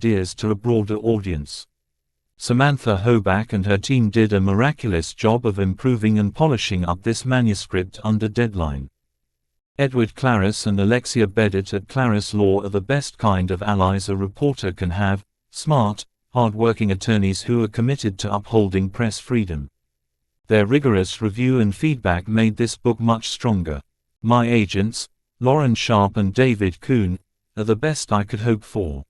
ideas to a broader audience. Samantha Hoback and her team did a miraculous job of improving and polishing up this manuscript under deadline. Edward Claris and Alexia Bedott at Claris Law are the best kind of allies a reporter can have, smart, hard-working attorneys who are committed to upholding press freedom. Their rigorous review and feedback made this book much stronger. My agents, Lauren Sharp and David Kuhn, are the best I could hope for.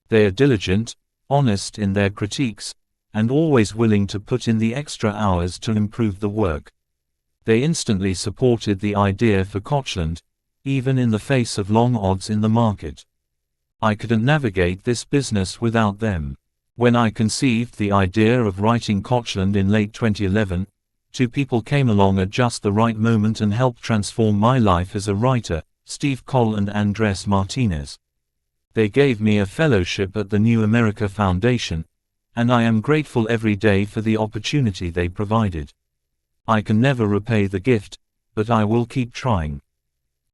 They are diligent, honest in their critiques, and always willing to put in the extra hours to improve the work. They instantly supported the idea for Kochland, even in the face of long odds in the market. I couldn't navigate this business without them. When I conceived the idea of writing Kochland in late 2011, two people came along at just the right moment and helped transform my life as a writer, Steve Coll and Andres Martinez. They gave me a fellowship at the New America Foundation, and I am grateful every day for the opportunity they provided. I can never repay the gift, but I will keep trying.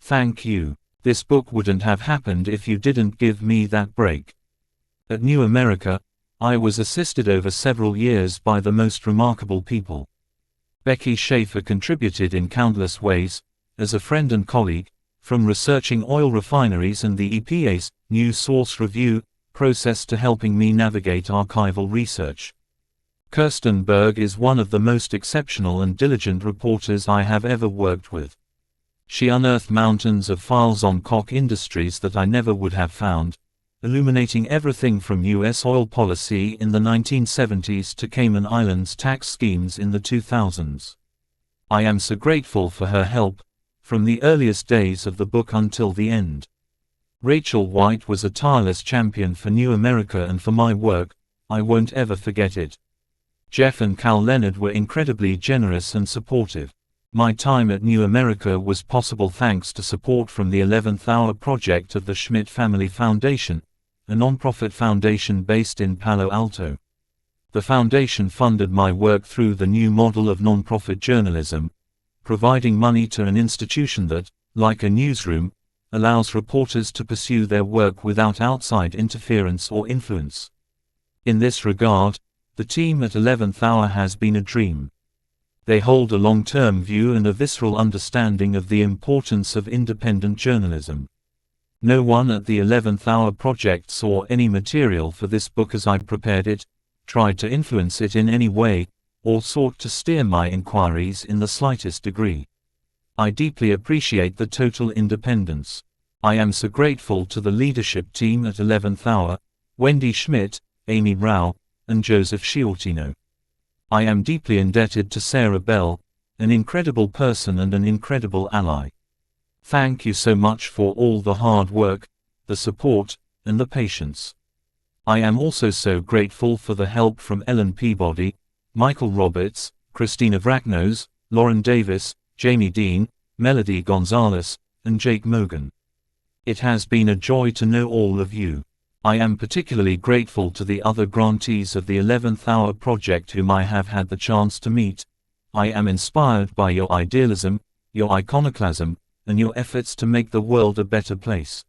Thank you. This book wouldn't have happened if you didn't give me that break. At New America, I was assisted over several years by the most remarkable people. Becky Schaefer contributed in countless ways, as a friend and colleague, from researching oil refineries and the EPA's new source review process to helping me navigate archival research. Kirsten Berg is one of the most exceptional and diligent reporters I have ever worked with. She unearthed mountains of files on Koch Industries that I never would have found, illuminating everything from U.S. oil policy in the 1970s to Cayman Islands tax schemes in the 2000s. I am so grateful for her help, from the earliest days of the book until the end. Rachel White was a tireless champion for New America and for my work. I won't ever forget it. Jeff and Cal Leonard were incredibly generous and supportive. My time at New America was possible thanks to support from the 11th Hour Project of the Schmidt Family Foundation, a nonprofit foundation based in Palo Alto. The foundation funded my work through the new model of nonprofit journalism, providing money to an institution that, like a newsroom, allows reporters to pursue their work without outside interference or influence. In this regard, the team at 11th Hour has been a dream. They hold a long-term view and a visceral understanding of the importance of independent journalism. No one at the 11th Hour Project saw any material for this book as I prepared it, tried to influence it in any way, or sought to steer my inquiries in the slightest degree. I deeply appreciate the total independence. I am so grateful to the leadership team at 11th Hour, Wendy Schmidt, Amy Rao, and Joseph Sciortino. I am deeply indebted to Sarah Bell, an incredible person and an incredible ally. Thank you so much for all the hard work, the support, and the patience. I am also so grateful for the help from Ellen Peabody, Michael Roberts, Christina Vraknos, Lauren Davis, Jamie Dean, Melody Gonzalez, and Jake Mogan. It has been a joy to know all of you. I am particularly grateful to the other grantees of the 11th Hour Project whom I have had the chance to meet. I am inspired by your idealism, your iconoclasm, and your efforts to make the world a better place.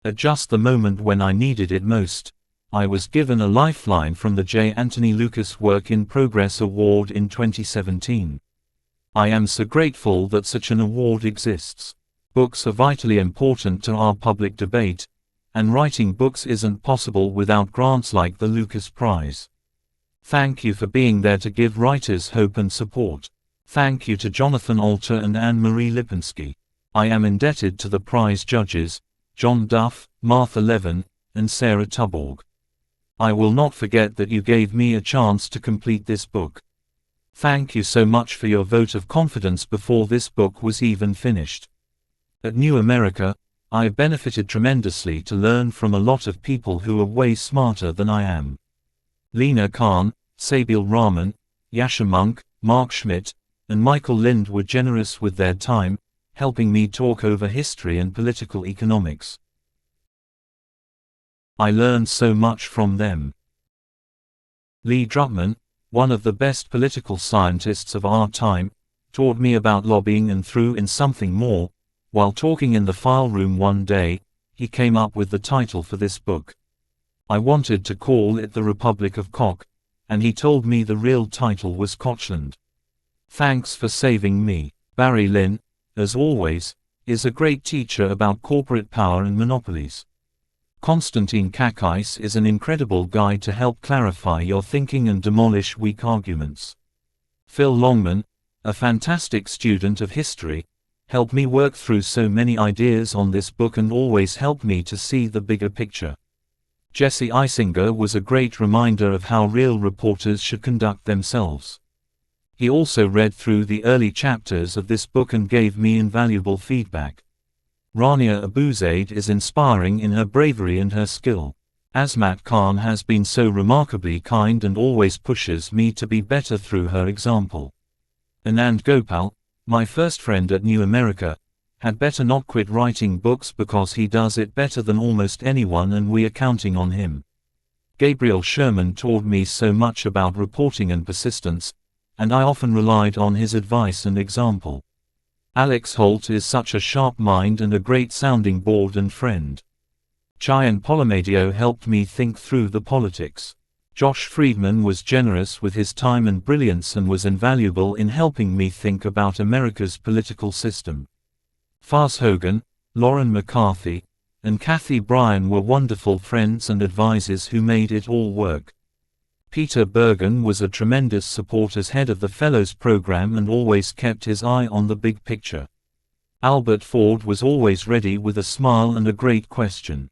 At just the moment when I needed it most, I was given a lifeline from the J. Anthony Lucas Work in Progress Award in 2017. I am so grateful that such an award exists. Books are vitally important to our public debate, and writing books isn't possible without grants like the Lucas Prize. Thank you for being there to give writers hope and support. Thank you to Jonathan Alter and Anne-Marie Lipinski. I am indebted to the prize judges, John Duff, Martha Levin, and Sarah Tuborg. I will not forget that you gave me a chance to complete this book. Thank you so much for your vote of confidence before this book was even finished. At New America, I benefited tremendously to learn from a lot of people who are way smarter than I am. Lena Khan, Sabil Rahman, Yasha Monk, Mark Schmidt, and Michael Lind were generous with their time, helping me talk over history and political economics. I learned so much from them. Lee Drutman, one of the best political scientists of our time, taught me about lobbying and threw in something more. While talking in the file room one day, he came up with the title for this book. I wanted to call it The Republic of Koch, and he told me the real title was Kochland. Thanks for saving me. Barry Lynn, as always, is a great teacher about corporate power and monopolies. Konstantin Kakis is an incredible guide to help clarify your thinking and demolish weak arguments. Phil Longman, a fantastic student of history, helped me work through so many ideas on this book and always helped me to see the bigger picture. Jesse Eisinger was a great reminder of how real reporters should conduct themselves. He also read through the early chapters of this book and gave me invaluable feedback. Rania Abuzaid is inspiring in her bravery and her skill. Azmat Khan has been so remarkably kind and always pushes me to be better through her example. Anand Gopal, my first friend at New America, had better not quit writing books because he does it better than almost anyone and we are counting on him. Gabriel Sherman taught me so much about reporting and persistence, and I often relied on his advice and example. Alex Holt is such a sharp mind and a great sounding board and friend. Cheyenne Polomadio helped me think through the politics. Josh Friedman was generous with his time and brilliance and was invaluable in helping me think about America's political system. Faz Hogan, Lauren McCarthy, and Kathy Bryan were wonderful friends and advisors who made it all work. Peter Bergen was a tremendous support as head of the Fellows Program and always kept his eye on the big picture. Albert Ford was always ready with a smile and a great question.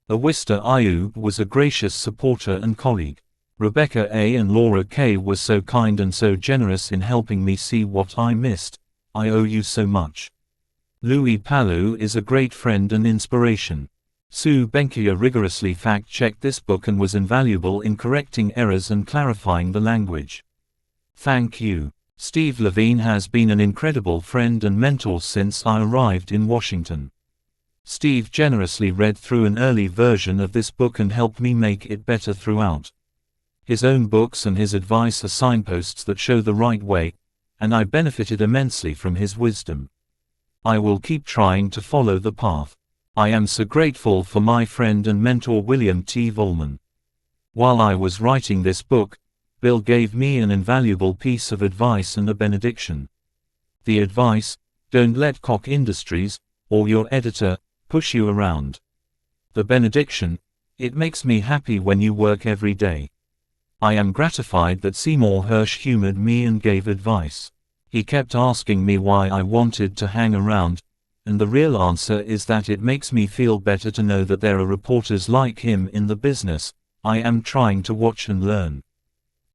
Awista Ayub was a gracious supporter and colleague. Rebecca A. and Laura K. were so kind and so generous in helping me see what I missed. I owe you so much. Louis Palu is a great friend and inspiration. Sue Benkia rigorously fact-checked this book and was invaluable in correcting errors and clarifying the language. Thank you. Steve Levine has been an incredible friend and mentor since I arrived in Washington. Steve generously read through an early version of this book and helped me make it better throughout. His own books and his advice are signposts that show the right way, and I benefited immensely from his wisdom. I will keep trying to follow the path. I am so grateful for my friend and mentor William T. Volman. While I was writing this book, Bill gave me an invaluable piece of advice and a benediction. The advice: don't let Koch Industries, or your editor, push you around. The benediction: it makes me happy when you work every day. I am gratified that Seymour Hersh humored me and gave advice. He kept asking me why I wanted to hang around, and the real answer is that it makes me feel better to know that there are reporters like him in the business I am trying to watch and learn.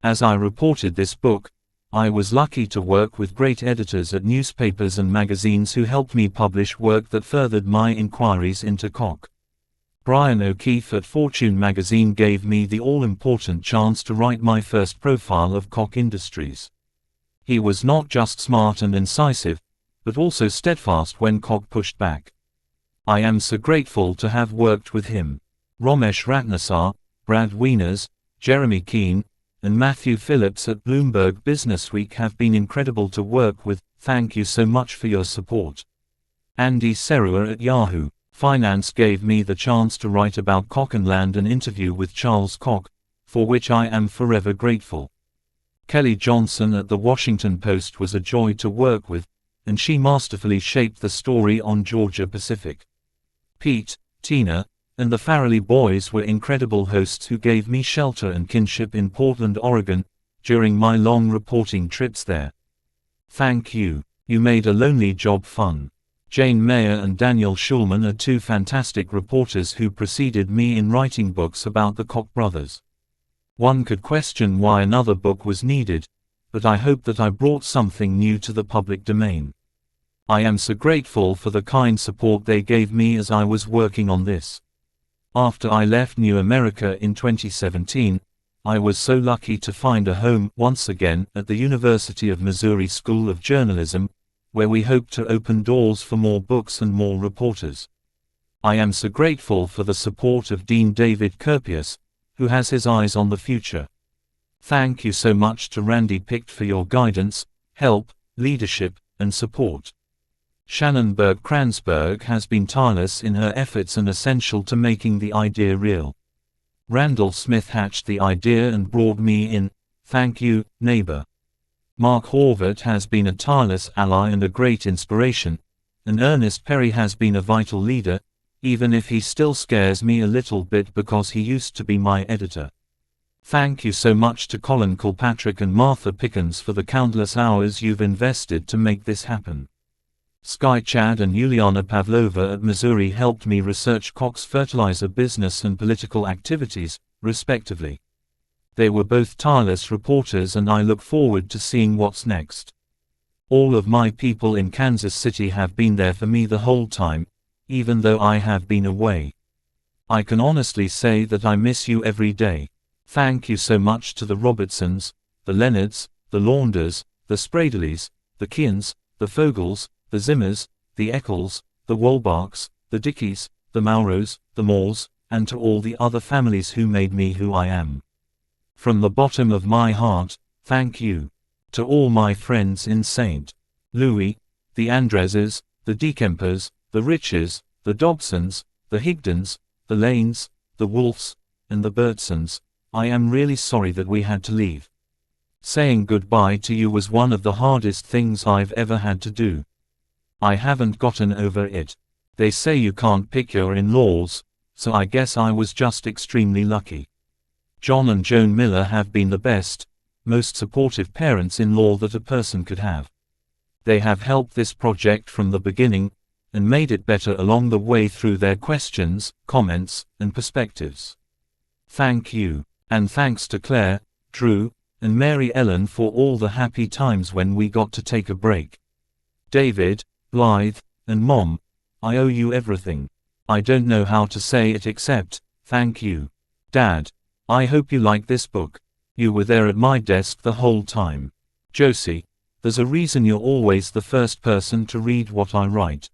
As I reported this book, I was lucky to work with great editors at newspapers and magazines who helped me publish work that furthered my inquiries into Koch. Brian O'Keefe at Fortune magazine gave me the all-important chance to write my first profile of Koch Industries. He was not just smart and incisive, but also steadfast when Koch pushed back. I am so grateful to have worked with him. Ramesh Ratnasar, Brad Wieners, Jeremy Keane, and Matthew Phillips at Bloomberg Businessweek have been incredible to work with. Thank you so much for your support. Andy Serua at Yahoo Finance gave me the chance to write about Kochland, an interview with Charles Koch, for which I am forever grateful. Kelly Johnson at The Washington Post was a joy to work with, and she masterfully shaped the story on Georgia Pacific. Pete, Tina, and the Farrelly boys were incredible hosts who gave me shelter and kinship in Portland, Oregon, during my long reporting trips there. Thank you. You made a lonely job fun. Jane Mayer and Daniel Schulman are two fantastic reporters who preceded me in writing books about the Koch brothers. One could question why another book was needed, but I hope that I brought something new to the public domain. I am so grateful for the kind support they gave me as I was working on this. After I left New America in 2017, I was so lucky to find a home once again at the University of Missouri School of Journalism, where we hope to open doors for more books and more reporters. I am so grateful for the support of Dean David Kerpius, who has his eyes on the future. Thank you so much to Randy Picht for your guidance, help, leadership, and support. Shannon Berg-Kransberg has been tireless in her efforts and essential to making the idea real. Randall Smith hatched the idea and brought me in. Thank you, neighbor. Mark Horvath has been a tireless ally and a great inspiration, and Ernest Perry has been a vital leader, even if he still scares me a little bit because he used to be my editor. Thank you so much to Colin Kilpatrick and Martha Pickens for the countless hours you've invested to make this happen. Sky Chad and Yuliana Pavlova at Missouri helped me research Koch's fertilizer business and political activities, respectively. They were both tireless reporters, and I look forward to seeing what's next. All of my people in Kansas City have been there for me the whole time, even though I have been away. I can honestly say that I miss you every day. Thank you so much to the Robertsons, the Leonards, the Launders, the Spraderleys, the Kians, the Fogels, the Zimmers, the Eccles, the Wolbachs, the Dickies, the Mauros, the Moores, and to all the other families who made me who I am. From the bottom of my heart, thank you. To all my friends in St. Louis, the Andreses, the Dekempers, the Riches, the Dobsons, the Higdons, the Lanes, the Wolfs, and the Bertsons, I am really sorry that we had to leave. Saying goodbye to you was one of the hardest things I've ever had to do. I haven't gotten over it. They say you can't pick your in-laws, so I guess I was just extremely lucky. John and Joan Miller have been the best, most supportive parents-in-law that a person could have. They have helped this project from the beginning, and made it better along the way through their questions, comments, and perspectives. Thank you, and thanks to Claire, Drew, and Mary Ellen for all the happy times when we got to take a break. David, Blythe, and Mom, I owe you everything. I don't know how to say it except, thank you. Dad, I hope you like this book. You were there at my desk the whole time. Josie, there's a reason you're always the first person to read what I write.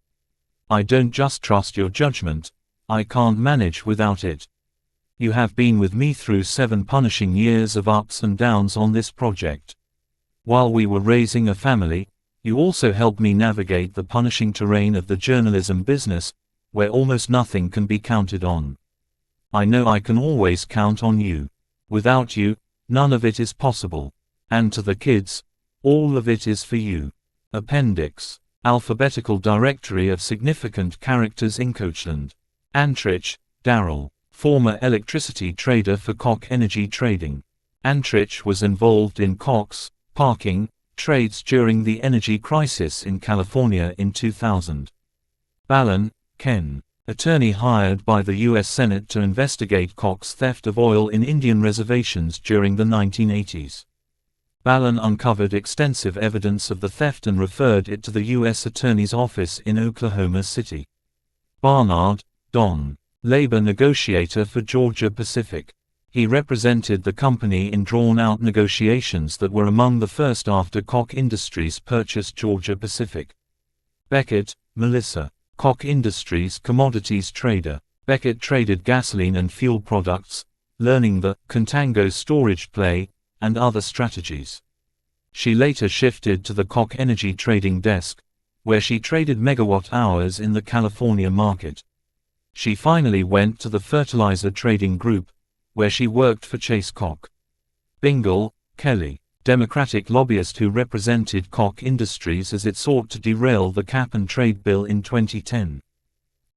I don't just trust your judgment, I can't manage without it. You have been with me through 7 punishing years of ups and downs on this project. While we were raising a family, you also helped me navigate the punishing terrain of the journalism business, where almost nothing can be counted on. I know I can always count on you. Without you, none of it is possible. And to the kids, all of it is for you. Appendix. Alphabetical directory of significant characters in Kochland. Antrich, Darrell, former electricity trader for Koch Energy Trading. Antrich was involved in Koch's parking trades during the energy crisis in California in 2000. Ballon, Ken, attorney hired by the U.S. Senate to investigate Koch's theft of oil in Indian reservations during the 1980s. Ballon uncovered extensive evidence of the theft and referred it to the U.S. Attorney's Office in Oklahoma City. Barnard, Don, labor negotiator for Georgia Pacific. He represented the company in drawn-out negotiations that were among the first after Koch Industries purchased Georgia Pacific. Beckett, Melissa, Koch Industries commodities trader. Beckett traded gasoline and fuel products, learning the contango storage play, and other strategies. She later shifted to the Koch Energy Trading desk, where she traded megawatt hours in the California market. She finally went to the fertilizer trading group, where she worked for Chase Koch. Bingle, Kelly, Democratic lobbyist who represented Koch Industries as it sought to derail the cap-and-trade bill in 2010.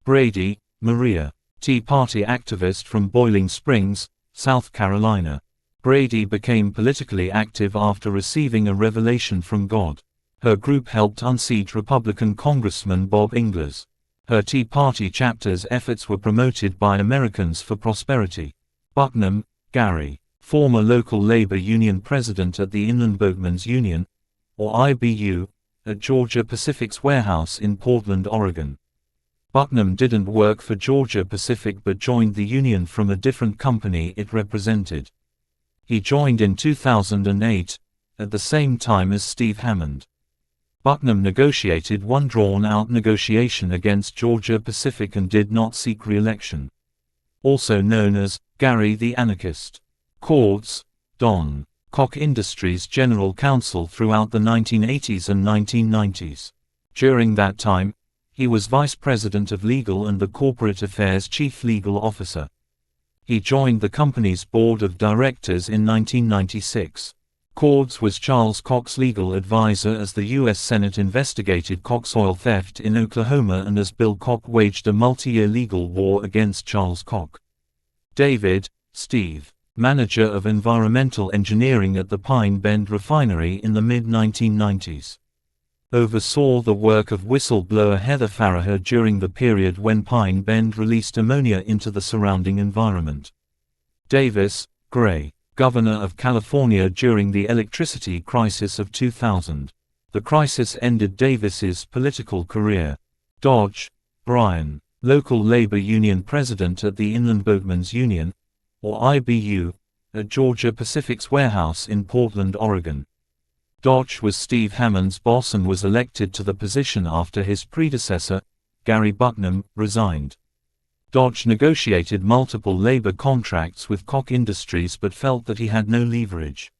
Brady, Maria, Tea Party activist from Boiling Springs, South Carolina. Brady became politically active after receiving a revelation from God. Her group helped unseat Republican Congressman Bob Ingles. Her Tea Party chapter's efforts were promoted by Americans for Prosperity. Bucknam, Gary, former local labor union president at the Inland Boatmen's Union, or IBU, at Georgia Pacific's warehouse in Portland, Oregon. Bucknam didn't work for Georgia Pacific but joined the union from a different company it represented. He joined in 2008, at the same time as Steve Hammond. Bucknam negotiated one drawn-out negotiation against Georgia Pacific and did not seek re-election. Also known as Gary the Anarchist. Cords, Don, Koch Industries general counsel throughout the 1980s and 1990s. During that time, he was vice president of legal and the corporate affairs chief legal officer. He joined the company's board of directors in 1996. Cordes was Charles Koch's legal advisor as the U.S. Senate investigated Koch's oil theft in Oklahoma and as Bill Koch waged a multi-year legal war against Charles Koch. David, Steve, manager of environmental engineering at the Pine Bend refinery in the mid-1990s. Oversaw the work of whistleblower Heather Farraher during the period when Pine Bend released ammonia into the surrounding environment. Davis, Gray, Governor of California during the electricity crisis of 2000. The crisis ended Davis's political career. Dodge, Brian, local labor union president at the Inland Boatmen's Union, or IBU, at Georgia Pacific's warehouse in Portland, Oregon. Dodge was Steve Hammond's boss and was elected to the position after his predecessor, Gary Bucknam, resigned. Dodge negotiated multiple labor contracts with Koch Industries but felt that he had no leverage.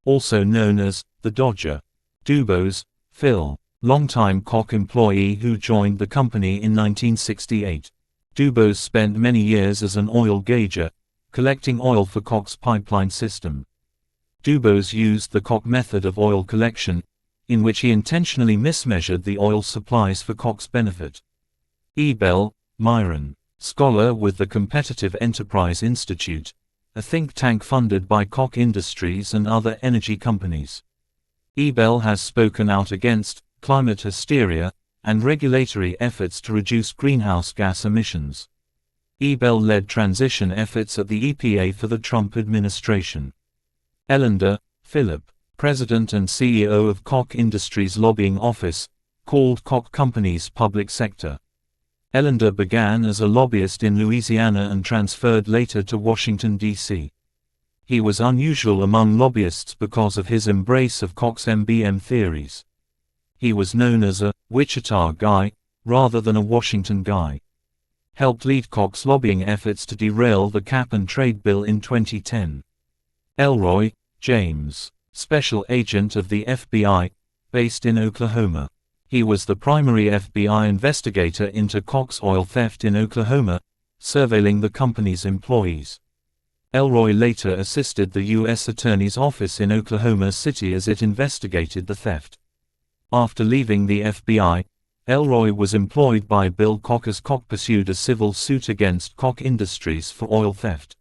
Also known as the Dodger. Dubose, Phil, longtime Koch employee who joined the company in 1968. Dubose spent many years as an oil gauger, collecting oil for Koch's pipeline system. Dubose used the Koch method of oil collection, in which he intentionally mismeasured the oil supplies for Koch's benefit. Ebel, Myron, scholar with the Competitive Enterprise Institute, a think tank funded by Koch Industries and other energy companies. Ebel has spoken out against climate hysteria and regulatory efforts to reduce greenhouse gas emissions. Ebel led transition efforts at the EPA for the Trump administration. Ellender, Philip, president and CEO of Koch Industries Lobbying Office, called Koch Companies Public Sector. Ellender began as a lobbyist in Louisiana and transferred later to Washington, D.C. He was unusual among lobbyists because of his embrace of Koch's MBM theories. He was known as a Wichita guy, rather than a Washington guy. Helped lead Koch's lobbying efforts to derail the cap-and-trade bill in 2010. Elroy, James, special agent of the FBI, based in Oklahoma. He was the primary FBI investigator into Koch's oil theft in Oklahoma, surveilling the company's employees. Elroy later assisted the U.S. Attorney's Office in Oklahoma City as it investigated the theft. After leaving the FBI, Elroy was employed by Bill Koch as Koch pursued a civil suit against Koch Industries for oil theft.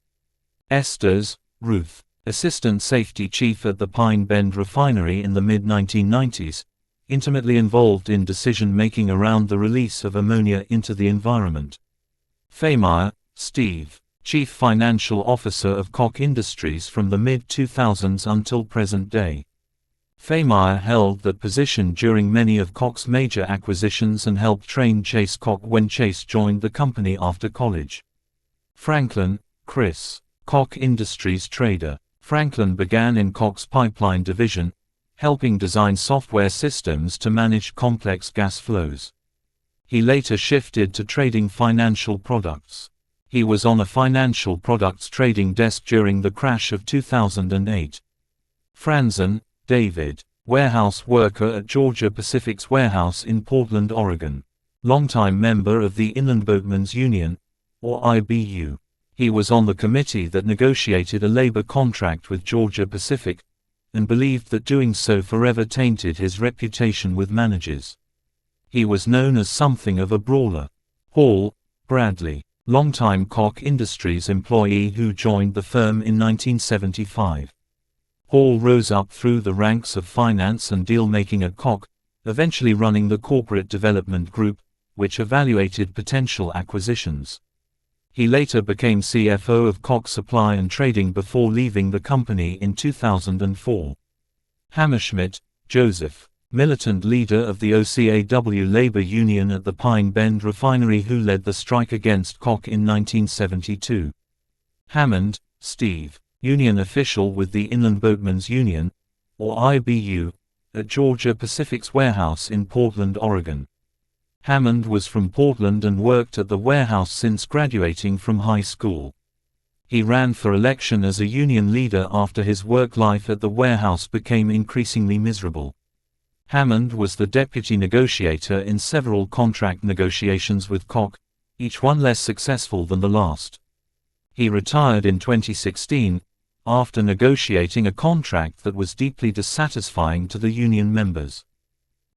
Esters, Ruth, assistant safety chief at the Pine Bend refinery in the mid-1990s, intimately involved in decision-making around the release of ammonia into the environment. Fehmeyer, Steve, chief financial officer of Koch Industries from the mid-2000s until present day. Fehmeyer held that position during many of Koch's major acquisitions and helped train Chase Koch when Chase joined the company after college. Franklin, Chris, Koch Industries trader. Franklin began in Koch's pipeline division, helping design software systems to manage complex gas flows. He later shifted to trading financial products. He was on a financial products trading desk during the crash of 2008. Franzen, David, warehouse worker at Georgia Pacific's warehouse in Portland, Oregon. Longtime member of the Inland Boatmen's Union, or IBU. He was on the committee that negotiated a labor contract with Georgia Pacific, and believed that doing so forever tainted his reputation with managers. He was known as something of a brawler. Hall, Bradley, longtime Koch Industries employee who joined the firm in 1975. Hall rose up through the ranks of finance and deal-making at Koch, eventually running the corporate development group, which evaluated potential acquisitions. He later became CFO of Koch Supply and Trading before leaving the company in 2004. Hammerschmidt, Joseph, militant leader of the OCAW labor union at the Pine Bend refinery who led the strike against Koch in 1972. Hammond, Steve, union official with the Inland Boatmen's Union, or IBU, at Georgia Pacific's warehouse in Portland, Oregon. Hammond was from Portland and worked at the warehouse since graduating from high school. He ran for election as a union leader after his work life at the warehouse became increasingly miserable. Hammond was the deputy negotiator in several contract negotiations with Koch, each one less successful than the last. He retired in 2016, after negotiating a contract that was deeply dissatisfying to the union members.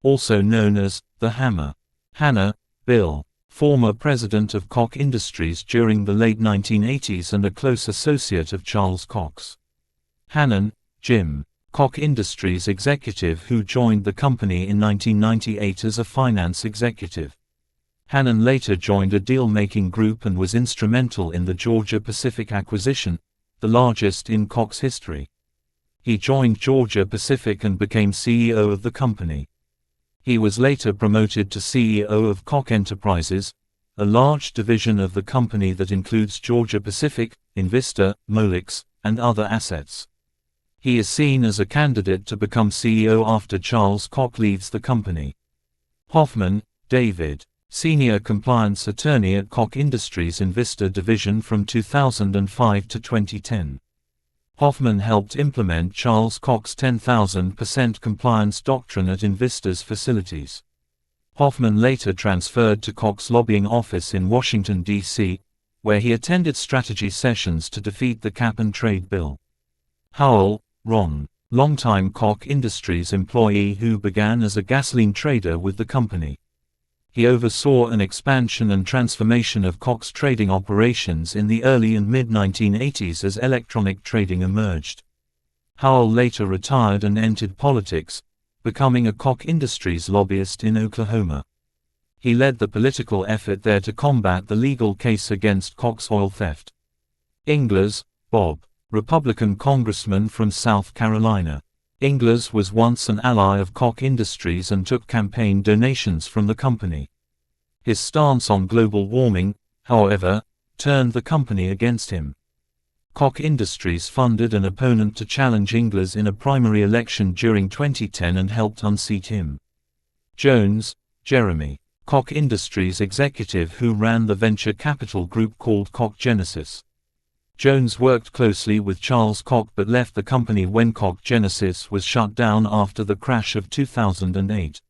Also known as the Hammer. Hanna, Bill, former president of Koch Industries during the late 1980s and a close associate of Charles Koch's. Hannan, Jim, Koch Industries executive who joined the company in 1998 as a finance executive. Hannan later joined a deal-making group and was instrumental in the Georgia-Pacific acquisition, the largest in Koch's history. He joined Georgia-Pacific and became CEO of the company. He was later promoted to CEO of Koch Enterprises, a large division of the company that includes Georgia-Pacific, Invista, Molex, and other assets. He is seen as a candidate to become CEO after Charles Koch leaves the company. Hoffman, David, senior compliance attorney at Koch Industries Invista division from 2005 to 2010. Hoffman helped implement Charles Koch's 10,000% compliance doctrine at Invista's facilities. Hoffman later transferred to Koch's lobbying office in Washington, D.C., where he attended strategy sessions to defeat the cap-and-trade bill. Howell, Ron, longtime Koch Industries employee who began as a gasoline trader with the company. He oversaw an expansion and transformation of Koch's trading operations in the early and mid-1980s as electronic trading emerged. Howell later retired and entered politics, becoming a Koch Industries lobbyist in Oklahoma. He led the political effort there to combat the legal case against Koch's oil theft. Ingles, Bob, Republican congressman from South Carolina. Ingles was once an ally of Koch Industries and took campaign donations from the company. His stance on global warming, however, turned the company against him. Koch Industries funded an opponent to challenge Ingles in a primary election during 2010 and helped unseat him. Jones, Jeremy, Koch Industries executive who ran the venture capital group called Koch Genesis. Jones worked closely with Charles Koch but left the company when Koch Genesis was shut down after the crash of 2008.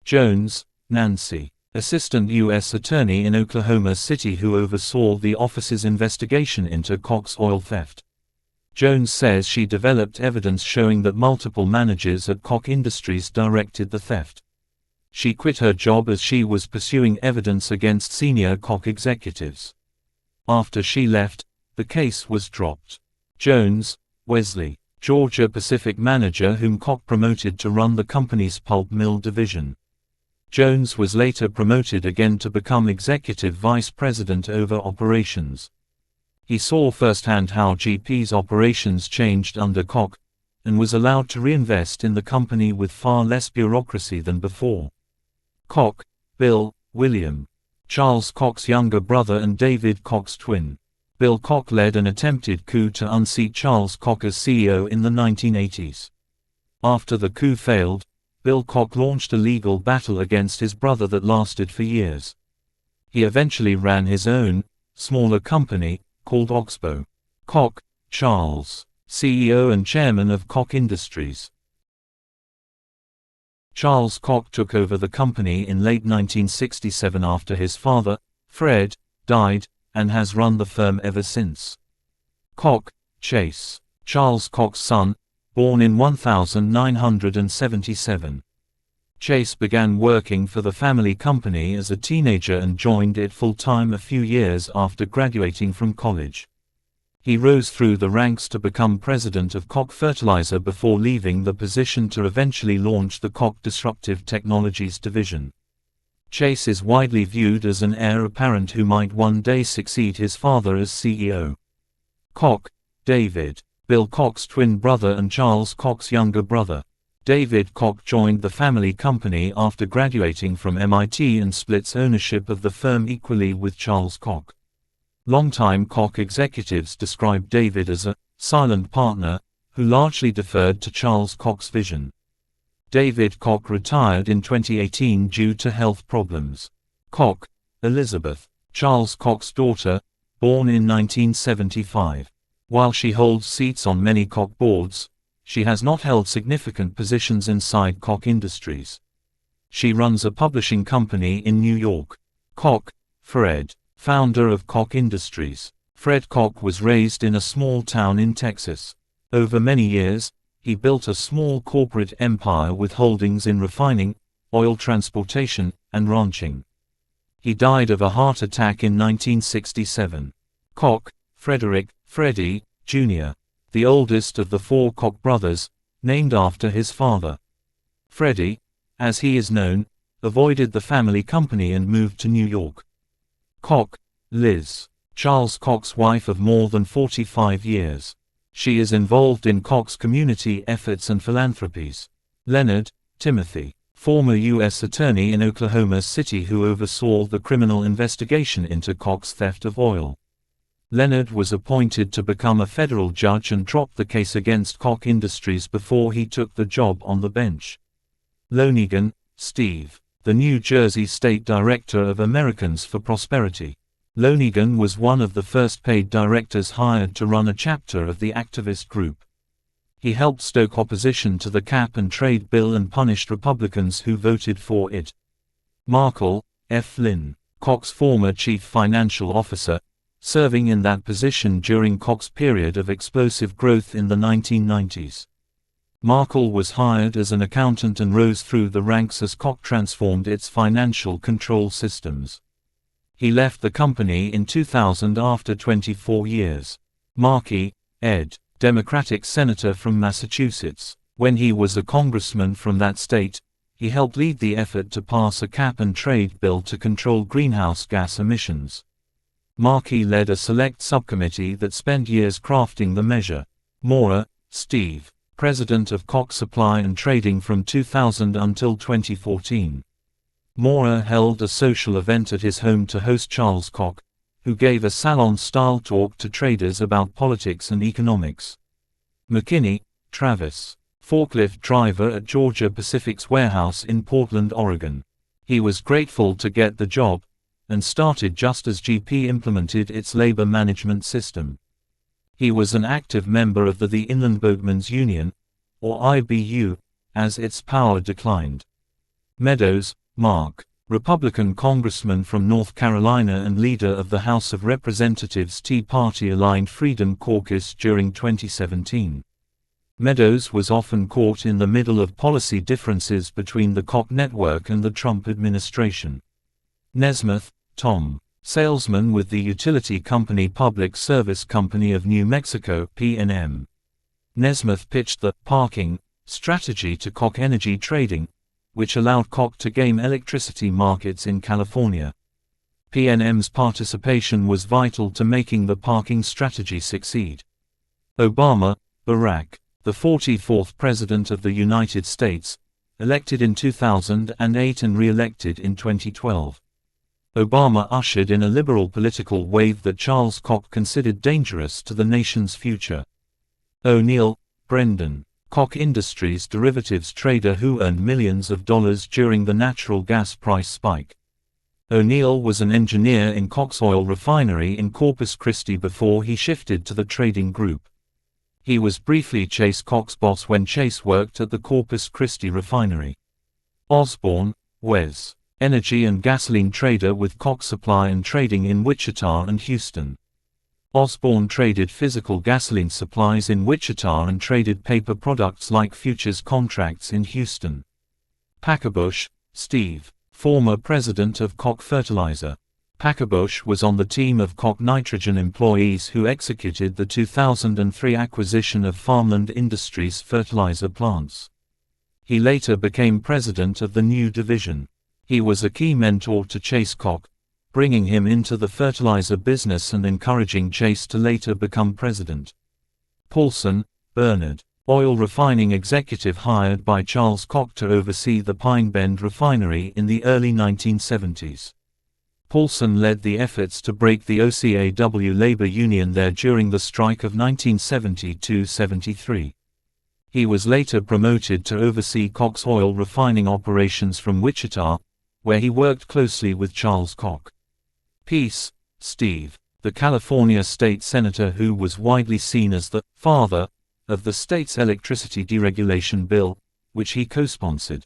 Jones, Nancy, assistant U.S. attorney in Oklahoma City who oversaw the office's investigation into Koch's oil theft. Jones says she developed evidence showing that multiple managers at Koch Industries directed the theft. She quit her job as she was pursuing evidence against senior Koch executives. After she left, the case was dropped. Jones, Wesley, Georgia-Pacific manager whom Koch promoted to run the company's pulp mill division. Jones was later promoted again to become executive vice president over operations. He saw firsthand how GP's operations changed under Koch, and was allowed to reinvest in the company with far less bureaucracy than before. Koch, Bill, William, Charles Koch's younger brother and David Koch's twin. Bill Koch led an attempted coup to unseat Charles Koch as CEO in the 1980s. After the coup failed, Bill Koch launched a legal battle against his brother that lasted for years. He eventually ran his own, smaller company, called Oxbow. Koch, Charles, CEO and chairman of Koch Industries. Charles Koch took over the company in late 1967 after his father, Fred, died, and has run the firm ever since. Koch, Chase, Charles Koch's son, born in 1977. Chase began working for the family company as a teenager and joined it full-time a few years after graduating from college. He rose through the ranks to become president of Koch Fertilizer before leaving the position to eventually launch the Koch Disruptive Technologies division. Chase is widely viewed as an heir apparent who might one day succeed his father as CEO. Koch, David, Bill Koch's twin brother and Charles Koch's younger brother. David Koch joined the family company after graduating from MIT and splits ownership of the firm equally with Charles Koch. Longtime Koch executives described David as a silent partner who largely deferred to Charles Koch's vision. David Koch retired in 2018 due to health problems. Koch, Elizabeth, Charles Koch's daughter, born in 1975. While she holds seats on many Koch boards, she has not held significant positions inside Koch Industries. She runs a publishing company in New York. Koch, Fred, founder of Koch Industries. Fred Koch was raised in a small town in Texas. Over many years, he built a small corporate empire with holdings in refining, oil transportation, and ranching. He died of a heart attack in 1967. Koch, Frederick, Freddie, Jr., the oldest of the four Koch brothers, named after his father. Freddie, as he is known, avoided the family company and moved to New York. Koch, Liz, Charles Koch's wife of more than 45 years. She is involved in Koch's community efforts and philanthropies. Leonard, Timothy, former U.S. Attorney in Oklahoma City who oversaw the criminal investigation into Koch's theft of oil. Leonard was appointed to become a federal judge and dropped the case against Koch Industries before he took the job on the bench. Lonegan, Steve, the New Jersey State Director of Americans for Prosperity. Lonegan was one of the first paid directors hired to run a chapter of the activist group. He helped stoke opposition to the cap-and-trade bill and punished Republicans who voted for it. Markle, F. Lynn, Koch's former chief financial officer, serving in that position during Koch's period of explosive growth in the 1990s. Markle was hired as an accountant and rose through the ranks as Koch transformed its financial control systems. He left the company in 2000 after 24 years. Markey, Ed, Democratic senator from Massachusetts. When he was a congressman from that state, he helped lead the effort to pass a cap-and-trade bill to control greenhouse gas emissions. Markey led a select subcommittee that spent years crafting the measure. Maurer, Steve, president of Koch Supply and Trading from 2000 until 2014. Maurer held a social event at his home to host Charles Koch, who gave a salon-style talk to traders about politics and economics. McKinney, Travis, forklift driver at Georgia Pacific's warehouse in Portland, Oregon. He was grateful to get the job, and started just as GP implemented its labor management system. He was an active member of the Inland Boatmen's Union, or IBU, as its power declined. Meadows, Mark, Republican congressman from North Carolina and leader of the House of Representatives Tea Party-aligned Freedom Caucus during 2017. Meadows was often caught in the middle of policy differences between the Koch network and the Trump administration. Nesmith, Tom, salesman with the utility company Public Service Company of New Mexico (PNM). Nesmith pitched the parking strategy to Koch Energy Trading, which allowed Koch to game electricity markets in California. PNM's participation was vital to making the parking strategy succeed. Obama, Barack, the 44th President of the United States, elected in 2008 and re-elected in 2012. Obama ushered in a liberal political wave that Charles Koch considered dangerous to the nation's future. O'Neill, Brendan, Koch Industries derivatives trader who earned millions of dollars during the natural gas price spike. O'Neill was an engineer in Koch's oil refinery in Corpus Christi before he shifted to the trading group. He was briefly Chase Koch's boss when Chase worked at the Corpus Christi refinery. Osborne, Wes, energy and gasoline trader with Koch Supply and Trading in Wichita and Houston. Osborne traded physical gasoline supplies in Wichita and traded paper products like futures contracts in Houston. Packerbush, Steve, former president of Koch Fertilizer. Packerbush was on the team of Koch Nitrogen employees who executed the 2003 acquisition of Farmland Industries fertilizer plants. He later became president of the new division. He was a key mentor to Chase Koch, bringing him into the fertilizer business and encouraging Chase to later become president. Paulson, Bernard, oil refining executive hired by Charles Koch to oversee the Pine Bend refinery in the early 1970s. Paulson led the efforts to break the OCAW labor union there during the strike of 1972-73. He was later promoted to oversee Koch's oil refining operations from Wichita, where he worked closely with Charles Koch. Peace, Steve, the California state senator who was widely seen as the father of the state's electricity deregulation bill, which he co-sponsored.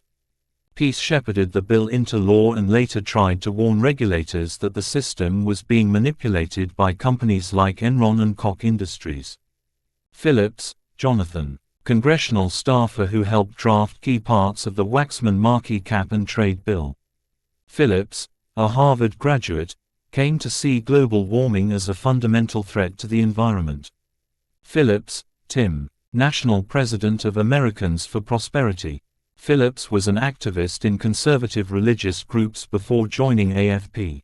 Peace shepherded the bill into law and later tried to warn regulators that the system was being manipulated by companies like Enron and Koch Industries. Phillips, Jonathan. Congressional staffer who helped draft key parts of the Waxman-Markey cap and trade bill. Phillips, a Harvard graduate, came to see global warming as a fundamental threat to the environment. Phillips, Tim. National President of Americans for Prosperity. Phillips was an activist in conservative religious groups before joining AFP.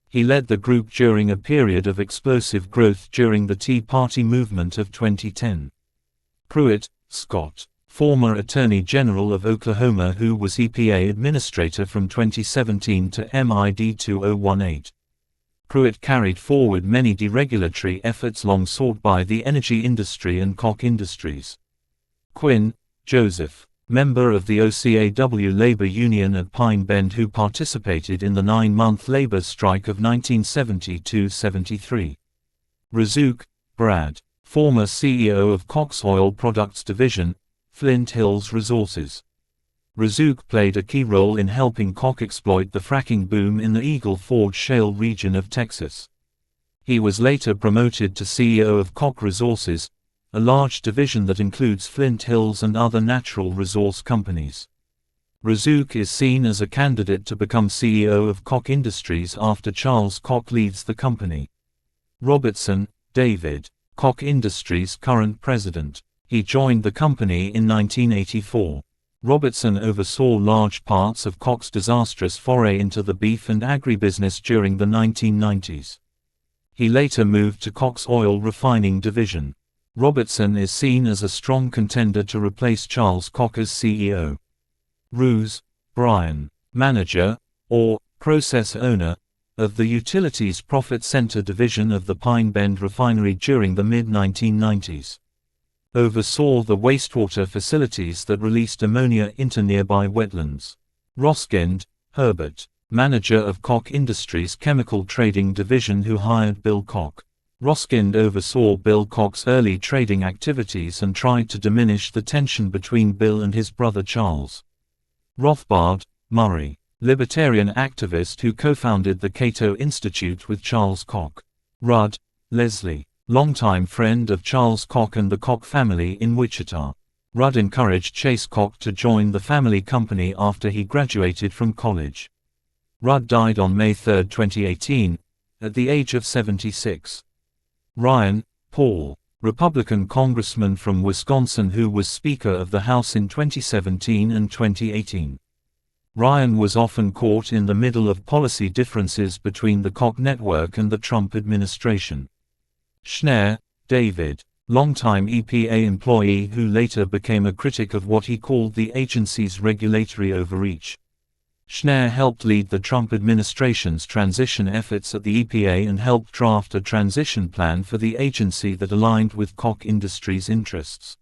He led the group during a period of explosive growth during the Tea Party movement of 2010. Pruitt, Scott. Former Attorney General of Oklahoma who was EPA Administrator from 2017 to MID 2018. Pruitt carried forward many deregulatory efforts long sought by the energy industry and Koch Industries. Quinn, Joseph. Member of the OCAW labor union at Pine Bend who participated in the 9-month labor strike of 1972–73. Razzouk, Brad. Former CEO of Koch's Oil Products Division, Flint Hills Resources. Razzouk played a key role in helping Koch exploit the fracking boom in the Eagle Ford Shale region of Texas. He was later promoted to CEO of Koch Resources, a large division that includes Flint Hills and other natural resource companies. Razzouk is seen as a candidate to become CEO of Koch Industries after Charles Koch leaves the company. Robertson, David. Koch Industries' current president. He joined the company in 1984. Robertson oversaw large parts of Koch's disastrous foray into the beef and agribusiness during the 1990s. He later moved to Koch's oil refining division. Robertson is seen as a strong contender to replace Charles Koch as CEO. Roos, Brian. Manager, or process owner, of the Utilities Profit Center division of the Pine Bend refinery during the mid-1990s. Oversaw the wastewater facilities that released ammonia into nearby wetlands. Roskind, Herbert. Manager of Koch Industries Chemical Trading Division who hired Bill Koch. Roskind oversaw Bill Koch's early trading activities and tried to diminish the tension between Bill and his brother Charles. Rothbard, Murray. Libertarian activist who co-founded the Cato Institute with Charles Koch. Rudd, Leslie. Longtime friend of Charles Koch and the Koch family in Wichita. Rudd encouraged Chase Koch to join the family company after he graduated from college. Rudd died on May 3, 2018, at the age of 76. Ryan, Paul. Republican congressman from Wisconsin who was Speaker of the House in 2017 and 2018. Ryan was often caught in the middle of policy differences between the Koch network and the Trump administration. Schnee, David. Longtime EPA employee who later became a critic of what he called the agency's regulatory overreach. Schnee helped lead the Trump administration's transition efforts at the EPA and helped draft a transition plan for the agency that aligned with Koch Industries' interests.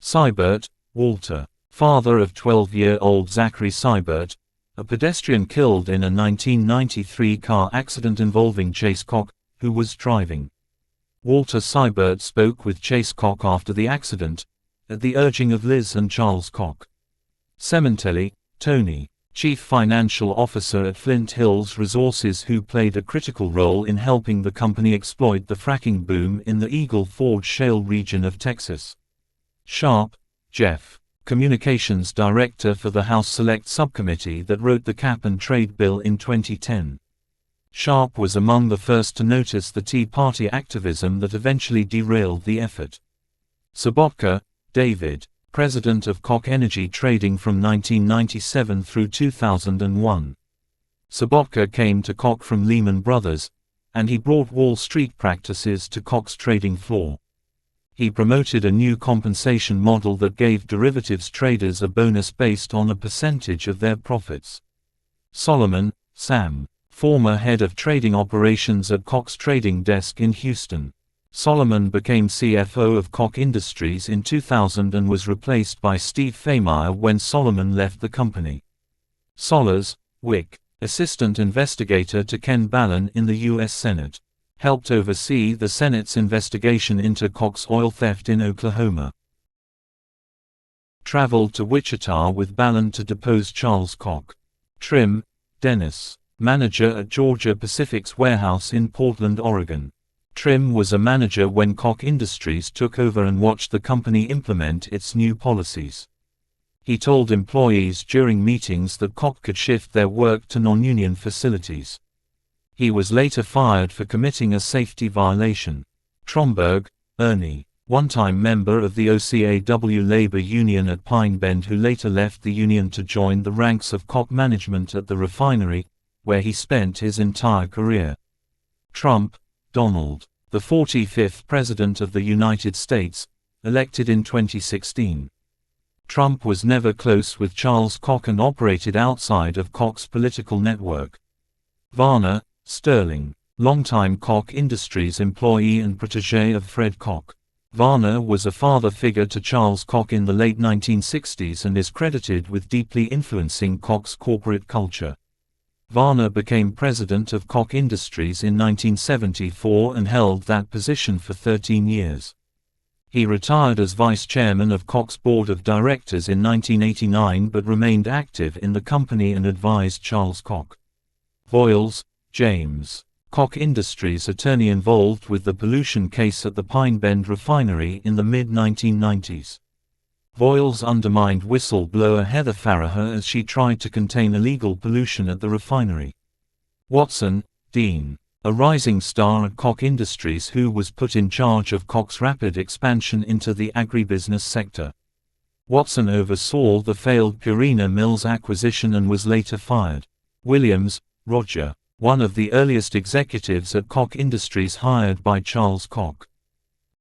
Seibert, Walter. Father of 12-year-old Zachary Seibert, a pedestrian killed in a 1993 car accident involving Chase Koch, who was driving. Walter Seibert spoke with Chase Koch after the accident, at the urging of Liz and Charles Koch. Sementelli, Tony. Chief Financial Officer at Flint Hills Resources who played a critical role in helping the company exploit the fracking boom in the Eagle Ford Shale region of Texas. Sharp, Jeff. Communications Director for the House Select Subcommittee that wrote the Cap and Trade Bill in 2010. Sharp was among the first to notice the Tea Party activism that eventually derailed the effort. Sobotka, David. President of Koch Energy Trading from 1997 through 2001. Sobotka came to Koch from Lehman Brothers, and he brought Wall Street practices to Koch's trading floor. He promoted a new compensation model that gave derivatives traders a bonus based on a percentage of their profits. Solomon, Sam. Former head of trading operations at Koch's trading desk in Houston. Solomon became CFO of Koch Industries in 2000 and was replaced by Steve Fehmeyer when Solomon left the company. Sollers, Wick. Assistant investigator to Ken Ballin in the U.S. Senate. Helped oversee the Senate's investigation into Koch's oil theft in Oklahoma. traveled to Wichita with Ballon to depose Charles Koch. Trim, Dennis, manager at Georgia Pacific's warehouse in Portland, Oregon. Trim was a manager when Koch Industries took over and watched the company implement its new policies. He told employees during meetings that Koch could shift their work to non-union facilities. He was later fired for committing a safety violation. Tromberg, Ernie, one-time member of the OCAW labor union at Pine Bend who later left the union to join the ranks of Koch management at the refinery, where he spent his entire career. Trump, Donald, the 45th President of the United States, elected in 2016. Trump was never close with Charles Koch and operated outside of Koch's political network. Varner, Sterling, longtime Koch Industries employee and protégé of Fred Koch. Varner was a father figure to Charles Koch in the late 1960s and is credited with deeply influencing Koch's corporate culture. Varner became president of Koch Industries in 1974 and held that position for 13 years. He retired as vice chairman of Koch's board of directors in 1989 but remained active in the company and advised Charles Koch. Voiles, James, Koch Industries attorney involved with the pollution case at the Pine Bend refinery in the mid-1990s. Voiles undermined whistleblower Heather Farraher as she tried to contain illegal pollution at the refinery. Watson, Dean, a rising star at Koch Industries who was put in charge of Koch's rapid expansion into the agribusiness sector. Watson oversaw the failed Purina Mills acquisition and was later fired. Williams, Roger, one of the earliest executives at Koch Industries hired by Charles Koch.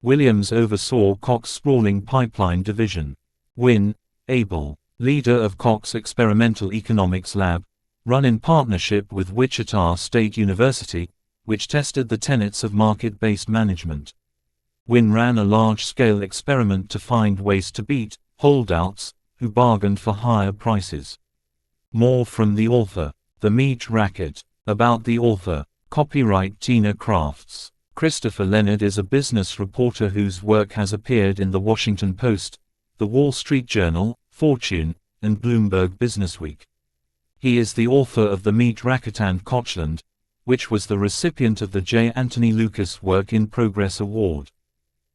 Williams oversaw Koch's sprawling pipeline division. Wynne, Abel, leader of Koch's experimental economics lab, run in partnership with Wichita State University, which tested the tenets of market-based management. Wynne ran a large-scale experiment to find ways to beat holdouts who bargained for higher prices. More from the author. The Meat Racket. About the author. Copyright Tina Crafts. Christopher Leonard is a business reporter whose work has appeared in The Washington Post, The Wall Street Journal, Fortune, and Bloomberg Businessweek. He is the author of The Meat Racket and Kochland, which was the recipient of the J. Anthony Lucas Work in Progress Award.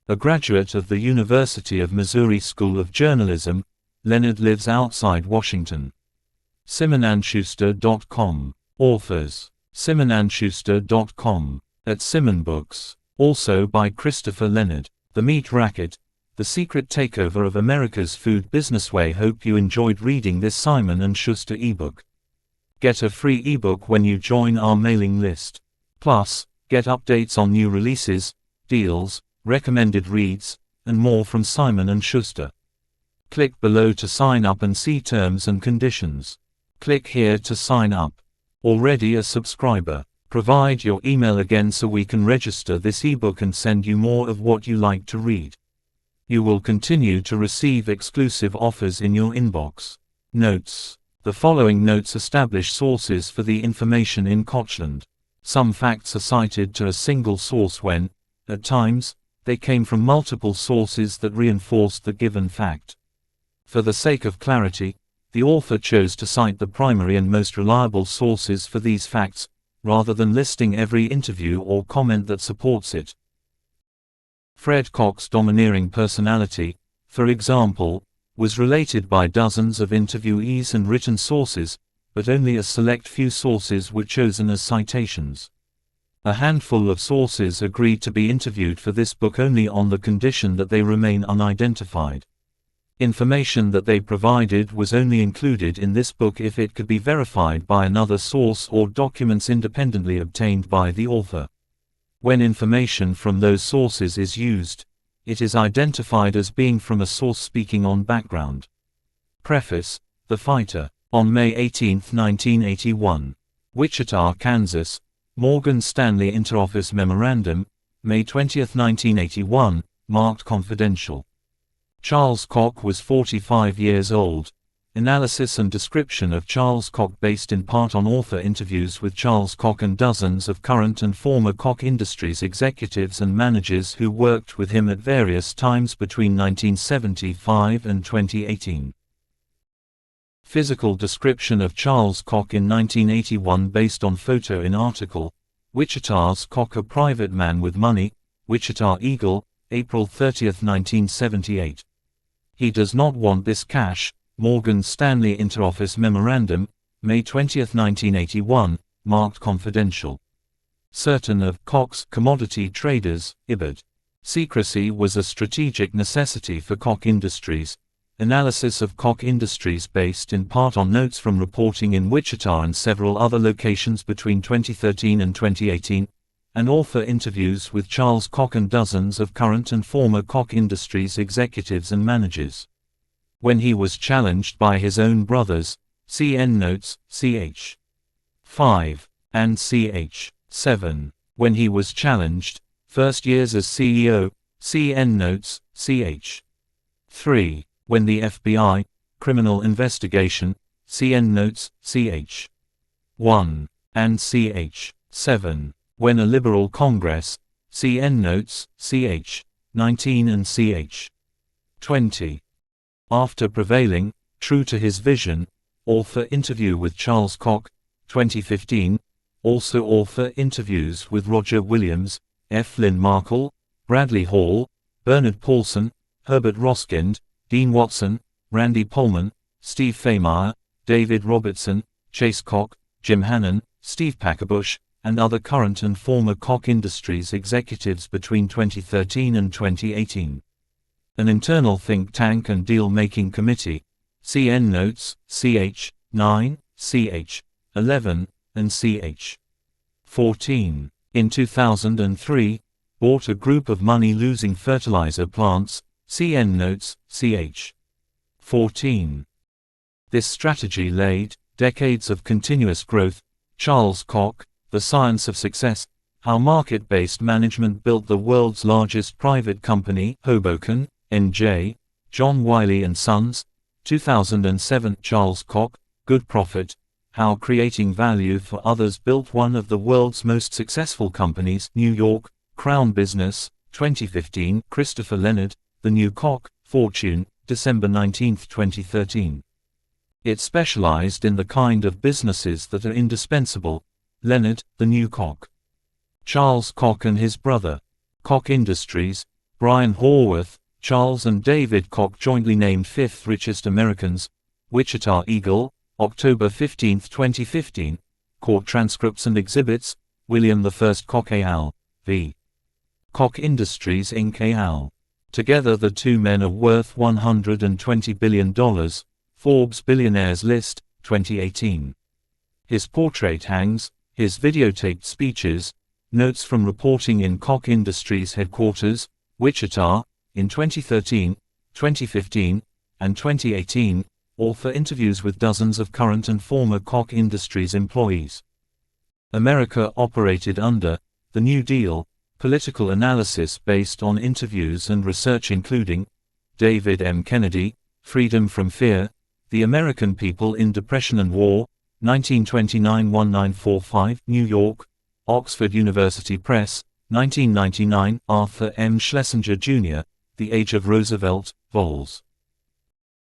A graduate of the University of Missouri School of Journalism, Leonard lives outside Washington. SimonandSchuster.com. Authors. SimonandSchuster.com. At Simon Books. Also by Christopher Leonard. The Meat Racket, The Secret Takeover of America's Food Businessway. Hope you enjoyed reading this Simon & Schuster ebook. Get a free ebook when you join our mailing list. Plus, get updates on new releases, deals, recommended reads, and more from Simon & Schuster. Click below to sign up and see terms and conditions. Click here to sign up. Already a subscriber? Provide your email again so we can register this ebook and send you more of what you like to read. You will continue to receive exclusive offers in your inbox. Notes. The following notes establish sources for the information in Kochland. Some facts are cited to a single source when, at times, they came from multiple sources that reinforced the given fact. For the sake of clarity, the author chose to cite the primary and most reliable sources for these facts, rather than listing every interview or comment that supports it. Fred Koch's domineering personality, for example, was related by dozens of interviewees and written sources, but only a select few sources were chosen as citations. A handful of sources agreed to be interviewed for this book only on the condition that they remain unidentified. Information that they provided was only included in this book if it could be verified by another source or documents independently obtained by the author. When information from those sources is used, it is identified as being from a source speaking on background. Preface. The Fighter. On May 18, 1981. Wichita, Kansas. Morgan Stanley Interoffice Memorandum, May 20, 1981, marked confidential. Charles Koch was 45 years old, Analysis and description of Charles Koch based in part on author interviews with Charles Koch and dozens of current and former Koch Industries executives and managers who worked with him at various times between 1975 and 2018. Physical description of Charles Koch in 1981 based on photo in article, Wichita's Koch, a private man with money, Wichita Eagle, April 30, 1978. He does not want this cash. Morgan Stanley Interoffice Memorandum, May 20, 1981, marked confidential. Certain of Koch's commodity traders, IBID. Secrecy was a strategic necessity for Koch Industries. Analysis of Koch Industries based in part on notes from reporting in Wichita and several other locations between 2013 and 2018, and author interviews with Charles Koch and dozens of current and former Koch Industries executives and managers. When he was challenged by his own brothers, CN notes, ch. 5, and ch. 7. When he was challenged, first years as CEO, CN notes, ch. 3. When the FBI, criminal investigation, CN notes, ch. 1, and ch. 7. When a liberal Congress, CN notes, ch. 19 and ch. 20. After prevailing, true to his vision, author interview with Charles Koch, 2015, also author interviews with Roger Williams, F. Lynn Markle, Bradley Hall, Bernard Paulson, Herbert Roskind, Dean Watson, Randy Polman, Steve Fehmeyer, David Robertson, Chase Koch, Jim Hannon, Steve Packerbush, and other current and former Koch Industries executives between 2013 and 2018. An internal think tank and deal-making committee, CN notes, ch. 9, ch. 11, and ch. 14. In 2003, bought a group of money-losing fertilizer plants, CN notes, ch. 14. This strategy laid decades of continuous growth. Charles Koch, The Science of Success, How Market-Based Management Built the World's Largest Private Company, Hoboken, N.J., John Wiley & Sons, 2007. Charles Koch, Good Profit, How Creating Value for Others Built One of the World's Most Successful Companies, New York, Crown Business, 2015. Christopher Leonard, The New Koch, Fortune, December 19, 2013. It specialized in the kind of businesses that are indispensable. Leonard, The New Koch. Charles Koch and his brother, Koch Industries, Brian Horwath, Charles and David Koch jointly named fifth richest Americans, Wichita Eagle, October 15, 2015, court transcripts and exhibits, William I Koch al. v. Koch Industries Inc. al. Together the two men are worth $120 billion, Forbes Billionaires List, 2018. His portrait hangs, his videotaped speeches, notes from reporting in Koch Industries headquarters, Wichita, in 2013, 2015, and 2018, author interviews with dozens of current and former Koch Industries employees. America operated under the New Deal, political analysis based on interviews and research including David M. Kennedy, Freedom from Fear, The American People in Depression and War, 1929-1945, New York, Oxford University Press, 1999, Arthur M. Schlesinger, Jr., The Age of Roosevelt, Vols.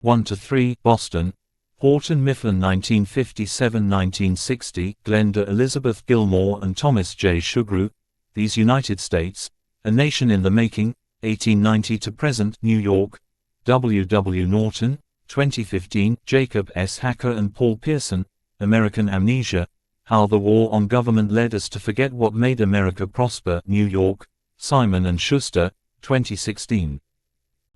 1-3, Boston, Horton Mifflin 1957-1960, Glenda Elizabeth Gilmore and Thomas J. Sugrue, These United States, A Nation in the Making, 1890 to Present, New York, W. W. Norton, 2015, Jacob S. Hacker and Paul Pearson, American Amnesia, How the War on Government Led Us to Forget What Made America Prosper, New York, Simon & Schuster, 2016.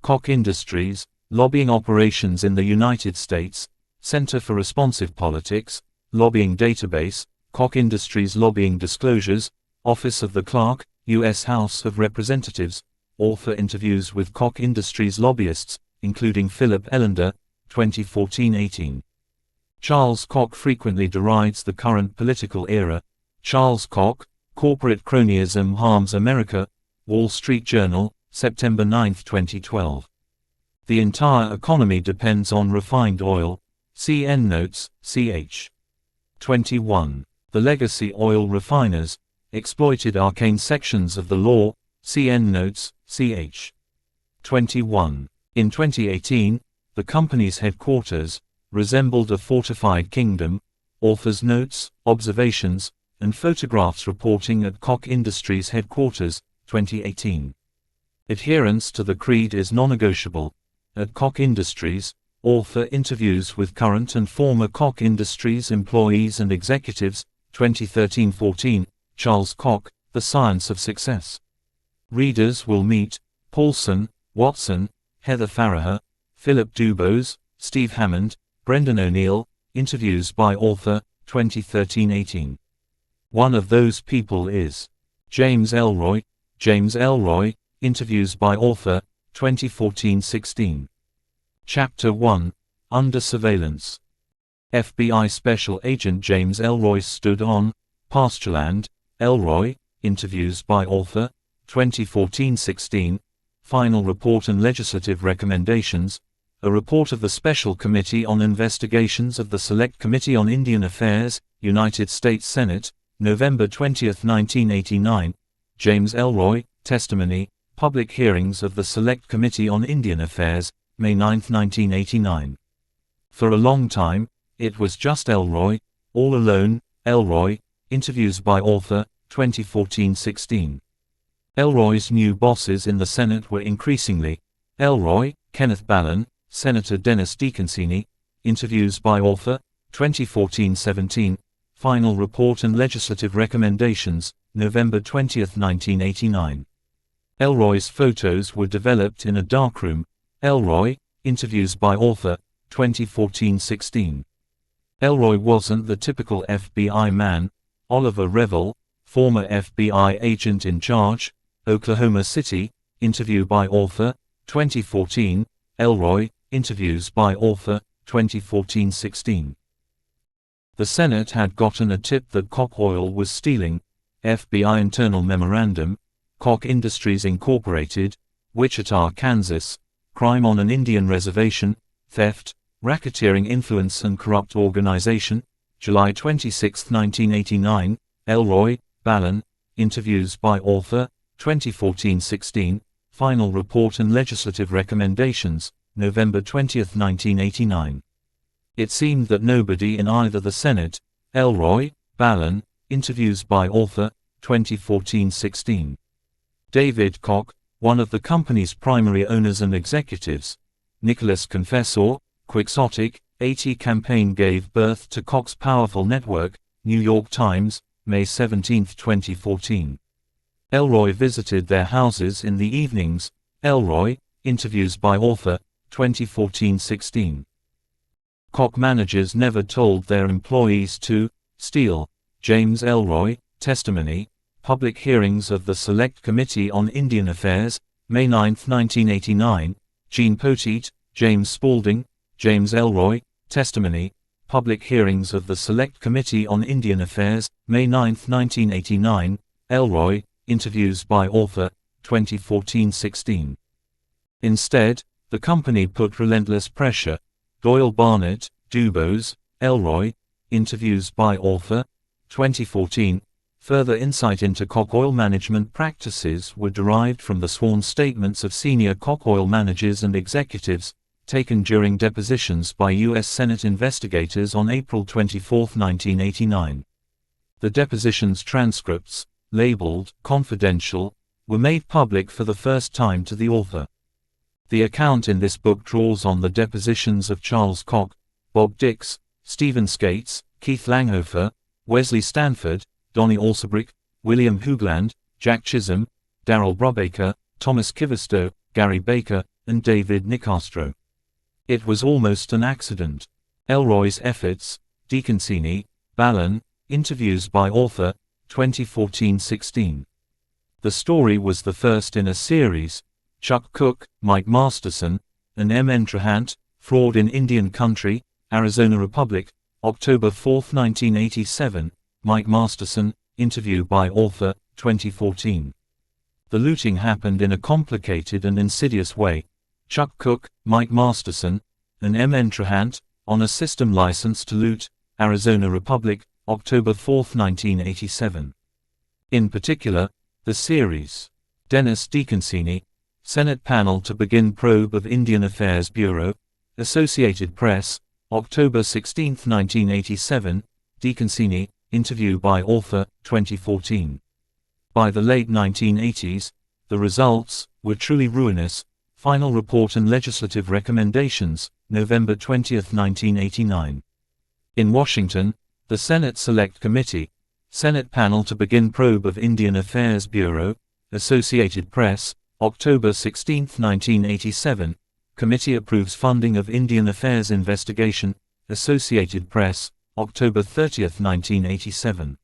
Koch Industries, Lobbying Operations in the United States, Center for Responsive Politics, Lobbying Database, Koch Industries Lobbying Disclosures, Office of the Clerk, U.S. House of Representatives, author interviews with Koch Industries lobbyists, including Philip Ellender, 2014-18. Charles Koch frequently derides the current political era. Charles Koch, Corporate Cronyism Harms America, Wall Street Journal, September 9, 2012. The entire economy depends on refined oil. See Endnotes, ch. 21. The legacy oil refiners exploited arcane sections of the law, see Endnotes, ch. 21. In 2018, the company's headquarters resembled a fortified kingdom. Author's notes, observations, and photographs reporting at Koch Industries headquarters, 2018. Adherence to the creed is non-negotiable. At Koch Industries, author interviews with current and former Koch Industries employees and executives, 2013-14, Charles Koch, The Science of Success. Readers will meet Paulson, Watson, Heather Farraher, Philip Dubose, Steve Hammond, Brendan O'Neill. Interviews by author, 2013-18. One of those people is James Elroy. James Elroy. Interviews by author, 2014-16. Chapter 1. Under Surveillance. FBI Special Agent James Elroy stood on pastureland. Elroy. Interviews by author, 2014-16. Final report and legislative recommendations. A report of the Special Committee on Investigations of the Select Committee on Indian Affairs, United States Senate, November 20, 1989. James Elroy. Testimony. Public hearings of the Select Committee on Indian Affairs, May 9, 1989. For a long time, it was just Elroy, all alone. Elroy. Interviews by author, 2014-16. Elroy's new bosses in the Senate were increasingly Elroy, Kenneth Ballin, Senator Dennis DeConcini. Interviews by author, 2014-17. Final report and legislative recommendations, November 20, 1989. Elroy's photos were developed in a darkroom. Elroy. Interviews by author, 2014-16. Elroy wasn't the typical FBI man. Oliver Revel, former FBI agent in charge, Oklahoma City. Interview by author, 2014. Elroy. Interviews by author, 2014-16. The Senate had gotten a tip that Koch Oil was stealing. FBI Internal Memorandum. Koch Industries Incorporated, Wichita, Kansas. Crime on an Indian reservation, theft, racketeering, influence and corrupt organization. July 26, 1989. Elroy. Ballin. Interviews by author, 2014-16. Final report and legislative recommendations, November 20, 1989. It seemed that nobody in either the Senate. Elroy. Ballin. Interviews by author, 2014-16. David Koch, one of the company's primary owners and executives. Nicholas Confessor. Quixotic, AT campaign gave birth to Koch's powerful network. New York Times, May 17, 2014. Elroy visited their houses in the evenings. Elroy. Interviews by author, 2014-16. Koch managers never told their employees to steal. James Elroy. Testimony. Public hearings of the Select Committee on Indian Affairs, May 9, 1989. Gene Poteet. James Spaulding. James Elroy. Testimony. Public hearings of the Select Committee on Indian Affairs, May 9, 1989. Elroy. Interviews by author, 2014-16. Instead, the company put relentless pressure. Doyle Barnett. Dubose. Elroy. Interviews by author, 2014. Further insight into Koch Oil management practices were derived from the sworn statements of senior Koch Oil managers and executives, taken during depositions by U.S. Senate investigators on April 24, 1989. The depositions transcripts, labeled "confidential," were made public for the first time to the author. The account in this book draws on the depositions of Charles Koch, Bob Dix, Stephen Skates, Keith Langhofer, Wesley Stanford, Donnie Alsobrick, William Hoogland, Jack Chisholm, Darrell Brubaker, Thomas Kivisto, Gary Baker, and David Nicastro. It was almost an accident. Elroy's efforts. DeConcini. Ballin. Interviews by author, 2014-16. The story was the first in a series. Chuck Cook, Mike Masterson, and M. N. Trahant. Fraud in Indian Country, Arizona Republic, October 4, 1987. Mike Masterson. Interview by author, 2014. The looting happened in a complicated and insidious way. Chuck Cook, Mike Masterson, and M. N. Trahant. on a system license to loot, Arizona Republic, October 4, 1987. In particular, the series, Dennis DeConcini, Senate Panel to Begin Probe of Indian Affairs Bureau, Associated Press, October 16, 1987, DeConcini, interview by author, 2014. By the late 1980s, the results were truly ruinous. Final report and legislative recommendations, November 20, 1989. In Washington, the Senate Select Committee, Senate Panel to Begin Probe of Indian Affairs Bureau, Associated Press, October 16, 1987, Committee approves funding of Indian Affairs investigation, Associated Press, October 30, 1987.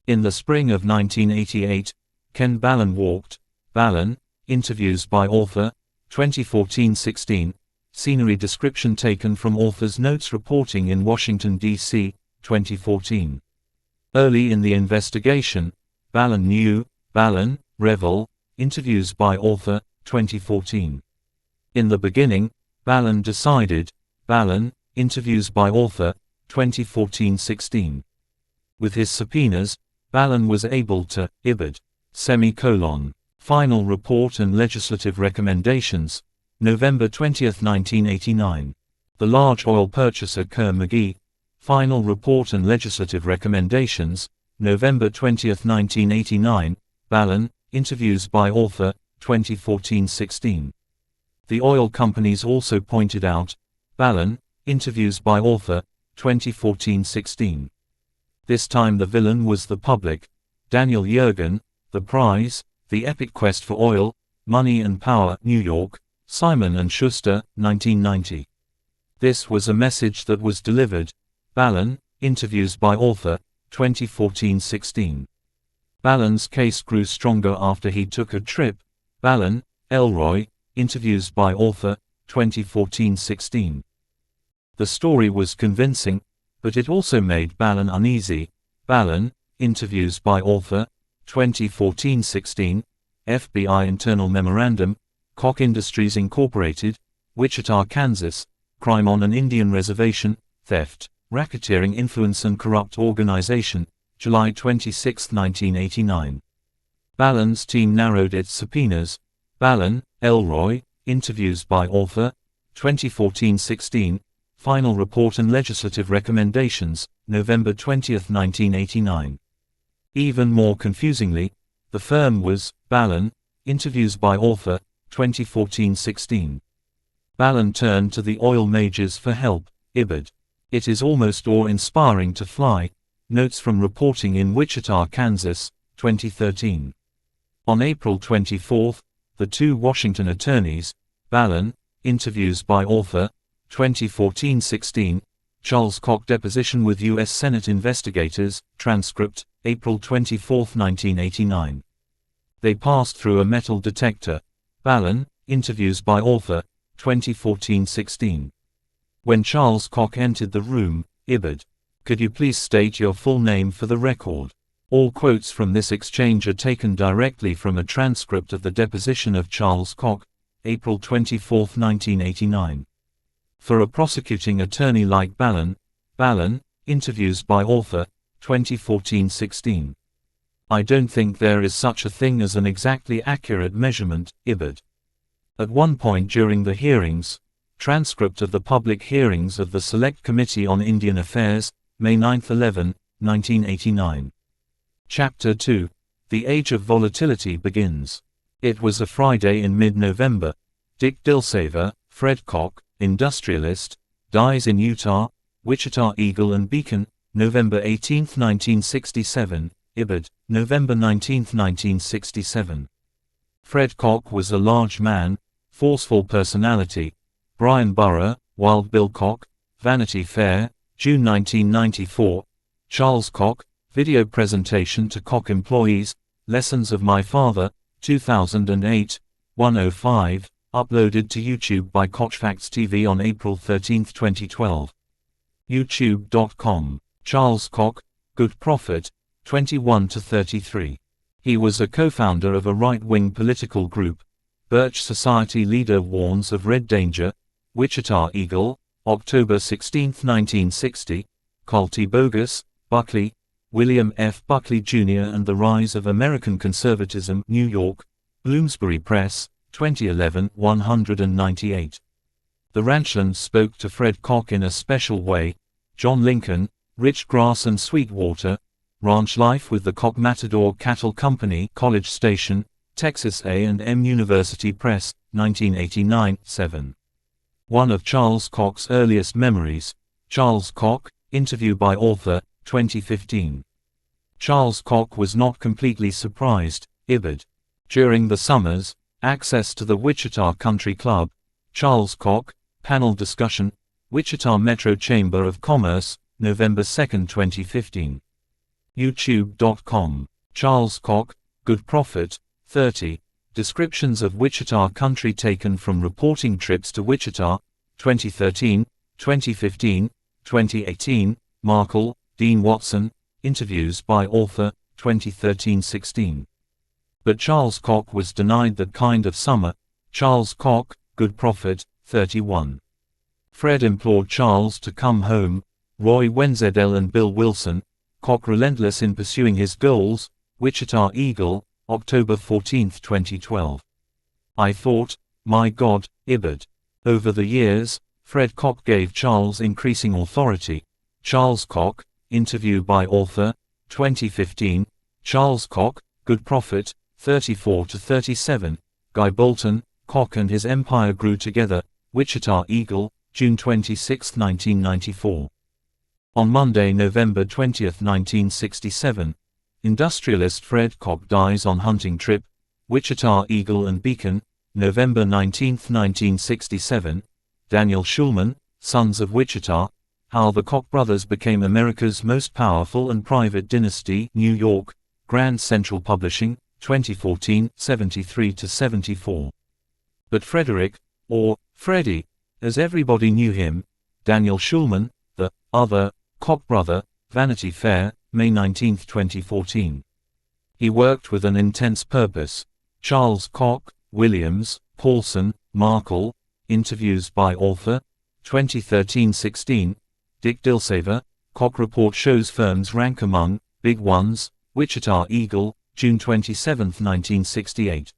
In the spring of 1988, Ken Ballin walked, Ballin, interviews by author, 2014-16, scenery description taken from author's notes reporting in Washington, D.C., 2014. Early in the investigation, Ballin knew, Ballin, Revel, interviews by author, 2014. In the beginning, Ballin decided, Ballin, interviews by author, 2014-16. With his subpoenas, Ballin was able to, IBID, Final report and legislative recommendations, November 20, 1989. The large oil purchaser Kerr-McGee, final report and legislative recommendations, November 20, 1989, Ballin, interviews by author, 2014-16. The oil companies also pointed out, Ballin, interviews by author, 2014-16. This time the villain was the public, Daniel Yergin, The Prize, The Epic Quest for Oil, Money and Power, New York, Simon & Schuster, 1990. This was a message that was delivered, Ballin, interviews by author, 2014-16. Ballin's case grew stronger after he took a trip, Ballin, Elroy, interviews by author, 2014-16. The story was convincing, but it also made Ballin uneasy, Ballin, interviews by author, 2014-16, FBI Internal Memorandum, Koch Industries Incorporated, Wichita, Kansas, crime on an Indian reservation, theft, racketeering, influence and corrupt organization, July 26, 1989. Ballin's team narrowed its subpoenas, Ballin, Elroy, interviews by author, 2014-16, final report and legislative recommendations, November 20, 1989. Even more confusingly, the firm was, Ballin, interviews by author, 2014-16. Ballin turned to the oil majors for help, IBID. It is almost awe-inspiring to fly, notes from reporting in Wichita, Kansas, 2013. On April 24, the two Washington attorneys, Ballin, interviews by author, 2014-16, Charles Koch deposition with U.S. Senate investigators, transcript, April 24, 1989. They passed through a metal detector, Ballin, interviews by author, 2014-16. When Charles Koch entered the room, IBID. Could you please state your full name for the record? All quotes from this exchange are taken directly from a transcript of the deposition of Charles Koch, April 24, 1989. For a prosecuting attorney like Ballin, interviews by author, 2014-16. I don't think there is such a thing as an exactly accurate measurement, IBID. At one point during the hearings, transcript of the public hearings of the Select Committee on Indian Affairs, May 9-11, 1989. Chapter 2. The Age of Volatility begins. It was a Friday in mid-November. Dick Dilsaver, Fred Koch, industrialist, dies in Utah, Wichita Eagle and Beacon, November 18, 1967, IBID, November 19, 1967. Fred Koch was a large man, forceful personality. Brian Burrough, Wild Bill Koch, Vanity Fair, June 1994. Charles Koch, video presentation to Koch employees, Lessons of My Father, 2008, 105, uploaded to YouTube by Kochfacts TV on April 13, 2012. YouTube.com. Charles Koch, Good Prophet, 21-33. He was a co-founder of a right-wing political group. Birch Society leader warns of Red Danger, Wichita Eagle, October 16, 1960, Culty Bogus, Buckley, William F. Buckley Jr. and the Rise of American Conservatism, New York, Bloomsbury Press, 2011, 198. The Ranchlands spoke to Fred Koch in a special way. John Lincoln, Rich Grass and Sweet Water, Ranch Life with the Koch Matador Cattle Company, College Station, Texas A&M University Press, 1989, 7. One of Charles Koch's earliest memories, Charles Koch, interview by author, 2015. Charles Koch was not completely surprised, Ibid. During the summers, access to the Wichita Country Club, Charles Koch, panel discussion, Wichita Metro Chamber of Commerce, November 2, 2015. YouTube.com. Charles Koch, Good Prophet, 30. Descriptions of Wichita country taken from reporting trips to Wichita, 2013, 2015, 2018, Markle, Dean Watson, interviews by author, 2013-16. But Charles Koch was denied that kind of summer. Charles Koch, Good Prophet, 31. Fred implored Charles to come home. Roy Wenzedel and Bill Wilson, Koch relentless in pursuing his goals. Wichita Eagle, October 14, 2012. I thought, my God, Ibid. Over the years, Fred Koch gave Charles increasing authority. Charles Koch, interview by author, 2015. Charles Koch, Good Prophet, 34-37. Guy Bolton, Koch and his empire grew together. Wichita Eagle, June 26, 1994. On Monday, November 20, 1967, industrialist Fred Koch dies on hunting trip. Wichita Eagle and Beacon, November 19, 1967. Daniel Schulman, Sons of Wichita, How the Koch brothers became America's most powerful and private dynasty, New York, Grand Central Publishing, 2014, 73-74. But Frederick, or Freddie, as everybody knew him, Daniel Schulman, the other Koch brother, Vanity Fair, May 19, 2014. He worked with an intense purpose. Charles Koch, Williams, Paulson, Markle, interviews by author, 2013-16. Dick Dilsaver, Koch report shows firms rank among big ones. Wichita Eagle, June 27, 1968.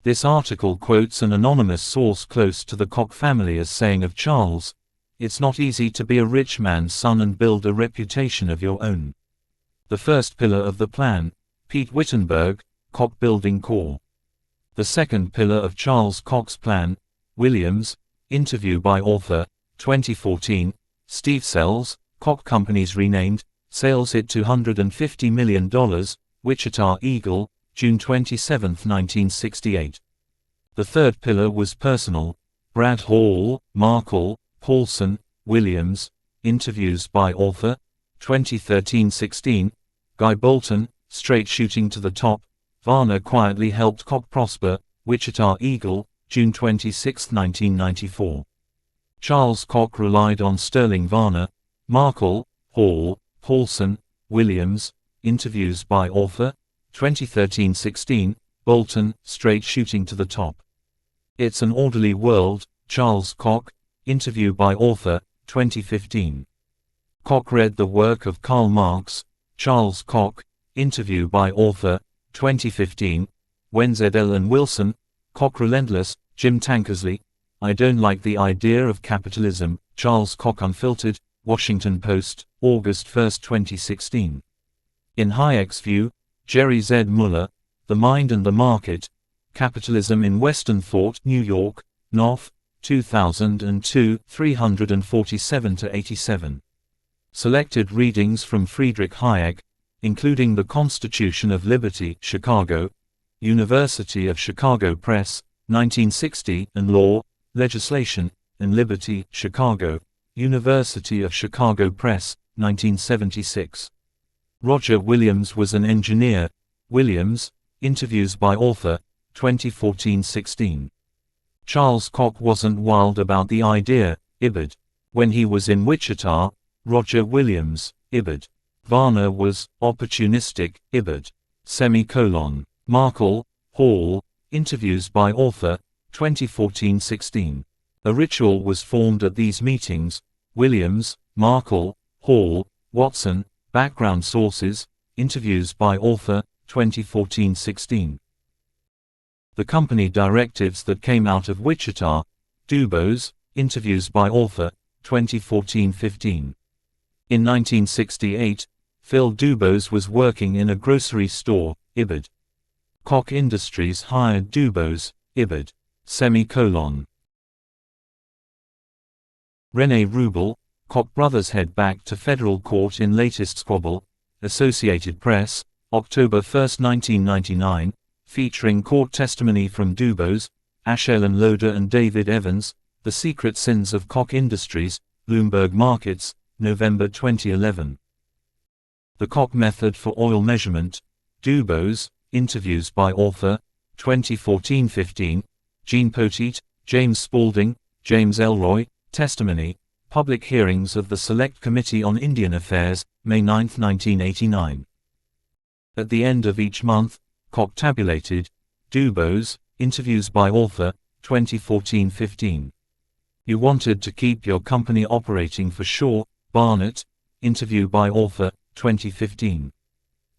This article quotes an anonymous source close to the Koch family as saying of Charles, "It's not easy to be a rich man's son and build a reputation of your own." The first pillar of the plan, Pete Wittenberg, Koch Building Core. The second pillar of Charles Koch's plan, Williams, interview by author, 2014, Steve Sells, Koch Companies renamed, sales hit $250 million, Wichita Eagle, June 27, 1968. The third pillar was personal, Brad Hall, Markle, Paulson, Williams, interviews by author, 2013-16, Guy Bolton, straight shooting to the top, Varner quietly helped Koch prosper, Wichita Eagle, June 26, 1994. Charles Koch relied on Sterling Varner, Markle, Hall, Paulson, Williams, interviews by author, 2013-16, Bolton, straight shooting to the top. It's an Orderly World, Charles Koch, interview by author, 2015. Koch read the work of Karl Marx, Charles Koch, interview by author, 2015. Wenzedel and Wilson, Koch relentless, Jim Tankersley, I don't like the idea of capitalism, Charles Koch unfiltered, Washington Post, August 1, 2016. In Hayek's view, Jerry Z. Muller, The Mind and the Market, Capitalism in Western Thought, New York, Knopf, 2002, 347-87. Selected readings from Friedrich Hayek, including The Constitution of Liberty, Chicago, University of Chicago Press, 1960, and Law, Legislation, and Liberty, Chicago, University of Chicago Press, 1976. Roger Williams was an engineer. Williams, interviews by author, 2014-16. Charles Koch wasn't wild about the idea, Ibid. When he was in Wichita, Roger Williams, Ibid. Varner was opportunistic, Ibid. Markle, Hall, interviews by author, 2014-16. A ritual was formed at these meetings: Williams, Markle, Hall, Watson. Background sources, interviews by author, 2014-16. The company directives that came out of Wichita, Dubose, interviews by author, 2014-15. In 1968, Phil Dubose was working in a grocery store, Ibid. Koch Industries hired Dubose, Ibid. René Rubel, Koch brothers head back to federal court in latest squabble. Associated Press, October 1, 1999, featuring court testimony from Dubose, Ashelin Loder and David Evans, The Secret Sins of Koch Industries, Bloomberg Markets, November 2011. The Koch Method for Oil Measurement, Dubose, interviews by author, 2014-15, Gene Poteet, James Spaulding, James Elroy, testimony, public hearings of the Select Committee on Indian Affairs, May 9, 1989. At the end of each month, Koch tabulated, Dubose, interviews by author, 2014-15. You wanted to keep your company operating for sure, Barnett, interview by author, 2015.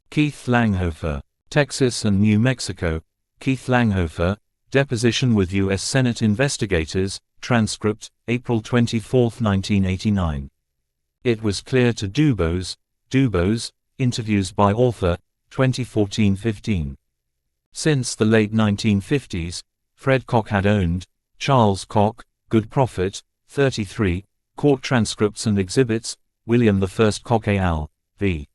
Keith Langhofer, Texas and New Mexico, Keith Langhofer, deposition with U.S. Senate investigators, transcript, April 24, 1989. It was clear to Dubose, interviews by author, 2014-15. Since the late 1950s, Fred Koch had owned, Charles Koch, Good Prophet, 33, court transcripts and exhibits, William I Koch al. v.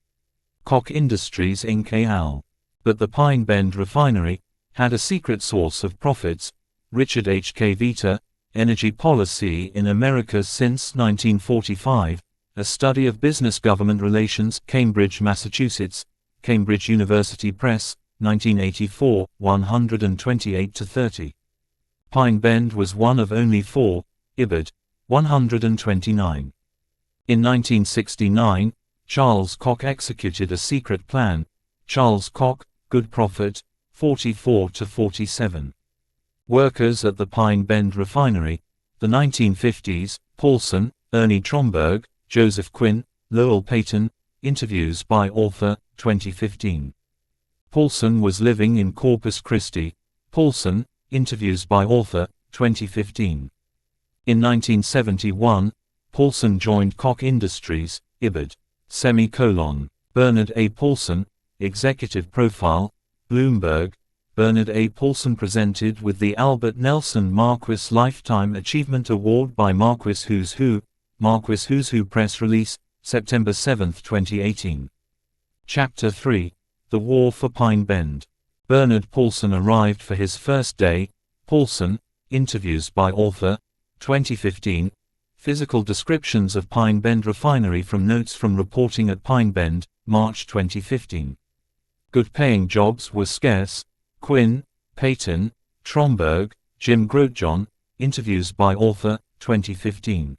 Koch Industries Inc. al. But the Pine Bend refinery had a secret source of profits. Richard H. K. Vita, Energy Policy in America Since 1945, A Study of Business-Government Relations, Cambridge, Massachusetts, Cambridge University Press, 1984, 128-30. Pine Bend was one of only 4, Ibid. 129. In 1969, Charles Koch executed a secret plan. Charles Koch, Good Prophet, 44-47. Workers at the Pine Bend refinery, the 1950s, Paulson, Ernie Tromberg, Joseph Quinn, Lowell Payton, interviews by author, 2015. Paulson was living in Corpus Christi. Paulson, interviews by author, 2015. In 1971, Paulson joined Koch Industries, Ibid. Bernard A. Paulson, executive profile, Bloomberg. Bernard A. Paulson presented with the Albert Nelson Marquis Lifetime Achievement Award by Marquis Who's Who, Marquis Who's Who press release, September 7, 2018. Chapter 3, The War for Pine Bend. Bernard Paulson arrived for his first day. Paulson, interviews by author, 2015. Physical descriptions of Pine Bend refinery from notes from reporting at Pine Bend, March 2015. Good-paying jobs were scarce. Quinn, Payton, Tromberg, Jim Grotjohn, interviews by author, 2015.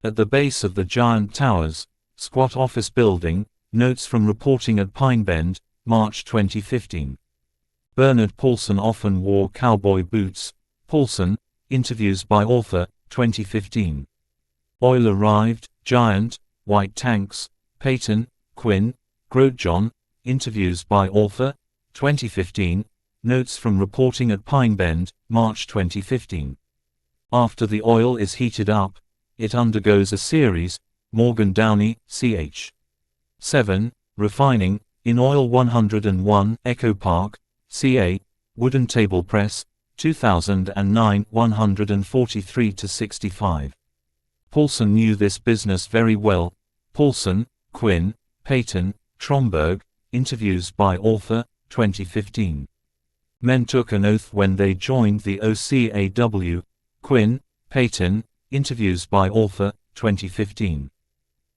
At the base of the giant towers, squat office building, notes from reporting at Pine Bend, March 2015. Bernard Paulson often wore cowboy boots. Paulson, interviews by author, 2015. Oil arrived, giant, white tanks. Payton, Quinn, Grotjohn, interviews by author, 2015. Notes from reporting at Pine Bend, March 2015. After the oil is heated up, it undergoes a series, Morgan Downey, ch. 7, refining, in Oil 101, Echo Park, ca. Wooden Table Press, 2009, 143-65. Paulson knew this business very well. Paulson, Quinn, Payton, Tromberg, interviews by author, 2015. Men took an oath when they joined the OCAW. Quinn, Payton, interviews by author, 2015.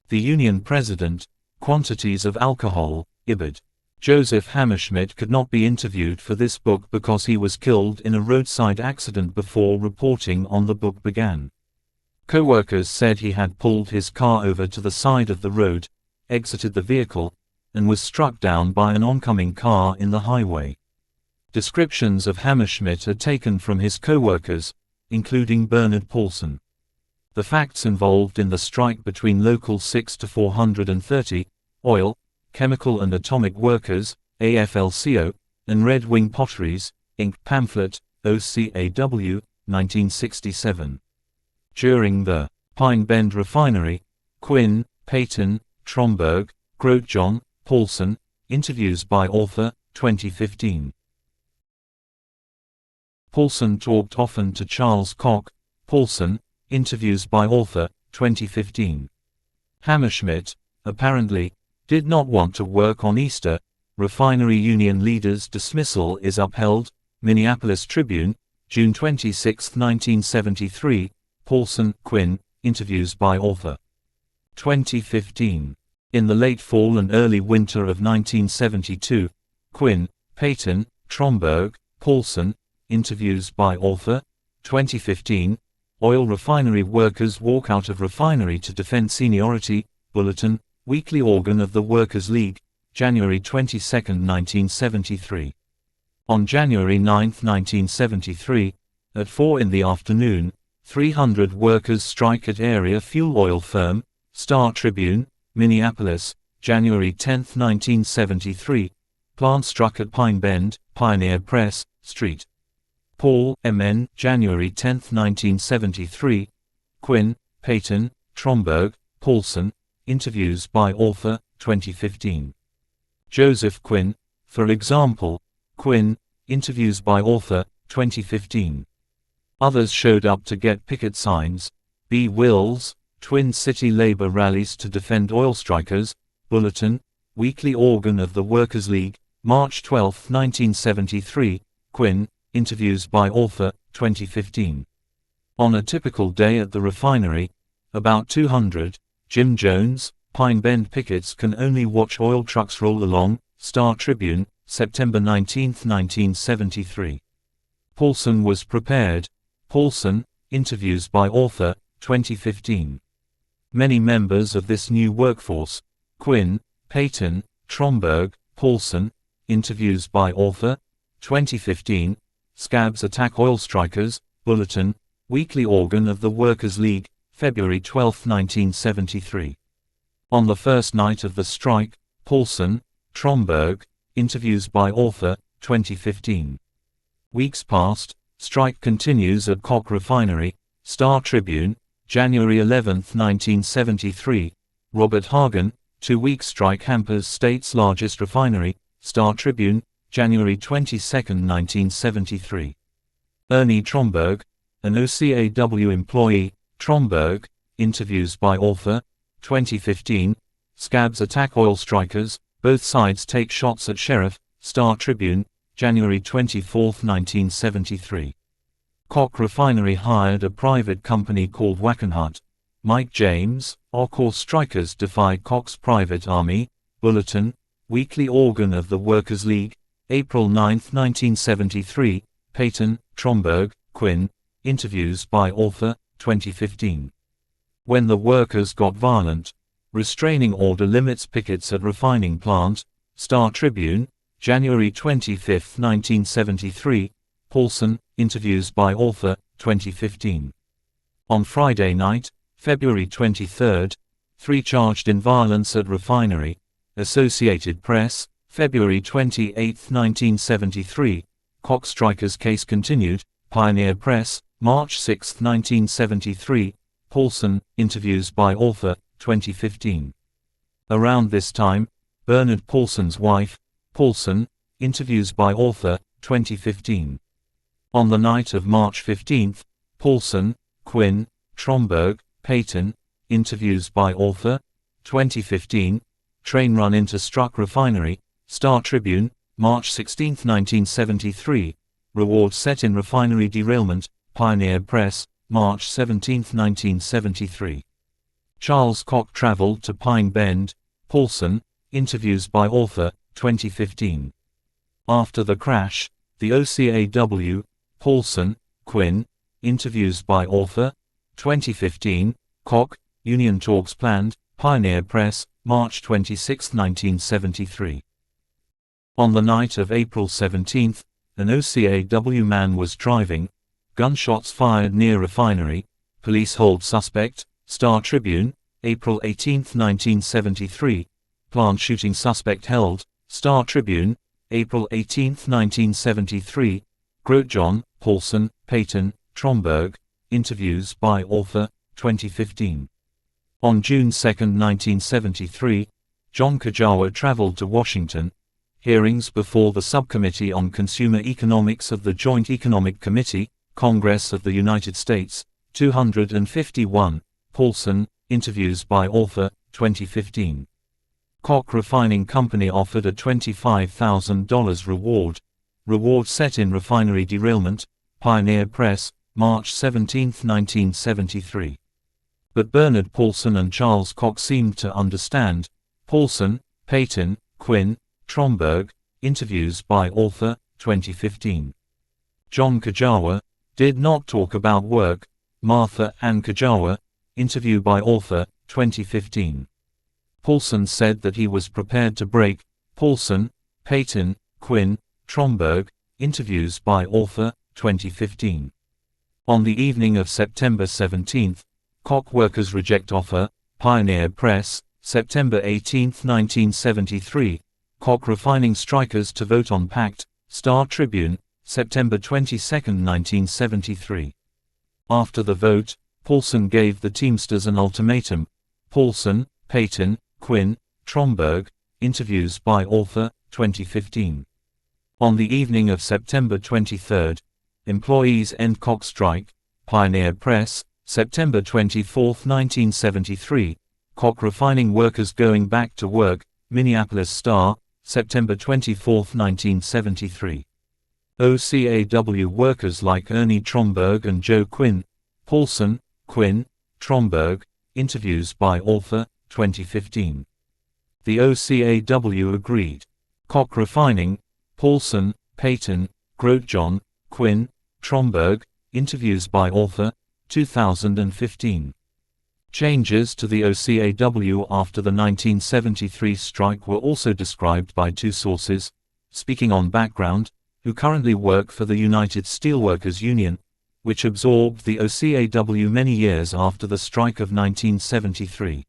The Union President, quantities of alcohol, Ibid. Joseph Hammerschmidt could not be interviewed for this book because he was killed in a roadside accident before reporting on the book began. Co-workers said he had pulled his car over to the side of the road, exited the vehicle, and was struck down by an oncoming car in the highway. Descriptions of Hammerschmidt are taken from his co-workers, including Bernard Paulson. The facts involved in the strike between Local 6 to 430, Oil, Chemical and Atomic Workers, AFL-CIO, and Red Wing Potteries, Inc. pamphlet, OCAW, 1967. During the Pine Bend Refinery, Quinn, Peyton, Tromberg, Grotjohn, Paulson, interviews by author, 2015. Paulson talked often to Charles Koch, Paulson, interviews by author, 2015. Hammerschmidt, apparently, did not want to work on Easter, refinery union leader's dismissal is upheld, Minneapolis Tribune, June 26, 1973, Paulson, Quinn, interviews by author. 2015. In the late fall and early winter of 1972, Quinn, Peyton, Tromberg, Paulson, interviews by author. 2015. Oil refinery workers walk out of refinery to defend seniority, Bulletin, weekly organ of the Workers' League, January 22, 1973. On January 9, 1973, at 4 in the afternoon, 300 workers strike at area fuel oil firm, Star Tribune, Minneapolis, January 10, 1973, plant struck at Pine Bend, Pioneer Press, Street. Paul, M.N., January 10, 1973, Quinn, Peyton, Tromberg, Paulson, interviews by author, 2015. Joseph Quinn, for example, Quinn, interviews by author, 2015. Others showed up to get picket signs. B. Wills, Twin City labor rallies to defend oil strikers, Bulletin, weekly organ of the Workers' League, March 12, 1973, Quinn, interviews by author, 2015. On a typical day at the refinery, about 200, Jim Jones, Pine Bend pickets can only watch oil trucks roll along, Star Tribune, September 19, 1973. Paulson was prepared. Paulson, interviews by author, 2015. Many members of this new workforce, Quinn, Peyton, Tromberg, Paulson, interviews by author, 2015, Scabs attack oil strikers, Bulletin, weekly organ of the Workers' League, February 12, 1973. On the first night of the strike, Paulson, Tromberg, interviews by author, 2015. Weeks passed, strike continues at Koch Refinery, Star Tribune, January 11, 1973, Robert Hagen, 2-week strike hampers state's largest refinery, Star Tribune, January 22, 1973. Ernie Tromberg, an OCAW employee, Tromberg, interviews by author, 2015, Scabs attack oil strikers, both sides take shots at sheriff, Star Tribune, January 24, 1973. Koch Refinery hired a private company called Wackenhut. Mike James, Ocore strikers defy Koch's private army, Bulletin, weekly organ of the Workers' League, April 9, 1973, Peyton, Tromberg, Quinn, interviews by author, 2015. When the workers got violent, restraining order limits pickets at refining plant, Star Tribune, January 25, 1973, Paulson, interviews by author, 2015. On Friday night, February 23, 3 charged in violence at refinery, Associated Press, February 28, 1973, Koch strikers case continued, Pioneer Press, March 6, 1973, Paulson, interviews by author, 2015. Around this time, Bernard Paulson's wife, Paulson, interviews by author, 2015. On the night of March 15, Paulson, Quinn, Tromberg, Peyton, interviews by author, 2015, train run into struck refinery, Star Tribune, March 16, 1973, reward set in refinery derailment, Pioneer Press, March 17, 1973. Charles Koch traveled to Pine Bend, Paulson, interviews by author, 2015. After the crash, the OCAW, Paulson, Quinn, interviews by author, 2015, Koch, union talks planned, Pioneer Press, March 26, 1973. On the night of April 17, an OCAW man was driving, Gunshots fired near refinery, police hold suspect, Star Tribune, April 18, 1973, plant shooting suspect held, Star Tribune, April 18, 1973, Grotjohn, Paulson, Peyton, Tromberg, interviews by author, 2015. On June 2, 1973, John Kajawa traveled to Washington. Hearings before the Subcommittee on Consumer Economics of the Joint Economic Committee, Congress of the United States, 251, Paulson, interviews by author, 2015. Koch Refining Company offered a $25,000 reward set in refinery derailment, Pioneer Press, March 17, 1973. But Bernard Paulson and Charles Koch seemed to understand. Paulson, Peyton, Quinn, Tromberg, interviews by author, 2015. John Kajawa did not talk about work, Martha Ann Kajawa, interview by author, 2015. Paulson said that he was prepared to break. Paulson, Peyton, Quinn, Tromberg, interviews by author, 2015. On the evening of September 17, Koch workers reject offer, Pioneer Press, September 18, 1973, Koch refining strikers to vote on pact, Star Tribune, September 22, 1973. After the vote, Paulson gave the Teamsters an ultimatum. Paulson, Peyton, Quinn, Tromberg, interviews by author, 2015. On the evening of September 23, employees end Koch strike, Pioneer Press, September 24, 1973, Koch refining workers going back to work, Minneapolis Star, September 24, 1973. OCAW workers like Ernie Tromberg and Joe Quinn, Paulson, Quinn, Tromberg, interviews by author, 2015. The OCAW agreed. Koch Refining, Paulson, Peyton, Grotjohn, Quinn, Tromberg, interviews by author, 2015. Changes to the OCAW after the 1973 strike were also described by two sources, speaking on background, who currently work for the United Steelworkers Union, which absorbed the OCAW many years after the strike of 1973.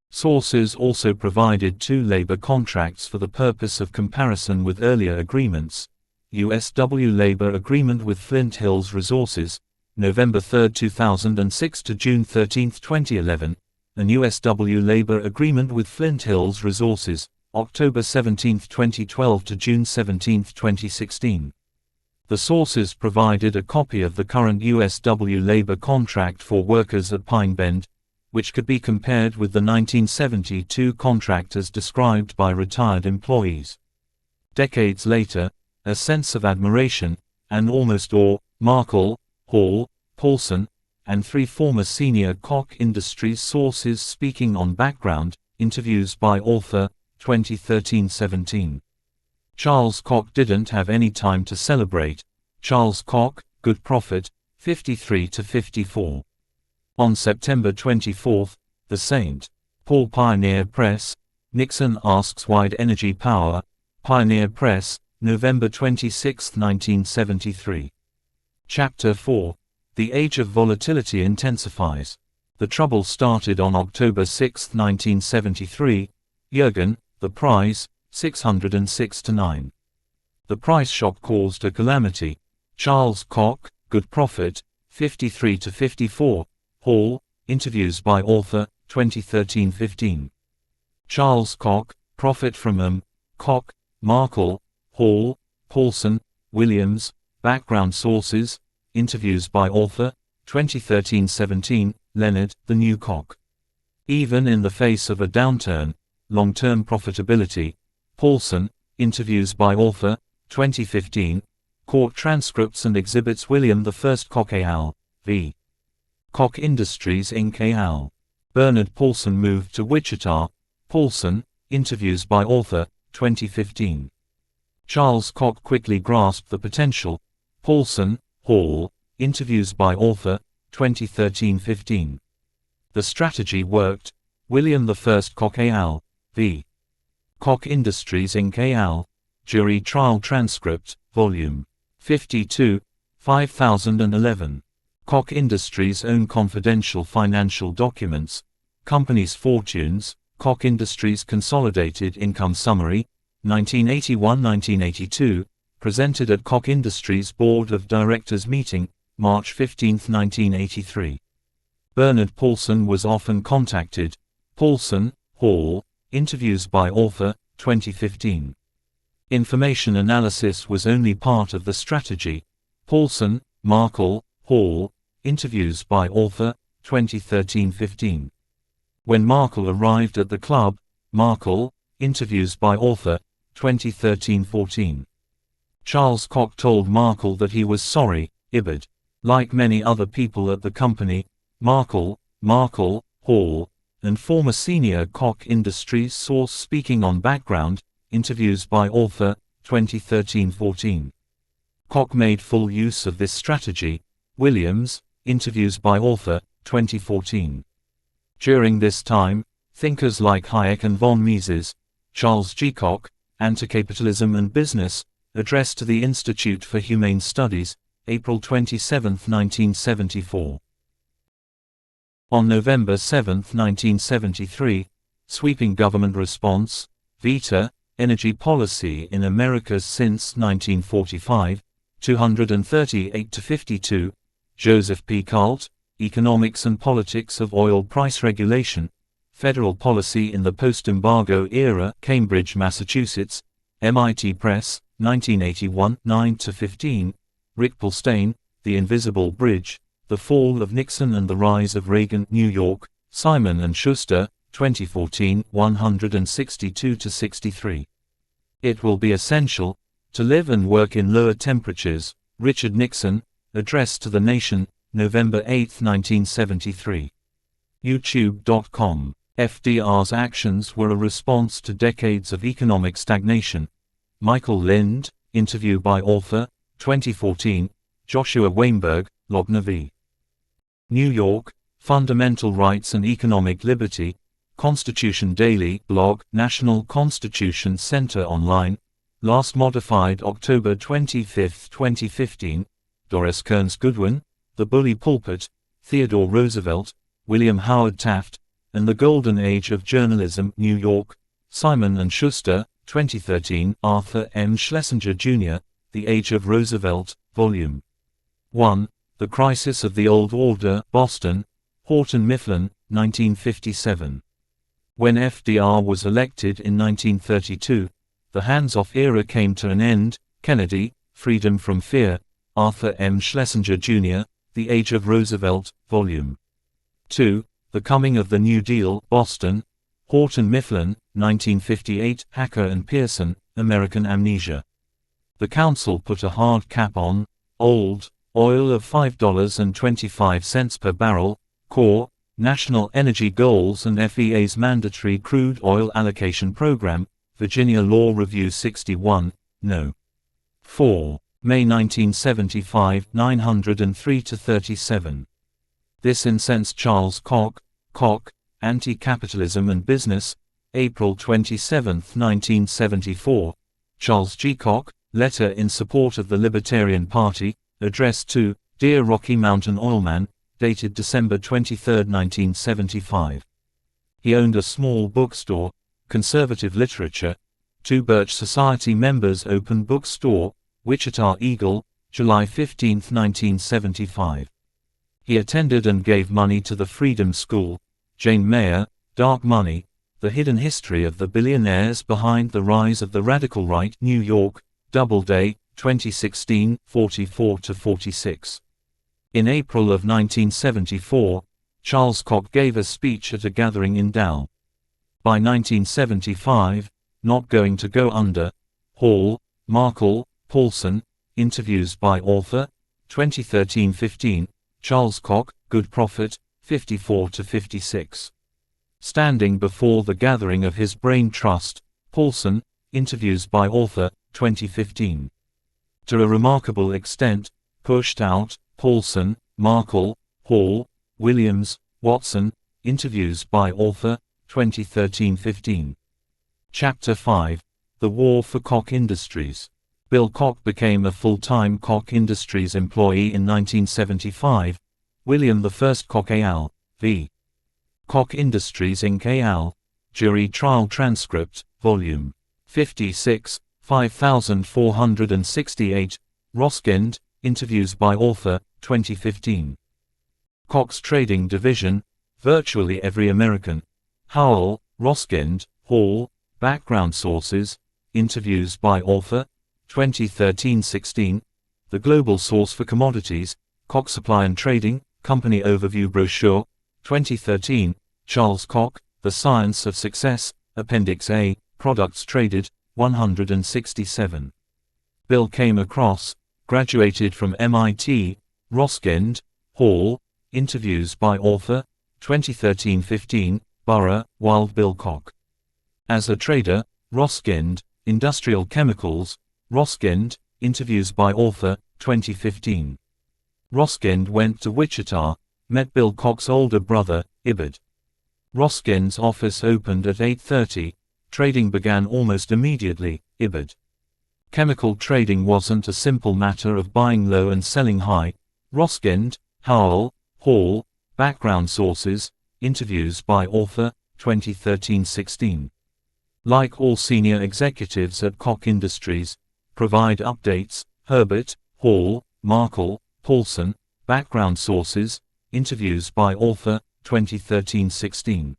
Sources also provided two labor contracts for the purpose of comparison with earlier agreements. USW labor agreement with Flint Hills Resources, November 3, 2006 to June 13, 2011, and USW labor agreement with Flint Hills Resources, October 17, 2012 to June 17, 2016. The sources provided a copy of the current USW labor contract for workers at Pine Bend, which could be compared with the 1972 contract as described by retired employees. Decades later, a sense of admiration, and almost awe, Markle, Hall, Paulson, and three former senior Koch Industries sources speaking on background, interviews by author, 2013-17. Charles Koch didn't have any time to celebrate. Charles Koch, Good Prophet, 53-54. On September 24, The St. Paul Pioneer Press, Nixon asks Wide Energy Power, Pioneer Press, November 26, 1973. Chapter 4. The Age of Volatility Intensifies. The trouble started on October 6, 1973. Jürgen, The Price, 606-9. The price shock caused a calamity. Charles Koch, Good Prophet, 53-54. Hall, interviews by author, 2013-15. Charles Koch, Profit from Koch, Markle, Hall, Paulson, Williams, background sources, interviews by author, 2013-17, Leonard, The New Koch. Even in the face of a downturn, long-term profitability, Paulson, interviews by author, 2015, court transcripts and exhibits William I Koch al. v. Koch Industries Inc. al. Bernard Paulson moved to Wichita. Paulson, interviews by author, 2015. Charles Koch quickly grasped the potential. Paulson, Hall, interviews by author, 2013-15. The strategy worked. William I Koch al. v. Koch Industries Inc. al. Jury Trial Transcript, Volume 52, 5011. Koch Industries own confidential financial documents, company's fortunes, Koch Industries Consolidated Income Summary, 1981–1982, presented at Koch Industries Board of Directors meeting, March 15, 1983. Bernard Paulson was often contacted. Paulson, Hall, interviews by author, 2015. Information analysis was only part of the strategy. Paulson, Markle, Hall, interviews by author, 2013-15. When Markle arrived at the club, Markle, interviews by author, 2013-14. Charles Koch told Markle that he was sorry, Ibid. Like many other people at the company, Markle, Hall, and former senior Koch Industries source speaking on background, interviews by author, 2013-14. Koch made full use of this strategy. Williams, interviews by author, 2014. During this time, thinkers like Hayek and von Mises, Charles G. Koch, Anti-Capitalism and Business, address to the Institute for Humane Studies, April 27, 1974. On November 7, 1973, sweeping government response, Vita, Energy Policy in Americas since 1945, 238-52, Joseph P. Kalt, Economics and Politics of Oil Price Regulation, Federal Policy in the Post-Embargo Era, Cambridge, Massachusetts, MIT Press, 1981, 9-15, Rick Polstein, The Invisible Bridge, The Fall of Nixon and the Rise of Reagan, New York, Simon & Schuster, 2014, 162-63. It Will Be Essential to Live and Work in Lower Temperatures, Richard Nixon, Address to the Nation, November 8, 1973. YouTube.com. FDR's actions were a response to decades of economic stagnation. Michael Lind, interview by author, 2014, Joshua Weinberg, Loebner v. New York, Fundamental Rights and Economic Liberty, Constitution Daily, blog, National Constitution Center online, last modified October 25, 2015, Doris Kearns Goodwin, The Bully Pulpit, Theodore Roosevelt, William Howard Taft, and the Golden Age of Journalism, New York, Simon & Schuster, 2013, Arthur M. Schlesinger, Jr., The Age of Roosevelt, Volume 1, The Crisis of the Old Order, Boston, Houghton Mifflin, 1957. When FDR was elected in 1932, the hands-off era came to an end. Kennedy, Freedom from Fear, Arthur M. Schlesinger, Jr., The Age of Roosevelt, Volume 2, The Coming of the New Deal, Boston, Houghton Mifflin, 1958, Hacker and Pearson, American Amnesia. The Council put a hard cap on old oil of $5.25 per barrel, core, national energy goals and FEA's mandatory crude oil allocation program, Virginia Law Review 61, No. 4, May 1975, 903-37. This incensed Charles Koch, Anti-Capitalism and Business, April 27, 1974, Charles G. Koch, letter in support of the Libertarian Party, addressed to Dear Rocky Mountain Oilman, dated December 23, 1975. He owned a small bookstore, Conservative Literature, Two Birch Society Members Open Bookstore, Wichita Eagle, July 15, 1975. He attended and gave money to the Freedom School, Jane Mayer, Dark Money, The Hidden History of the Billionaires Behind the Rise of the Radical Right, New York, Doubleday, 2016, 44-46. In April of 1974, Charles Koch gave a speech at a gathering in Dow. By 1975, Not Going to Go Under, Hall, Markle, Paulson, interviews by author, 2013-15, Charles Koch, Good Prophet, 54-56. Standing before the gathering of his brain trust, Paulson, interviews by author, 2015. To a remarkable extent, pushed out, Paulson, Markle, Hall, Williams, Watson, interviews by author, 2013-15. Chapter 5, The War for Koch Industries. Bill Koch became a full-time Koch Industries employee in 1975. William I Koch al. v. Koch Industries Inc. al. Jury Trial Transcript, Volume 56, 5468, Roskend, Interviews by Author, 2015. Koch's Trading Division, Virtually Every American. Howell, Roskend, Hall, Background Sources, Interviews by Author, 2013-16, The Global Source for Commodities, Koch Supply and Trading, Company Overview Brochure, 2013, Charles Koch, The Science of Success, Appendix A, Products Traded, 167. Bill came across, graduated from MIT, Roskend, Hall, Interviews by Author, 2013-15, Burrough, Wild Bill Koch. As a trader, Roskend, Industrial Chemicals, Roskend, Interviews by Author, 2015. Roskend went to Wichita, met Bill Koch's older brother, Ibert. Roskend's office opened at 8:30, trading began almost immediately, Ibert. Chemical trading wasn't a simple matter of buying low and selling high. Roskend, Howell, Hall, Background Sources, Interviews by Author, 2013-16. Like all senior executives at Koch Industries, provide updates, Herbert, Hall, Markle, Paulson, Background Sources, Interviews by Author, 2013-16.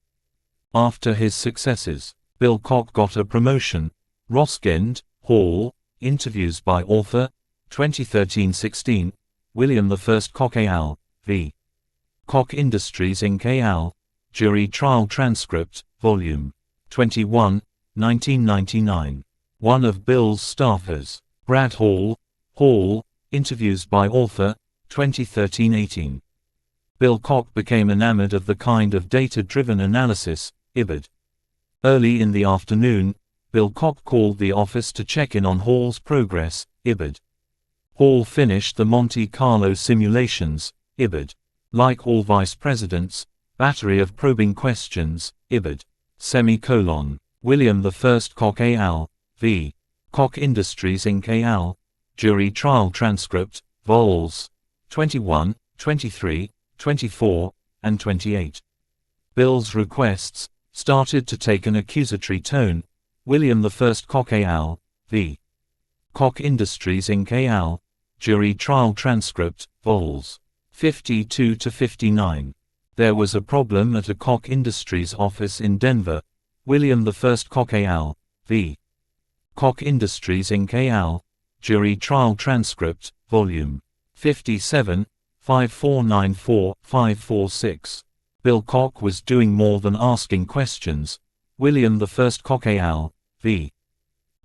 After his successes, Bill Koch got a promotion. Roskend, Hall, Interviews by Author, 2013-16, William I Koch al. v. Koch Industries Inc. al. Jury Trial Transcript, Volume 21, 1999. One of Bill's staffers, Brad Hall, Interviews by Author, 2013-18. Bill Koch became enamored of the kind of data-driven analysis, Ibert. Early in the afternoon, Bill Koch called the office to check in on Hall's progress, Ibert. Hall finished the Monte Carlo simulations, Ibert. Like all vice presidents, battery of probing questions, Ibert. William I Koch al. v. Koch Industries Inc. al. Jury Trial Transcript, Vols. 21, 23, 24, and 28. Bill's requests started to take an accusatory tone. William I Koch al. v. Koch Industries Inc. al. Jury Trial Transcript, Vols. 52-59. There was a problem at a Koch Industries office in Denver. William I Koch al. v. Koch Industries Inc. al. Jury Trial Transcript, Volume 57, 5494-546. Bill Koch was doing more than asking questions. William I Koch al. v.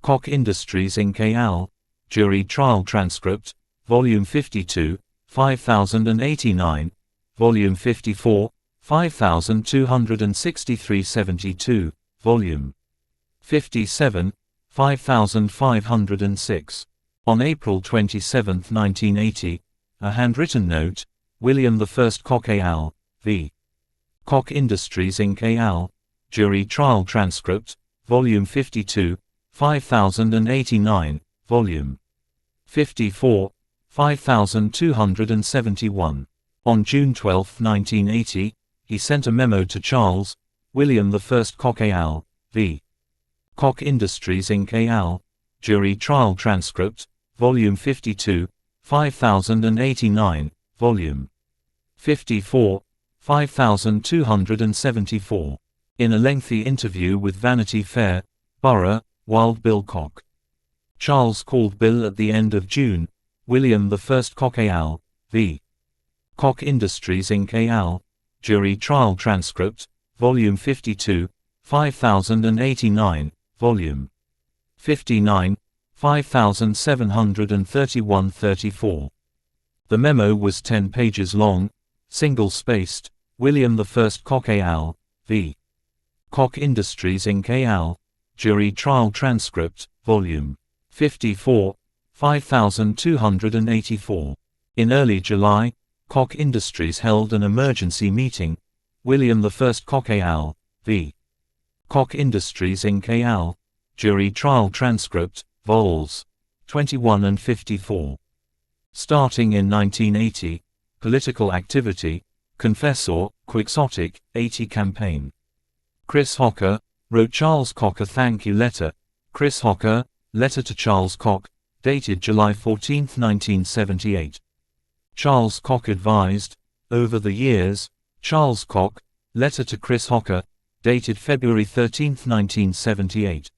Koch Industries Inc. al. Jury Trial Transcript, Volume 52, 5089, Volume 54, 5263-72, Volume 57, 5506. On April 27, 1980, a handwritten note, William I Koch al. v. Koch Industries Inc. al. Jury Trial Transcript, Volume 52, 5089, Volume 54, 5271. On June 12, 1980, he sent a memo to Charles, William I Koch al. v. Koch Industries Inc. al. Jury Trial Transcript, Volume 52, 5089, Volume 54, 5274. In a lengthy interview with Vanity Fair, Burrough, Wild Bill Koch. Charles called Bill at the end of June. William I Koch al. v. Koch Industries Inc. al. Jury Trial Transcript, Volume 52, 5089, Volume 59, 5731-34. The memo was 10 pages long, single-spaced. William I Koch al. v. Koch Industries Inc. al. Jury Trial Transcript, Volume 54, 5284. In early July, Koch Industries held an emergency meeting. William I Koch al. v. Koch Industries Inc. al. Jury Trial Transcript, Vols. 21 and 54. Starting in 1980, political activity, Confessor, Quixotic, 80 campaign. Chris Hocker, wrote Charles Koch a thank you letter. Chris Hocker, letter to Charles Koch, dated July 14, 1978. Charles Koch advised, over the years, Charles Koch, letter to Chris Hocker, dated February 13, 1978.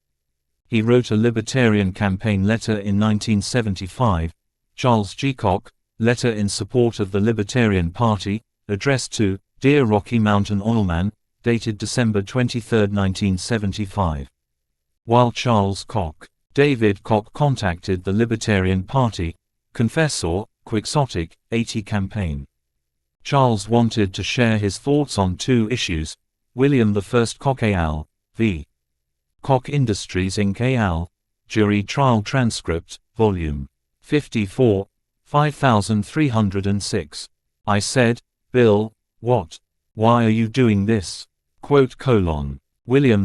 He wrote a Libertarian campaign letter in 1975, Charles G. Koch, letter in support of the Libertarian Party, addressed to Dear Rocky Mountain Oilman, dated December 23, 1975. While Charles Koch, David Koch contacted the Libertarian Party, Confessor, Quixotic, 80 campaign. Charles wanted to share his thoughts on two issues, William I Koch al. v. Koch Industries Inc. al. Jury Trial Transcript, Volume 54, 5306. I said, Bill, what? Why are you doing this? William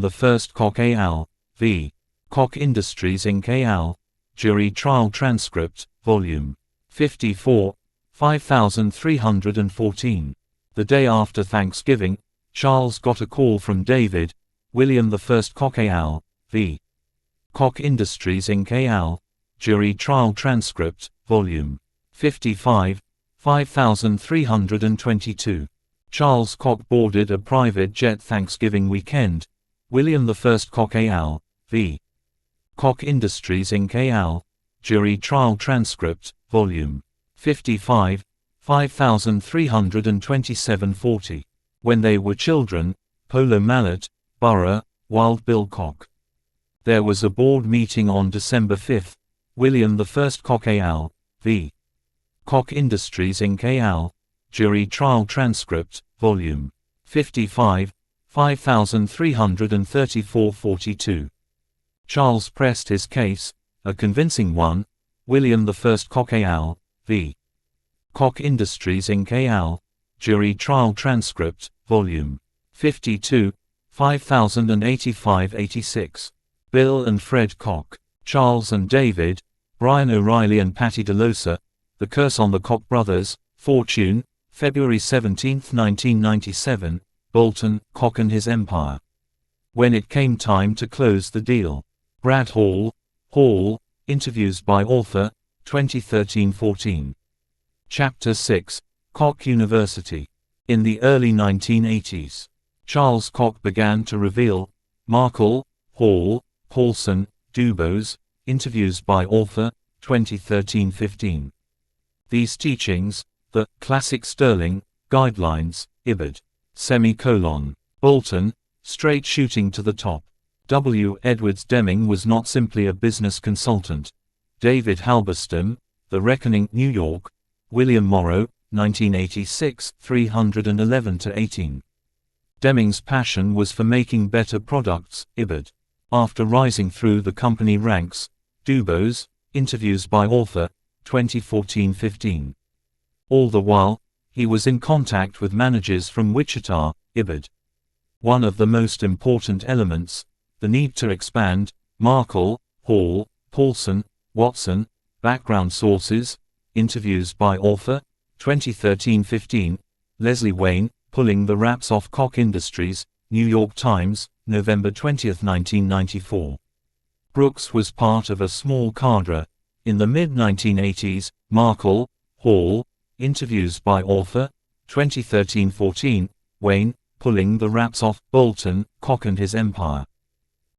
I Koch al. v. Koch Industries Inc. al. Jury Trial Transcript, Volume 54, 5314. The day after Thanksgiving, Charles got a call from David, William I Koch al. v. Koch Industries Inc. al. Jury Trial Transcript, Volume 55, 5322. Charles Koch boarded a private jet Thanksgiving weekend. William I Koch al. v. Koch Industries Inc. al. Jury Trial Transcript, Volume 55, 5327-40. When they were children, Polo Mallet, Borough, Wild Bill Koch. There was a board meeting on December 5. William I Koch al. v. Koch Industries Inc. al. Jury Trial Transcript, Volume 55, 5334-42. Charles pressed his case, a convincing one. William I Koch al. v. Koch Industries Inc. al. Jury Trial Transcript, Volume 52, 5085-86. Bill and Fred Koch, Charles and David, Brian O'Reilly and Patty DeLosa, The Curse on the Koch Brothers, Fortune, February 17, 1997, Bolton, Koch and His Empire. When it came time to close the deal. Brad Hall, Interviews by Author, 2013-14. Chapter 6, Koch University. In the early 1980s, Charles Koch began to reveal, Markle, Hall, Paulson, Dubose, Interviews by Author, 2013-15. These teachings, the Classic Sterling, Guidelines, Ibid. Bolton, Straight Shooting to the Top. W. Edwards Deming was not simply a business consultant. David Halberstam, The Reckoning, New York. William Morrow, 1986, 311-18. Deming's passion was for making better products, Ibid. After rising through the company ranks, Dubose, Interviews by Author, 2014-15. All the while, he was in contact with managers from Wichita, Ibid. One of the most important elements, the need to expand, Markle, Hall, Paulson, Watson, Background Sources, Interviews by Author, 2013-15, Leslie Wayne, Pulling the Wraps Off Koch Industries, New York Times, November 20, 1994. Brooks was part of a small cadre. In the mid-1980s, Markle, Hall, Interviews by Author, 2013-14, Wayne, Pulling the Wraps Off, Bolton, Koch and His Empire.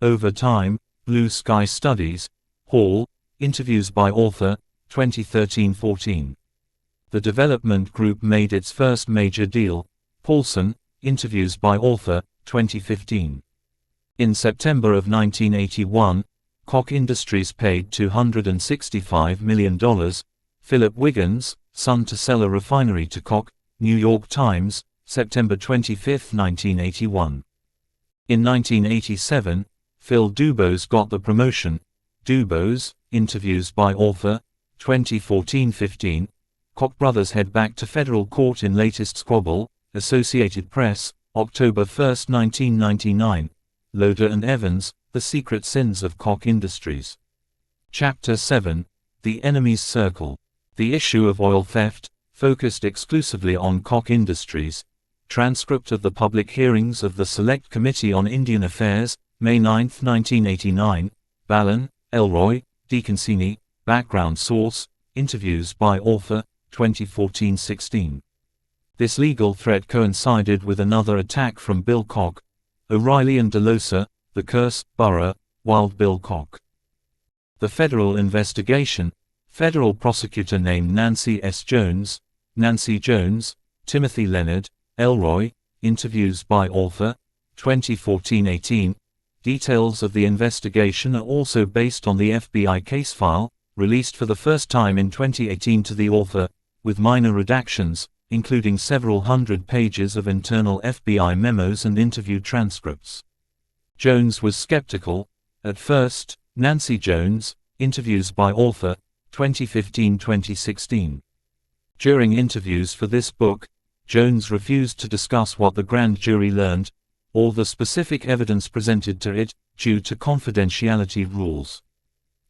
Over time, Blue Sky Studies, Hall, Interviews by Author, 2013-14. The development group made its first major deal, Paulson, Interviews by Author, 2015. In September of 1981, Koch Industries paid $265 million, Philip Wiggins, son to sell a refinery to Koch, New York Times, September 25, 1981. In 1987, Phil Dubose got the promotion. Dubose, Interviews by Author, 2014-15. Koch brothers head back to federal court in latest squabble, Associated Press, October 1, 1999. Loader and Evans, The Secret Sins of Koch Industries. Chapter 7, The Enemy's Circle. The issue of oil theft, focused exclusively on Koch Industries. Transcript of the public hearings of the Select Committee on Indian Affairs, May 9, 1989. Ballon, Elroy, DeConcini. Background source, interviews by author, 2014-16. This legal threat coincided with another attack from Bill Koch, O'Reilly and DeLosa, The Curse, Burrough, Wild Bill Koch. The federal investigation. Federal prosecutor named Nancy S. Jones, Nancy Jones, Timothy Leonard, Elroy. Interviews by author, 2014-18. Details of the investigation are also based on the FBI case file, released for the first time in 2018 to the author, with minor redactions, including several hundred pages of internal FBI memos and interview transcripts. Jones was skeptical. At first. Nancy Jones, interviews by author, 2015-2016. During interviews for this book, Jones refused to discuss what the grand jury learned, or the specific evidence presented to it, due to confidentiality rules.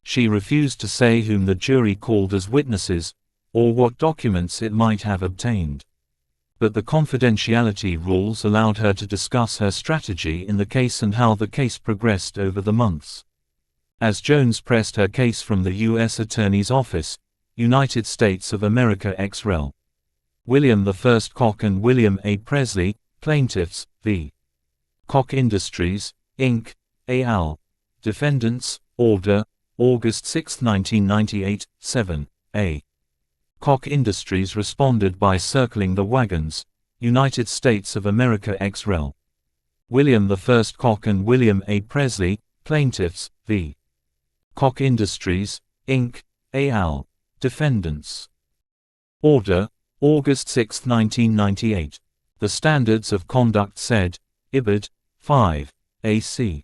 She refused to say whom the jury called as witnesses, or what documents it might have obtained. But the confidentiality rules allowed her to discuss her strategy in the case and how the case progressed over the months. As Jones pressed her case from the U.S. Attorney's Office, United States of America ex rel. William I. Koch and William A. Presley, plaintiffs, v. Koch Industries, Inc., et al. Defendants, order, August 6, 1998, 7, A. Koch Industries responded by circling the wagons, United States of America ex rel. William I. Koch and William A. Presley, plaintiffs, v. Koch Industries, Inc., et al. Defendants. Order, August 6, 1998. The Standards of Conduct said, Ibid. 5. AC.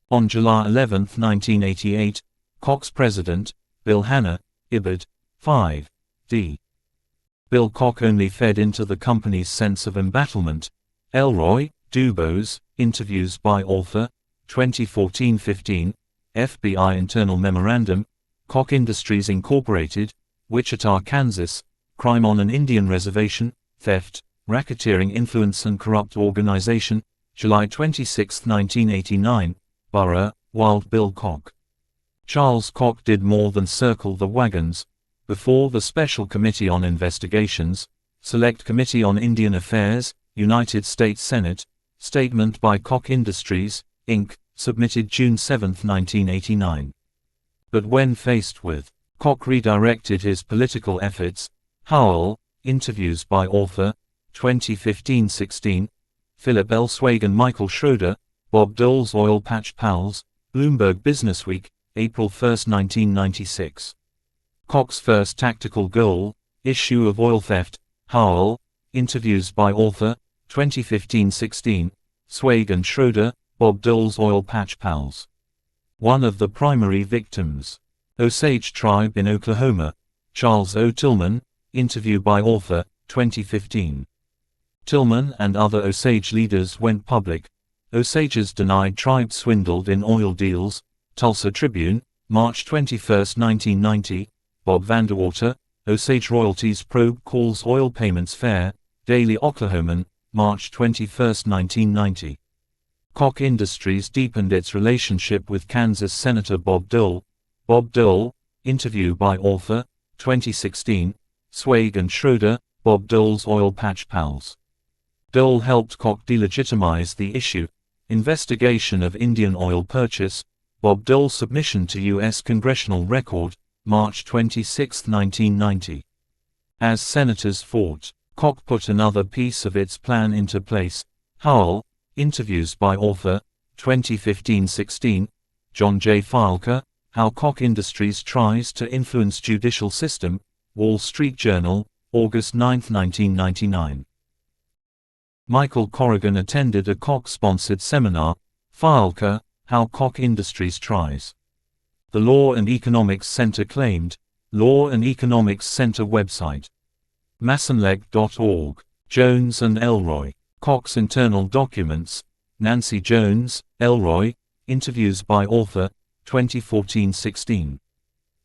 On July 11, 1988, Koch's president, Bill Hanna, Ibid. 5. D. Bill Koch only fed into the company's sense of embattlement. Elroy, Dubose, interviews by author, 2014-15. FBI Internal Memorandum, Koch Industries Incorporated, Wichita, Kansas, crime on an Indian reservation, theft, racketeering, influence and corrupt organization, July 26, 1989, Burrough, Wild Bill Koch. Charles Koch did more than circle the wagons. Before the Special Committee on Investigations, Select Committee on Indian Affairs, United States Senate, statement by Koch Industries, Inc., submitted June 7, 1989. But when faced with, Koch redirected his political efforts. Howell, interviews by author, 2015-16. Philip L. Swag and Michael Schroeder, Bob Dole's Oil Patch Pals, Bloomberg Businessweek, April 1, 1996. Koch's first tactical goal, issue of oil theft. Howell, interviews by author, 2015-16. Swag and Schroeder, Bob Dole's Oil Patch Pals. One of the primary victims. Osage Tribe in Oklahoma. Charles O. Tillman, interview by author, 2015. Tillman and other Osage leaders went public. Osages denied tribe swindled in oil deals. Tulsa Tribune, March 21, 1990. Bob Vanderwater, Osage royalties probe calls oil payments fair. Daily Oklahoman, March 21, 1990. Koch Industries deepened its relationship with Kansas Senator Bob Dole. Bob Dole, interview by author, 2016. Swag and Schroeder, Bob Dole's Oil Patch Pals. Dole helped Koch delegitimize the issue. Investigation of Indian oil purchase. Bob Dole's submission to U.S. Congressional Record, March 26, 1990. As senators fought, Koch put another piece of its plan into place. Howell, interviews by author, 2015-16. John J. Fileker, How Koch Industries Tries to Influence Judicial System, Wall Street Journal, August 9, 1999. Michael Corrigan attended a Koch-sponsored seminar, Fileker, How Koch Industries Tries. The Law and Economics Center claimed, Law and Economics Center website. Masonleg.org. Jones and Elroy. Koch's internal documents. Nancy Jones, Elroy, interviews by author, 2014-16.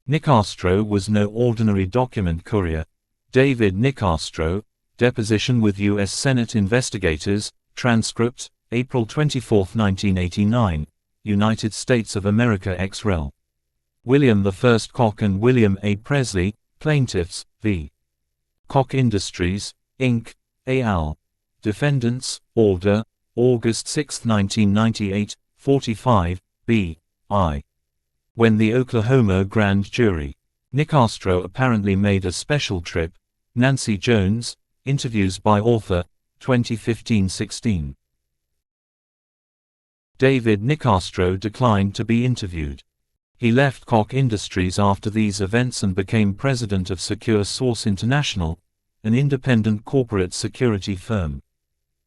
Nicastro was no ordinary document courier. David Nicastro, deposition with U.S. Senate investigators, transcript, April 24, 1989, United States of America ex rel. William I. Koch and William A. Presley, plaintiffs, v. Koch Industries, Inc., et al. Defendants, order, August 6, 1998, 45, b. I. When the Oklahoma grand jury. Nicastro apparently made a special trip. Nancy Jones, interviews by author, 2015-16. David Nicastro declined to be interviewed. He left Koch Industries after these events and became president of Secure Source International, an independent corporate security firm.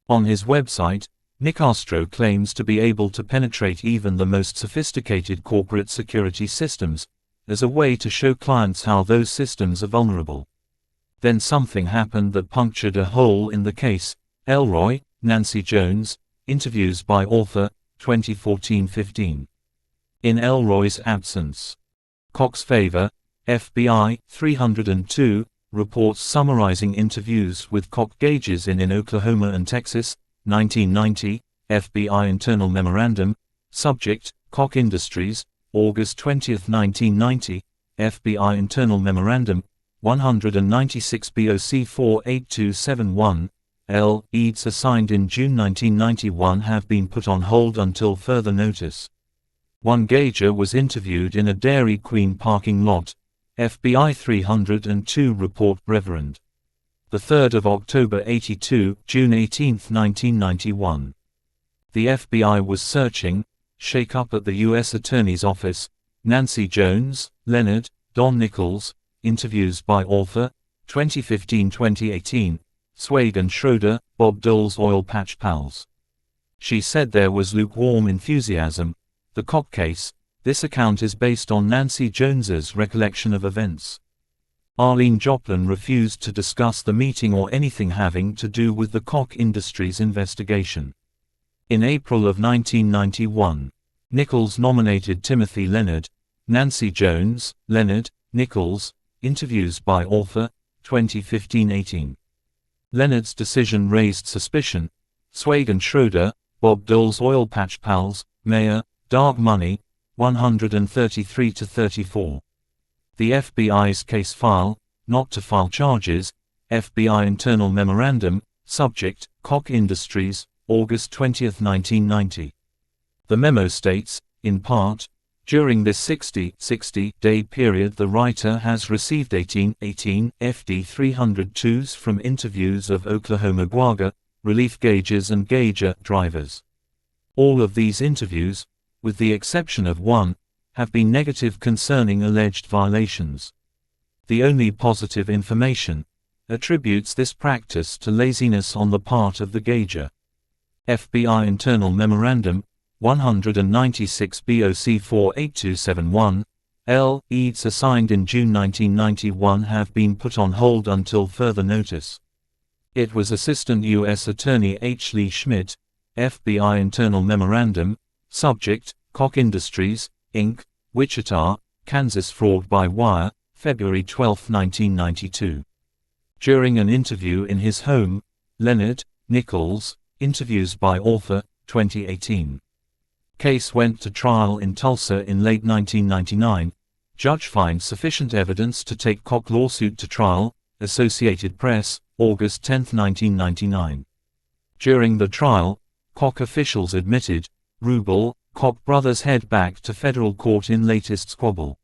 On his website, Nicastro claims to be able to penetrate even the most sophisticated corporate security systems, as a way to show clients how those systems are vulnerable. Then something happened that punctured a hole in the case. Elroy, Nancy Jones, interviews by author, 2014-15. In Elroy's absence. Koch's favor, FBI, 302, reports summarizing interviews with Koch gauges in Oklahoma and Texas, 1990, FBI Internal Memorandum, subject, Koch Industries, August 20, 1990, FBI Internal Memorandum, 196 BOC 48271, L. Eads assigned in June 1991 have been put on hold until further notice. One gauger was interviewed in a Dairy Queen parking lot, FBI 302 report Reverend. 3 October 82, June 18, 1991. The FBI was searching, shake up at the U.S. Attorney's Office, Nancy Jones, Leonard, Don Nichols, interviews by author, 2015-2018, Swade and Schroeder, Bob Dole's Oil Patch Pals. She said there was lukewarm enthusiasm. The Koch case, this account is based on Nancy Jones's recollection of events. Arlene Joplin refused to discuss the meeting or anything having to do with the Koch Industries investigation. In April of 1991, Nichols nominated Timothy Leonard, Nancy Jones, Leonard, Nichols, interviews by author, 2015-18. Leonard's decision raised suspicion. Swade and Schroeder, Bob Dole's Oil Patch Pals, Mayor, Dark Money, 133-34. The FBI's case file, not to file charges, FBI Internal Memorandum, subject, Koch Industries, August 20, 1990. The memo states, in part, during this 60-day period the writer has received 18 FD-302s from interviews of Oklahoma guaga, relief gauges and gauger drivers. All of these interviews, with the exception of one, have been negative concerning alleged violations. The only positive information attributes this practice to laziness on the part of the gauger. FBI Internal Memorandum, 196 BOC 48271, L. Eads assigned in June 1991 have been put on hold until further notice. It was Assistant U.S. Attorney H. Lee Schmidt, FBI Internal Memorandum, subject, Koch Industries, Inc., Wichita, Kansas fraud by wire, February 12, 1992. During an interview in his home, Leonard, Nichols, interviews by author, 2018. Case went to trial in Tulsa in late 1999. Judge finds sufficient evidence to take Koch lawsuit to trial, Associated Press, August 10, 1999. During the trial, Koch officials admitted, ruble, Koch brothers head back to federal court in latest squabble.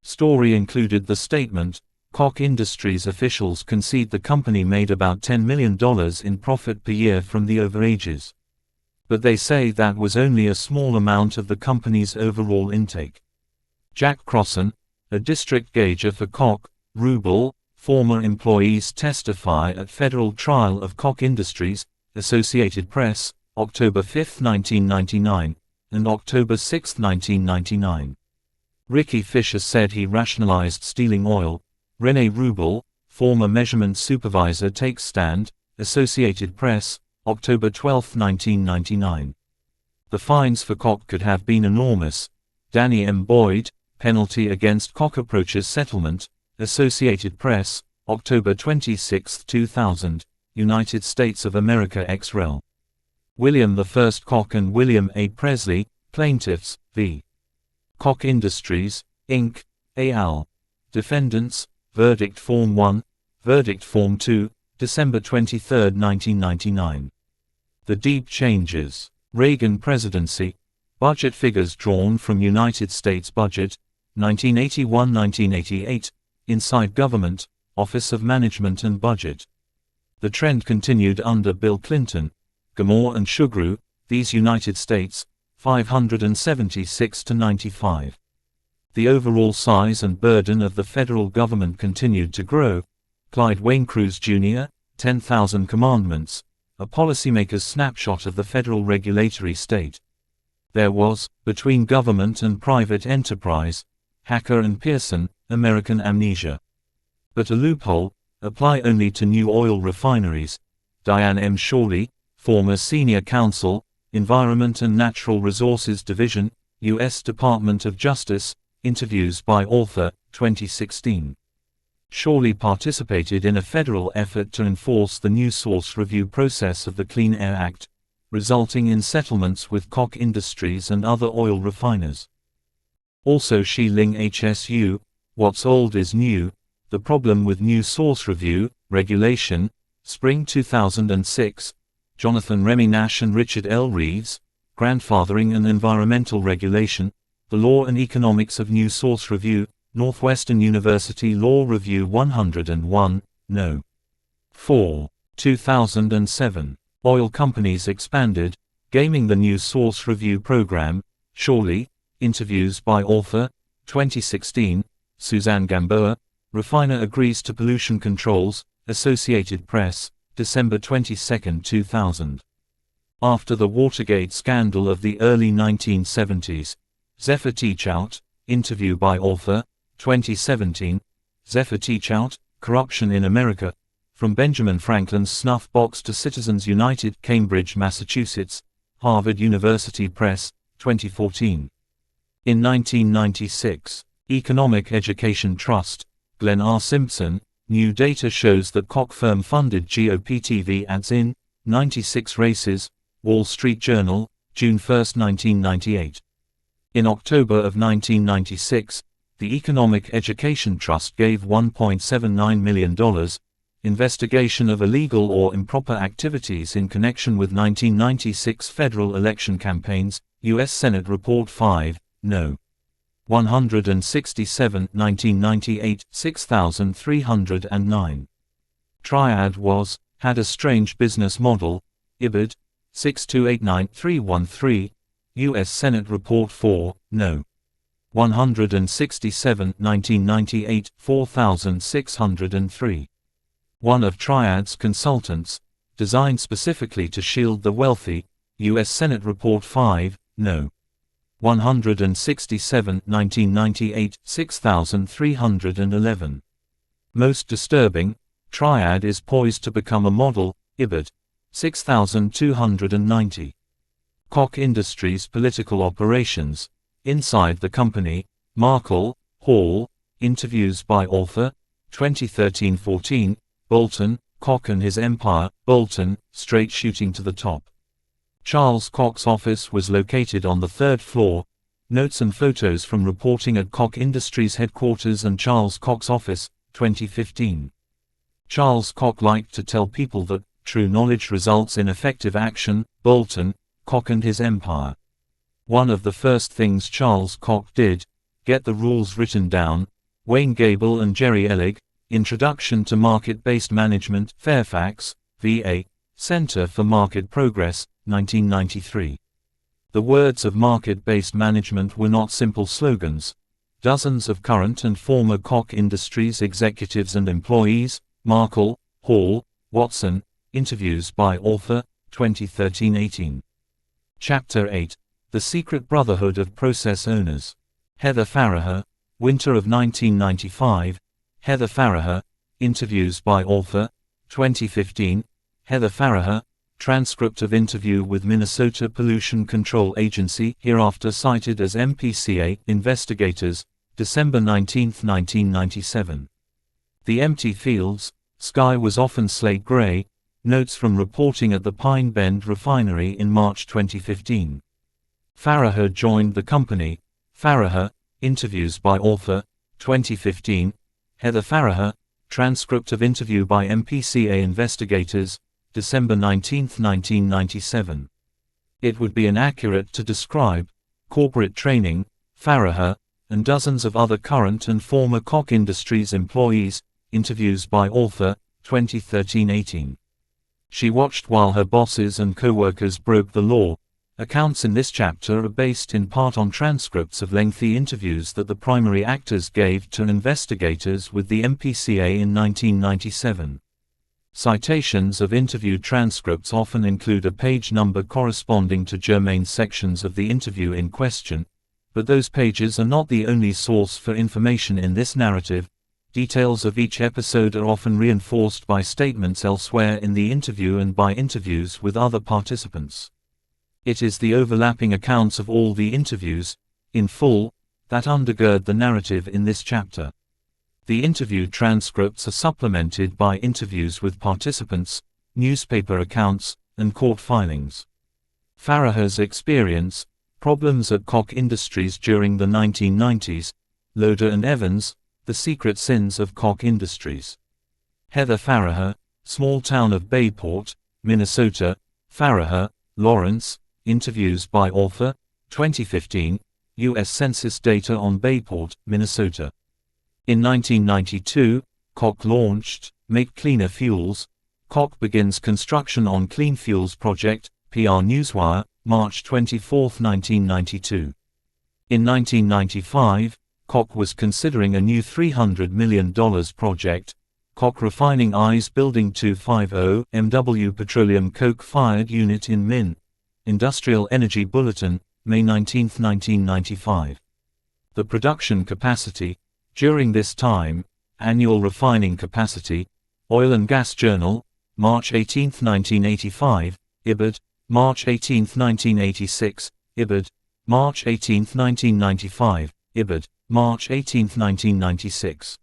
Story included the statement, Koch Industries officials concede the company made about $10 million in profit per year from the overages. But they say that was only a small amount of the company's overall intake. Jack Crossan, a district gauger for Koch, ruble, former employees testify at federal trial of Koch Industries, Associated Press, October 5, 1999, and October 6, 1999. Ricky Fisher said he rationalized stealing oil. Rene Rubel, former measurement supervisor takes stand, Associated Press, October 12, 1999. The fines for Koch could have been enormous. Danny M. Boyd, penalty against Koch approaches settlement, Associated Press, October 26, 2000, United States of America ex rel. William I. Koch and William A. Presley, plaintiffs, v. Koch Industries, Inc., al. Defendants, Verdict Form 1, Verdict Form 2, December 23, 1999. The deep changes. Reagan presidency. Budget figures drawn from United States Budget, 1981-1988, Inside Government, Office of Management and Budget. The trend continued under Bill Clinton, Gilmore and Sugrue, These United States, 576-95. The overall size and burden of the federal government continued to grow. Clyde Wayne Cruz Jr., 10,000 Commandments, a policymaker's snapshot of the federal regulatory state. There was, between government and private enterprise, Hacker and Pearson, American Amnesia. But a loophole, apply only to new oil refineries. Diane M. Shawley, former senior counsel, Environment and Natural Resources Division, U.S. Department of Justice, interviews by author, 2016. Shawley participated in a federal effort to enforce the new source review process of the Clean Air Act, resulting in settlements with Koch Industries and other oil refiners. Also Shi Ling HSU, What's Old is New, The Problem with New Source Review, Regulation, Spring 2006, Jonathan Remy Nash and Richard L. Reeves, Grandfathering and Environmental Regulation, The Law and Economics of New Source Review, Northwestern University Law Review 101, No. 4, 2007. Oil companies expanded, gaming the New Source Review program. Shawley, interviews by author, 2016, Suzanne Gamboa, refiner agrees to pollution controls, Associated Press, December 22, 2000. After the Watergate scandal of the early 1970s, Zephyr Teachout, interview by author, 2017, Zephyr Teachout, Corruption in America, From Benjamin Franklin's Snuff Box to Citizens United, Cambridge, Massachusetts, Harvard University Press, 2014. In 1996, Economic Education Trust, Glenn R. Simpson, new data shows that Koch firm-funded GOP TV ads in 96 races, Wall Street Journal, June 1, 1998. In October of 1996, the Economic Education Trust gave $1.79 million, investigation of illegal or improper activities in connection with 1996 federal election campaigns, U.S. Senate Report 5, No. 167, 1998, 6309. Triad had a strange business model, IBID, 6289313, U.S. Senate Report 4, No. 167, 1998, 4603. One of Triad's consultants, designed specifically to shield the wealthy, U.S. Senate Report 5, No. 167, 1998, 6311. Most disturbing, Triad is poised to become a model, IBID, 6290. Koch Industries political operations. Inside the company, Markle, Hall, interviews by author, 2013-14, Bolton, Koch and his empire, Bolton, straight shooting to the top. Charles Koch's office was located on the third floor. Notes and photos from reporting at Koch Industries headquarters and Charles Koch's office, 2015. Charles Koch liked to tell people that true knowledge results in effective action. Bolton, Koch and his empire. One of the first things Charles Koch did, get the rules written down. Wayne Gable and Jerry Ellig, Introduction to Market-Based Management, Fairfax, VA, Center for Market Progress, 1993. The words of market-based management were not simple slogans. Dozens of current and former Koch Industries executives and employees, Markle, Hall, Watson, interviews by author, 2013-18. Chapter 8. The Secret Brotherhood of Process Owners. Heather Farraher, winter of 1995. Heather Farraher, interviews by author, 2015. Heather Farraher, transcript of interview with Minnesota Pollution Control Agency, hereafter cited as MPCA, investigators, December 19, 1997. The empty fields, sky was often slate gray. Notes from reporting at the Pine Bend refinery in March 2015. Farraher joined the company. Farraher, interviews by author, 2015. Heather Farraher, transcript of interview by MPCA investigators, December 19, 1997. It would be inaccurate to describe corporate training, Farraher, and dozens of other current and former Koch Industries employees, interviews by author, 2013-18. She watched while her bosses and co-workers broke the law. Accounts in this chapter are based in part on transcripts of lengthy interviews that the primary actors gave to investigators with the MPCA in 1997. Citations of interview transcripts often include a page number corresponding to germane sections of the interview in question, but those pages are not the only source for information in this narrative. Details of each episode are often reinforced by statements elsewhere in the interview and by interviews with other participants. It is the overlapping accounts of all the interviews, in full, that undergird the narrative in this chapter. The interview transcripts are supplemented by interviews with participants, newspaper accounts, and court filings. Farraher's experience, problems at Koch Industries during the 1990s, Loader and Evans, the secret sins of Koch Industries. Heather Farraher, small town of Bayport, Minnesota. Farraher, Lawrence, interviews by author, 2015, U.S. Census data on Bayport, Minnesota. In 1992, Koch launched Make Cleaner Fuels. Koch begins construction on Clean Fuels Project, PR Newswire, March 24, 1992. In 1995, Koch was considering a new $300 million project, Koch Refining Eyes Building 250 MW Petroleum Coke-fired unit in Min. Industrial Energy Bulletin, May 19, 1995. The production capacity, during this time, annual refining capacity, Oil and Gas Journal, March 18, 1985, IBID, March 18, 1986, IBID, March 18, 1995, IBID, March 18, 1996.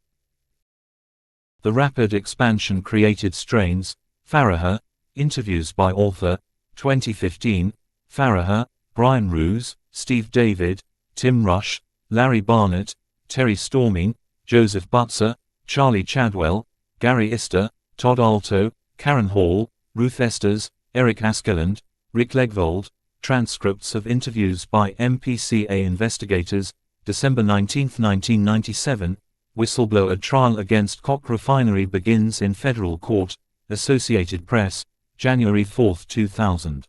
The rapid expansion created strains. Farraher, interviews by author, 2015, Farraher, Brian Roos, Steve David, Tim Rush, Larry Barnett, Terry Storming, Joseph Butzer, Charlie Chadwell, Gary Ister, Todd Alto, Karen Hall, Ruth Esters, Eric Askeland, Rick Legvold. Transcripts of interviews by MPCA investigators, December 19, 1997. Whistleblower trial against Koch Refinery begins in federal court, Associated Press, January 4, 2000.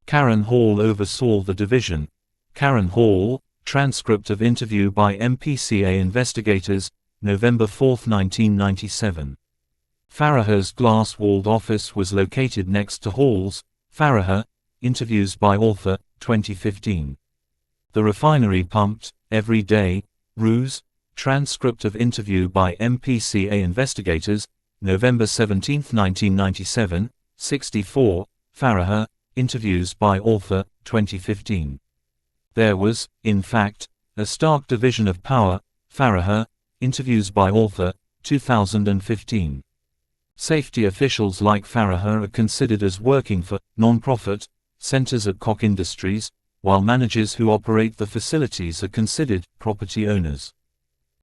Karen Hall oversaw the division. Karen Hall, transcript of interview by MPCA investigators, November 4, 1997. Farraher's glass-walled office was located next to Hall's. Farraher, interviews by author, 2015. The refinery pumped, every day. Roos, transcript of interview by MPCA investigators, November 17, 1997, 64. Farraher, interviews by author, 2015. There was, in fact, a stark division of power. Farraher, interviews by author, 2015. Safety officials like Farraher are considered as working for non-profit centers at Koch Industries, while managers who operate the facilities are considered property owners.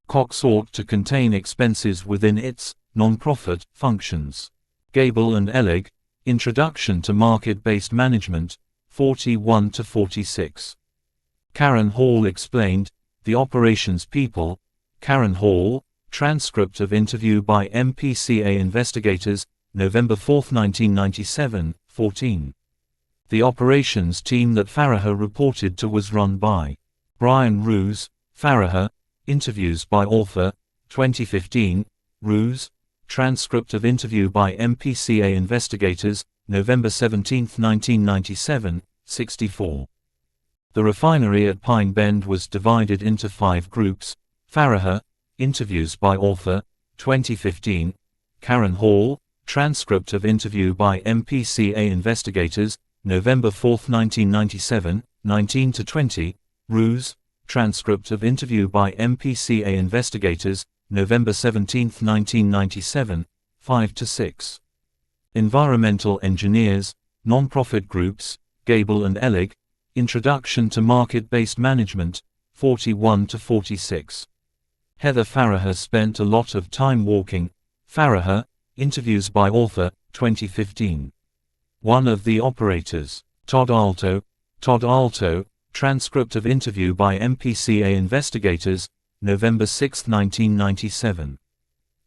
Koch sought to contain expenses within its non-profit functions. Gable and Ellig, Introduction to Market-Based Management, 41-46. Karen Hall explained, the operations people. Karen Hall, transcript of interview by MPCA investigators, November 4, 1997, 14. The operations team that Farraher reported to was run by Brian Roos. Farraher, interviews by author, 2015. Roos, transcript of interview by MPCA investigators, November 17, 1997, 64. The refinery at Pine Bend was divided into 5 groups. Farraher, interviews by author, 2015. Karen Hall, transcript of interview by MPCA investigators, November 4, 1997, 19-20. Roos, transcript of interview by MPCA investigators, November 17, 1997, 5-6. Environmental engineers, non-profit groups, Gable and Ellig, Introduction to Market-Based Management, 41-46. Heather Farraher spent a lot of time walking. Farraher, interviews by author, 2015. One of the operators, Todd Alto, transcript of interview by MPCA investigators, November 6, 1997.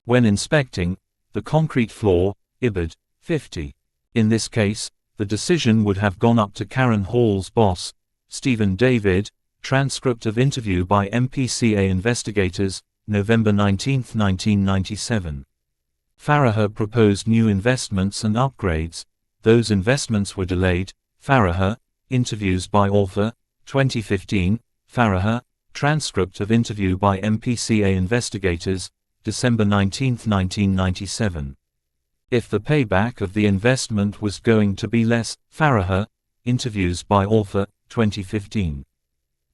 When inspecting the concrete floor, Ibid, 50. In this case, the decision would have gone up to Karen Hall's boss, Stephen David, transcript of interview by MPCA investigators, November 19, 1997. Farraher proposed new investments and upgrades. Those investments were delayed. Farraher, interviews by author, 2015. Farraher, transcript of interview by MPCA investigators, December 19, 1997. If the payback of the investment was going to be less. Farraher, interviews by author, 2015.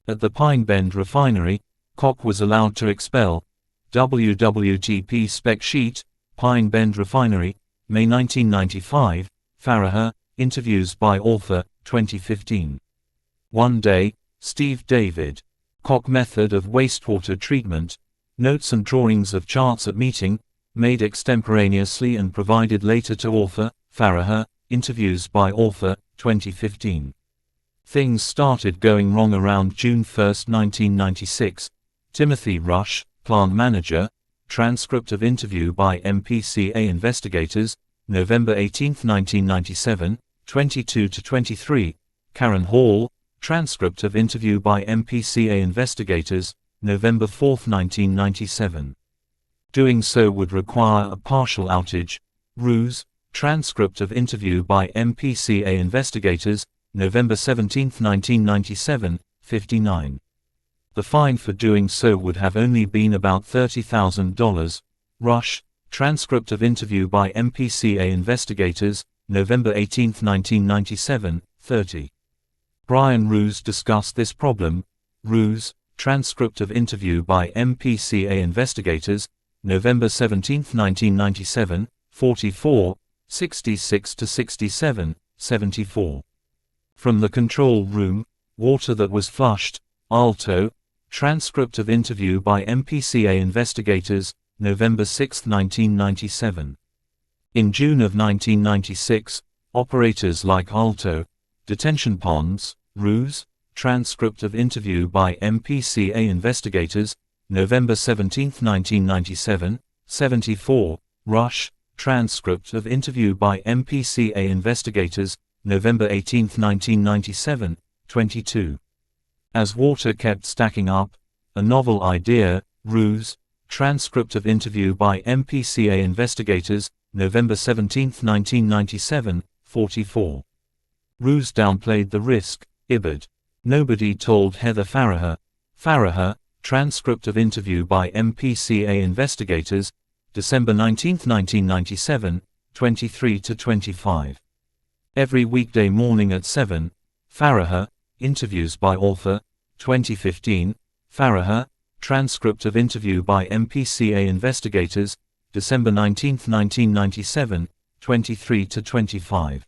At the Pine Bend refinery, Koch was allowed to expel. WWGP spec sheet, Pine Bend refinery, May 1995. Farraher, interviews by author, 2015. One day, Steve David. Koch method of wastewater treatment, notes and drawings of charts at meeting, made extemporaneously and provided later to author. Farraher, interviews by author, 2015. Things started going wrong around June 1, 1996. Timothy Rush, plant manager, transcript of interview by MPCA investigators, November 18, 1997, 22-23. Karen Hall, transcript of interview by MPCA investigators, November 4, 1997. Doing so would require a partial outage. Ruse, transcript of interview by MPCA investigators, November 17, 1997, 59. The fine for doing so would have only been about $30,000. Rush, transcript of interview by MPCA investigators, November 18, 1997, 30. Brian Ruse discussed this problem. Ruse, transcript of interview by MPCA investigators, November 17, 1997, 44, 66-67, 74. From the control room, water that was flushed. Alto, transcript of interview by MPCA investigators, November 6, 1997. In June of 1996, operators like Alto, detention ponds. Ruse, transcript of interview by MPCA investigators, November 17, 1997, 74. Rush, transcript of interview by MPCA investigators, November 18, 1997, 22. As water kept stacking up, a novel idea. Ruse, transcript of interview by MPCA investigators, November 17, 1997, 44. Ruse downplayed the risk. Ibid. Nobody told Heather Farraher. Farraher, transcript of interview by MPCA investigators, December 19, 1997, 23-25. Every weekday morning at 7. Farraher, interviews by author, 2015. Farraher, transcript of interview by MPCA investigators, December 19, 1997, 23-25.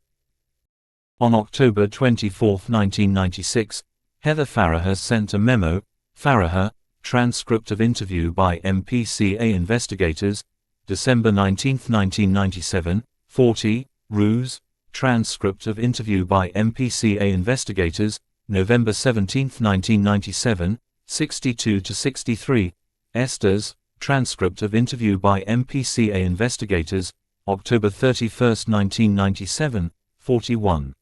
On October 24, 1996, Heather Farraher sent a memo. Farraher, transcript of interview by MPCA investigators, December 19, 1997, 40. Ruse, transcript of interview by MPCA investigators, November 17, 1997, 62-63. Estes, transcript of interview by MPCA investigators, October 31, 1997, 41.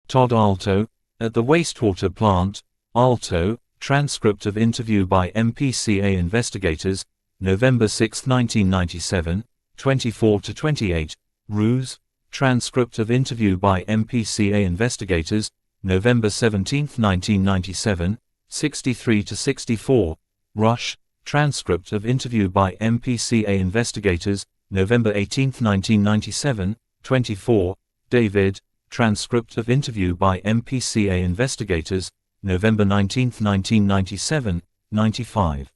Todd Alto, at the wastewater plant. Alto, transcript of interview by MPCA investigators, November 6, 1997, 24-28. Ruse, transcript of interview by MPCA investigators, November 17, 1997, 63-64. Rush, transcript of interview by MPCA investigators, November 18, 1997, 24. David, transcript of interview by MPCA investigators, November 19, 1997, 95.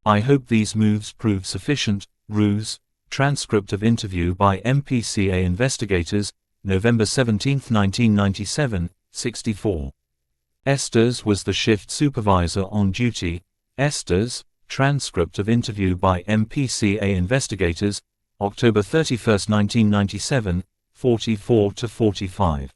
I hope these moves prove sufficient. Ruse, transcript of interview by MPCA investigators, November 17, 1997, 64. Estes was the shift supervisor on duty. Estes, transcript of interview by MPCA investigators, October 31, 1997, 44-45.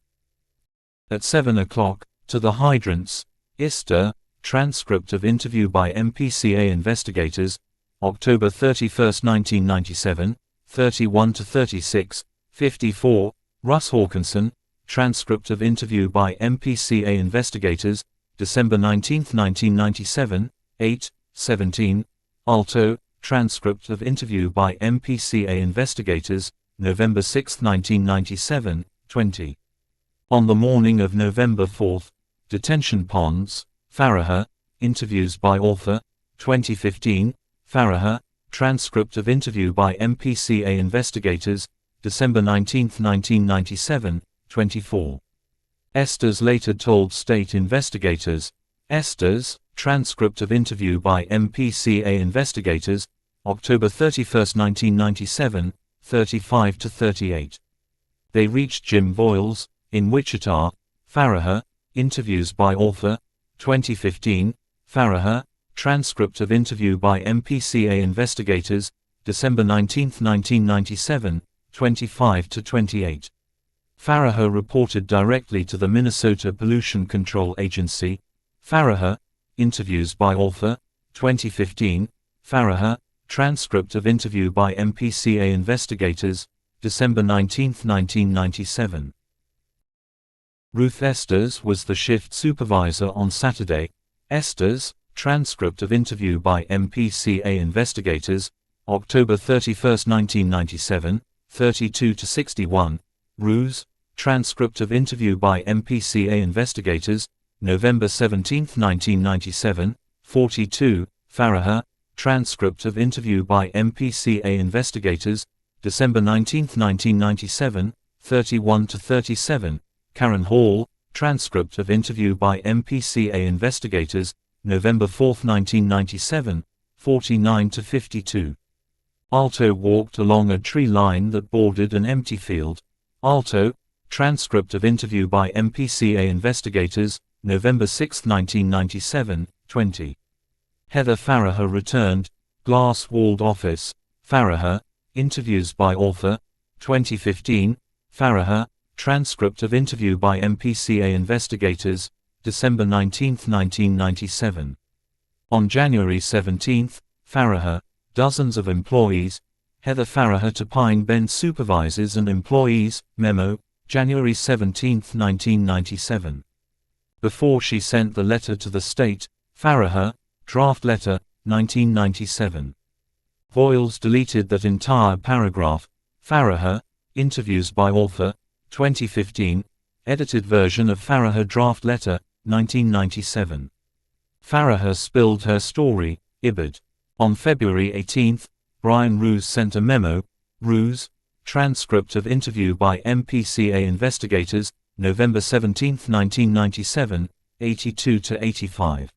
At 7 o'clock, to the hydrants, Ister, transcript of interview by MPCA investigators, October 31, 1997, 31-36, 54. Russ Hawkinson, transcript of interview by MPCA investigators, December 19, 1997, 8, 17. Alto, transcript of interview by MPCA investigators, November 6, 1997, 20. On the morning of November 4, detention ponds, Farraher, interviews by author, 2015, Farraher, transcript of interview by MPCA investigators, December 19, 1997, 24. Estes later told state investigators, Estes, transcript of interview by MPCA investigators, October 31, 1997, 35-38. They reached Jim Voiles, in Wichita. Farraher, interviews by author, 2015, Farraher, transcript of interview by MPCA investigators, December 19, 1997, 25-28. Farraher reported directly to the Minnesota Pollution Control Agency. Farraher, interviews by author, 2015, Farraher, transcript of interview by MPCA investigators, December 19, 1997. Ruth Estes was the shift supervisor on Saturday. Estes, transcript of interview by MPCA investigators, October 31, 1997, 32-61. Ruse, transcript of interview by MPCA investigators, November 17, 1997, 42. Farraher, transcript of interview by MPCA investigators, December 19, 1997, 31-37. Karen Hall, transcript of interview by MPCA investigators, November 4, 1997, 49-52. Alto walked along a tree line that bordered an empty field. Alto, transcript of interview by MPCA investigators, November 6, 1997, 20. Heather Farraher returned, glass-walled office. Farraher, interviews by author, 2015, Farraher, transcript of interview by MPCA investigators, December 19, 1997. On January 17, Farraher, dozens of employees. Heather Farraher to Pine Bend supervisors and employees, memo, January 17, 1997. Before she sent the letter to the state, Farraher, draft letter, 1997. Voiles deleted that entire paragraph. Farraher, interviews by author, 2015, edited version of Farraher draft letter, 1997. Farraher spilled her story, Ibid. On February 18, Brian Ruse sent a memo. Ruse, transcript of interview by MPCA investigators, November 17, 1997, 82-85.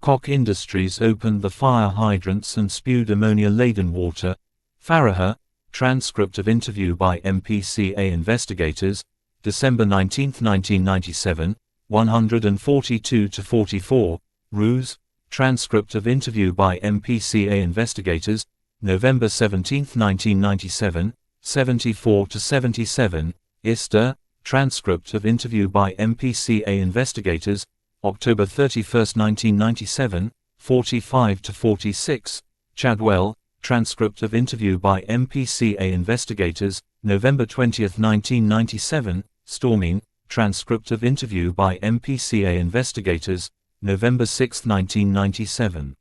Koch Industries opened the fire hydrants and spewed ammonia-laden water. Farraher, transcript of interview by MPCA investigators, December 19, 1997, 142-44. Ruse, transcript of interview by MPCA investigators, November 17, 1997, 74-77. Ister, transcript of interview by MPCA investigators, October 31, 1997, 45-46. Chadwell, transcript of interview by MPCA investigators, November 20, 1997. Storming, transcript of interview by MPCA investigators, November 6, 1997.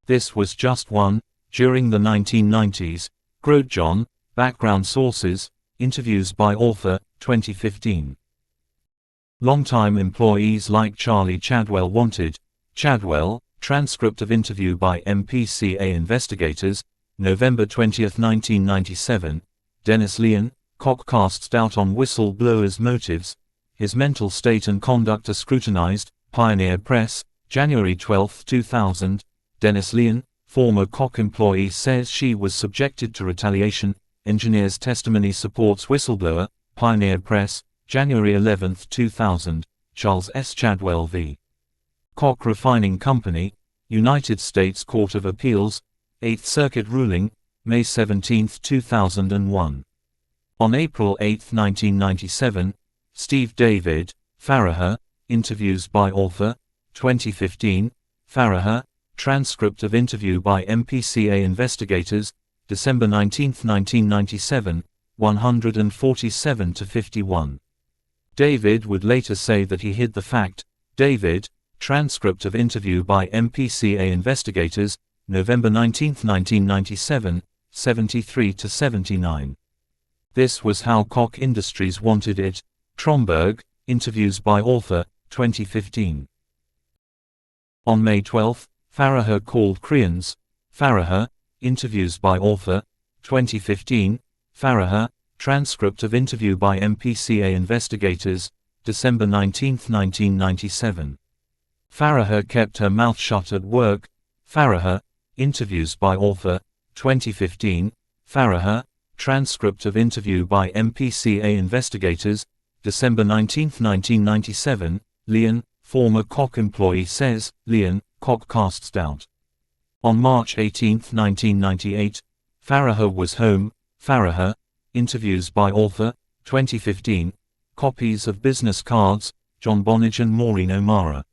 This was just one. During the 1990s, Grosjean, background sources, interviews by author, 2015. Longtime employees like Charlie Chadwell wanted. Chadwell, transcript of interview by MPCA investigators, November 20, 1997. Dennis Leon, Koch casts doubt on whistleblowers' motives. his mental state and conduct are scrutinized. Pioneer Press, January 12, 2000. Dennis Leon, former Koch employee, says she was subjected to retaliation. Engineer's testimony supports whistleblower. Pioneer Press, January 11, 2000. Charles S. Chadwell v. Koch Refining Company, United States Court of Appeals, 8th Circuit ruling, May 17, 2001. On April 8, 1997, Steve David, Farraher, interviews by author, 2015, Farraher, transcript of interview by MPCA investigators, December 19, 1997, 147-51. David would later say that he hid the fact. David, transcript of interview by MPCA investigators, November 19, 1997, 73-79. This was how Koch Industries wanted it. Tromberg, interviews by author, 2015. On May 12, Farraher called Kriens. Farraher, interviews by author, 2015. Farraher, transcript of interview by MPCA investigators, December 19, 1997. Farraher kept her mouth shut at work. Farraher, interviews by author, 2015. Farraher, transcript of interview by MPCA investigators, December 19, 1997. Leon, former Koch employee, says. Leon, Koch casts doubt. On March 18, 1998, Farraher was home. Farraher, interviews by author, 2015. Copies of business cards, John Bonage and Maureen O'Mara.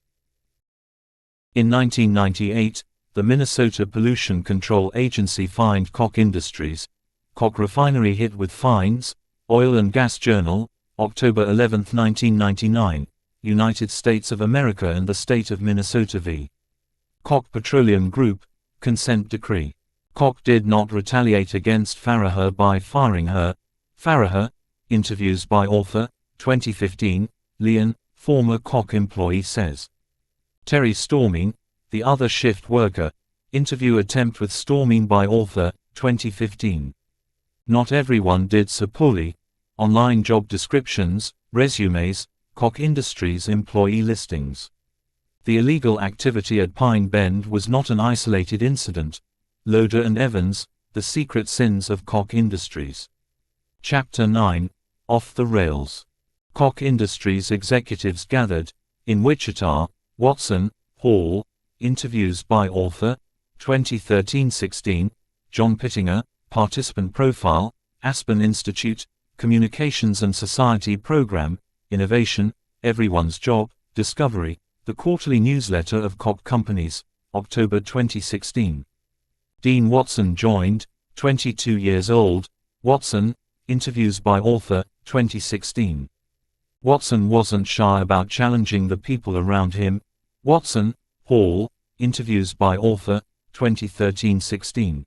In 1998, the Minnesota Pollution Control Agency fined Koch Industries. Koch Refinery hit with fines. Oil and Gas Journal, October 11, 1999. United States of America and the State of Minnesota v. Koch Petroleum Group, Consent Decree. Koch did not retaliate against Farraher by firing her. Farraher, interviews by author, 2015. Leon, former Koch employee, says. Terry Storming, the other shift worker, interview attempt with Storming by author, 2015. Not everyone did so poorly. Online job descriptions, resumes, Koch Industries employee listings. The illegal activity at Pine Bend was not an isolated incident. Loader and Evans, The Secret Sins of Koch Industries. Chapter 9, Off the Rails. Koch Industries executives gathered. In Wichita, Watson, Hall, interviews by author, 2013-16, John Pittinger, participant profile, Aspen Institute, Communications and Society Program, Innovation, Everyone's Job, Discovery, the quarterly newsletter of Koch Companies, October 2016. Dean Watson joined, 22 years old. Watson, interviews by author, 2016. Watson wasn't shy about challenging the people around him. Watson, Hall, interviews by author, 2013-16.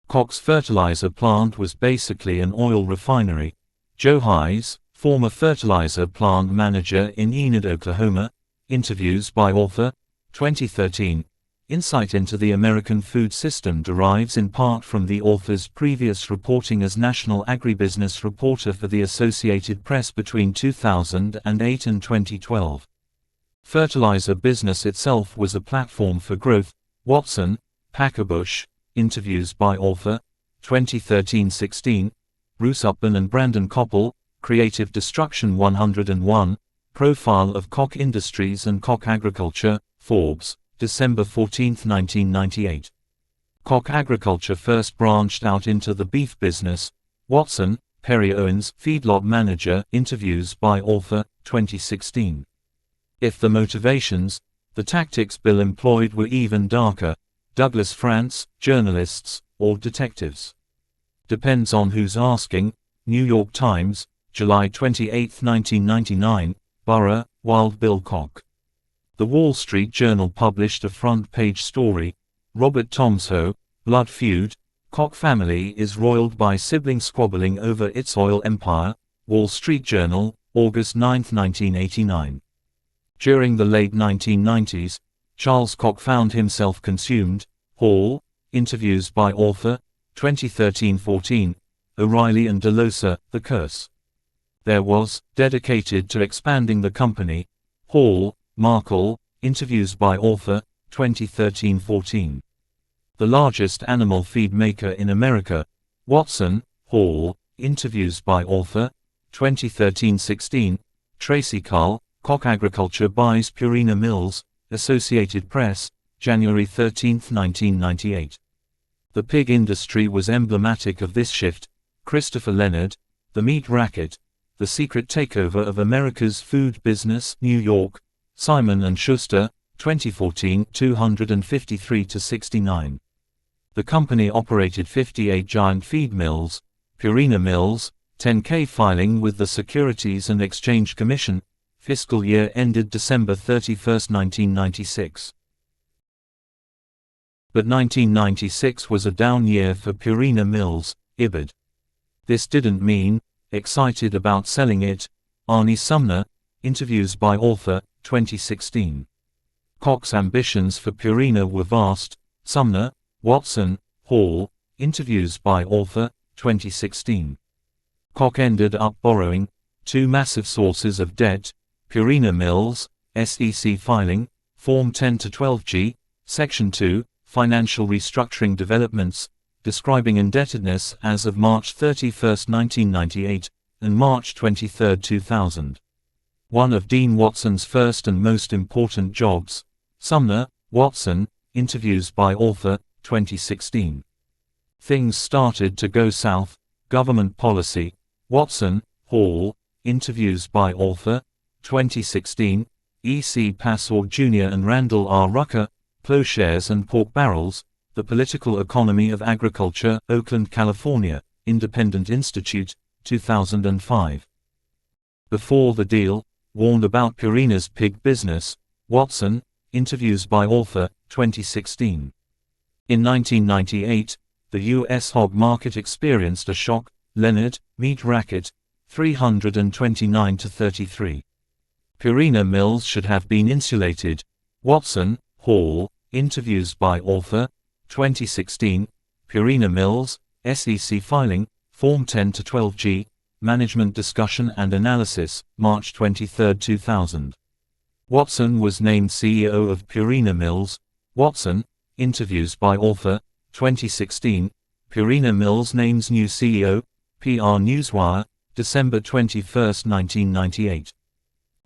Koch's fertilizer plant was basically an oil refinery. Joe Hayes, former fertilizer plant manager in Enid, Oklahoma, interviews by author, 2013. Insight into the American food system derives in part from the author's previous reporting as national agribusiness reporter for the Associated Press between 2008 and 2012. Fertilizer business itself was a platform for growth. Watson, Packerbush, interviews by author, 2013-16. Bruce Upman and Brandon Koppel, Creative Destruction 101, Profile of Koch Industries and Koch Agriculture, Forbes, December 14, 1998. Koch Agriculture first branched out into the beef business. Watson, Perry Owens, feedlot manager, interviews by author, 2016. If the motivations, the tactics Bill employed were even darker, Douglas France, journalists, or detectives. Depends on who's asking. New York Times, July 28, 1999, Burra, Wild Bill Koch. The Wall Street Journal published a front-page story, Robert Tomshoe, Blood Feud, Koch family is roiled by sibling squabbling over its oil empire, Wall Street Journal, August 9, 1989. During the late 1990s, Charles Koch found himself consumed. Hall, interviews by author, 2013-14, O'Reilly and DeLosa, The Curse. There was, dedicated to expanding the company. Hall, Markle, interviews by author, 2013-14. The largest animal feed maker in America. Watson, Hall, interviews by author, 2013-16. Tracy Cull, Koch Agriculture buys Purina Mills, Associated Press, January 13, 1998. The pig industry was emblematic of this shift. Christopher Leonard, The Meat Racket, The Secret Takeover of America's Food Business, New York, Simon & Schuster, 2014, 253-69. The company operated 58 giant feed mills. Purina Mills, 10K filing with the Securities and Exchange Commission, fiscal year ended December 31, 1996. But 1996 was a down year for Purina Mills, IBID. This didn't mean, excited about selling it. Arnie Sumner, interviews by author, 2016. Koch's ambitions for Purina were vast. Sumner, Watson, Hall, interviews by author, 2016. Koch ended up borrowing two massive sources of debt. Purina Mills, SEC filing, Form 10-12G, Section 2, Financial Restructuring Developments, describing indebtedness as of March 31, 1998, and March 23, 2000. One of Dean Watson's first and most important jobs. Sumner, Watson, interviews by author, 2016. Things started to go south. Government policy. Watson, Hall, interviews by author, 2016. E.C. Passor Jr. and Randall R. Rucker, Plowshares and Pork Barrels, The Political Economy of Agriculture, Oakland, California, Independent Institute, 2005. Before the deal, warned about Purina's pig business. Watson, interviews by author, 2016. In 1998, the U.S. hog market experienced a shock. Leonard, Meat Racket, 329-33. Purina Mills should have been insulated. Watson, Hall, interviews by author, 2016. Purina Mills, SEC filing, Form 10-12G, Management Discussion and Analysis, March 23, 2000. Watson was named CEO of Purina Mills. Watson, interviews by author, 2016. Purina Mills names new CEO, PR Newswire, December 21, 1998.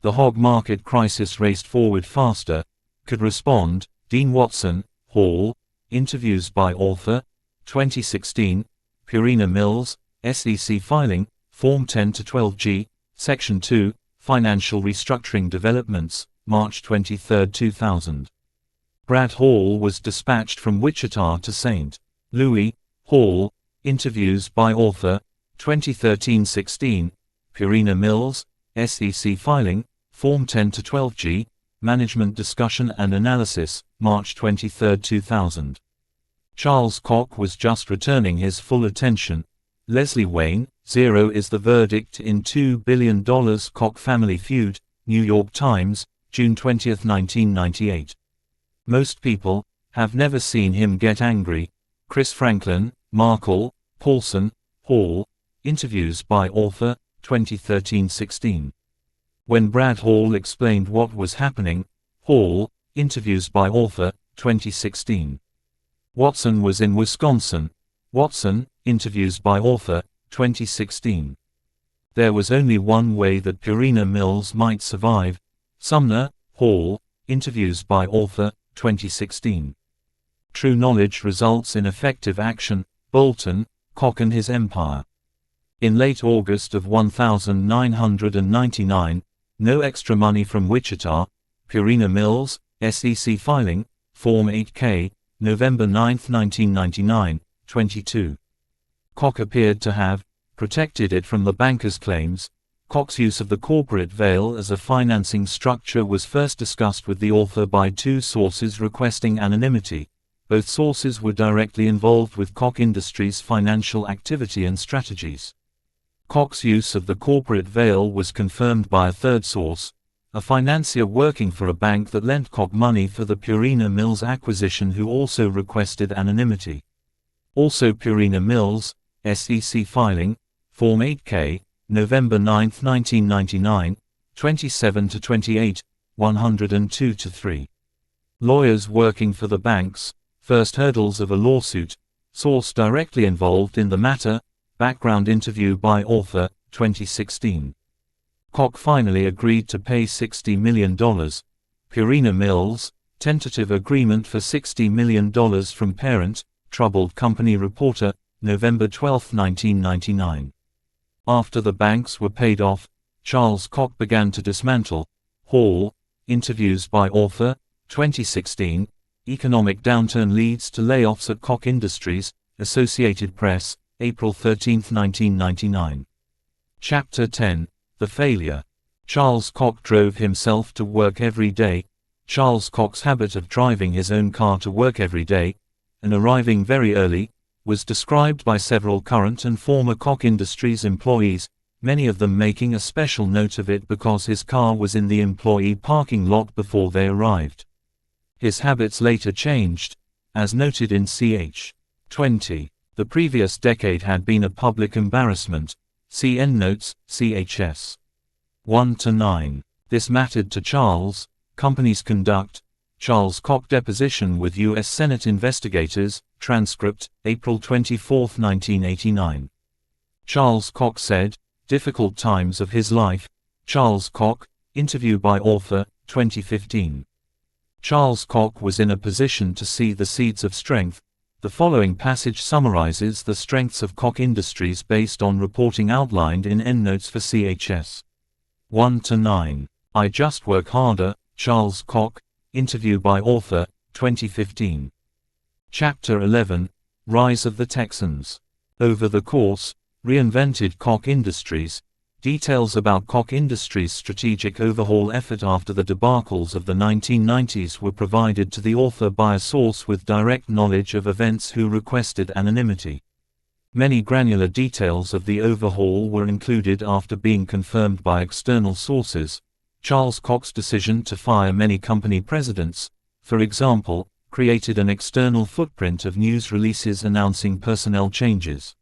The hog market crisis raced forward faster. Could respond. Dean Watson, Hall, interviews by author, 2016. Purina Mills, SEC filing, Form 10-12G, Section 2, Financial Restructuring Developments, March 23, 2000. Brad Hall was dispatched from Wichita to St. Louis. Hall, interviews by author, 2013-16. Purina Mills, SEC filing, Form 10-12G, Management Discussion and Analysis, March 23, 2000. Charles Koch was just returning his full attention. Leslie Wayne, Zero is the verdict in $2 billion Koch family feud, New York Times, June 20, 1998. Most people have never seen him get angry. Chris Franklin, Markle, Paulson, Hall, interviews by author, 2013-16. When Brad Hall explained what was happening. Hall, interviews by author, 2016. Watson was in Wisconsin. Watson, interviews by author, 2016. There was only one way that Purina Mills might survive. Sumner, Hall, interviews by author, 2016. True knowledge results in effective action. Bolton, Koch and his empire. In late August of 1999, no extra money from Wichita. Purina Mills, SEC filing, Form 8K, November 9, 1999, 22. Koch appeared to have protected it from the banker's claims. Koch's use of the corporate veil as a financing structure was first discussed with the author by two sources requesting anonymity. Both sources were directly involved with Koch Industries' financial activity and strategies. Koch's use of the corporate veil was confirmed by a third source, a financier working for a bank that lent Koch money for the Purina Mills acquisition, who also requested anonymity. Also Purina Mills, SEC filing, Form 8K, November 9, 1999, 27-28, 102-3. Lawyers working for the banks, first hurdles of a lawsuit, source directly involved in the matter, background interview by author, 2016. Koch finally agreed to pay $60 million. Purina Mills, tentative agreement for $60 million from parent, troubled company reporter, November 12, 1999. After the banks were paid off, Charles Koch began to dismantle. Hall, interviews by author, 2016, economic downturn leads to layoffs at Koch Industries, Associated Press, April 13, 1999. Chapter 10, The Failure. Charles Koch drove himself to work every day. Charles Koch's habit of driving his own car to work every day, and arriving very early, was described by several current and former Koch Industries employees, many of them making a special note of it because his car was in the employee parking lot before they arrived. His habits later changed, as noted in ch. 20. The previous decade had been a public embarrassment. See endnotes, chs. 1-9. This mattered to Charles. Companies conduct. Charles Koch deposition with U.S. Senate investigators, transcript, April 24, 1989. Charles Koch said, difficult times of his life. Charles Koch, interview by author, 2015. Charles Koch was in a position to see the seeds of strength. The following passage summarizes the strengths of Koch Industries based on reporting outlined in endnotes for CHS. 1-9. I just work harder. Charles Koch, interview by author, 2015. Chapter 11, Rise of the Texans. Over the course, reinvented Koch Industries. Details about Koch Industries' strategic overhaul effort after the debacles of the 1990s were provided to the author by a source with direct knowledge of events who requested anonymity. Many granular details of the overhaul were included after being confirmed by external sources. Charles Koch's decision to fire many company presidents, for example, created an external footprint of news releases announcing personnel changes.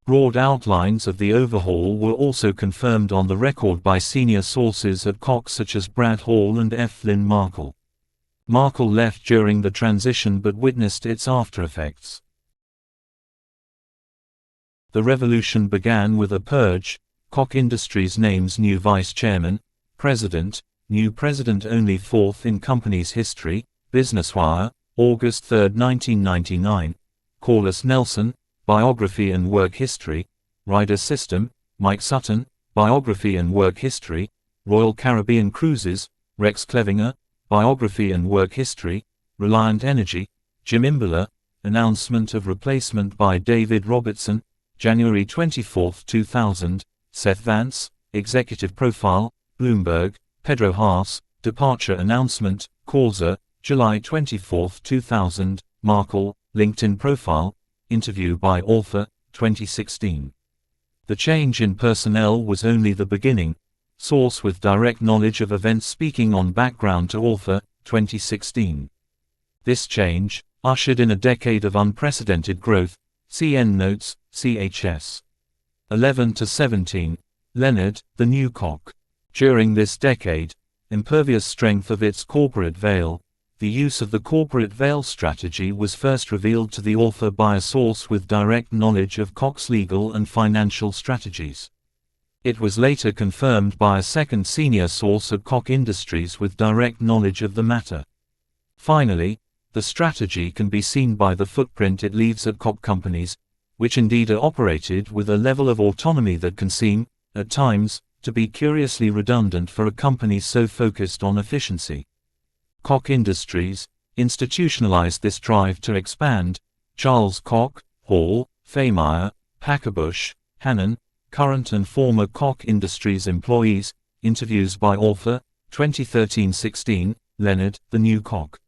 Broad outlines of the overhaul were also confirmed on the record by senior sources at Koch such as Brad Hall and F. Lynn Markle. Markle left during the transition but witnessed its aftereffects. The revolution began with a purge. Koch Industries names new vice chairman, president, new president only fourth in company's history. BusinessWire, August 3, 1999. Corliss Nelson, Biography and Work History. Ryder System, Mike Sutton, Biography and Work History. Royal Caribbean Cruises, Rex Clevinger, Biography and Work History. Reliant Energy, Jim Imbler, announcement of replacement by David Robertson, January 24, 2000. Seth Vance, Executive Profile, Bloomberg. Pedro Haas, Departure Announcement, Causa, July 24, 2000. Markle, LinkedIn Profile, interview by author, 2016. The change in personnel was only the beginning. Source with direct knowledge of events speaking on background to author, 2016. This change ushered in a decade of unprecedented growth. See endnotes, chs. 11-17. Leonard, the new Koch. During this decade, impervious strength of its corporate veil. The use of the corporate veil strategy was first revealed to the author by a source with direct knowledge of Koch's legal and financial strategies. It was later confirmed by a second senior source at Koch Industries with direct knowledge of the matter. Finally, the strategy can be seen by the footprint it leaves at Koch companies, which indeed are operated with a level of autonomy that can seem, at times, to be curiously redundant for a company so focused on efficiency. Koch Industries institutionalized this drive to expand. Charles Koch, Hall, Fehmeyer, Packerbush, Hannon, current and former Koch Industries employees, interviews by author, 2013-16, Leonard, the new Koch.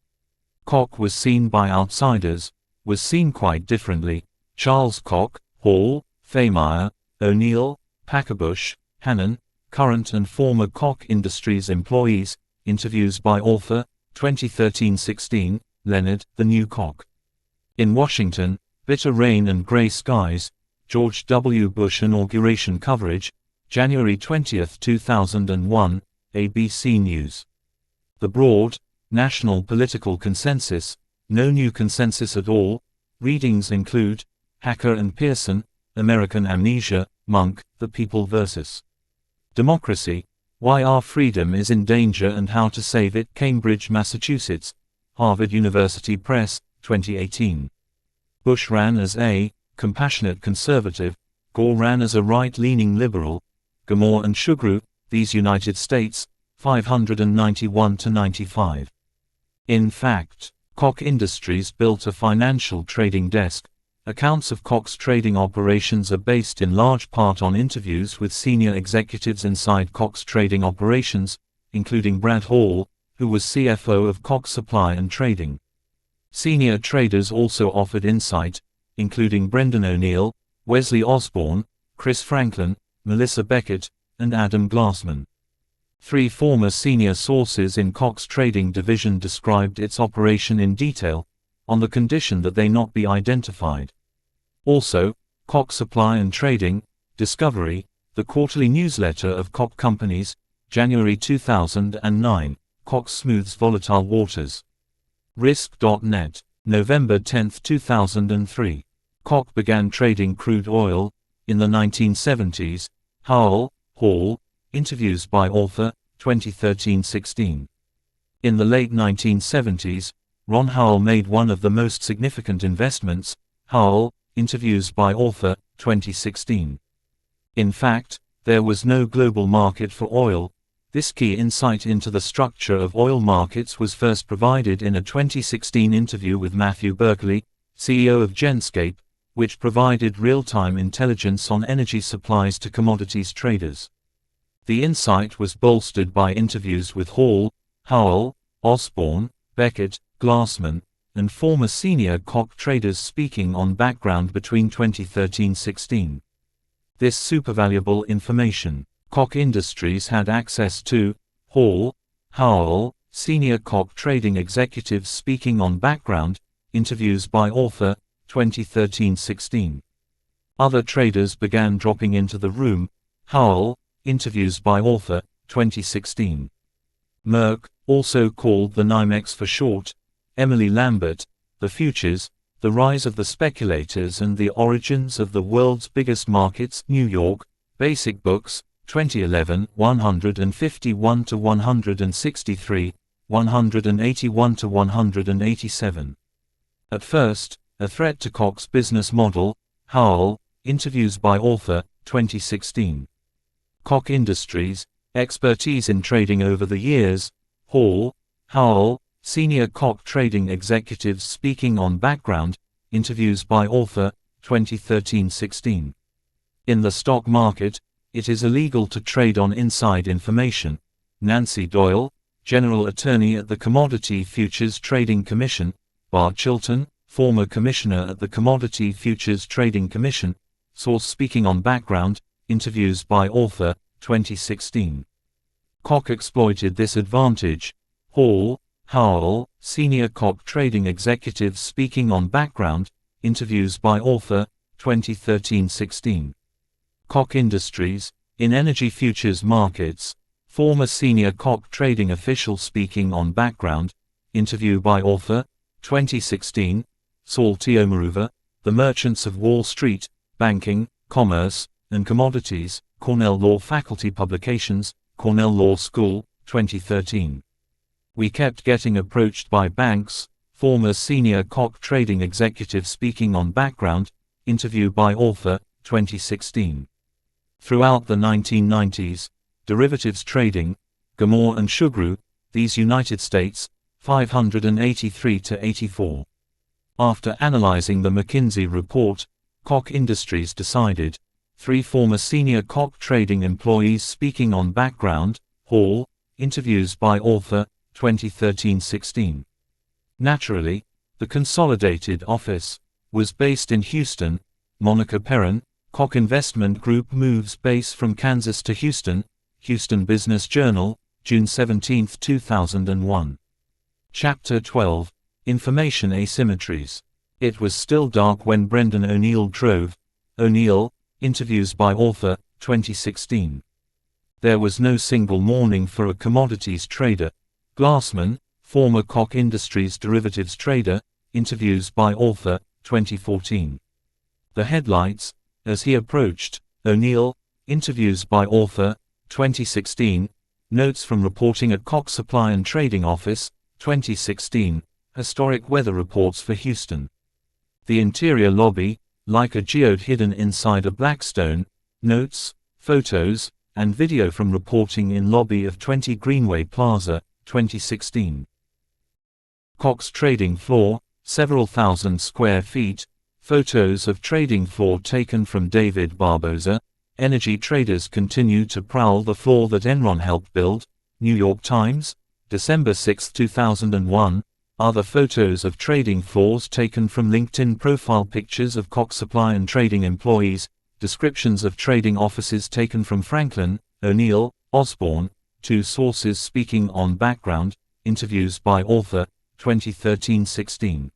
Koch was seen by outsiders, was seen quite differently. Charles Koch, Hall, Fehmeyer, O'Neill, Packerbush, Hannon, current and former Koch Industries employees, interviews by author, 2013-16, Leonard, the new Koch. In Washington, bitter rain and gray skies. George W. Bush inauguration coverage. January 20, 2001, ABC News. The broad, national political consensus, no new consensus at all. Readings include Hacker and Pearson, American Amnesia, Monk, The People vs. Democracy, Why Our Freedom is in Danger and How to Save It, Cambridge, Massachusetts, Harvard University Press, 2018. Bush ran as a compassionate conservative, Gore ran as a right-leaning liberal. Gilmore and Shugru, These United States, 591-95. In fact, Koch Industries built a financial trading desk. Accounts of Koch's trading operations are based in large part on interviews with senior executives inside Koch's trading operations, including Brad Hall, who was CFO of Koch Supply and Trading. Senior traders also offered insight, including Brendan O'Neill, Wesley Osborne, Chris Franklin, Melissa Beckett, and Adam Glassman. 3 former senior sources in Koch's trading division described its operation in detail, on the condition that they not be identified. Also, Koch Supply and Trading, Discovery, the quarterly newsletter of Koch Companies, January 2009, Koch smooths volatile waters. Risk.net, November 10, 2003. Koch began trading crude oil in the 1970s. Hall, interviews by author, 2013-16. In the late 1970s, Ron Howell made one of the most significant investments. Howell, interviews by author, 2016. In fact, there was no global market for oil. This key insight into the structure of oil markets was first provided in a 2016 interview with Matthew Berkeley, CEO of Genscape, which provided real-time intelligence on energy supplies to commodities traders. The insight was bolstered by interviews with Hall, Howell, Osborne, Beckett, Glassman, and former senior Koch traders speaking on background between 2013-16. This supervaluable information, Koch Industries had access to. Hall, Howell, senior Koch trading executives speaking on background, interviews by author, 2013-16. Other traders began dropping into the room. Howell, interviews by author, 2016. Merck, also called the NYMEX for short, Emily Lambert, The Futures, The Rise of the Speculators and the Origins of the World's Biggest Markets, New York, Basic Books, 2011, 151-163, 181-187. At first, a threat to Koch's business model. Howell, interviews by author, 2016. Koch Industries, expertise in trading over the years. Hall, Howell, senior Koch trading executives speaking on background, interviews by author, 2013-16. In the stock market, it is illegal to trade on inside information. Nancy Doyle, general attorney at the Commodity Futures Trading Commission. Bart Chilton, former commissioner at the Commodity Futures Trading Commission, source speaking on background, interviews by author, 2016. Koch exploited this advantage. Hall, Howell, senior Koch trading executives speaking on background, interviews by author, 2013-16. Koch Industries, in energy futures markets, former senior Koch trading official speaking on background, interview by author, 2016. Saul Teomaruva, The Merchants of Wall Street, Banking, Commerce, and Commodities, Cornell Law Faculty Publications, Cornell Law School, 2013. We kept getting approached by banks. Former senior Koch trading executive speaking on background, interview by author, 2016. Throughout the 1990s, derivatives trading, Gilmore and Shugru, These United States, 583-84. After analyzing the McKinsey report, Koch Industries decided. 3 former senior Koch trading employees speaking on background. Hall, interviews by author, 2013-16. Naturally, the consolidated office was based in Houston. Monica Perrin, Koch Investment Group moves base from Kansas to Houston. Houston Business Journal, June 17, 2001. Chapter 12, Information Asymmetries. It was still dark when Brendan O'Neill drove. O'Neill, interviews by author, 2016. There was no single morning for a commodities trader. Glassman, former Koch Industries derivatives trader, interviews by author, 2014. The headlights, as he approached, O'Neill, interviews by author, 2016, notes from reporting at Koch Supply and Trading Office, 2016, historic weather reports for Houston. The interior lobby, like a geode hidden inside a Blackstone, notes, photos, and video from reporting in lobby of 20 Greenway Plaza, 2016. Koch's trading floor, several thousand square feet, photos of trading floor taken from David Barboza. Energy traders continue to prowl the floor that Enron helped build. New York Times, December 6, 2001. Other photos of trading floors taken from LinkedIn profile pictures of Koch Supply and Trading employees. Descriptions of trading offices taken from Franklin, O'Neill, Osborne. Two sources speaking on background. Interviews by author, 2013-16.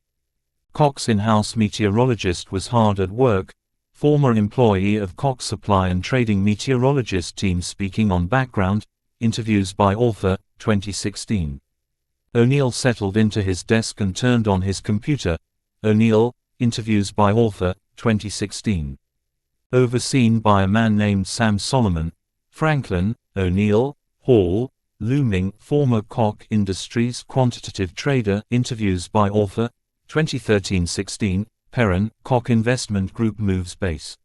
Koch's in-house meteorologist was hard at work. Former employee of Koch Supply and Trading meteorologist team speaking on background. Interviews by author, 2016. O'Neill settled into his desk and turned on his computer. O'Neill, interviews by author, 2016. Overseen by a man named Sam Solomon. Franklin, O'Neill, Hall, looming, former Koch Industries quantitative trader. Interviews by author, 2013-16. Perrin, Koch Investment Group moves base.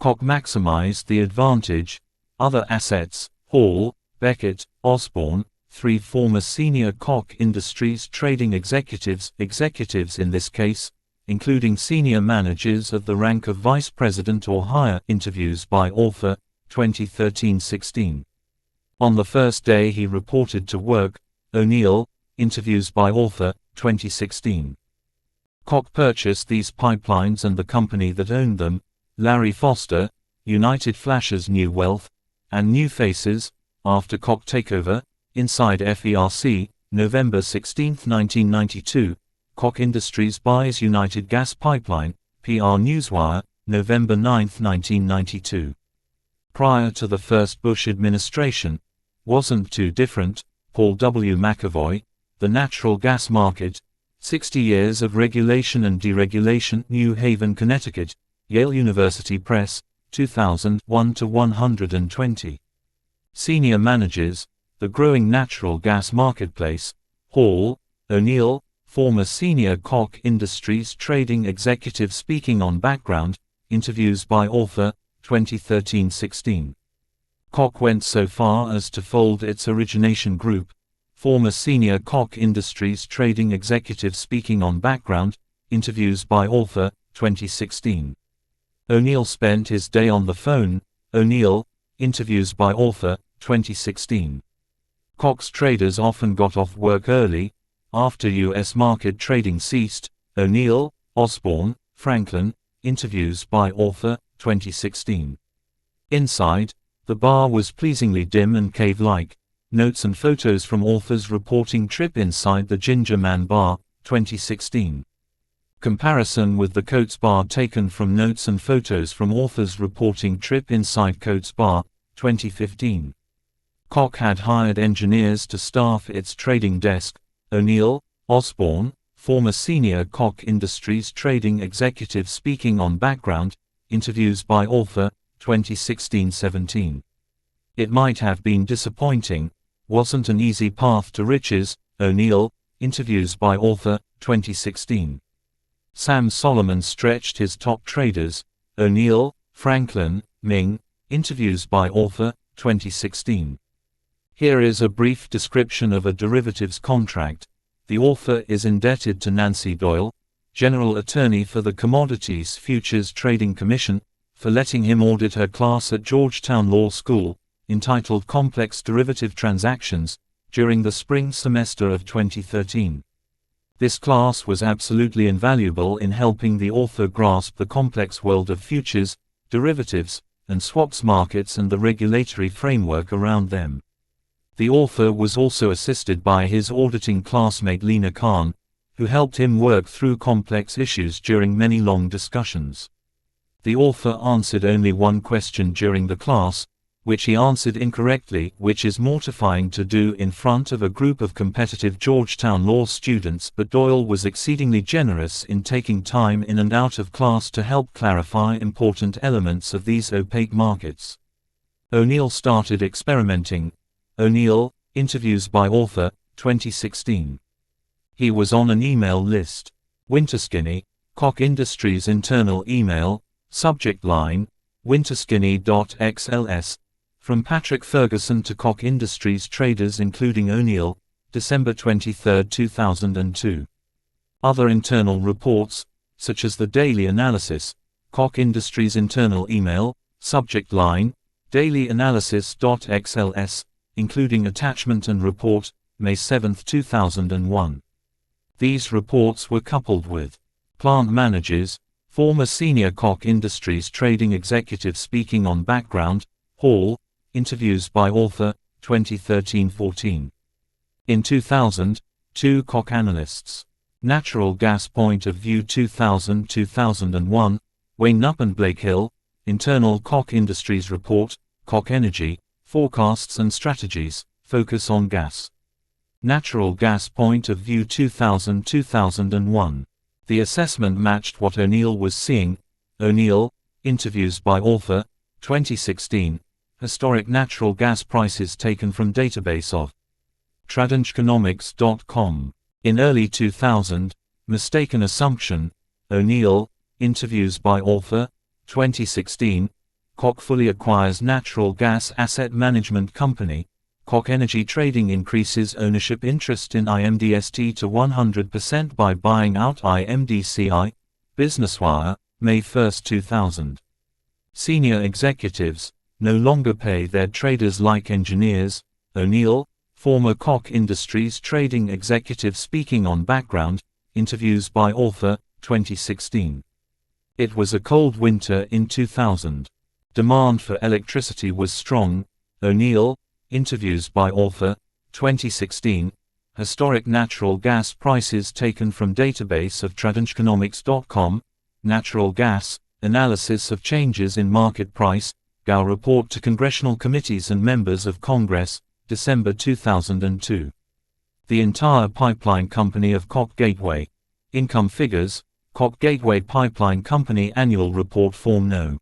Koch maximized the advantage. Other assets, Hall, Beckett, Osborne. Three former senior Koch Industries trading executives in this case, including senior managers of the rank of vice president or higher. Interviews by author, 2013-16. On the first day he reported to work. O'Neill, interviews by author, 2016. Koch purchased these pipelines and the company that owned them. Larry Foster, United Flashers New Wealth, and New Faces, after Koch takeover. Inside FERC, November 16, 1992. Koch Industries buys United Gas Pipeline. PR Newswire, November 9, 1992. Prior to the first Bush administration, wasn't too different. Paul W. McAvoy, The Natural Gas Market, 60 Years of Regulation and Deregulation. New Haven, Connecticut, Yale University Press, 2000, 1-120. Senior Managers, The Growing Natural Gas Marketplace. Hall, O'Neill, former senior Koch Industries trading executive speaking on background. Interviews by author, 2013-16. Koch went so far as to fold its origination group. Former senior Koch Industries trading executive speaking on background. Interviews by author, 2016. O'Neill spent his day on the phone. O'Neill, interviews by author, 2016. Koch's traders often got off work early, after U.S. market trading ceased. O'Neill, Osborne, Franklin, interviews by author, 2016. Inside, the bar was pleasingly dim and cave-like. Notes and photos from authors reporting trip inside the Ginger Man Bar, 2016. Comparison with the Coates Bar taken from notes and photos from authors reporting trip inside Coates Bar, 2015. Koch had hired engineers to staff its trading desk. O'Neill, Osborne, former senior Koch Industries trading executive speaking on background. Interviews by author, 2016-17. It might have been disappointing, wasn't an easy path to riches. O'Neill, interviews by author, 2016. Sam Solomon stretched his top traders. O'Neill, Franklin, Ming, interviews by author, 2016. Here is a brief description of a derivatives contract. The author is indebted to Nancy Doyle, General Attorney for the Commodities Futures Trading Commission, for letting him audit her class at Georgetown Law School, entitled Complex Derivative Transactions, during the spring semester of 2013. This class was absolutely invaluable in helping the author grasp the complex world of futures, derivatives, and swaps markets and the regulatory framework around them. The author was also assisted by his auditing classmate Lena Khan, who helped him work through complex issues during many long discussions. The author answered only one question during the class, which he answered incorrectly, which is mortifying to do in front of a group of competitive Georgetown law students, but Doyle was exceedingly generous in taking time in and out of class to help clarify important elements of these opaque markets. O'Neill started experimenting. O'Neill, interviews by author, 2016. He was on an email list. Winterskinny, Koch Industries internal email, subject line, winterskinny.xls, from Patrick Ferguson to Koch Industries traders including O'Neill, December 23, 2002. Other internal reports, such as the daily analysis, Koch Industries internal email, subject line, dailyanalysis.xls, including attachment and report, May 7, 2001. These reports were coupled with plant managers, former senior Koch Industries trading executive speaking on background, Hall, interviews by author, 2013-14. In 2000, 2 Koch analysts. Natural gas point of view 2000-2001, Wayne Knupp and Blake Hill, internal Koch Industries report, Koch Energy, forecasts and strategies, focus on gas. Natural gas point of view 2000-2001. The assessment matched what O'Neill was seeing. O'Neill, interviews by author, 2016. Historic natural gas prices taken from database of tradengeconomics.com. In early 2000, mistaken assumption. O'Neill, interviews by author, 2016. Koch fully acquires natural gas asset management company. Koch Energy Trading increases ownership interest in IMDST to 100% by buying out IMDCI. BusinessWire, May 1, 2000. Senior executives no longer pay their traders like engineers. O'Neill, former Koch Industries trading executive speaking on background, interviews by author, 2016. It was a cold winter in 2000. Demand for electricity was strong. O'Neill, interviews by author, 2016. Historic natural gas prices taken from database of tradengeconomics.com. Natural gas, analysis of changes in market price, Gao report to congressional committees and members of Congress, December 2002. The entire pipeline company of Koch Gateway. Income figures, Koch Gateway Pipeline Company Annual Report Form No.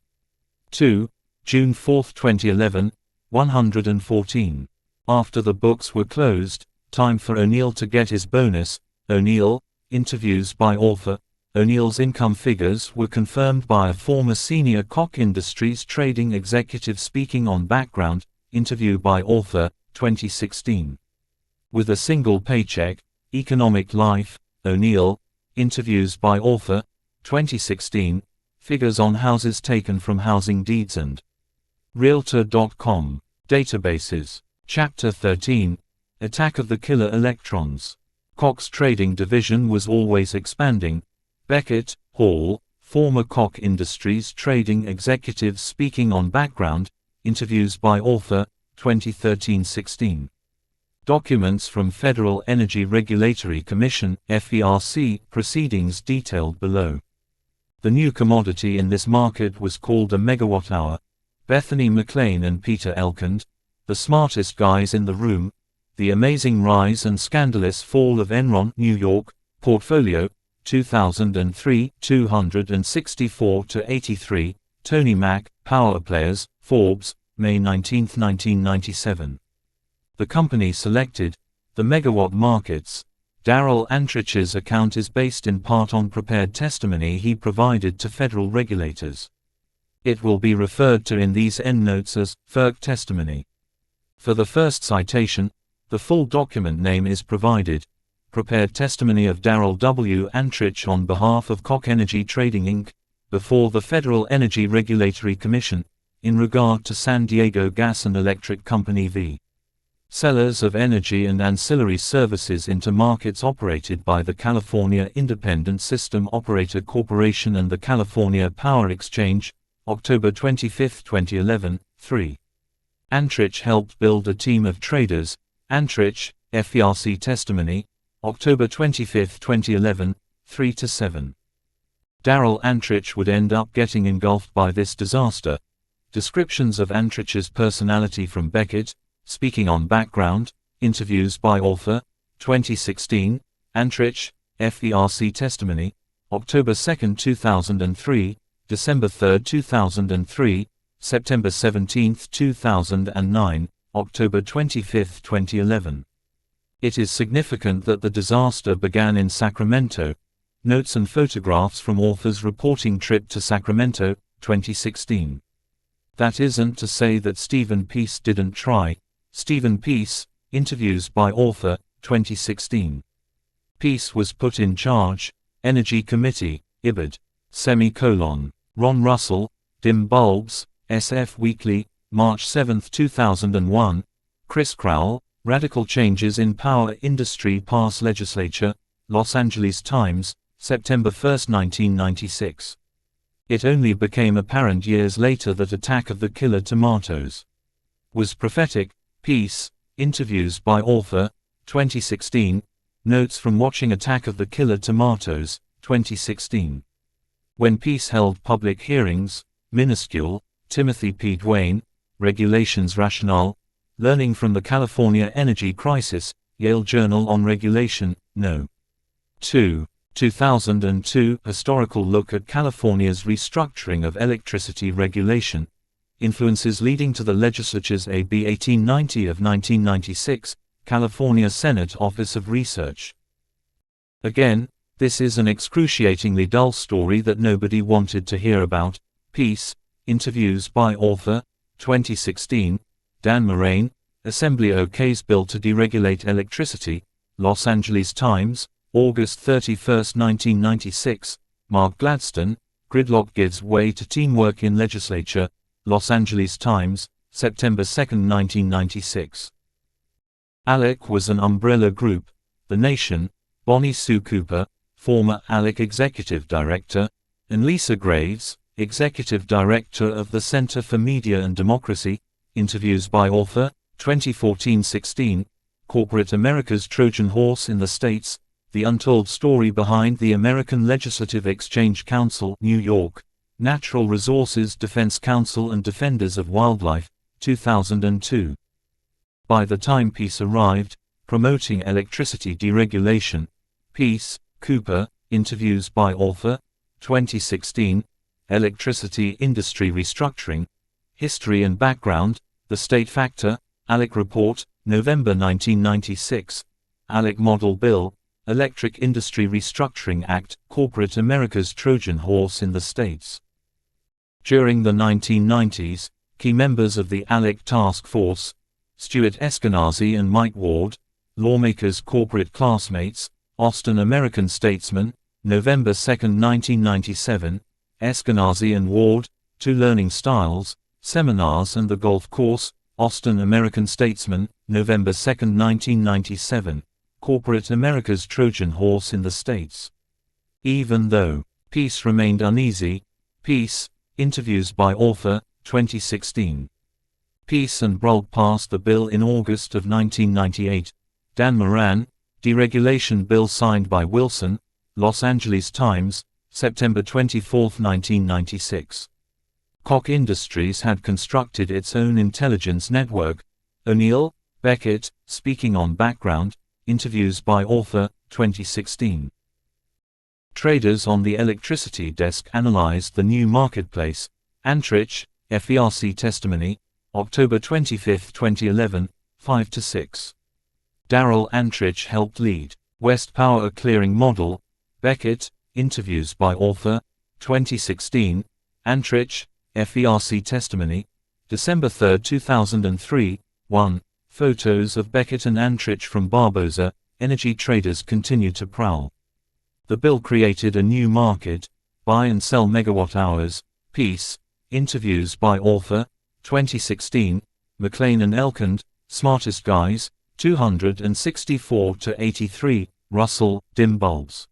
2, June 4, 2011, 114. After the books were closed, time for O'Neill to get his bonus. O'Neill, interviews by author. O'Neill's income figures were confirmed by a former senior Koch Industries trading executive speaking on background, interview by author, 2016. With a single paycheck, economic life. O'Neill, interviews by author, 2016, figures on houses taken from housing deeds and Realtor.com. Databases. Chapter 13, Attack of the Killer Electrons. Koch's trading division was always expanding. Beckett, Hall, former Koch Industries trading executives speaking on background, interviews by author, 2013-16. Documents from Federal Energy Regulatory Commission, FERC, proceedings detailed below. The new commodity in this market was called a megawatt-hour. Bethany McLean and Peter Elkand, the smartest guys in the room. The Amazing Rise and Scandalous Fall of Enron, New York, Portfolio, 2003, 264-83, Tony Mack, Power Players, Forbes, May 19, 1997. The company selected, the megawatt markets. Darrell Antrich's account is based in part on prepared testimony he provided to federal regulators. It will be referred to in these endnotes as FERC testimony. For the first citation, the full document name is provided. Prepared testimony of Darrell W. Antrich on behalf of Koch Energy Trading Inc., before the Federal Energy Regulatory Commission, in regard to San Diego Gas and Electric Company v. Sellers of energy and ancillary services into markets operated by the California Independent System Operator Corporation and the California Power Exchange, October 25, 2011, 3. Antrich helped build a team of traders. Antrich, FERC testimony, October 25, 2011, 3-7. Darrell Antrich would end up getting engulfed by this disaster. Descriptions of Antrich's personality from Beckett, Speaking on Background, Interviews by Author, 2016, Antrich, FERC Testimony, October 2, 2003, December 3, 2003, September 17, 2009, October 25, 2011. It is significant that the disaster began in Sacramento. Notes and photographs from author's reporting trip to Sacramento, 2016. That isn't to say that Stephen Peace didn't try. Stephen Peace, Interviews by Author, 2016. Peace was put in charge, Energy Committee, IBID, Ron Russell, Dim Bulbs, SF Weekly, March 7, 2001, Chris Crowell, Radical Changes in Power Industry Pass Legislature, Los Angeles Times, September 1, 1996. It only became apparent years later that Attack of the Killer Tomatoes was prophetic. Peace, Interviews by Author, 2016, Notes from Watching Attack of the Killer Tomatoes, 2016. When Peace held public hearings, Minuscule, Timothy P. Duane, Regulations Rationale, Learning from the California Energy Crisis, Yale Journal on Regulation, No. 2. 2002, Historical Look at California's Restructuring of Electricity Regulation, Influences Leading to the Legislature's AB 1890 of 1996, California Senate Office of Research. Again, this is an excruciatingly dull story that nobody wanted to hear about. Peace, Interviews by Author, 2016, Dan Moraine, Assembly OK's Bill to Deregulate Electricity, Los Angeles Times, August 31, 1996, Mark Gladstone, Gridlock Gives Way to Teamwork in Legislature, Los Angeles Times, September 2, 1996. ALEC was an umbrella group. The Nation, Bonnie Sue Cooper, former ALEC Executive Director, and Lisa Graves, Executive Director of the Center for Media and Democracy, Interviews by Author, 2014-16, Corporate America's Trojan Horse in the States, The Untold Story Behind the American Legislative Exchange Council, New York, Natural Resources Defense Council and Defenders of Wildlife, 2002. By the time Peace arrived, Promoting Electricity Deregulation, Peace, Cooper, Interviews by Author, 2016, Electricity Industry Restructuring, History and Background, The State Factor, ALEC Report, November 1996, ALEC Model Bill, Electric Industry Restructuring Act, Corporate America's Trojan Horse in the States. During the 1990s, key members of the ALEC Task Force, Stuart Eskenazi and Mike Ward, lawmakers' corporate classmates, Austin American Statesman, November 2, 1997, Eskenazi and Ward, Two Learning Styles, Seminars and the Golf Course, Austin American Statesman, November 2, 1997, Corporate America's Trojan Horse in the States. Even though Peace remained uneasy, Peace, Interviews by Author, 2016. Peace and Brulk passed the bill in August of 1998. Dan Moran, Deregulation Bill signed by Wilson, Los Angeles Times, September 24, 1996. Koch Industries had constructed its own intelligence network. O'Neill, Beckett, Speaking on Background, Interviews by Author, 2016. Traders on the electricity desk analyzed the new marketplace. Antrich, FERC Testimony, October 25, 2011, 5-6. Darrell Antrich helped lead West Power Clearing Model. Beckett, Interviews by Author, 2016. Antrich, FERC Testimony, December 3, 2003, 1. Photos of Beckett and Antrich from Barboza. Energy traders continue to prowl. The bill created a new market, buy and sell megawatt hours. Peace, Interviews by Author, 2016, McLean and Elkand, Smartest Guys, 264-83, Russell, Dim Bulbs.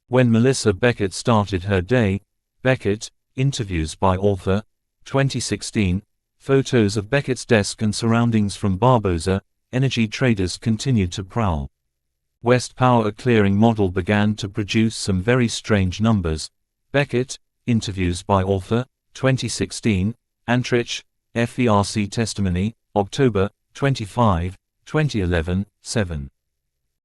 When Melissa Beckett started her day. Beckett, Interviews by Author, 2016, photos of Beckett's desk and surroundings from Barboza. Energy traders continued to prowl. West Power Clearing Model began to produce some very strange numbers. Beckett, interviews by author, 2016, Antrich, FERC testimony, October 25, 2011, 7.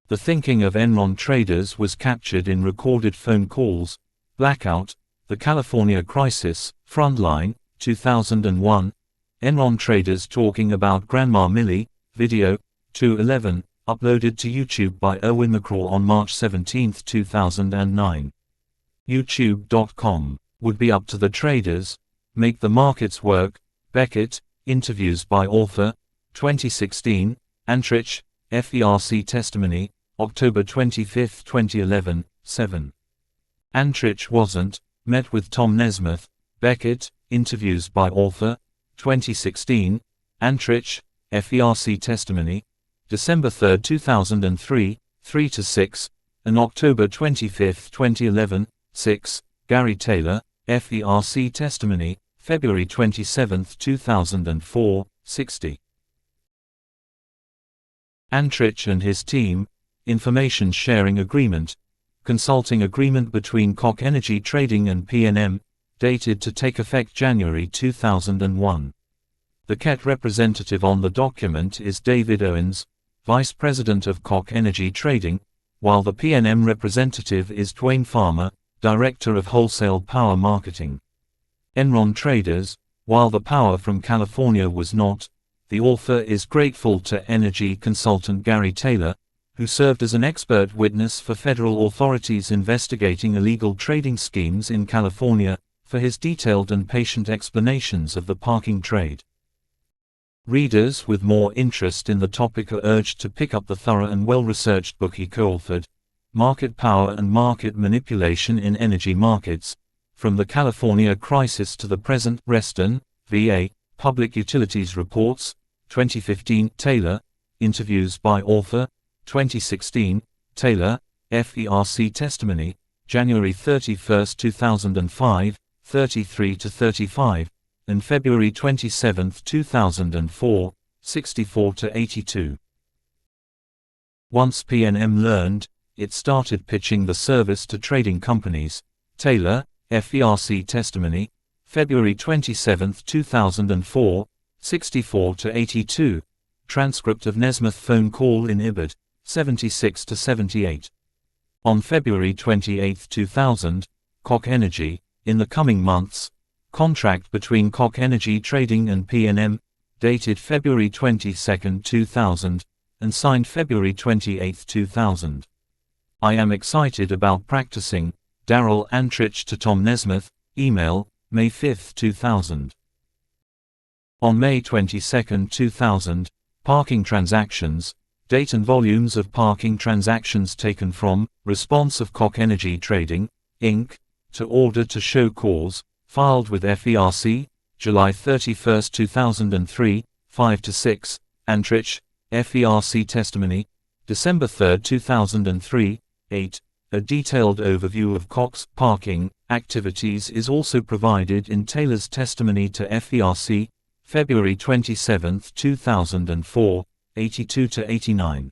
The thinking of Enron traders was captured in recorded phone calls. Blackout, The California Crisis, Frontline, 2001. Enron traders talking about Grandma Millie, video, 211, uploaded to YouTube by Erwin McCraw on March 17, 2009. YouTube.com. Would be up to the traders. Make the markets work. Beckett, interviews by author, 2016, Antrich, FERC testimony, October 25, 2011, 7. Antrich wasn't, met with Tom Nesmith. Beckett, interviews by author, 2016, Antrich, FERC testimony, December 3, 2003, 3-6, and October 25, 2011, 6. Gary Taylor, FERC testimony, February 27, 2004, 60. Antrich and his team, Information Sharing Agreement, Consulting Agreement between Koch Energy Trading and PNM, dated to take effect January 2001. The KET representative on the document is David Owens, Vice President of Koch Energy Trading, while the PNM representative is Dwayne Farmer, Director of Wholesale Power Marketing. Enron traders, while the power from California was not, the author is grateful to energy consultant Gary Taylor, who served as an expert witness for federal authorities investigating illegal trading schemes in California, for his detailed and patient explanations of the parking trade. Readers with more interest in the topic are urged to pick up the thorough and well-researched book he co-authored, Market Power and Market Manipulation in Energy Markets, From the California Crisis to the Present. Reston, VA, Public Utilities Reports, 2015. Taylor, interviews by author, 2016, Taylor, FERC testimony, January 31, 2005, 33-35, and February 27, 2004, 64-82. Once PNM learned, it started pitching the service to trading companies. Taylor, FERC testimony, February 27, 2004, 64-82. Transcript of Nesmith phone call in IBID, 76-78. On February 28, 2000, Koch Energy, in the coming months, contract between Koch Energy Trading and PNM, dated February 22, 2000, and signed February 28, 2000. I am excited about practicing. Darrell Antrich to Tom Nesmith, email, May 5, 2000. On May 22, 2000, parking transactions, date and volumes of parking transactions taken from, response of Koch Energy Trading, Inc., to order to show cause, filed with FERC, July 31, 2003, 5-6, Antrich, FERC testimony, December 3, 2003, 8. A detailed overview of Koch's parking activities is also provided in Taylor's testimony to FERC, February 27, 2004, 82-89.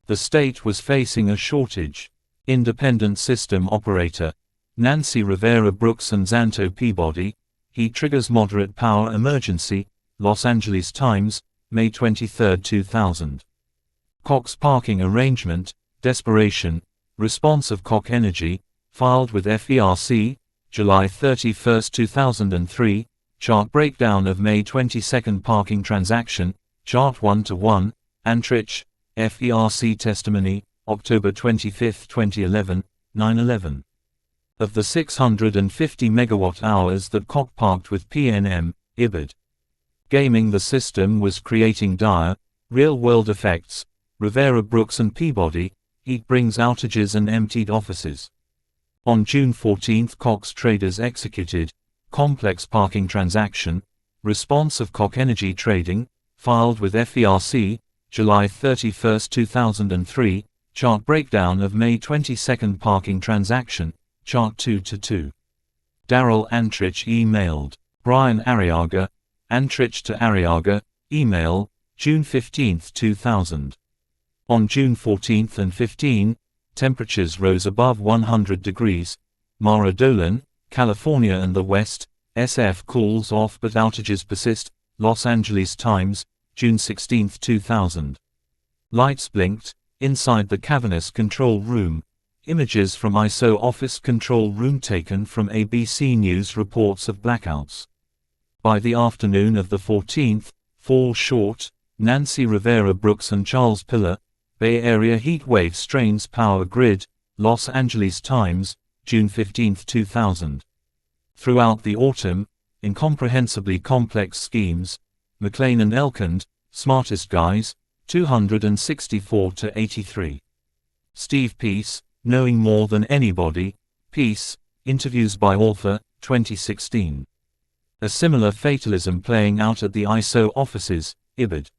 The state was facing a shortage. Independent system operator, Nancy Rivera Brooks and Xanto Peabody, he triggers moderate power emergency, Los Angeles Times, May 23, 2000. Koch's parking arrangement, desperation, response of Koch Energy, filed with FERC, July 31, 2003, chart breakdown of May 22 parking transaction, chart 1-1, Antrich, FERC testimony, October 25, 2011, 9-11. Of the 650 megawatt-hours that Koch parked with PNM, IBID. Gaming the system was creating dire, real-world effects. Rivera Brooks and Peabody, it brings outages and emptied offices. On June 14, Koch's traders executed, complex parking transaction, response of Koch Energy Trading, filed with FERC, July 31, 2003, chart breakdown of May 22 parking transaction, chart 2-2. Darrell Antrich emailed, Brian Arriaga, Antrich to Arriaga, email, June 15, 2000. On June 14 and 15, temperatures rose above 100 degrees. Mara Dolan, California and the West, SF cools off but outages persist, Los Angeles Times, June 16, 2000. Lights blinked, inside the cavernous control room. Images from ISO office control room taken from ABC News reports of blackouts. By the afternoon of the 14th, fall short, Nancy Rivera Brooks and Charles Pillar, Bay Area heat wave strains power grid, Los Angeles Times, June 15, 2000. Throughout the autumn, incomprehensibly complex schemes, McLean and Elkand, smartest guys, 264-83. Steve Peace, knowing more than anybody, Peace, interviews by author, 2016. A similar fatalism playing out at the ISO offices, IBID.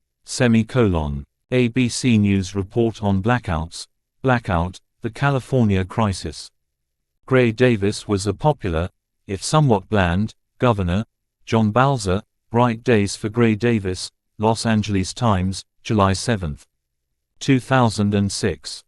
ABC News report on blackouts, Blackout, the California crisis. Gray Davis was a popular, if somewhat bland, governor. John Balzer, Bright Days for Gray Davis, Los Angeles Times, July 7, 2006.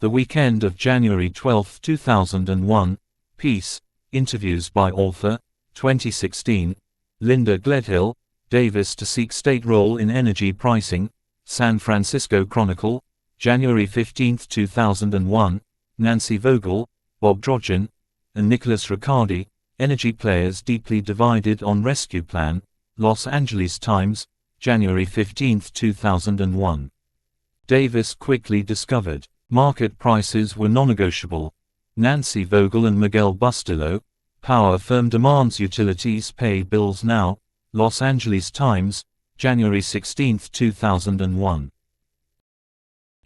The weekend of January 12, 2001, Peace, interviews by author, 2016, Linda Gledhill, Davis to seek state role in energy pricing, San Francisco Chronicle, January 15, 2001, Nancy Vogel, Bob Drogen, and Nicholas Riccardi, energy players deeply divided on rescue plan, Los Angeles Times, January 15, 2001. Davis quickly discovered market prices were non-negotiable. Nancy Vogel and Miguel Bustillo, power firm demands utilities pay bills now, Los Angeles Times, January 16, 2001.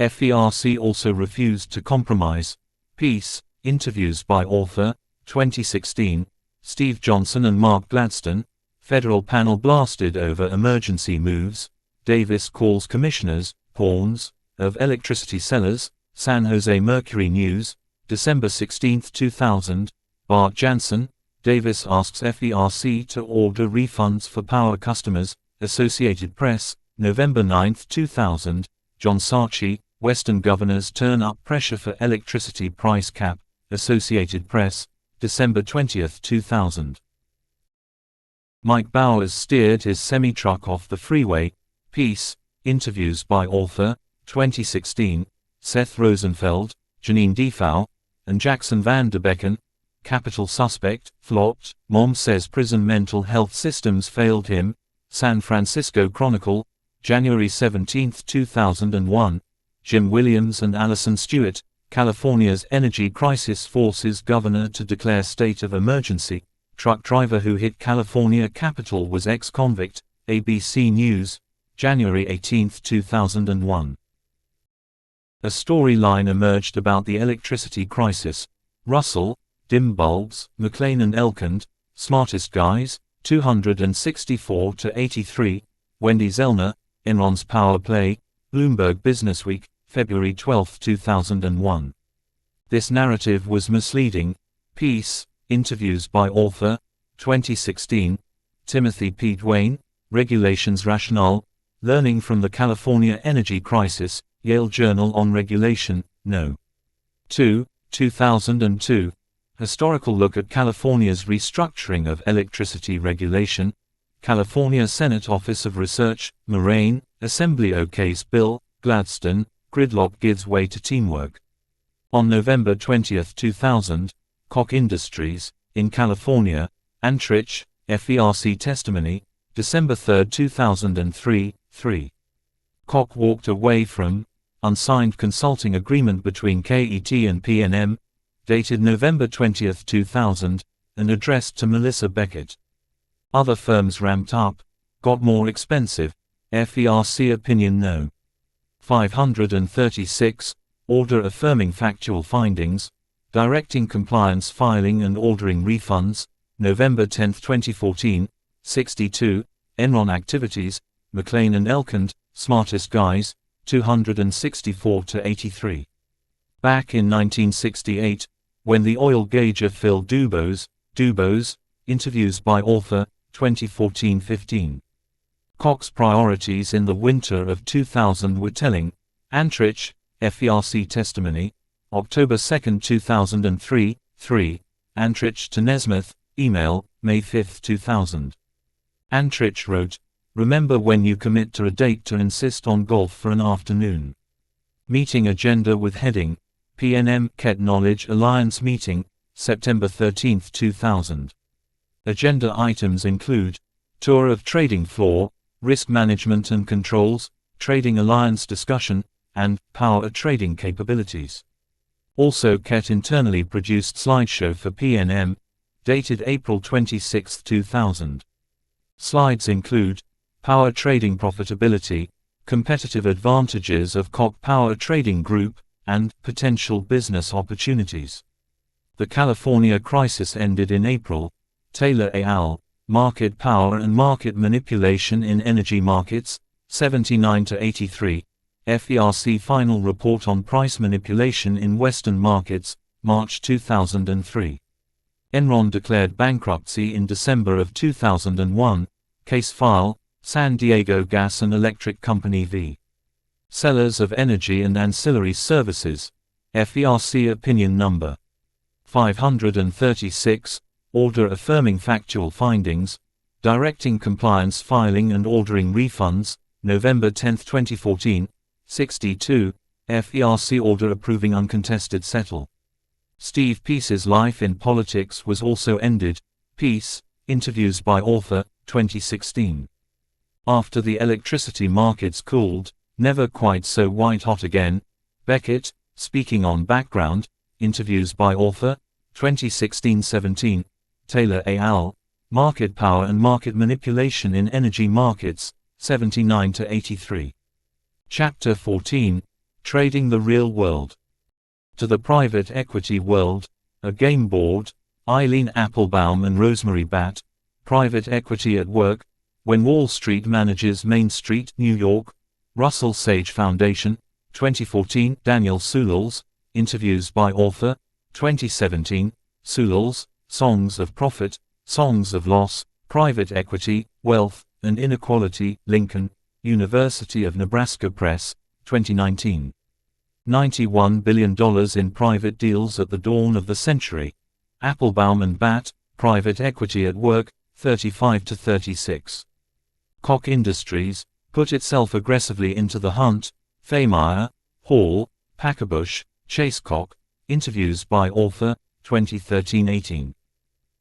FERC also refused to compromise. Peace, interviews by author, 2016, Steve Johnson and Mark Gladstone, federal panel blasted over emergency moves. Davis calls commissioners, pawns, of electricity sellers, San Jose Mercury News, December 16, 2000, Bart Jansen, Davis asks FERC to order refunds for power customers, Associated Press, November 9, 2000, John Saatchi, Western governors turn up pressure for electricity price cap, Associated Press, December 20, 2000. Mike Bowers steered his semi-truck off the freeway. Peace, interviews by author, 2016, Seth Rosenfeld, Janine Defoe, and Jackson Van Der Becken, capital suspect, flopped, mom says prison mental health systems failed him, San Francisco Chronicle, January 17, 2001, Jim Williams and Allison Stewart, California's energy crisis forces governor to declare state of emergency, truck driver who hit California Capitol was ex-convict, ABC News, January 18, 2001. A storyline emerged about the electricity crisis. Russell, dim bulbs, McLean and Elkand, smartest guys, 264-83, Wendy Zellner, Enron's Power Play, Bloomberg Businessweek, February 12, 2001. This narrative was misleading. Peace, interviews by author, 2016, Timothy P. Duane, Regulations Rationale, Learning from the California Energy Crisis, Yale Journal on Regulation, No. 2, 2002. Historical look at California's restructuring of electricity regulation. California Senate Office of Research, Moraine, Assembly OK's bill, Gladstone, gridlock gives way to teamwork. On November 20, 2000, Koch Industries, in California, Antrich, FERC testimony, December 3, 2003, 3. Koch walked away from unsigned consulting agreement between KET and PNM, dated November 20, 2000, and addressed to Melissa Beckett. Other firms ramped up, got more expensive. FERC opinion no. 536, order affirming factual findings, directing compliance filing and ordering refunds, November 10, 2014, 62, Enron activities, McLean and Elkand, smartest guys, 264-83. Back in 1968, when the oil gauger Phil Dubose, interviews by author, 2014-15. Koch's priorities in the winter of 2000 were telling. Antrich, FERC testimony, October 2, 2003, 3. Antrich to Nesmith, Email, May 5, 2000. Antrich wrote, "Remember when you commit to a date to insist on golf for an afternoon." Meeting agenda with heading, PNM Ket Knowledge Alliance Meeting, September 13, 2000. Agenda items include, Tour of Trading Floor, Risk Management and Controls, Trading Alliance Discussion, and Power Trading Capabilities. Also Ket internally produced slideshow for PNM, dated April 26, 2000. Slides include, Power Trading Profitability, Competitive Advantages of Koch Power Trading Group, and Potential Business Opportunities. The California crisis ended in April. Taylor et al., Market Power and Market Manipulation in Energy Markets, 79-83, FERC Final Report on Price Manipulation in Western Markets, March 2003. Enron declared bankruptcy in December of 2001, case file, San Diego Gas and Electric Company v. Sellers of Energy and Ancillary Services, FERC Opinion Number 536, Order affirming factual findings, directing compliance filing and ordering refunds, November 10, 2014, 62, FERC Order approving uncontested settle. Steve Peace's life in politics was also ended, Peace, interviews by author, 2016. After the electricity markets cooled, never quite so white-hot again, Beckett, speaking on background, interviews by author, 2016-17, Taylor et al., Market Power and Market Manipulation in Energy Markets, 79-83. Chapter 14, Trading the Real World. To the Private Equity World, a Game Board, Eileen Applebaum and Rosemary Batt, Private Equity at Work, When Wall Street Manages Main Street, New York, Russell Sage Foundation, 2014, Daniel Sulels, interviews by author, 2017, Sulels, Songs of Profit, Songs of Loss, Private Equity, Wealth, and Inequality, Lincoln, University of Nebraska Press, 2019. $91 billion in private deals at the dawn of the century. Applebaum and Batt, Private Equity at Work, 35-36. Koch Industries, put itself aggressively into the hunt, Fehmeyer, Hall, Packerbush, Chase Koch, interviews by author, 2013-18.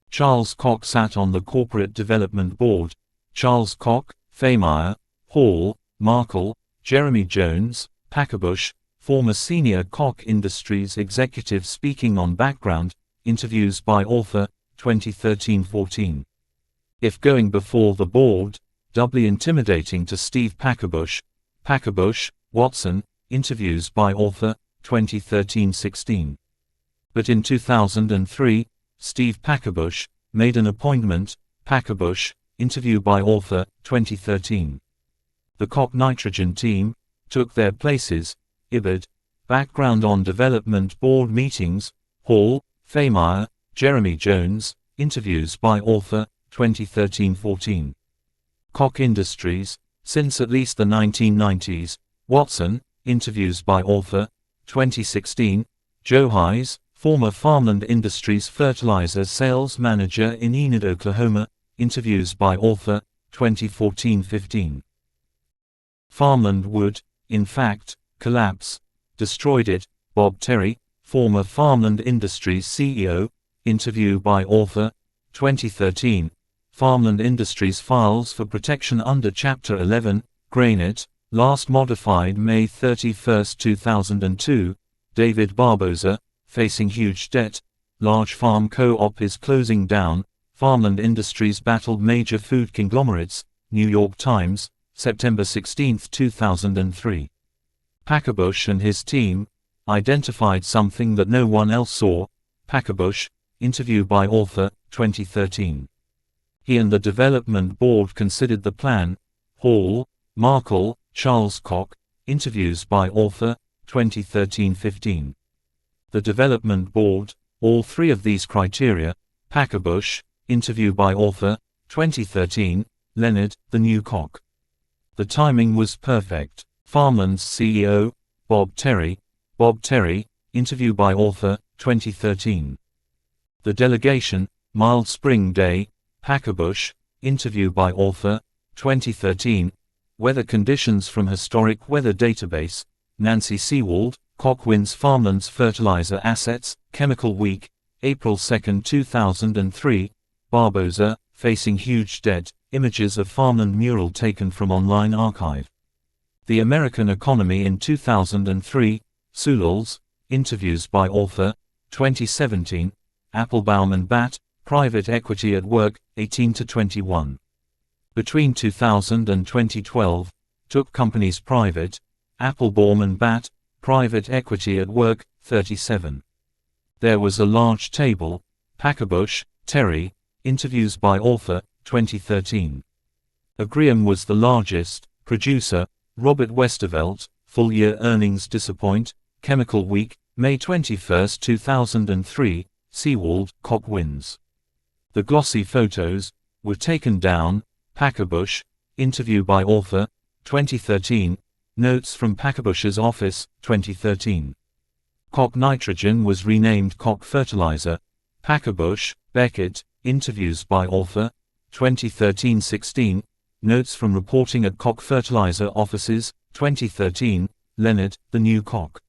Charles Koch sat on the Corporate Development Board, Charles Koch, Fehmeyer, Hall, Markle, Jeremy Jones, Packerbush, former senior Koch Industries executive speaking on background, interviews by author, 2013-14. If going before the board, doubly intimidating to Steve Packerbush, Watson, interviews by author, 2013-16. But in 2003, Steve Packerbush, made an appointment, Packerbush, interview by author, 2013. The Koch Nitrogen team, took their places, IBID, background on development board meetings, Hall, Fehmeyer, Jeremy Jones, interviews by author, 2013-14. Koch Industries, since at least the 1990s, Watson, interviews by author, 2016, Joe Hayes, former Farmland Industries fertilizer sales manager in Enid, Oklahoma, interviews by author, 2014-15. Farmland would, in fact, collapse, destroyed it, Bob Terry, former Farmland Industries CEO, interview by author, 2013, Farmland Industries files for protection under Chapter 11, Granite, last modified May 31, 2002, David Barboza, facing huge debt, large farm co-op is closing down, Farmland Industries battled major food conglomerates, New York Times, September 16, 2003. Packerbush and his team identified something that no one else saw, Packerbush, interview by author, 2013. He and the development board considered the plan, Hall, Markle, Charles Koch, interviews by author, 2013-15. The development board, all three of these criteria, Packerbush, interview by author, 2013, Leonard, the new Koch. The timing was perfect. Farmland's CEO, Bob Terry, interview by author, 2013. The delegation, Mild Spring Day, Packerbush, interview by author, 2013. Weather conditions from Historic Weather Database, Nancy Sewald, Koch wins Farmland's Fertilizer Assets, Chemical Week, April 2, 2003. Barboza, facing huge debt, images of farmland mural taken from online archive. The American Economy in 2003, Sulals, interviews by author, 2017. Applebaum and Batt, Private Equity at Work, 18-21. Between 2000 and 2012, took companies private, Applebaum and Batt, Private Equity at Work, 37. There was a large table, Packerbush, Terry, interviews by author, 2013. Agrium was the largest, producer, Robert Westervelt, full-year earnings disappoint, Chemical Week, May 21, 2003, Sewald, Koch wins. The glossy photos were taken down, Packerbush, interview by author, 2013, notes from Packerbush's office, 2013. Koch Nitrogen was renamed Koch Fertilizer, Packerbush, Beckett, interviews by author, 2013-16, notes from reporting at Koch Fertilizer offices, 2013, Leonard, The New Koch.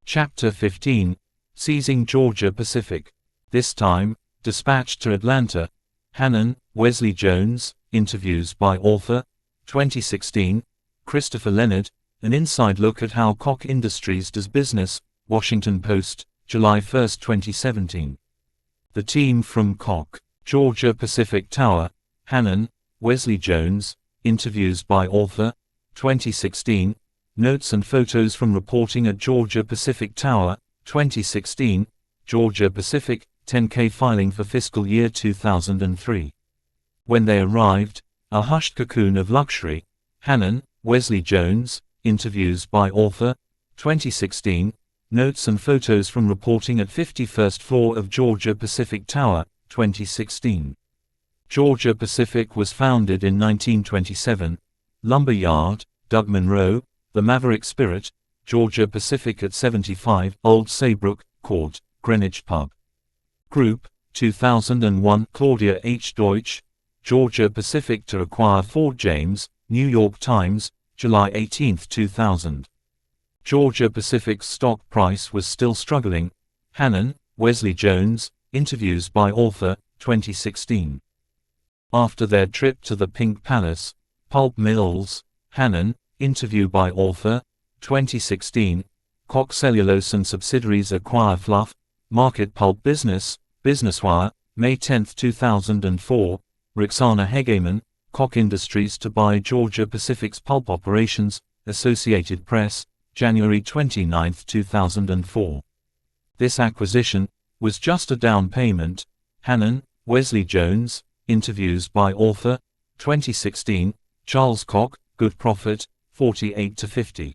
Chapter 15, Seizing Georgia Pacific. This time, dispatched to Atlanta, Hannon, Wesley Jones, interviews by author, 2016, Christopher Leonard, an inside look at how Koch Industries does business, Washington Post, July 1, 2017. The team from Koch, Georgia Pacific Tower, Hannon, Wesley Jones, interviews by author, 2016, notes and photos from reporting at Georgia Pacific Tower, 2016, Georgia Pacific, 10K filing for fiscal year 2003. When they arrived, a hushed cocoon of luxury, Hannon, Wesley Jones, interviews by author, 2016, notes and photos from reporting at 51st floor of Georgia Pacific Tower, 2016. Georgia Pacific was founded in 1927, Lumber Yard, Doug Monroe, The Maverick Spirit, Georgia Pacific at 75 Old Saybrook Court, Greenwich Pub. Group, 2001 Claudia H. Deutsch, Georgia Pacific to acquire Fort James, New York Times, July 18, 2000. Georgia Pacific's stock price was still struggling. Hannon, Wesley Jones, interviews by author, 2016. After their trip to the Pink Palace, Pulp Mills, Hannon, interview by author, 2016, Koch Cellulose and subsidiaries acquire Fluff, Market Pulp Business, Businesswire, May 10, 2004, Roxana Hegeman, Koch Industries to buy Georgia Pacific's pulp operations, Associated Press, January 29, 2004. This acquisition was just a down payment. Hannon, Wesley Jones, interviews by author, 2016, Charles Koch, Good Profit, 48-50.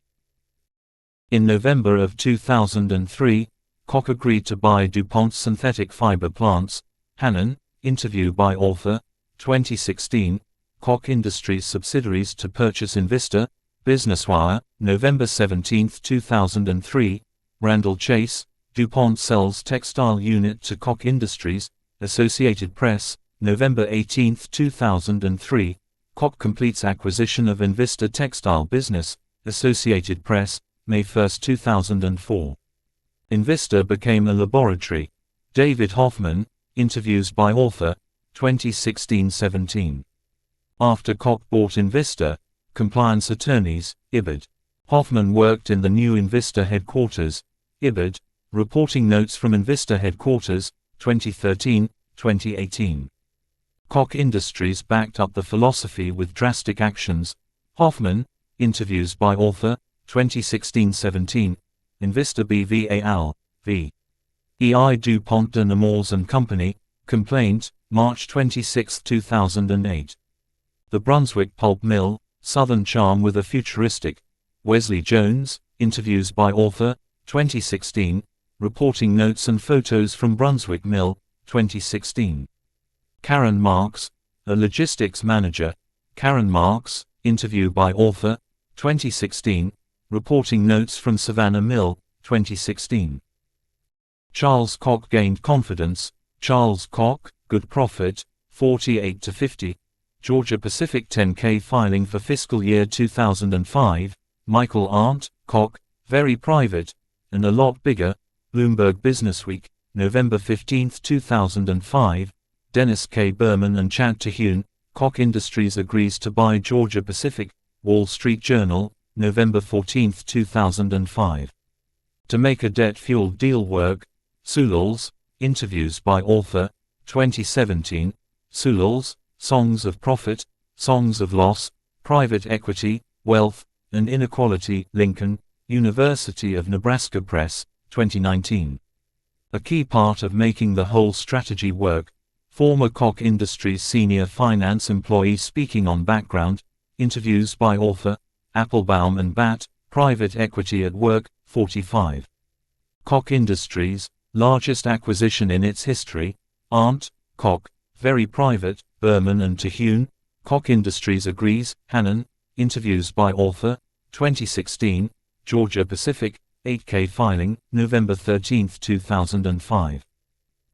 In November of 2003, Koch agreed to buy DuPont's synthetic fiber plants. Hannon, interview by author, 2016, Koch Industries subsidiaries to purchase Invista, Businesswire, November 17, 2003, Randall Chase, DuPont sells textile unit to Koch Industries, Associated Press, November 18, 2003, Koch completes acquisition of Invista Textile Business, Associated Press, May 1, 2004. Invista became a laboratory. David Hoffman, interviews by author, 2016-17. After Koch bought Invista, compliance attorneys, IBID. Hoffman worked in the new Invista headquarters, IBID, reporting notes from Invista headquarters, 2013-2018. Koch Industries backed up the philosophy with drastic actions. Hoffman, interviews by author, 2016-17, Invista BV Al. V. E.I. DuPont de Nemours and Company, complaint, March 26, 2008. The Brunswick Pulp Mill, Southern charm with a futuristic. Wesley Jones, interviews by author, 2016, reporting notes and photos from Brunswick Mill, 2016. Karen Marks, a logistics manager. Karen Marks, interview by author, 2016, reporting notes from Savannah Mill, 2016. Charles Koch gained confidence. Charles Koch, good profit, 48 to 50. Georgia-Pacific 10K filing for fiscal year 2005, Michael Arndt, Koch, very private, and a lot bigger. Bloomberg Businessweek, November 15, 2005, Dennis K. Berman and Chad Terhune, Koch Industries agrees to buy Georgia-Pacific, Wall Street Journal, November 14, 2005. To make a debt-fueled deal work, Sulals, interviews by author, 2017, Sulals, Songs of Profit, Songs of Loss, Private Equity, Wealth, and Inequality, Lincoln, University of Nebraska Press, 2019. A key part of making the whole strategy work, former Koch Industries senior finance employee speaking on background, interviews by author, Applebaum and Batt, Private Equity at Work, 45. Koch Industries, largest acquisition in its history, Arndt, Koch, very private, Berman and Terhune, Koch Industries agrees, Hannon, interviews by author, 2016, Georgia-Pacific, 8K filing, November 13, 2005.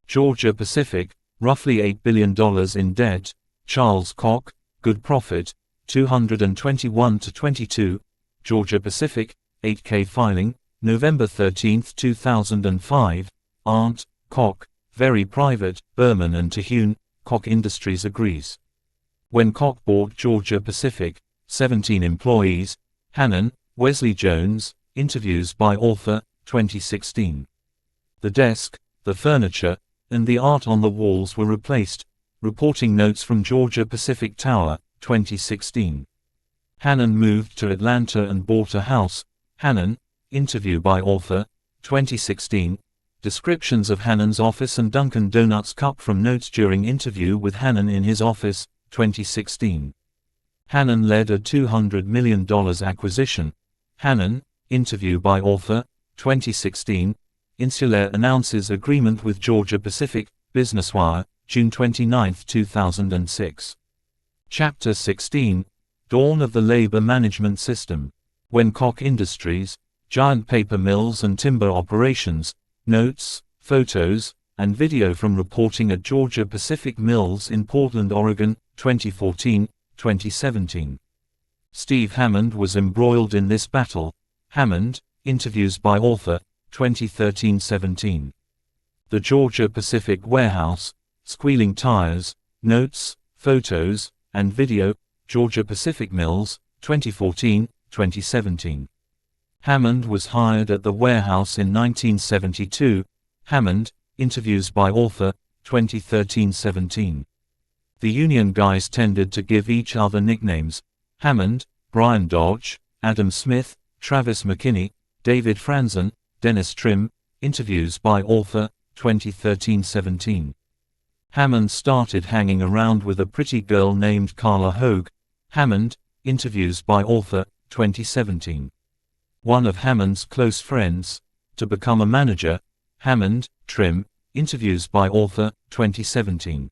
Georgia-Pacific, roughly $8 billion in debt, Charles Koch, good profit, 221 to 22, Georgia-Pacific, 8K filing, November 13, 2005, Arndt, Koch, very private, Berman and Terhune, Koch Industries agrees. When Koch bought Georgia-Pacific, 17 employees, Hannon, Wesley Jones, interviews by author, 2016. The desk, the furniture, and the art on the walls were replaced, reporting notes from Georgia-Pacific Tower, 2016. Hannon moved to Atlanta and bought a house, Hannon, interview by author, 2016. Descriptions of Hannon's office and Dunkin' Donuts cup from notes during interview with Hannon in his office, 2016. Hannon led a $200 million acquisition. Hannon, interview by author, 2016. Insulair announces agreement with Georgia-Pacific, BusinessWire, June 29, 2006. Chapter 16, Dawn of the Labor Management System. When Koch Industries, giant paper mills and timber operations, notes, photos, and video from reporting at Georgia-Pacific Mills in Portland, Oregon, 2014-2017. Steve Hammond was embroiled in this battle. Hammond, interviews by author, 2013-17. The Georgia-Pacific Warehouse, Squealing Tires, Notes, Photos, and Video, Georgia-Pacific Mills, 2014-2017. Hammond was hired at the warehouse in 1972. Hammond, interviews by author, 2013-17. The union guys tended to give each other nicknames: Hammond, Brian Dodge, Adam Smith, Travis McKinney, David Franzen, Dennis Trim, interviews by author, 2013-17. Hammond started hanging around with a pretty girl named Carla Hogue. Hammond, interviews by author, 2017. One of Hammond's close friends, to become a manager. Hammond, Trim, interviews by author, 2017.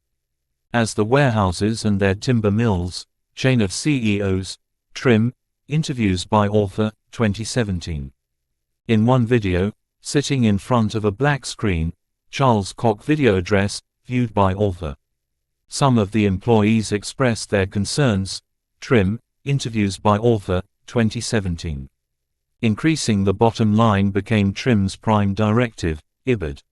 As the warehouses and their timber mills, chain of CEOs. Trim, interviews by author, 2017. In one video, sitting in front of a black screen, Charles Koch video address, viewed by author. Some of the employees expressed their concerns. Trim, interviews by author, 2017. Increasing the bottom line became Trim's prime directive, IBID.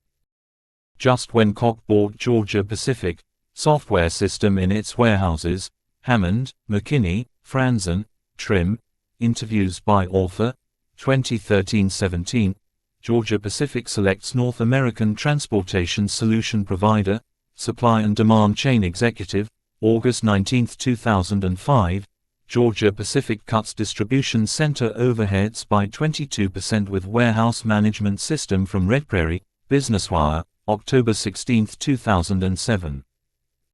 Just when Koch bought Georgia-Pacific, software system in its warehouses. Hammond, McKinney, Franzen, Trim, interviews by author, 2013-17. Georgia-Pacific selects North American transportation solution provider, supply and demand chain executive, August 19, 2005. Georgia-Pacific cuts distribution center overheads by 22% with warehouse management system from Red Prairie, BusinessWire, October 16, 2007.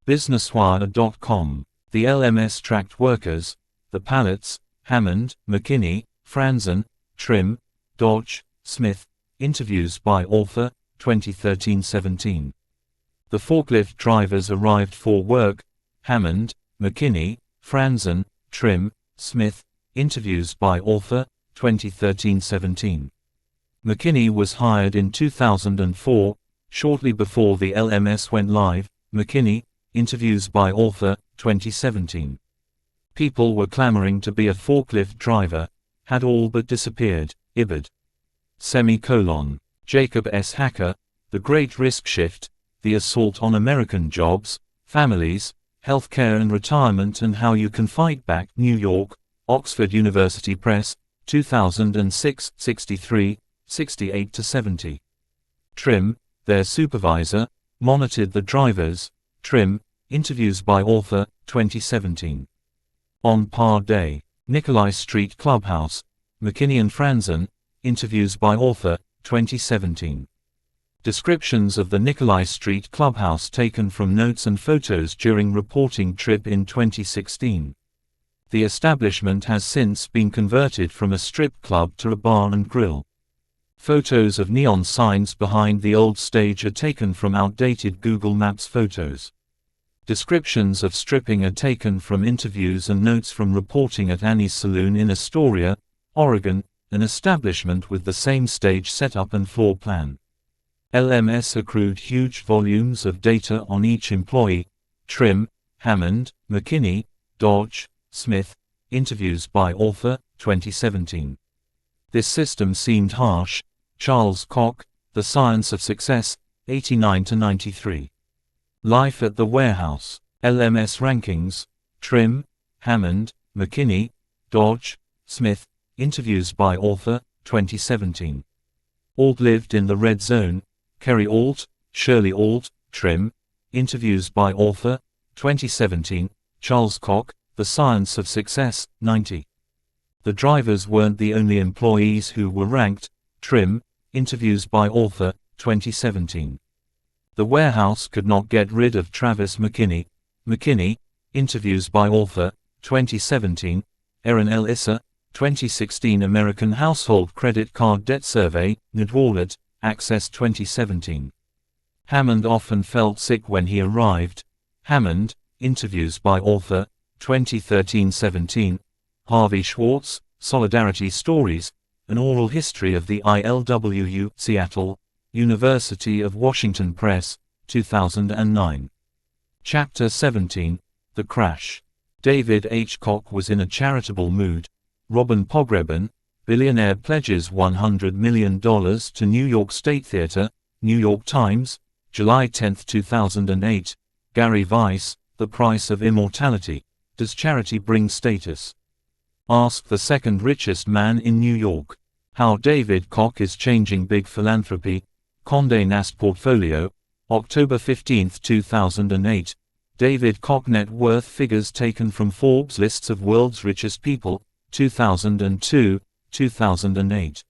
BusinessWire.com. The LMS tracked workers, the pallets. Hammond, McKinney, Franzen, Trim, Dodge, Smith, interviews by author, 2013-17. The forklift drivers arrived for work. Hammond, McKinney, Franzen, Trim, Smith, interviews by author, 2013-17. McKinney was hired in 2004, shortly before the LMS went live. McKinney, interviews by author, 2017. People were clamoring to be a forklift driver, had all but disappeared, Ibid. Jacob S. Hacker, The Great Risk Shift, The Assault on American Jobs, Families, Healthcare and Retirement and How You Can Fight Back. New York, Oxford University Press, 2006, 63, 68-70. Trim, their supervisor, monitored the drivers. Trim, interviews by author, 2017. On Par Day, Nicolai Street Clubhouse, McKinney and Franzen, interviews by author, 2017. Descriptions of the Nicolai Street Clubhouse taken from notes and photos during reporting trip in 2016. The establishment has since been converted from a strip club to a bar and grill. Photos of neon signs behind the old stage are taken from outdated Google Maps photos. Descriptions of stripping are taken from interviews and notes from reporting at Annie's Saloon in Astoria, Oregon, an establishment with the same stage setup and floor plan. LMS accrued huge volumes of data on each employee. Trim, Hammond, McKinney, Dodge, Smith, interviews by author, 2017. This system seemed harsh. Charles Koch, The Science of Success, 89-93. Life at the Warehouse, LMS Rankings, Trim, Hammond, McKinney, Dodge, Smith, interviews by author, 2017. Alt lived in the red zone. Kerry Alt, Shirley Alt, Trim, interviews by author, 2017. Charles Koch, The Science of Success, 90. The drivers weren't the only employees who were ranked. Trim, interviews by author, 2017. The warehouse could not get rid of Travis McKinney. McKinney, interviews by author, 2017. Erin L. Issa, 2016. American Household Credit Card Debt Survey, NerdWallet, Access 2017. Hammond often felt sick when he arrived. Hammond, interviews by author, 2013-17. Harvey Schwartz, Solidarity Stories, An Oral History of the ILWU, Seattle, University of Washington Press, 2009. Chapter 17, The Crash. David H. Koch was in a charitable mood. Robin Pogrebin, billionaire pledges $100 million to New York State Theater, New York Times, July 10, 2008. Gary Weiss, The Price of Immortality. Does charity bring status? Ask the second richest man in New York. How David Koch is changing big philanthropy. Condé Nast Portfolio, October 15, 2008. David Koch net worth figures taken from Forbes lists of world's richest people, 2002, 2008.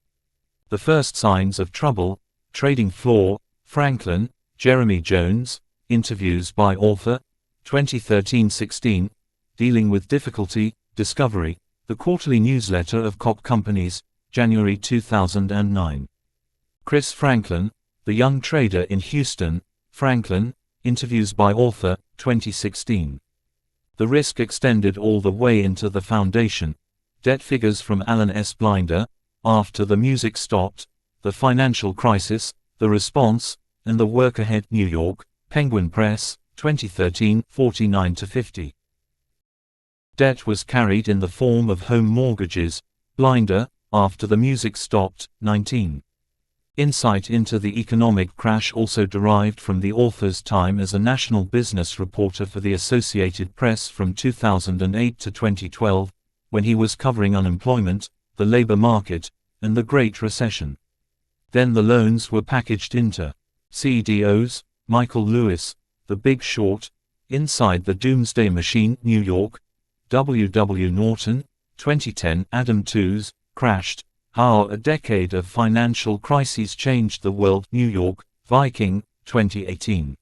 The First Signs of Trouble, Trading Floor, Franklin, Jeremy Jones, interviews by author, 2013-16, Dealing with Difficulty, Discovery, the quarterly newsletter of Koch Companies, January 2009. Chris Franklin, The Young Trader in Houston, Franklin, interviews by author, 2016. The risk extended all the way into the foundation. Debt figures from Alan S. Blinder, After the Music Stopped, The Financial Crisis, The Response, and the Work Ahead. New York, Penguin Press, 2013, 49-50. Debt was carried in the form of home mortgages. Blinder, After the Music Stopped, 19. Insight into the economic crash also derived from the author's time as a national business reporter for the Associated Press from 2008 to 2012, when he was covering unemployment, the labor market, and the Great Recession. Then the loans were packaged into CDOs. Michael Lewis, The Big Short, Inside the Doomsday Machine. New York, W. W. Norton, 2010. Adam Tooze, Crashed, How a Decade of Financial Crises Changed the World. New York, Viking, 2018.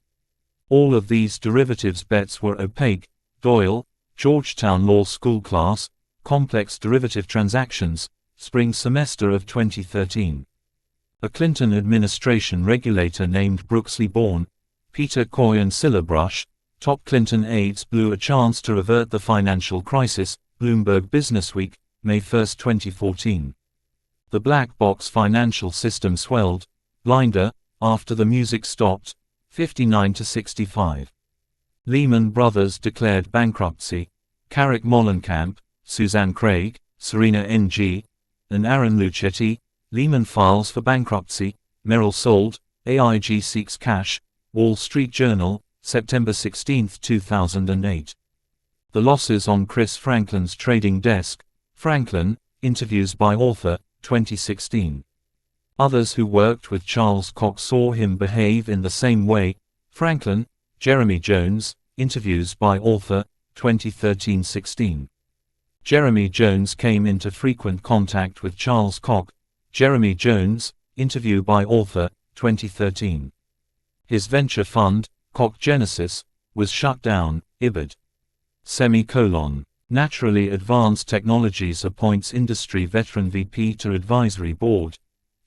All of these derivatives bets were opaque. Doyle, Georgetown Law School class, Complex Derivative Transactions, spring semester of 2013. A Clinton administration regulator named Brooksley Bourne, Peter Coy and Cilla Brush, top Clinton aides blew a chance to avert the financial crisis. Bloomberg Businessweek, May 1, 2014. The black box financial system swelled. Blinder, After the Music Stopped, 59-65. Lehman Brothers declared bankruptcy. Carrick Molenkamp, Suzanne Craig, Serena Ng, and Aaron Luchetti. Lehman files for bankruptcy. Merrill sold. AIG seeks cash. Wall Street Journal, September 16, 2008. The losses on Chris Franklin's trading desk. Franklin, interviews by author, 2016. Others who worked with Charles Koch saw him behave in the same way. Franklin, Jeremy Jones, interviews by author, 2013-16. Jeremy Jones came into frequent contact with Charles Koch. Jeremy Jones, interview by author, 2013. His venture fund, Koch Genesis, was shut down. Ibid. Naturally Advanced Technologies appoints industry veteran VP to advisory board.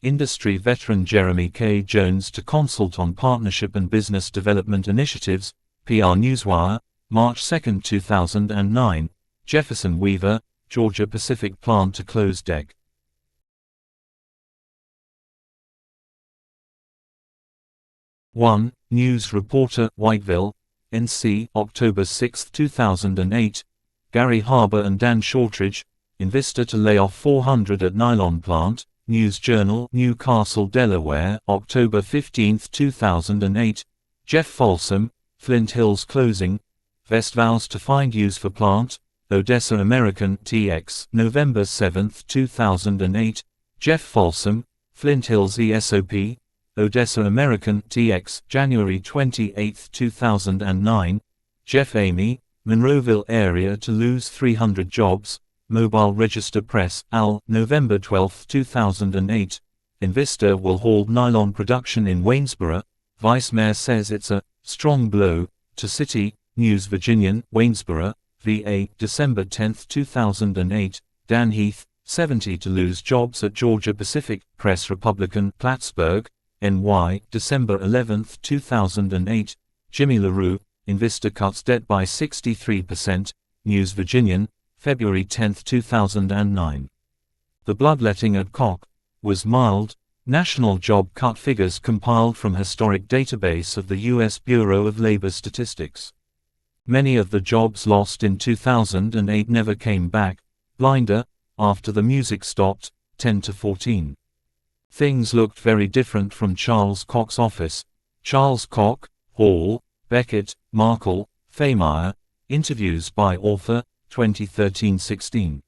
Industry veteran Jeremy K. Jones to consult on partnership and business development initiatives. PR Newswire, March 2, 2009. Jefferson Weaver, Georgia Pacific plant to close deck. 1. News reporter, Whiteville, NC, October 6, 2008. Gary Harbour and Dan Shortridge, Invista to lay off 400 at nylon plant. News Journal, Newcastle, Delaware, October 15, 2008. Jeff Folsom, Flint Hills closing. Vest vows to find use for plant. Odessa American, TX, November 7, 2008. Jeff Folsom, Flint Hills ESOP. Odessa American, TX, January 28, 2009. Jeff Amy, Monroeville area to lose 300 jobs. Mobile Register Press, AL, November 12, 2008. Invista will halt nylon production in Waynesboro. Vice Mayor says it's a strong blow to city. News Virginian, Waynesboro, VA, December 10, 2008. Dan Heath, 70 to lose jobs at Georgia Pacific. Press Republican, Plattsburgh, NY, December 11, 2008. Jimmy LaRue, Invista cuts debt by 63%. News Virginian, February 10, 2009. The bloodletting at Koch was mild. National job cut figures compiled from historic database of the U.S. Bureau of Labor Statistics. Many of the jobs lost in 2008 never came back. Blinder, after the music stopped, 10-14. Things looked very different from Charles Koch's office. Charles Koch, Hall, Beckett, Markle, Fehmeyer, interviews by author, 2013-16.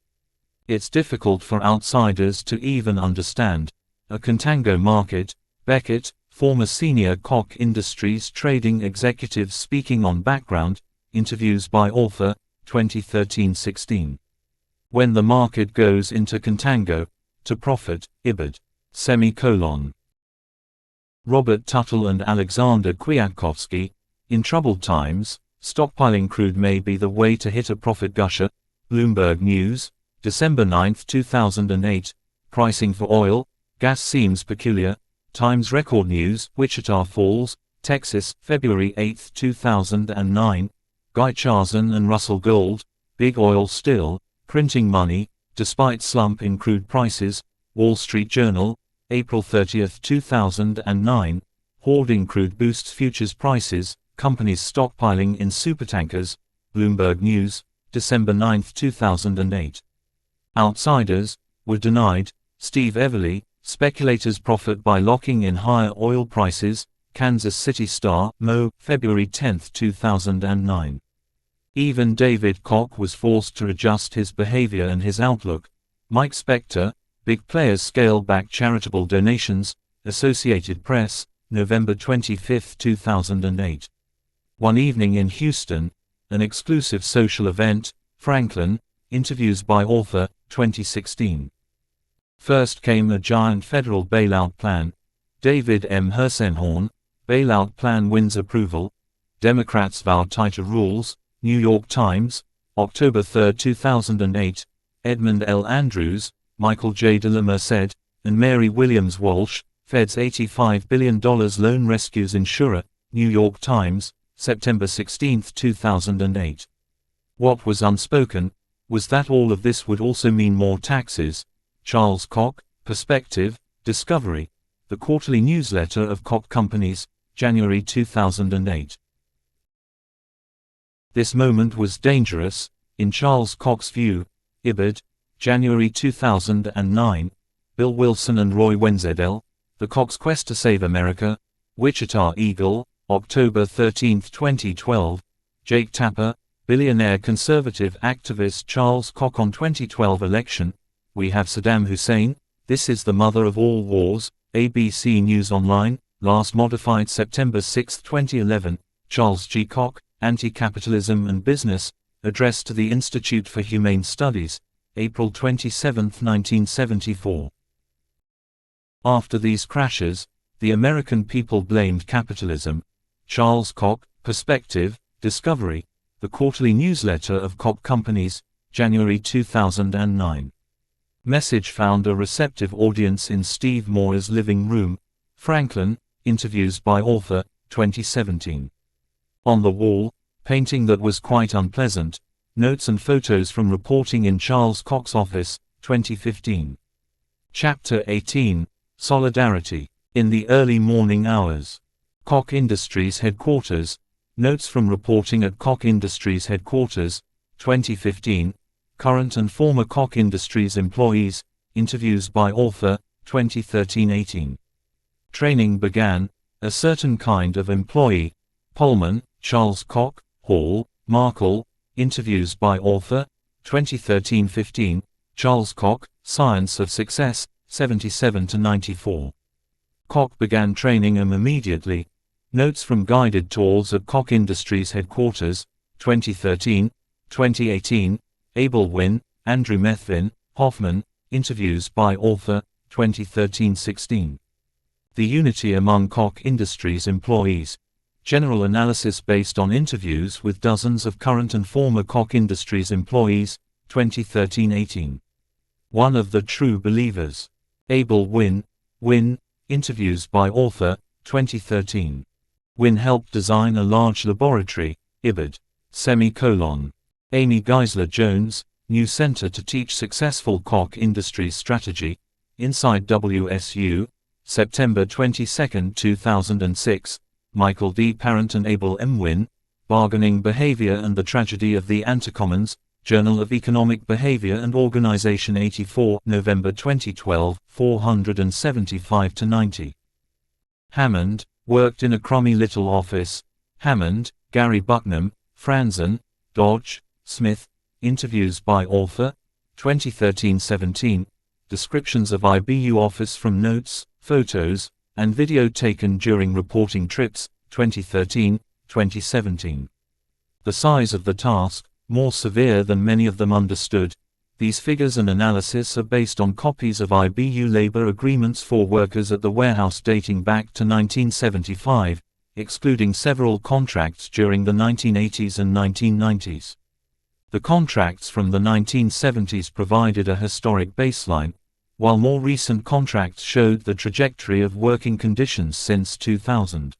It's difficult for outsiders to even understand a contango market. Beckett, former senior Koch Industries trading executive speaking on background, interviews by author, 2013-16. When the market goes into contango, to profit, Ibid. Robert Tuttle and Alexander Kwiatkowski, in troubled times, stockpiling crude may be the way to hit a profit gusher. Bloomberg News, December 9, 2008. Pricing for oil, gas seems peculiar. Times Record News, Wichita Falls, Texas, February 8, 2009. Guy Charzan and Russell Gold, Big Oil still printing money, despite slump in crude prices. Wall Street Journal, April 30, 2009. Hoarding crude boosts futures prices, companies stockpiling in supertankers. Bloomberg News, December 9, 2008. Outsiders were denied. Steve Everly, speculators profit by locking in higher oil prices. Kansas City Star, Mo, February 10, 2009. Even David Koch was forced to adjust his behavior and his outlook. Mike Spector, big players scale back charitable donations. Associated Press, November 25, 2008. One evening in Houston, an exclusive social event. Franklin, interviews by author, 2016. First came a giant federal bailout plan. David M. Hersenhorn, bailout plan wins approval. Democrats vow tighter rules. New York Times, October 3, 2008. Edmund L. Andrews, Michael J. de la Merced, and Mary Williams Walsh, Fed's $85 billion loan rescues insurer. New York Times, September 16, 2008. What was unspoken was that all of this would also mean more taxes. Charles Koch, Perspective, Discovery, the quarterly newsletter of Koch Companies, January 2008. This moment was dangerous, in Charles Koch's view. Ibid, January 2009. Bill Wilson and Roy Wenzedel, The Koch's Quest to Save America. Wichita Eagle, October 13, 2012. Jake Tapper, billionaire conservative activist Charles Koch on 2012 election. We have Saddam Hussein, this is the mother of all wars. ABC News Online, last modified September 6, 2011. Charles G. Koch, Anti-Capitalism and Business, address to the Institute for Humane Studies, April 27, 1974. After these crashes, the American people blamed capitalism. Charles Koch, Perspective, Discovery, the quarterly newsletter of Koch Companies, January 2009. Message found a receptive audience in Steve Moore's living room. Franklin, Interviews by Author, 2017. On the Wall, painting that was quite unpleasant, notes and photos from reporting in Charles Koch's office, 2015. Chapter 18, Solidarity. In the early morning hours. Koch Industries Headquarters, notes from reporting at Koch Industries Headquarters, 2015. Current and former Koch Industries employees, interviews by author, 2013-18. Training began, a certain kind of employee. Pullman, Charles Koch, Hall, Markle, interviews by author, 2013-15. Charles Koch, Science of Success, 77-94. Koch began training him immediately. Notes from guided tours at Koch Industries Headquarters, 2013, 2018. Abel Wynn, Andrew Methvin, Hoffman, interviews by author, 2013-16. The unity among Koch Industries employees. General analysis based on interviews with dozens of current and former Koch Industries employees, 2013-18. One of the True Believers. Abel Wynn, interviews by author, 2013. Wynn helped design a large laboratory, Ibid. Amy Geisler Jones, New Center to Teach Successful Koch Industries Strategy, Inside WSU, September 22, 2006. Michael D. Parent and Abel M. Wynn, Bargaining Behavior and the Tragedy of the Anticommons, Journal of Economic Behavior and Organization 84, November 2012, 475-90. Hammond, worked in a crummy little office. Hammond, Gary Bucknam, Franzen, Dodge, Smith, interviews by author, 2013-17, descriptions of IBU office from notes, photos, and video taken during reporting trips, 2013, 2017. The size of the task, more severe than many of them understood. These figures and analysis are based on copies of IBU labor agreements for workers at the warehouse dating back to 1975, excluding several contracts during the 1980s and 1990s. The contracts from the 1970s provided a historic baseline, while more recent contracts showed the trajectory of working conditions since 2000.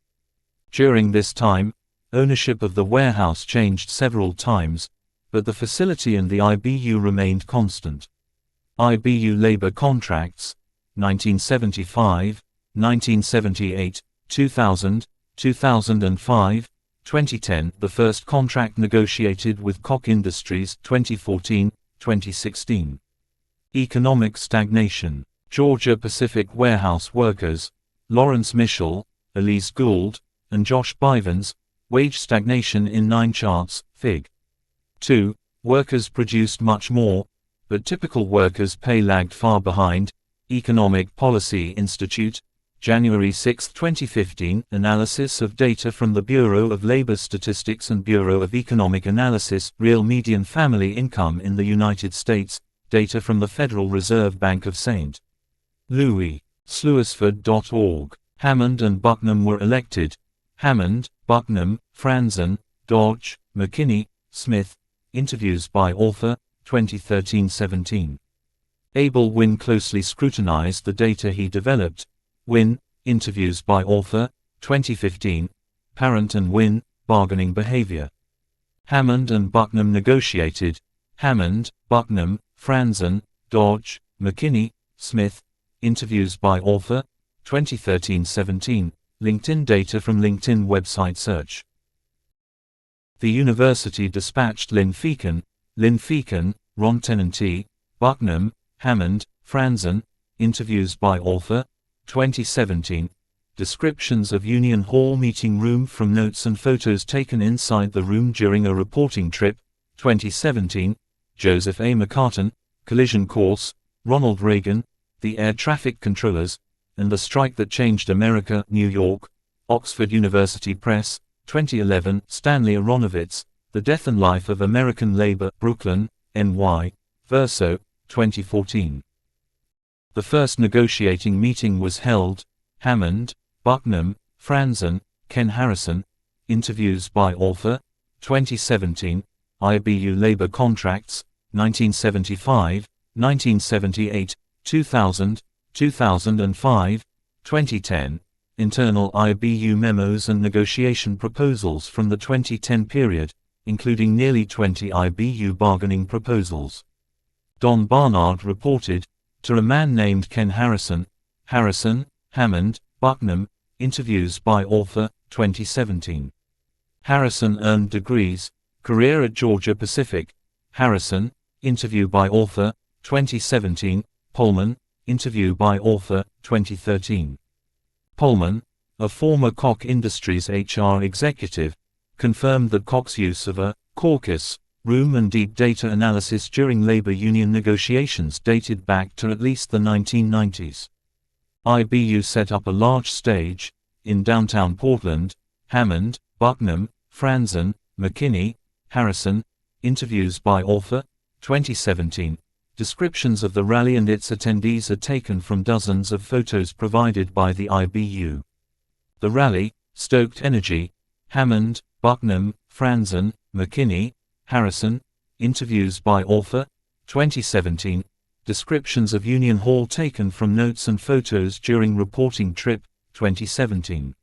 During this time, ownership of the warehouse changed several times, but the facility and the IBU remained constant. IBU labor contracts, 1975, 1978, 2000, 2005, 2010. The first contract negotiated with Koch Industries, 2014, 2016. Economic stagnation. Georgia Pacific warehouse workers, Lawrence Mischel, Elise Gould, and Josh Bivens, wage stagnation in 9 charts, Fig. 2. Workers produced much more, but typical workers' pay lagged far behind. Economic Policy Institute, January 6, 2015. Analysis of data from the Bureau of Labor Statistics and Bureau of Economic Analysis. Real median family income in the United States. Data from the Federal Reserve Bank of St. Louis. Sluisford.org. Hammond and Bucknam were elected. Hammond, Bucknam, Franzen, Dodge, McKinney, Smith. Interviews by author, 2013-17. Abel Wynn closely scrutinized the data he developed. Wynn, interviews by author, 2015. Parent and Wynn, bargaining behavior. Hammond and Bucknam negotiated. Hammond, Bucknam, Franzen, Dodge, McKinney, Smith. Interviews by author, 2013-17. LinkedIn data from LinkedIn website search. The university dispatched Lynn Feakin, Ron Tenenty, Bucknam, Hammond, Franzen. Interviews by author, 2017. Descriptions of Union Hall meeting room from notes and photos taken inside the room during a reporting trip, 2017. Joseph A. McCartan, Collision Course, Ronald Reagan, The Air Traffic Controllers, and the Strike That Changed America, New York, Oxford University Press, 2011. Stanley Aronowitz, The Death and Life of American Labor, Brooklyn, NY, Verso, 2014. The first negotiating meeting was held. Hammond, Bucknam, Franzen, Ken Harrison. Interviews by author, 2017. IBU Labor Contracts, 1975, 1978, 2000, 2005, 2010. Internal IBU memos and negotiation proposals from the 2010 period, including nearly 20 IBU bargaining proposals. Don Barnard reported, to a man named Ken Harrison, Hammond, Bucknam. Interviews by author, 2017. Harrison earned degrees, career at Georgia Pacific. Harrison, interview by author, 2017. Pullman, interview by author, 2013. Pullman, a former Koch Industries HR executive, confirmed that Koch's use of a caucus room and deep data analysis during labor union negotiations dated back to at least the 1990s. IBU set up a large stage in downtown Portland. Hammond, Bucknam, Franzen, McKinney, Harrison. Interviews by author, 2017. Descriptions of the rally and its attendees are taken from dozens of photos provided by the IBU. The rally stoked energy. Hammond, Bucknam, Franzen, McKinney, Harrison. Interviews by author, 2017. Descriptions of Union Hall taken from notes and photos during reporting trip, 2017.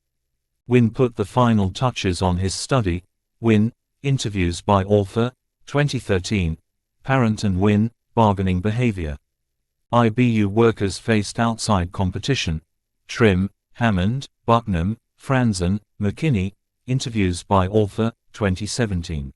Wynne put the final touches on his study. Wynne. Interviews by author, 2013. Parent and Wynne, bargaining behavior. IBU workers faced outside competition. Trim, Hammond, Bucknam, Franzen, McKinney. Interviews by author, 2017.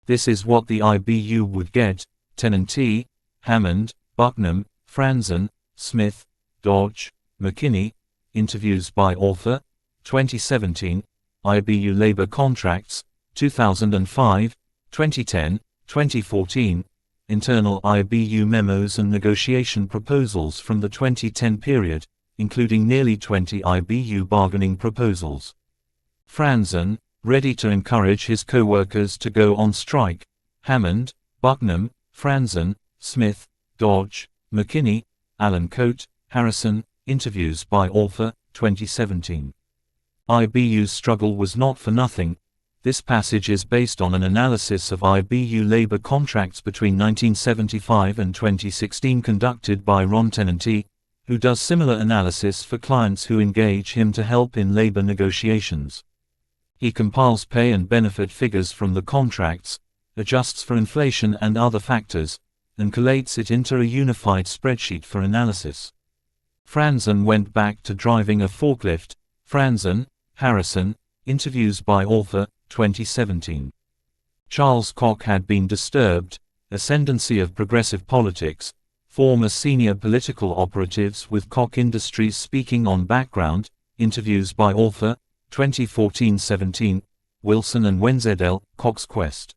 This is what the IBU would get. Tenenty, Hammond, Bucknam, Franzen, Smith, Dodge, McKinney. Interviews by author, 2017. IBU Labor Contracts, 2005, 2010, 2014. Internal IBU memos and negotiation proposals from the 2010 period, including nearly 20 IBU bargaining proposals. Franzen, ready to encourage his co-workers to go on strike. Hammond, Bucknam, Franzen, Smith, Dodge, McKinney, Allen Cote, Harrison. Interviews by author, 2017. IBU's struggle was not for nothing. This passage is based on an analysis of IBU labor contracts between 1975 and 2016 conducted by Ron Tenenty, who does similar analysis for clients who engage him to help in labor negotiations. He compiles pay and benefit figures from the contracts, adjusts for inflation and other factors, and collates it into a unified spreadsheet for analysis. Franzen went back to driving a forklift. Franzen, Harrison. Interviews by author, 2017. Charles Koch had been disturbed. Ascendancy of progressive politics. Former senior political operatives with Koch Industries speaking on background. Interviews by author, 2014-17. Wilson and Wenzedel, Koch's Quest.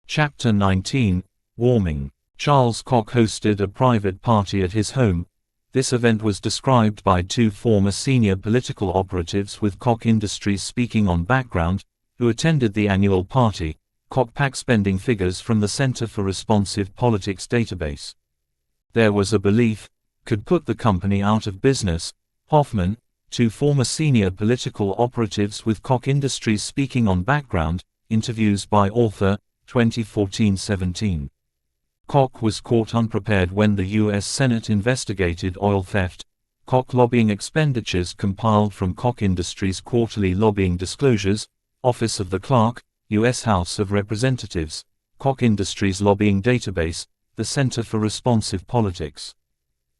Chapter 19, Warming. Charles Koch hosted a private party at his home. This event was described by two former senior political operatives with Koch Industries speaking on background, who attended the annual party. Koch packed spending figures from the Center for Responsive Politics database. There was a belief, could put the company out of business. Hoffman, two former senior political operatives with Koch Industries speaking on background. Interviews by author, 2014-17. Koch was caught unprepared when the U.S. Senate investigated oil theft. Koch lobbying expenditures compiled from Koch Industries' quarterly lobbying disclosures. Office of the Clerk, U.S. House of Representatives. Koch Industries lobbying database, the Center for Responsive Politics.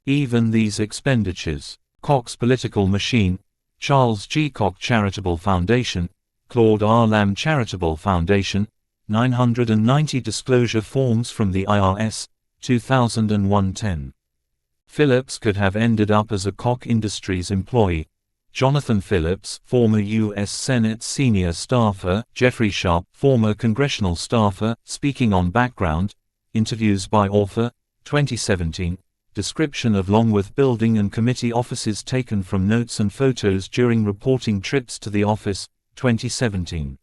Even these expenditures. Koch's political machine. Charles G. Koch Charitable Foundation. Claude R. Lamb Charitable Foundation, 990 disclosure forms from the IRS, 2001-10. Phillips could have ended up as a Koch Industries employee. Jonathan Phillips, former U.S. Senate senior staffer. Jeffrey Sharp, former congressional staffer, speaking on background. Interviews by author, 2017. Description of Longworth Building and committee offices taken from notes and photos during reporting trips to the office, 2017.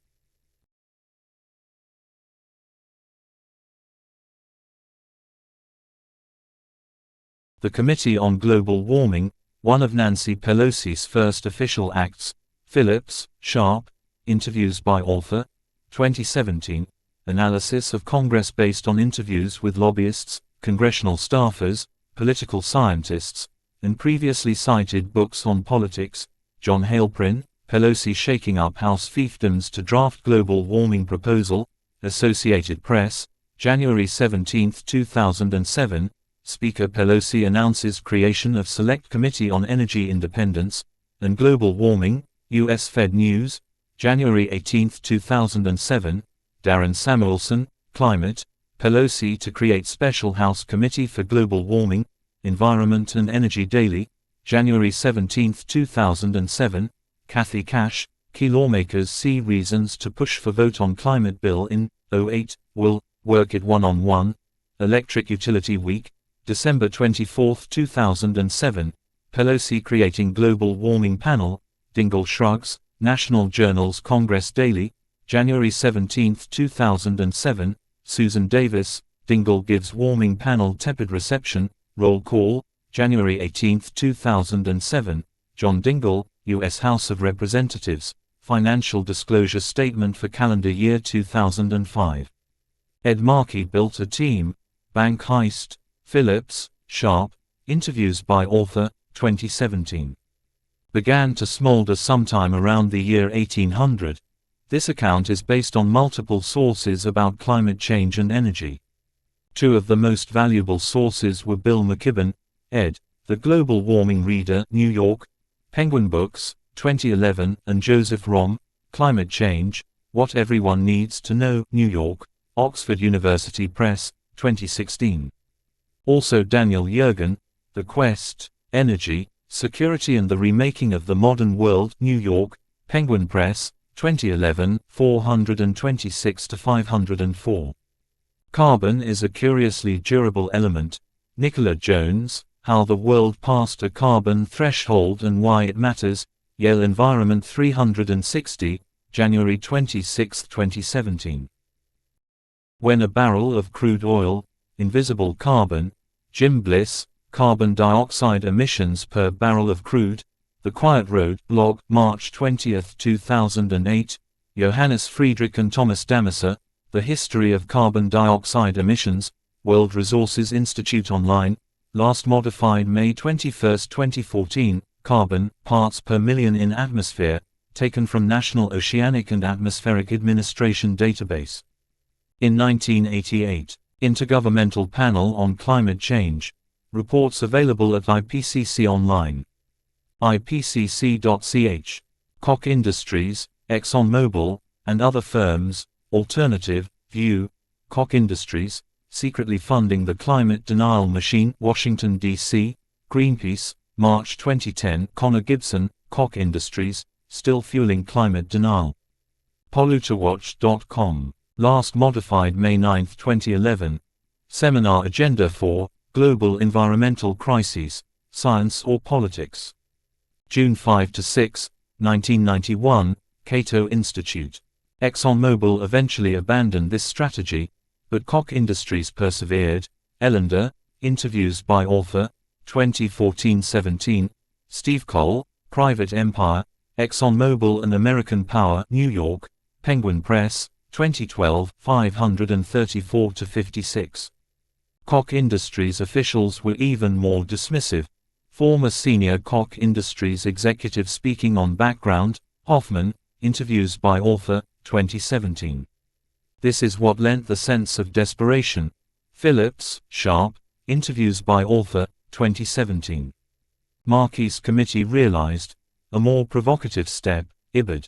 The Committee on Global Warming, one of Nancy Pelosi's first official acts. Phillips, Sharp. Interviews by author, 2017. Analysis of Congress based on interviews with lobbyists, congressional staffers, political scientists, and previously cited books on politics. John Halprin, Pelosi shaking up House fiefdoms to draft global warming proposal. Associated Press, January 17, 2007. Speaker Pelosi announces creation of Select Committee on Energy Independence and Global Warming. U.S. Fed News, January 18, 2007. Darren Samuelson, Climate. Pelosi to create Special House Committee for Global Warming, Environment and Energy Daily, January 17, 2007. Kathy Cash, Key Lawmakers See Reasons to Push for Vote on Climate Bill in 08, Will Work It One-on-One. Electric Utility Week, December 24, 2007. Pelosi creating Global Warming Panel. Dingell shrugs. National Journals Congress Daily, January 17, 2007. Susan Davis, Dingell gives Warming Panel tepid reception. Roll call, January 18, 2007. John Dingell, U.S. House of Representatives, Financial Disclosure Statement for Calendar Year 2005. Ed Markey built a team. Bank Heist. Phillips, Sharp. Interviews by author, 2017. Began to smolder sometime around the year 1800. This account is based on multiple sources about climate change and energy. Two of the most valuable sources were Bill McKibben, ed., The Global Warming Reader, New York, Penguin Books, 2011, and Joseph Romm, Climate Change, What Everyone Needs to Know, New York, Oxford University Press, 2016. Also Daniel Yergin, The Quest, Energy, Security and the Remaking of the Modern World, New York, Penguin Press, 2011, 426-504. Carbon is a curiously durable element. Nicola Jones, How the World Passed a Carbon Threshold and Why It Matters, Yale Environment 360, January 26, 2017. When a Barrel of Crude Oil, Invisible Carbon, Jim Bliss, Carbon Dioxide Emissions per Barrel of Crude, The Quiet Road, blog, March 20, 2008, Johannes Friedrich and Thomas Damisser, The History of Carbon Dioxide Emissions, World Resources Institute Online, last modified May 21, 2014, Carbon, Parts per Million in Atmosphere, taken from National Oceanic and Atmospheric Administration Database. In 1988, Intergovernmental Panel on Climate Change. Reports available at IPCC Online. ipcc.ch. Koch Industries, ExxonMobil, and other firms. Alternative view. Koch Industries, secretly funding the climate denial machine. Washington, D.C. Greenpeace, March 2010. Connor Gibson, Koch Industries, still fueling climate denial. PolluterWatch.com. Last modified May 9, 2011. Seminar Agenda for Global Environmental Crises, Science or Politics. June 5-6, 1991, Cato Institute. ExxonMobil eventually abandoned this strategy, but Koch Industries persevered. Ellender, Interviews by author, 2014-17. Steve Cole, Private Empire, ExxonMobil and American Power, New York, Penguin Press, 2012, 534-56. Koch Industries officials were even more dismissive. Former senior Koch Industries executive speaking on background. Hoffman, Interviews by author, 2017. This is what lent the sense of desperation. Phillips, Sharp, Interviews by author, 2017. Markey's committee realized a more provocative step. Ibid.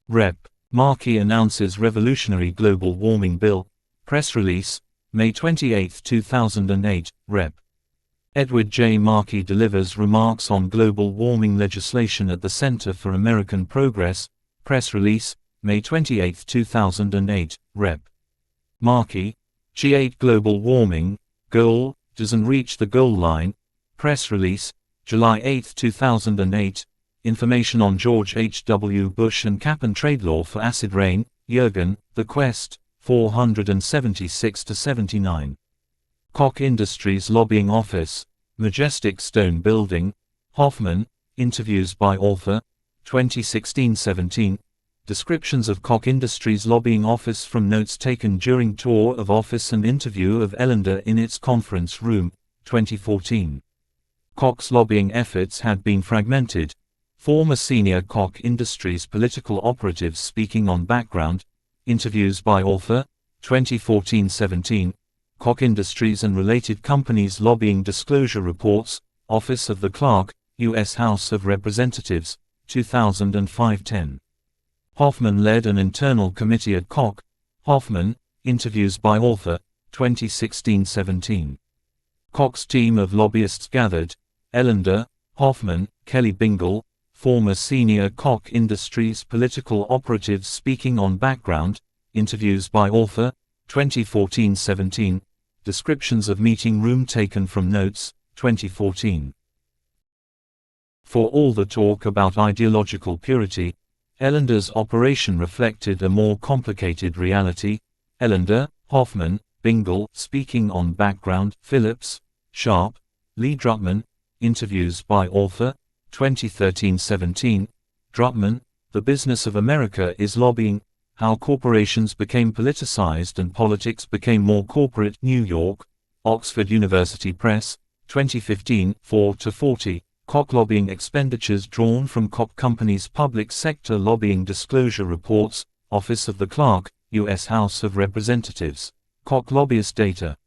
Rep. Markey announces revolutionary global warming bill. Press release, May 28, 2008. Rep. Edward J. Markey delivers remarks on global warming legislation at the Center for American Progress. Press release, May 28, 2008. Rep. Markey, G8 global warming goal doesn't reach the goal line. Press release, July 8, 2008. Information on George H. W. Bush and cap-and-trade law for acid rain. Jurgen, The Quest, 476-79. Koch Industries Lobbying Office, Majestic Stone Building. Hoffman, interviews by author, 2016-17. Descriptions of Koch Industries Lobbying Office from notes taken during tour of office and interview of Ellender in its conference room, 2014. Koch's lobbying efforts had been fragmented. Former senior Koch Industries political operatives speaking on background. Interviews by author, 2014-17. Koch Industries and related companies lobbying disclosure reports. Office of the Clerk, U.S. House of Representatives, 2005-10. Hoffman led an internal committee at Koch. Hoffman, interviews by author, 2016-17. Koch's team of lobbyists gathered. Ellender, Hoffman, Kelly Bingle, former senior Koch Industries political operatives speaking on background. Interviews by author, 2014-17. Descriptions of meeting room taken from notes, 2014. For all the talk about ideological purity, Ellender's operation reflected a more complicated reality. Ellender, Hoffman, Bingle, speaking on background. Phillips, Sharp, Lee Druckmann, interviews by author, 2013-17. Druckmann, The Business of America is Lobbying, How Corporations Became Politicized and Politics Became More Corporate. New York, Oxford University Press, 2015, 4-40. Koch lobbying expenditures drawn from Koch companies' public sector lobbying disclosure reports. Office of the Clerk, U.S. House of Representatives. Koch lobbyist data.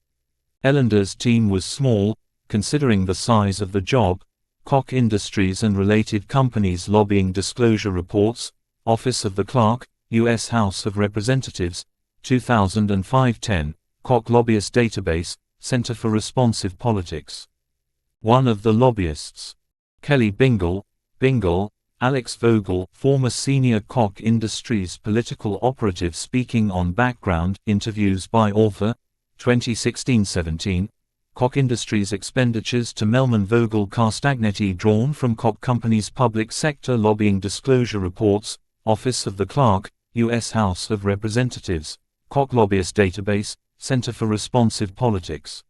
Ellender's team was small, considering the size of the job. Koch Industries and related companies lobbying disclosure reports. Office of the Clerk, U.S. House of Representatives, 2005-10. Koch lobbyist database, Center for Responsive Politics. One of the lobbyists. Kelly Bingle, Alex Vogel, former senior Koch Industries political operative speaking on background. Interviews by author, 2016-17. Koch Industries expenditures to Melman Vogel Castagnetti drawn from Koch companies' public sector lobbying disclosure reports. Office of the Clerk, U.S. House of Representatives. Koch lobbyist database, Center for Responsive Politics.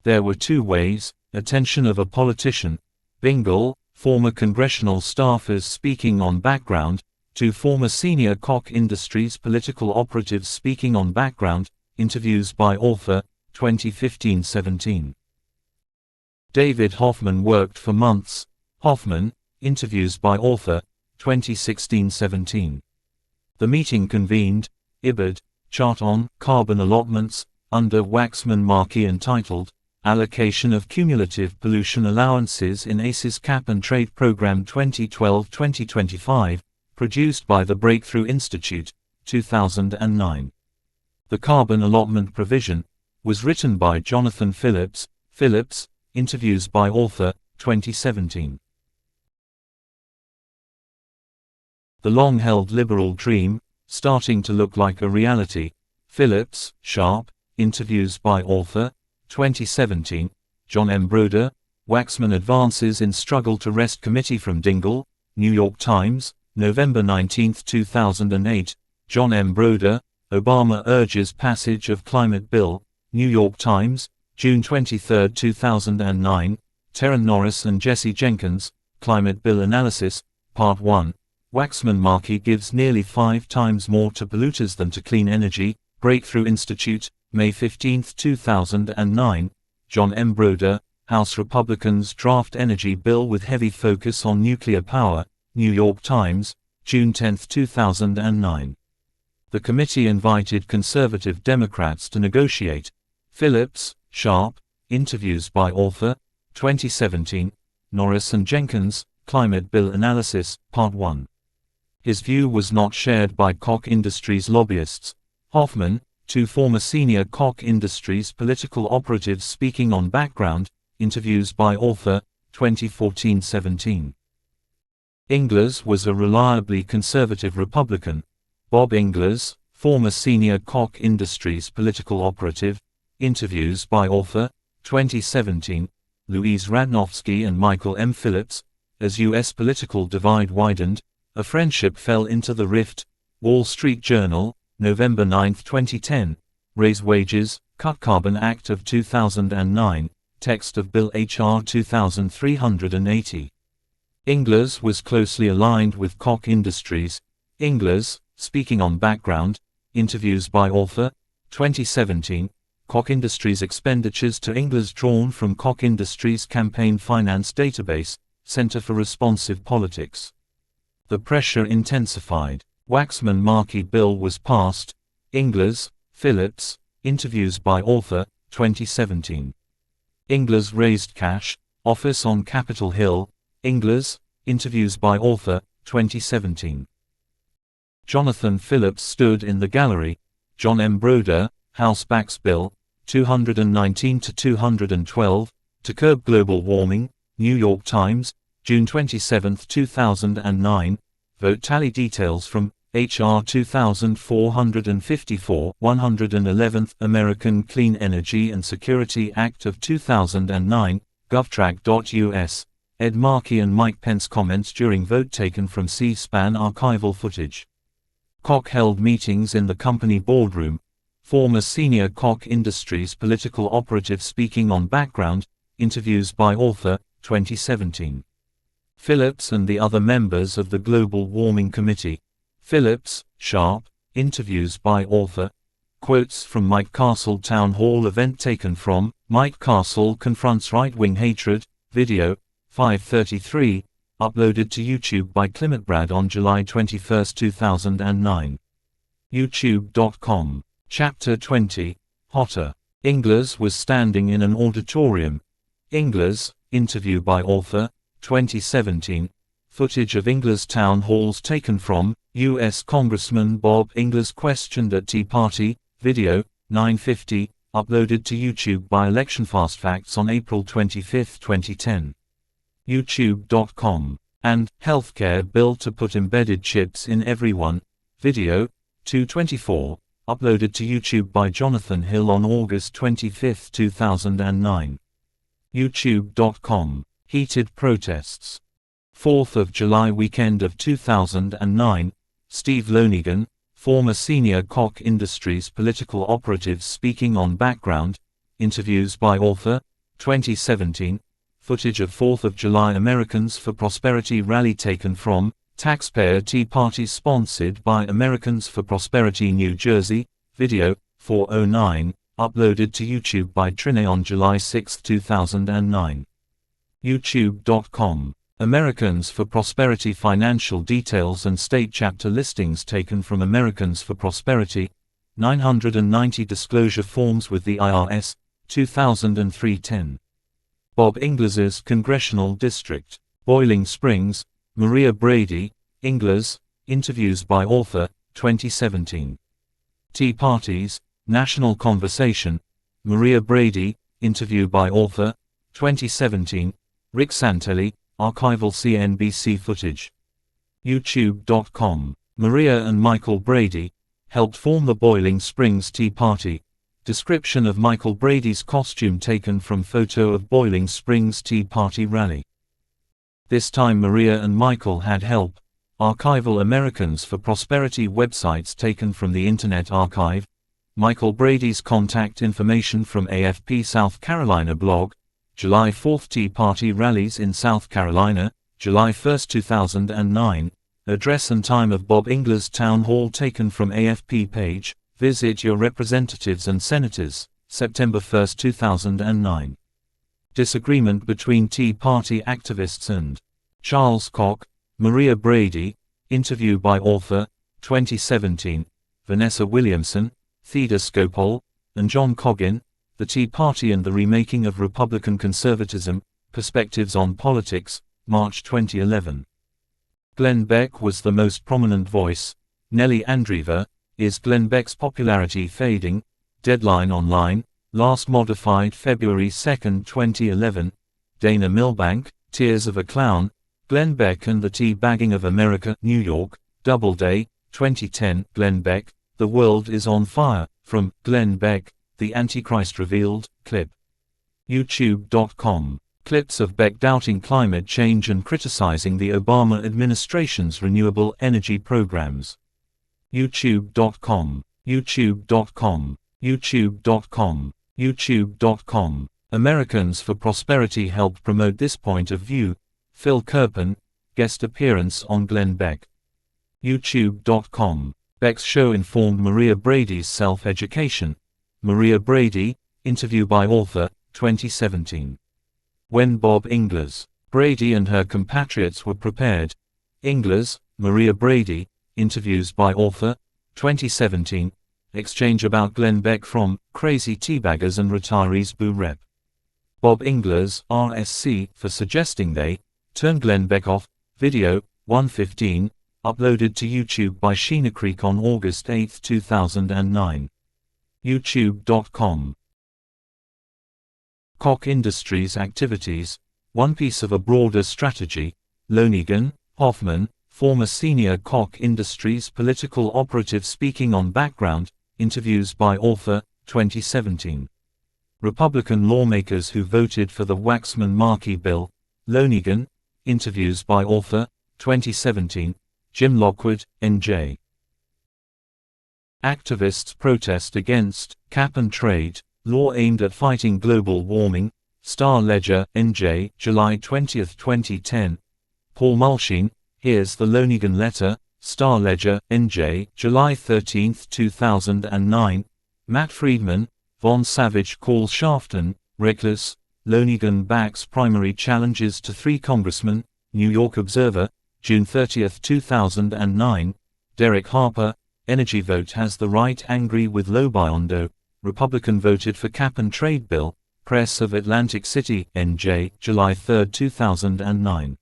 There were two ways. Attention of a politician. Bingle, former congressional staffers speaking on background. Two former senior Koch Industries political operatives speaking on background. Interviews by author, 2015-17. David Hoffman worked for months. Hoffman, interviews by author, 2016-17. The meeting convened. IBAD, chart on carbon allotments, under Waxman-Markey entitled, Allocation of Cumulative Pollution Allowances in ACE's Cap-and-Trade Program 2012-2025, produced by the Breakthrough Institute, 2009. The carbon allotment provision was written by Jonathan Phillips. Interviews by author, 2017. The long-held liberal dream, starting to look like a reality. Phillips, Sharp, interviews by author, 2017. John M. Broder, Waxman advances in struggle to wrest committee from Dingell. New York Times, November 19, 2008. John M. Broder, Obama urges passage of climate bill. New York Times, June 23, 2009. Terran Norris and Jesse Jenkins, Climate Bill Analysis, Part 1. Waxman-Markey gives nearly 5 times more to polluters than to clean energy. Breakthrough Institute, May 15, 2009. John M. Broder, House Republicans draft energy bill with heavy focus on nuclear power. New York Times, June 10, 2009. The committee invited conservative Democrats to negotiate. Phillips, Sharp, interviews by author, 2017. Norris and Jenkins, Climate Bill Analysis, Part 1. His view was not shared by Koch Industries lobbyists. Hoffman, two former senior Koch Industries political operatives speaking on background, interviews by author, 2014-17. Ingles was a reliably conservative Republican. Bob Ingles, former senior Koch Industries political operative, interviews by author, 2017. Louise Radnofsky and Michael M. Phillips. As U.S. political divide widened, a friendship fell into the rift. Wall Street Journal, November 9, 2010. Raise Wages, Cut Carbon Act of 2009, text of Bill H.R. 2380. Ingles was closely aligned with Koch Industries. Ingles, speaking on background, interviews by author, 2017. Koch Industries expenditures to Ingles drawn from Koch Industries Campaign Finance Database, Center for Responsive Politics. The pressure intensified. Waxman-Markey bill was passed. Ingles, Phillips, interviews by author, 2017. Ingles raised cash, office on Capitol Hill. Ingles, interviews by author, 2017. Jonathan Phillips stood in the gallery. John M. Broder, House backs Bill 219-212 to curb global warming. New York Times, June 27, 2009. Vote tally details from H.R. 2454, 111th American Clean Energy and Security Act of 2009, govtrack.us. Ed Markey and Mike Pence comments during vote taken from C-SPAN archival footage. Koch held meetings in the company boardroom. Former senior Koch Industries political operative speaking on background, interviews by author, 2017. Phillips and the other members of the Global Warming Committee. Phillips, Sharp, interviews by author. Quotes from Mike Castle Town Hall event taken from Mike Castle Confronts Right-Wing Hatred, video, 5:33, uploaded to YouTube by Brad on July 21, 2009. YouTube.com. Chapter 20, Hotter. Ingles was standing in an auditorium. Ingles, interview by author, 2017. Footage of Ingles town halls taken from U.S. Congressman Bob Ingles questioned at Tea Party, video, 9:50, uploaded to YouTube by ElectionFastFacts on April 25, 2010. YouTube.com. And Healthcare Bill to Put Embedded Chips in Everyone, video, 224, uploaded to YouTube by Jonathan Hill on August 25, 2009. YouTube.com. Heated protests. 4th of July weekend of 2009, Steve Lonegan, former senior Koch Industries political operative speaking on background, interviews by author, 2017. Footage of 4th of July Americans for Prosperity rally taken from Taxpayer Tea Party sponsored by Americans for Prosperity New Jersey, video, 409, uploaded to YouTube by Trine on July 6, 2009. YouTube.com. Americans for Prosperity financial details and state chapter listings taken from Americans for Prosperity, 990 disclosure forms with the IRS, 2003-10. Bob Ingles's Congressional District. Boiling Springs, Maria Brady, Ingles, interviews by author, 2017. Tea Parties, National Conversation, Maria Brady, interview by author, 2017. Rick Santelli, archival CNBC footage. YouTube.com. Maria and Michael Brady helped form the Boiling Springs Tea Party. Description of Michael Brady's costume taken from photo of Boiling Springs Tea Party rally. This time Maria and Michael had help. Archival Americans for Prosperity websites taken from the Internet Archive. Michael Brady's contact information from AFP South Carolina blog. July 4 Tea Party rallies in South Carolina, July 1, 2009. Address and time of Bob Ingles Town Hall taken from AFP page. Visit your representatives and senators, September 1, 2009. Disagreement between Tea Party activists and Charles Koch, Maria Brady, interview by author, 2017, Vanessa Williamson, Theda Skopol, and John Coggin, The Tea Party and the Remaking of Republican Conservatism, Perspectives on Politics, March 2011. Glenn Beck was the most prominent voice. Nelly Andreeva, is Glenn Beck's popularity fading? Deadline Online, last modified February 2, 2011. Dana Milbank, Tears of a Clown, Glenn Beck and the Tea-Bagging of America, New York, Doubleday, 2010. Glenn Beck, The World is on Fire, from Glenn Beck, The Antichrist Revealed, clip. YouTube.com. Clips of Beck doubting climate change and criticizing the Obama administration's renewable energy programs. YouTube.com. YouTube.com. YouTube.com. YouTube.com. Americans for Prosperity helped promote this point of view. Phil Kerpen, guest appearance on Glenn Beck. YouTube.com. Beck's show informed Maria Brady's self-education. Maria Brady, interview by author, 2017. When Bob Ingles, Brady and her compatriots were prepared. Ingles, Maria Brady, interviews by author, 2017. Exchange about Glenn Beck from Crazy Teabaggers and Retirees Boo Rep. Bob Ingles, RSC, for suggesting they turn Glenn Beck off. Video, 115, uploaded to YouTube by Sheena Creek on August 8, 2009. YouTube.com. Koch Industries activities, one piece of a broader strategy. Lonergan, Hoffman, former senior Koch Industries political operative speaking on background, interviews by author, 2017. Republican lawmakers who voted for the Waxman-Markey bill. Lonergan, interviews by author, 2017. Jim Lockwood, NJ. Activists protest against cap-and-trade law aimed at fighting global warming. Star Ledger, NJ, July 20, 2010. Paul Mulsheen, here's the Lonergan letter. Star Ledger, NJ, July 13, 2009. Matt Friedman, Von Savage calls Shafton reckless. Lonergan backs primary challenges to 3 congressmen. New York Observer, June 30, 2009. Derek Harper, energy vote has the right angry with Lobiondo. Republican voted for cap-and-trade bill. Press of Atlantic City, NJ, July 3, 2009.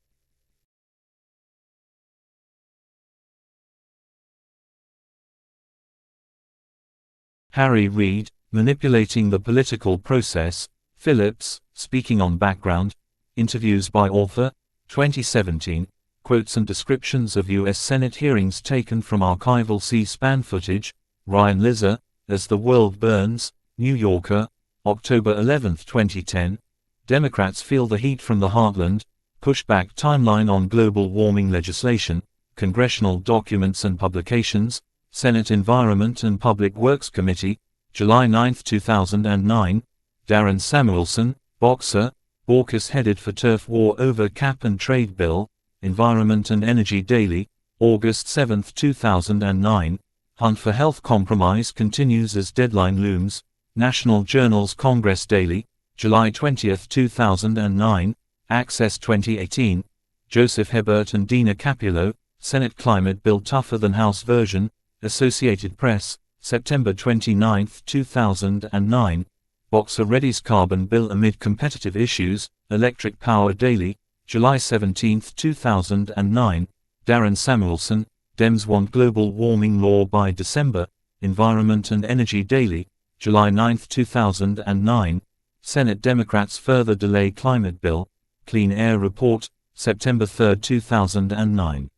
Harry Reid, manipulating the political process. Phillips, speaking on background. Interviews by author, 2017. Quotes and descriptions of U.S. Senate hearings taken from archival C-SPAN footage. Ryan Lizzer, As the World Burns, New Yorker, October 11, 2010. Democrats feel the heat from the heartland. Pushback timeline on global warming legislation. Congressional documents and publications. Senate Environment and Public Works Committee, July 9, 2009. Darren Samuelson, boxer, Baucus headed for turf war over cap-and-trade bill. Environment and Energy Daily, August 7, 2009. Hunt for health compromise continues as deadline looms. National Journal's Congress Daily, July 20, 2009. Access 2018. Joseph Hebert and Dina Capullo, Senate Climate Bill Tougher Than House Version. Associated Press, September 29, 2009. Boxer readies carbon bill amid competitive issues. Electric Power Daily, July 17, 2009. Darren Samuelson, Dems want global warming law by December. Environment and Energy Daily, July 9, 2009. Senate Democrats further delay climate bill. Clean Air Report, September 3, 2009.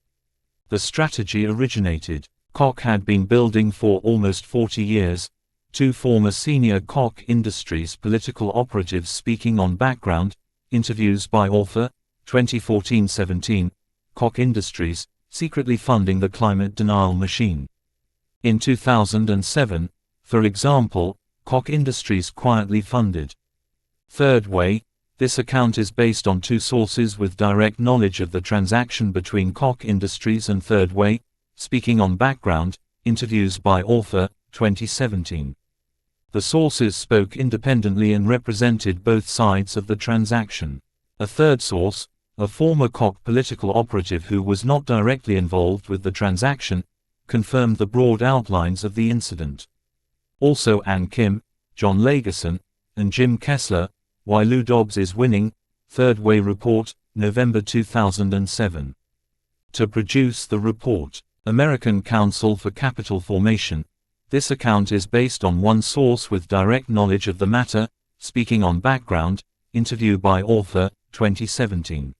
The strategy originated. Koch had been building for almost 40 years. 2 former senior Koch Industries political operatives speaking on background. Interviews by author, 2014-17. Koch Industries, secretly funding the climate denial machine. In 2007, for example, Koch Industries quietly funded Third Way. This account is based on 2 sources with direct knowledge of the transaction between Koch Industries and Third Way. Speaking on background, interviews by author, 2017. The sources spoke independently and represented both sides of the transaction. A third source, a former Koch political operative who was not directly involved with the transaction, confirmed the broad outlines of the incident. Also Ann Kim, John Lagerson, and Jim Kessler, Why Lou Dobbs is Winning, Third Way Report, November 2007. to produce the report. American Council for Capital Formation. This account is based on one source with direct knowledge of the matter, speaking on background, interview by author, 2017.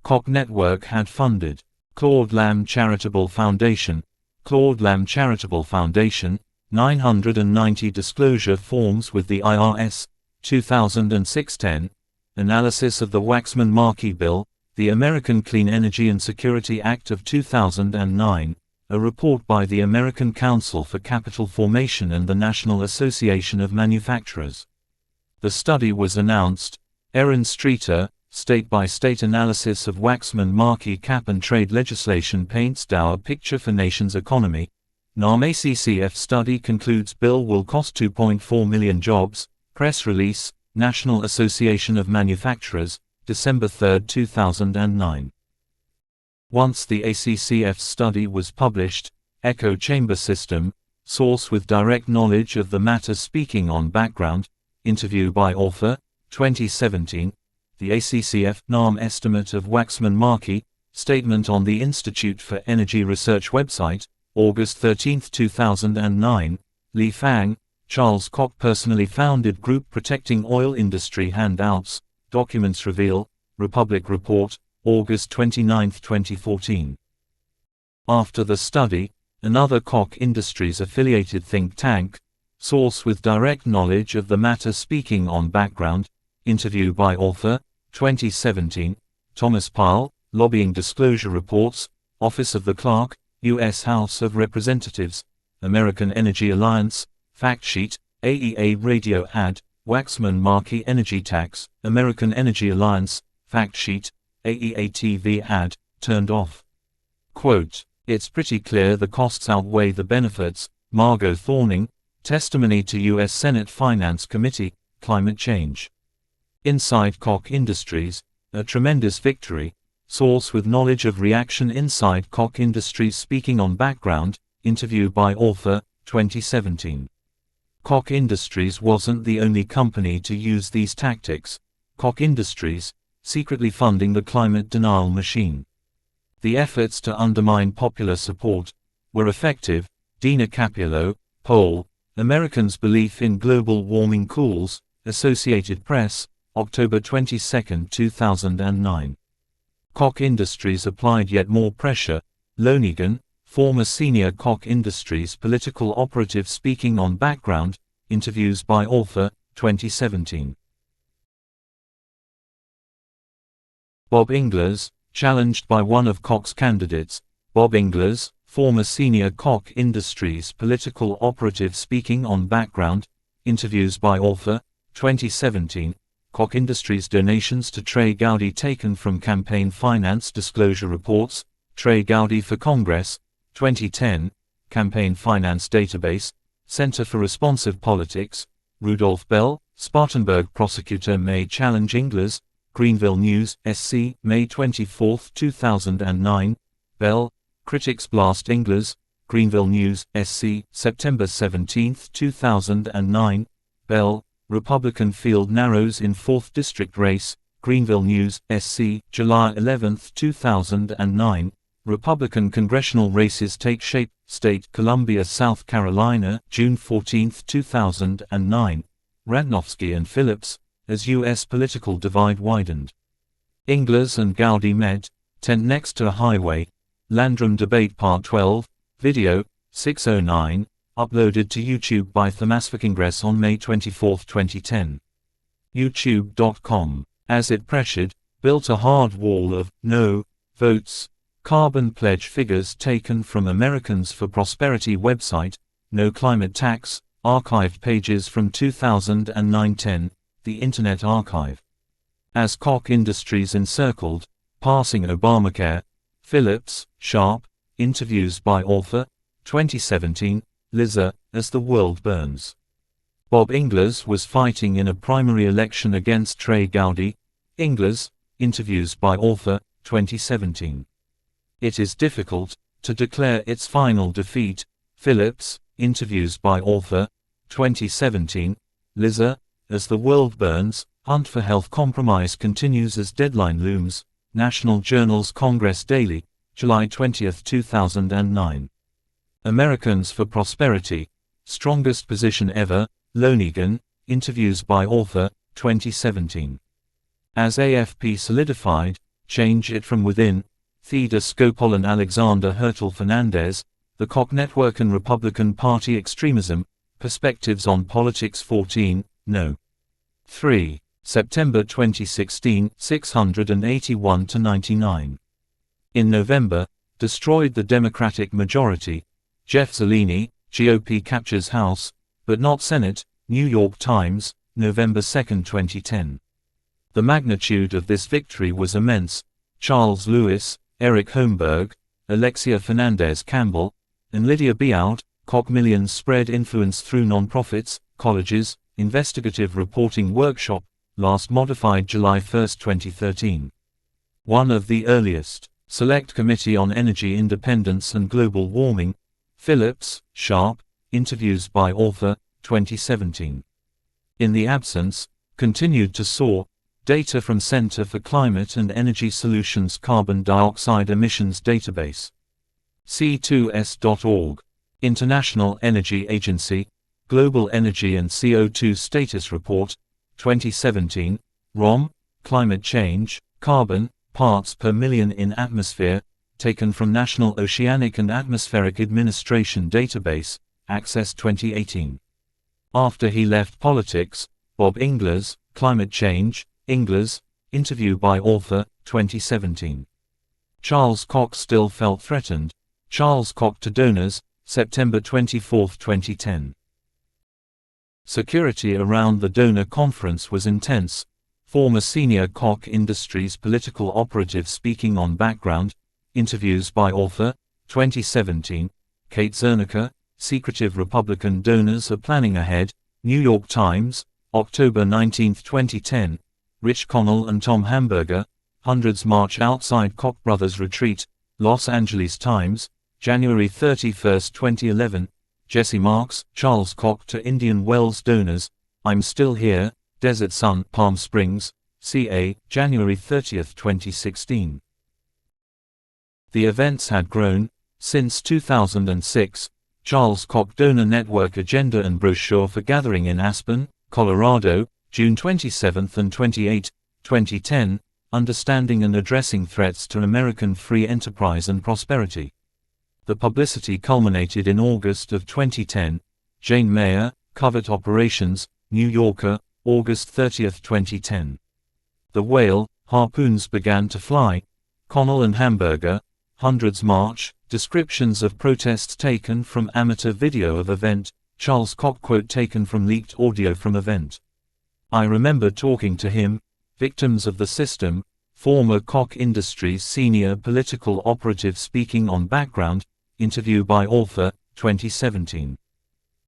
Koch Network had funded. Claude Lamb Charitable Foundation. Claude Lamb Charitable Foundation, 990 disclosure forms with the IRS, 2006-10, analysis of the Waxman-Markey Bill, the American Clean Energy and Security Act of 2009, a report by the American Council for Capital Formation and the National Association of Manufacturers. The study was announced. Erin Streeter, state-by-state analysis of Waxman-Markey cap and trade legislation paints dour picture for nation's economy. NAM ACCF study concludes bill will cost 2.4 million jobs. Press release, National Association of Manufacturers, December 3, 2009. Once the ACCF study was published, echo chamber system, source with direct knowledge of the matter speaking on background, interview by author, 2017, the ACCF NAM estimate of Waxman-Markey, statement on the Institute for Energy Research website, August 13, 2009, Li Fang, Charles Koch personally founded group protecting oil industry handouts, documents reveal, Republic Report, August 29, 2014. After the study, another Koch Industries affiliated think tank, source with direct knowledge of the matter speaking on background, interview by author, 2017, Thomas Pyle, Lobbying Disclosure Reports, Office of the Clerk, U.S. House of Representatives, American Energy Alliance, Fact Sheet, AEA Radio Ad, Waxman-Markey Energy Tax, American Energy Alliance, Fact Sheet, AEA TV Ad, turned off. Quote, "It's pretty clear the costs outweigh the benefits." Margot Thorning, testimony to U.S. Senate Finance Committee, Climate Change. Inside Koch Industries, a tremendous victory, source with knowledge of reaction inside Koch Industries speaking on background, interview by author, 2017. Koch Industries wasn't the only company to use these tactics. Koch Industries, secretly funding the climate denial machine. The efforts to undermine popular support were effective. Dina Capello, poll, Americans' belief in global warming cools, Associated Press, October 22, 2009. Koch Industries applied yet more pressure. Lonegan, former senior Koch Industries political operative speaking on background, interviews by author, 2017. Bob Ingles, challenged by one of Koch's candidates. Bob Ingles, former senior Koch Industries political operative speaking on background, interviews by author, 2017. Koch Industries donations to Trey Gowdy taken from campaign finance disclosure reports. Trey Gowdy for Congress, 2010, Campaign Finance Database, Center for Responsive Politics. Rudolph Bell, Spartanburg prosecutor may challenge Ingles. Greenville News, SC, May 24, 2009. Bell, critics blast Ingles. Greenville News, SC, September 17, 2009. Bell, Republican field narrows in 4th District race. Greenville News, SC, July 11, 2009. Republican congressional races take shape. State, Columbia, South Carolina, June 14, 2009. Ratnofsky and Phillips, as U.S. political divide widened. Ingles and Gowdy met, tent next to a highway. Landrum Debate Part 12, video, 609, uploaded to YouTube by Thomas Congress on May 24, 2010. YouTube.com. As it pressured, built a hard wall of no votes. Carbon pledge figures taken from Americans for Prosperity website. No climate tax. Archived pages from 2009-10, the Internet Archive. As Koch Industries encircled, passing Obamacare. Phillips, Sharp, interviews by author, 2017, Liza, as the world burns. Bob Ingles was fighting in a primary election against Trey Gowdy. Ingles, interviews by author, 2017. It is difficult to declare its final defeat. Phillips, interviews by author, 2017, Liza, as the world burns. Hunt for health compromise continues as deadline looms. National Journal's Congress Daily, July 20, 2009. Americans for Prosperity, Strongest Position Ever, Lonegan, interviews by author, 2017. As AFP solidified, Change It From Within, Theda Skopal and Alexander Hertel Fernandez, The Koch Network and Republican Party Extremism, Perspectives on Politics 14, No. 3. September 2016, 681-99. In November, Destroyed the Democratic Majority, Jeff Zeleny, GOP captures House, but not Senate, New York Times, November 2, 2010. The magnitude of this victory was immense. Charles Lewis, Eric Holmberg, Alexia Fernandez-Campbell, and Lydia Beaud, Koch Millions Spread Influence Through Nonprofits, Colleges, Investigative Reporting Workshop, last modified July 1, 2013. One of the earliest. Select Committee on Energy Independence and Global Warming, Phillips, Sharp, interviews by author, 2017. In the absence, continued to soar, data from Center for Climate and Energy Solutions Carbon Dioxide Emissions Database. C2S.org. International Energy Agency, Global Energy and CO2 Status Report, 2017, ROM, Climate Change, Carbon, Parts per Million in Atmosphere, taken from National Oceanic and Atmospheric Administration Database, Access 2018. After he left politics, Bob Ingles, Climate Change, Ingles, interview by author, 2017. Charles Koch still felt threatened. Charles Koch to donors, September 24, 2010. Security around the donor conference was intense. Former senior Koch Industries political operative speaking on background, interviews by author, 2017. Kate Zernicka, secretive Republican donors are planning ahead, New York Times, October 19, 2010. Rich Connell and Tom Hamburger, hundreds march outside Koch brothers retreat, Los Angeles Times, January 31, 2011. Jesse Marks, Charles Koch to Indian Wells donors, I'm Still Here, Desert Sun, Palm Springs, CA, January 30, 2016. The events had grown. Since 2006, Charles Koch Donor Network Agenda and Brochure for Gathering in Aspen, Colorado, June 27 and 28, 2010, Understanding and Addressing Threats to American Free Enterprise and Prosperity. The publicity culminated in August of 2010. Jane Mayer, Covert Operations, New Yorker, August 30, 2010. The Whale, Harpoons Began to Fly, Connell and Hamburger, Hundreds March, descriptions of protests taken from amateur video of event, Charles Koch quote taken from leaked audio from event. I remember talking to him, victims of the system, former Koch Industries senior political operative speaking on background, interview by author, 2017.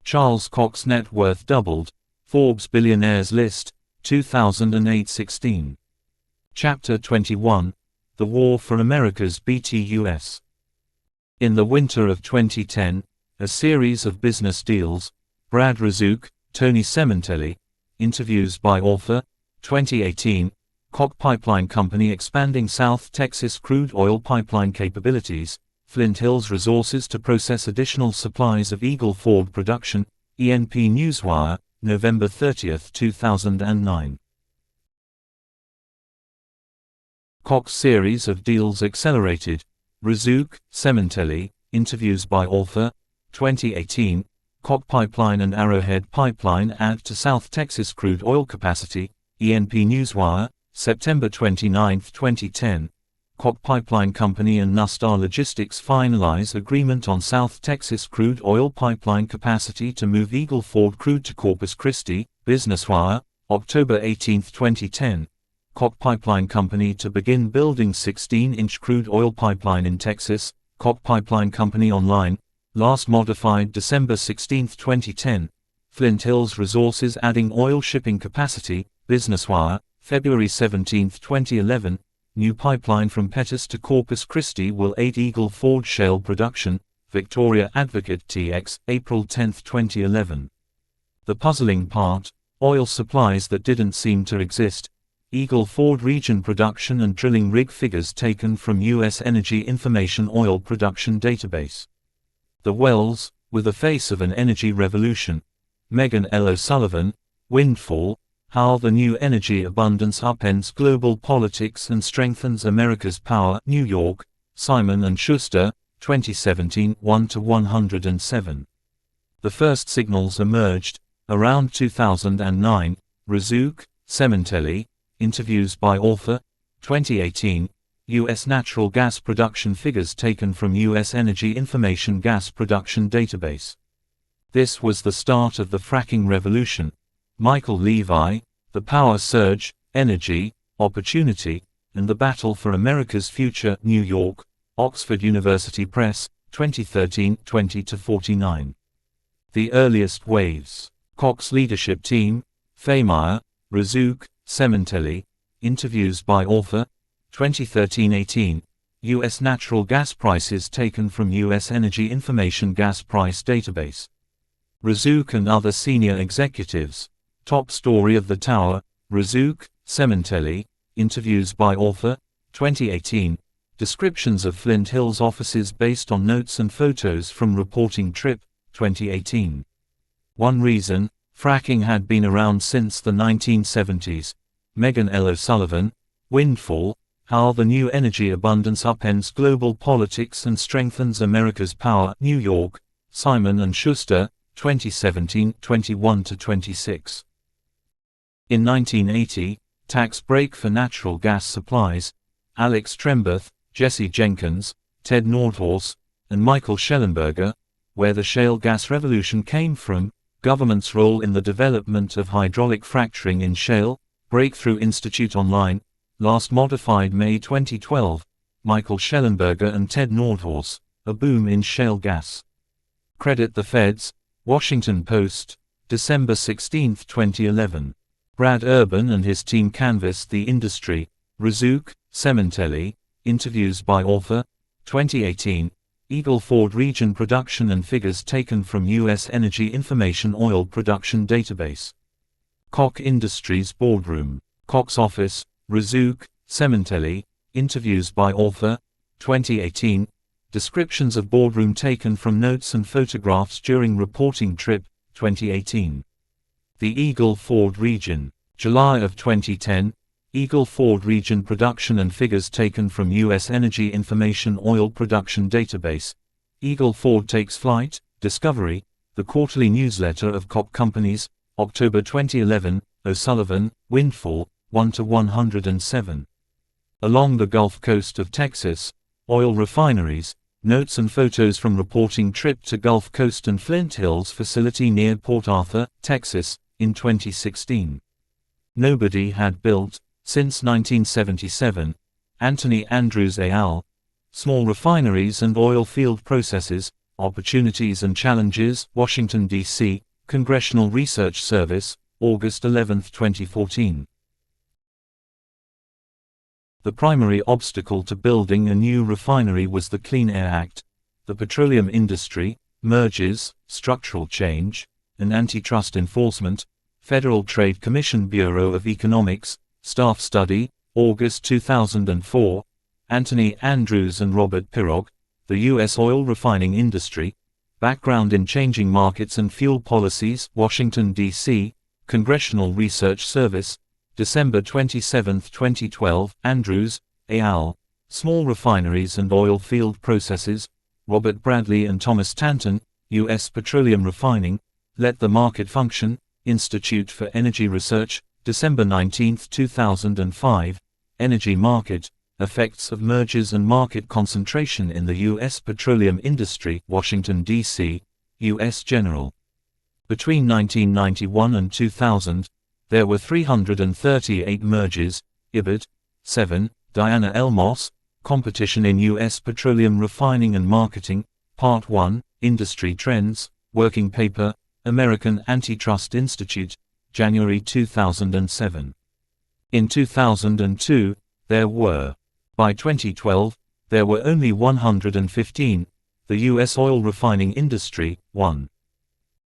Charles Koch's net worth doubled, Forbes Billionaires List, 2008-16. Chapter 21, The War for America's BTUS. In the winter of 2010, a series of business deals, Brad Razuk, Tony Sementelli, interviews by author, 2018, Koch Pipeline Company expanding South Texas crude oil pipeline capabilities, Flint Hills Resources to process additional supplies of Eagle Ford production, ENP Newswire, November 30, 2009. Koch's series of deals accelerated. Razuk, Sementelli, interviews by author, 2018, Koch Pipeline and Arrowhead Pipeline add to South Texas crude oil capacity, ENP Newswire, September 29, 2010. Koch Pipeline Company and Nustar Logistics finalize agreement on South Texas crude oil pipeline capacity to move Eagle Ford crude to Corpus Christi, BusinessWire, October 18, 2010. Koch Pipeline Company to begin building 16-inch crude oil pipeline in Texas, Koch Pipeline Company online, last modified December 16, 2010. Flint Hills Resources adding oil shipping capacity, BusinessWire, February 17, 2011. New pipeline from Pettus to Corpus Christi will aid Eagle Ford shale production, Victoria Advocate TX, April 10, 2011. The puzzling part, oil supplies that didn't seem to exist, Eagle Ford region production and drilling rig figures taken from U.S. Energy Information Oil Production Database. The Wells, with the face of an energy revolution. Megan L. O'Sullivan, Windfall, How the New Energy Abundance Upends Global Politics and Strengthens America's Power. New York, Simon & Schuster, 2017, 1-107. The first signals emerged around 2009. Razzouk, Sementelli, interviews by author, 2018, U.S. natural gas production figures taken from U.S. Energy Information Gas Production Database. This was the start of the fracking revolution. Michael Levi, The Power Surge, Energy, Opportunity, and the Battle for America's Future. New York, Oxford University Press, 2013, 20-49. The Earliest Waves. Koch's Leadership Team, Fehmeyer, Razzouk, Sementelli, interviews by author, 2013-18, U.S. natural gas prices taken from U.S. Energy Information Gas Price Database. Razzouk and other senior executives. Top story of the Tower, Razzouk, Sementelli, interviews by author, 2018, descriptions of Flint Hills offices based on notes and photos from reporting trip, 2018. One reason, fracking had been around since the 1970s. Megan L. O'Sullivan, Windfall, How the New Energy Abundance Upends Global Politics and Strengthens America's Power. New York, Simon & Schuster, 2017, 21-26. In 1980, Tax Break for Natural Gas Supplies, Alex Trembath, Jesse Jenkins, Ted Nordhaus, and Michael Schellenberger, Where the Shale Gas Revolution Came From, Government's Role in the Development of Hydraulic Fracturing in Shale, Breakthrough Institute Online, last modified May 2012, Michael Schellenberger and Ted Nordhaus, A Boom in Shale Gas. Credit the Feds, Washington Post, December 16, 2011. Brad Urban and his team canvassed the industry. Razzouk, Sementelli, interviews by author, 2018, Eagle Ford region production and figures taken from U.S. Energy Information Oil Production Database. Koch Industries Boardroom. Koch's Office, Razzouk, Sementelli, interviews by author, 2018, descriptions of boardroom taken from notes and photographs during reporting trip, 2018. The Eagle Ford region. July of 2010, Eagle Ford region production and figures taken from U.S. Energy Information Oil Production Database. Eagle Ford takes flight, Discovery, the quarterly newsletter of Koch Companies, October 2011, O'Sullivan, Windfall, 1-107. Along the Gulf Coast of Texas, oil refineries, notes and photos from reporting trip to Gulf Coast and Flint Hills facility near Port Arthur, Texas, in 2016. Nobody had built, since 1977, Anthony Andrews et al., Small Refineries and Oil Field Processes, Opportunities and Challenges, Washington, D.C., Congressional Research Service, August 11, 2014. The primary obstacle to building a new refinery was the Clean Air Act, the petroleum industry, mergers, structural change, and antitrust enforcement. Federal Trade Commission Bureau of Economics, Staff Study, August 2004, Anthony Andrews and Robert Pirog, The U.S. Oil Refining Industry, Background in Changing Markets and Fuel Policies, Washington, D.C., Congressional Research Service, December 27, 2012, Andrews, et al., Small Refineries and Oil Field Processes, Robert Bradley and Thomas Tanton, U.S. Petroleum Refining, Let the Market Function, Institute for Energy Research, December 19, 2005, Energy Market, Effects of Mergers and Market Concentration in the U.S. Petroleum Industry, Washington, D.C., U.S. General. Between 1991 and 2000, there were 338 mergers. Ibid. 7, Diana L. Moss, Competition in U.S. Petroleum Refining and Marketing, Part 1, Industry Trends, Working Paper, American Antitrust Institute, January 2007. In 2002, there were. By 2012, there were only 115. The U.S. oil refining industry, 1.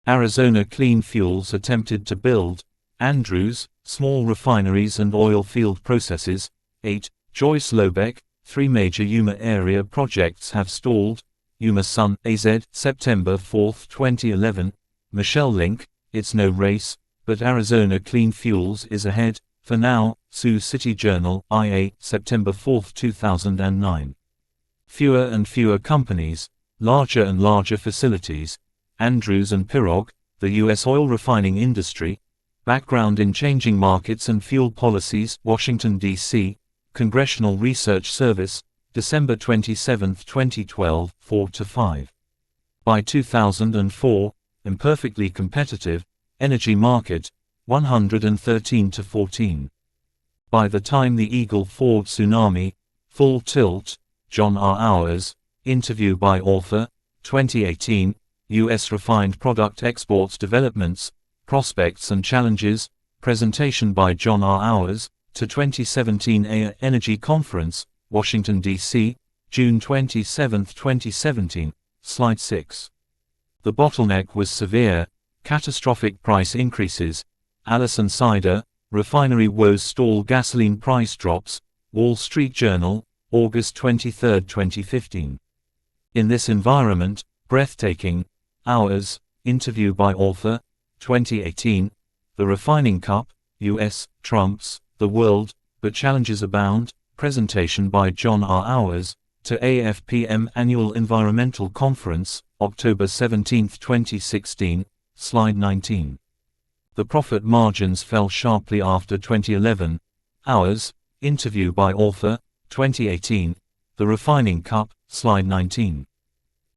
Arizona Clean Fuels attempted to build Andrews, Small Refineries and Oil Field Processes. 8. Joyce Lobeck, 3 major Yuma area projects have stalled. Yuma Sun, AZ, September 4, 2011. Michelle Link, it's no race, but Arizona Clean Fuels is ahead, for now. Sioux City Journal, IA, September 4, 2009. Fewer and fewer companies, larger and larger facilities. Andrews and Pirog, the U.S. oil refining industry. Background in changing markets and fuel policies. Washington, D.C., Congressional Research Service, December 27, 2012, 4-5. By 2004, Imperfectly Competitive, Energy Market, 113-14. By the time the Eagle Ford Tsunami, Full Tilt, John R. Hours, interview by author, 2018, U.S. Refined Product Exports Developments, Prospects and Challenges, presentation by John R. Hours, to 2017 AIA Energy Conference, Washington, D.C., June 27, 2017, Slide 6. The bottleneck was severe, catastrophic price increases. Allison Sider, Refinery Woes Stall Gasoline Price Drops, Wall Street Journal, August 23, 2015. In this environment, breathtaking. Hours, interview by author, 2018. The Refining Cup, U.S., trumps the world, but challenges abound. Presentation by John R. Hours, to AFPM Annual Environmental Conference, October 17, 2016, Slide 19. The profit margins fell sharply after 2011. Hours, interview by author, 2018. The Refining Cup, Slide 19.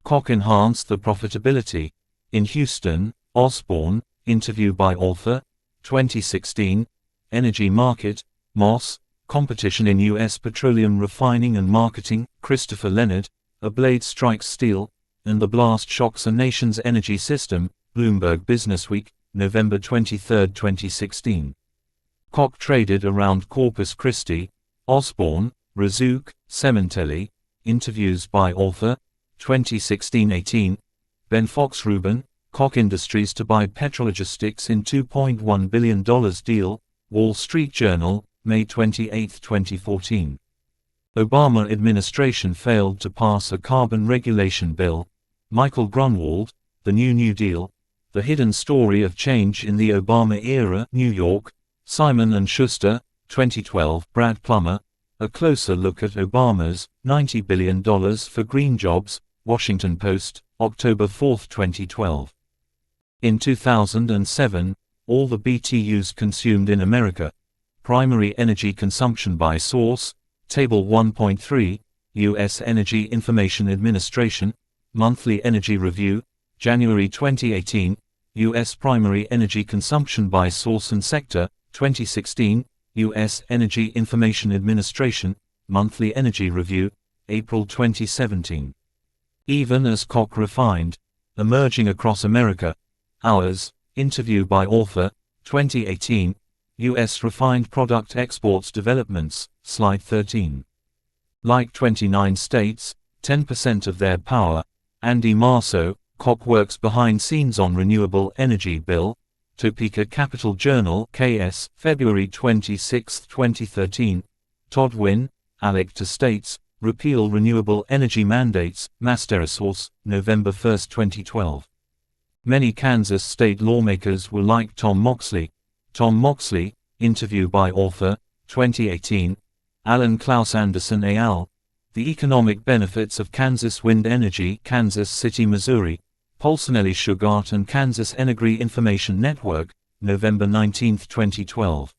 Koch enhanced the profitability. In Houston, Osborne, interview by author, 2016. Energy Market, Moss, Competition in U.S. Petroleum Refining and Marketing. Christopher Leonard, A Blade Strikes Steel, and the Blast Shocks a Nation's Energy System. Bloomberg Businessweek, November 23, 2016. Koch traded around Corpus Christi. Osborne, Razzouk, Sementelli, interviews by author, 2016-18. Ben Fox Rubin, Koch Industries to buy Petrologistics in $2.1 billion deal. Wall Street Journal, May 28, 2014. Obama administration failed to pass a carbon regulation bill. Michael Grunwald, The New Deal, The Hidden Story of Change in the Obama Era. New York, Simon & Schuster, 2012. Brad Plummer, A Closer Look at Obama's $90 billion for Green Jobs. Washington Post, October 4, 2012. In 2007, all the BTUs consumed in America. Primary energy consumption by source, Table 1.3, U.S. Energy Information Administration, Monthly Energy Review, January 2018, U.S. Primary Energy Consumption by Source and Sector, 2016, U.S. Energy Information Administration, Monthly Energy Review, April 2017. Even as Koch refined, emerging across America. Hours, interview by author, 2018, U.S. Refined Product Exports Developments, Slide 13. Like 29 states, 10% of their power. Andy Marceau, Koch works behind scenes on renewable energy bill. Topeka Capital Journal, KS, February 26, 2013. Todd Wynn, Alec to States, Repeal Renewable Energy Mandates, MasterSource, November 1, 2012. Many Kansas state lawmakers were like Tom Moxley. Tom Moxley, interview by author, 2018. Alan Klaus Anderson et al. The Economic Benefits of Kansas Wind Energy. Kansas City, Missouri. Polsonelli Shugart and Kansas Energy Information Network, November 19, 2012.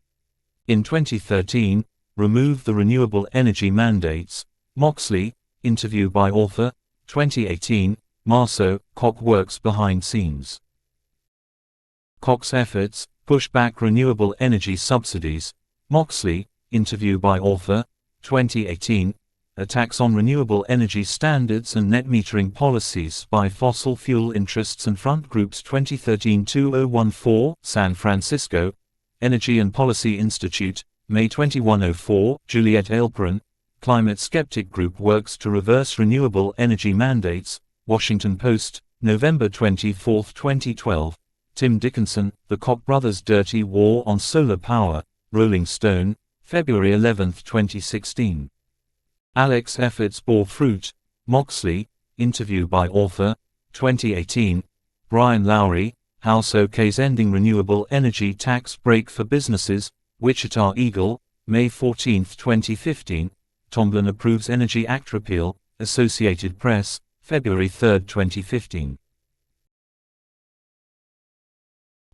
In 2013, Remove the Renewable Energy Mandates. Moxley, interview by author, 2018. Marceau, Koch works behind scenes. Koch's efforts, push back renewable energy subsidies. Moxley, interview by author, 2018. Attacks on renewable energy standards and net metering policies by fossil fuel interests and front groups. 2013-2014, San Francisco, Energy and Policy Institute, May 2104, Juliet Ailperin, Climate Skeptic Group works to reverse renewable energy mandates. Washington Post, November 24, 2012. Tim Dickinson, The Koch brothers' dirty war on solar power, Rolling Stone, February 11, 2016. Alex efforts bore fruit, Moxley, interview by author, 2018. Brian Lowry, House OK's ending renewable energy tax break for businesses, Wichita Eagle, May 14, 2015. Tomlin approves Energy Act repeal, Associated Press, February 3, 2015.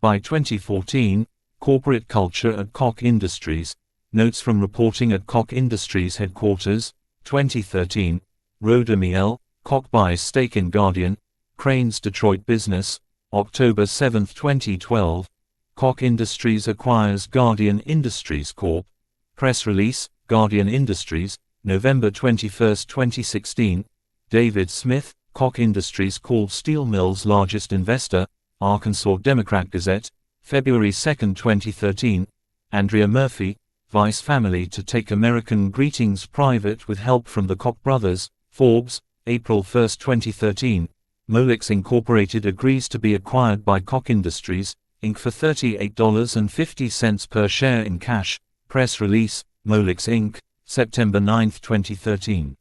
By 2014, corporate culture at Koch Industries, notes from reporting at Koch Industries headquarters, 2013, Rhoda Miel, Koch buys stake in Guardian, Crane's Detroit business, October 7, 2012, Koch Industries acquires Guardian Industries Corp. Press release, Guardian Industries, November 21, 2016, David Smith, Koch Industries called steel mills largest investor, Arkansas Democrat Gazette, February 2, 2013, Andrea Murphy, Vice family to take American Greetings private with help from the Koch brothers, Forbes, April 1, 2013, Molex Incorporated agrees to be acquired by Koch Industries, Inc. for $38.50 per share in cash, press release, Molex Inc., September 9, 2013.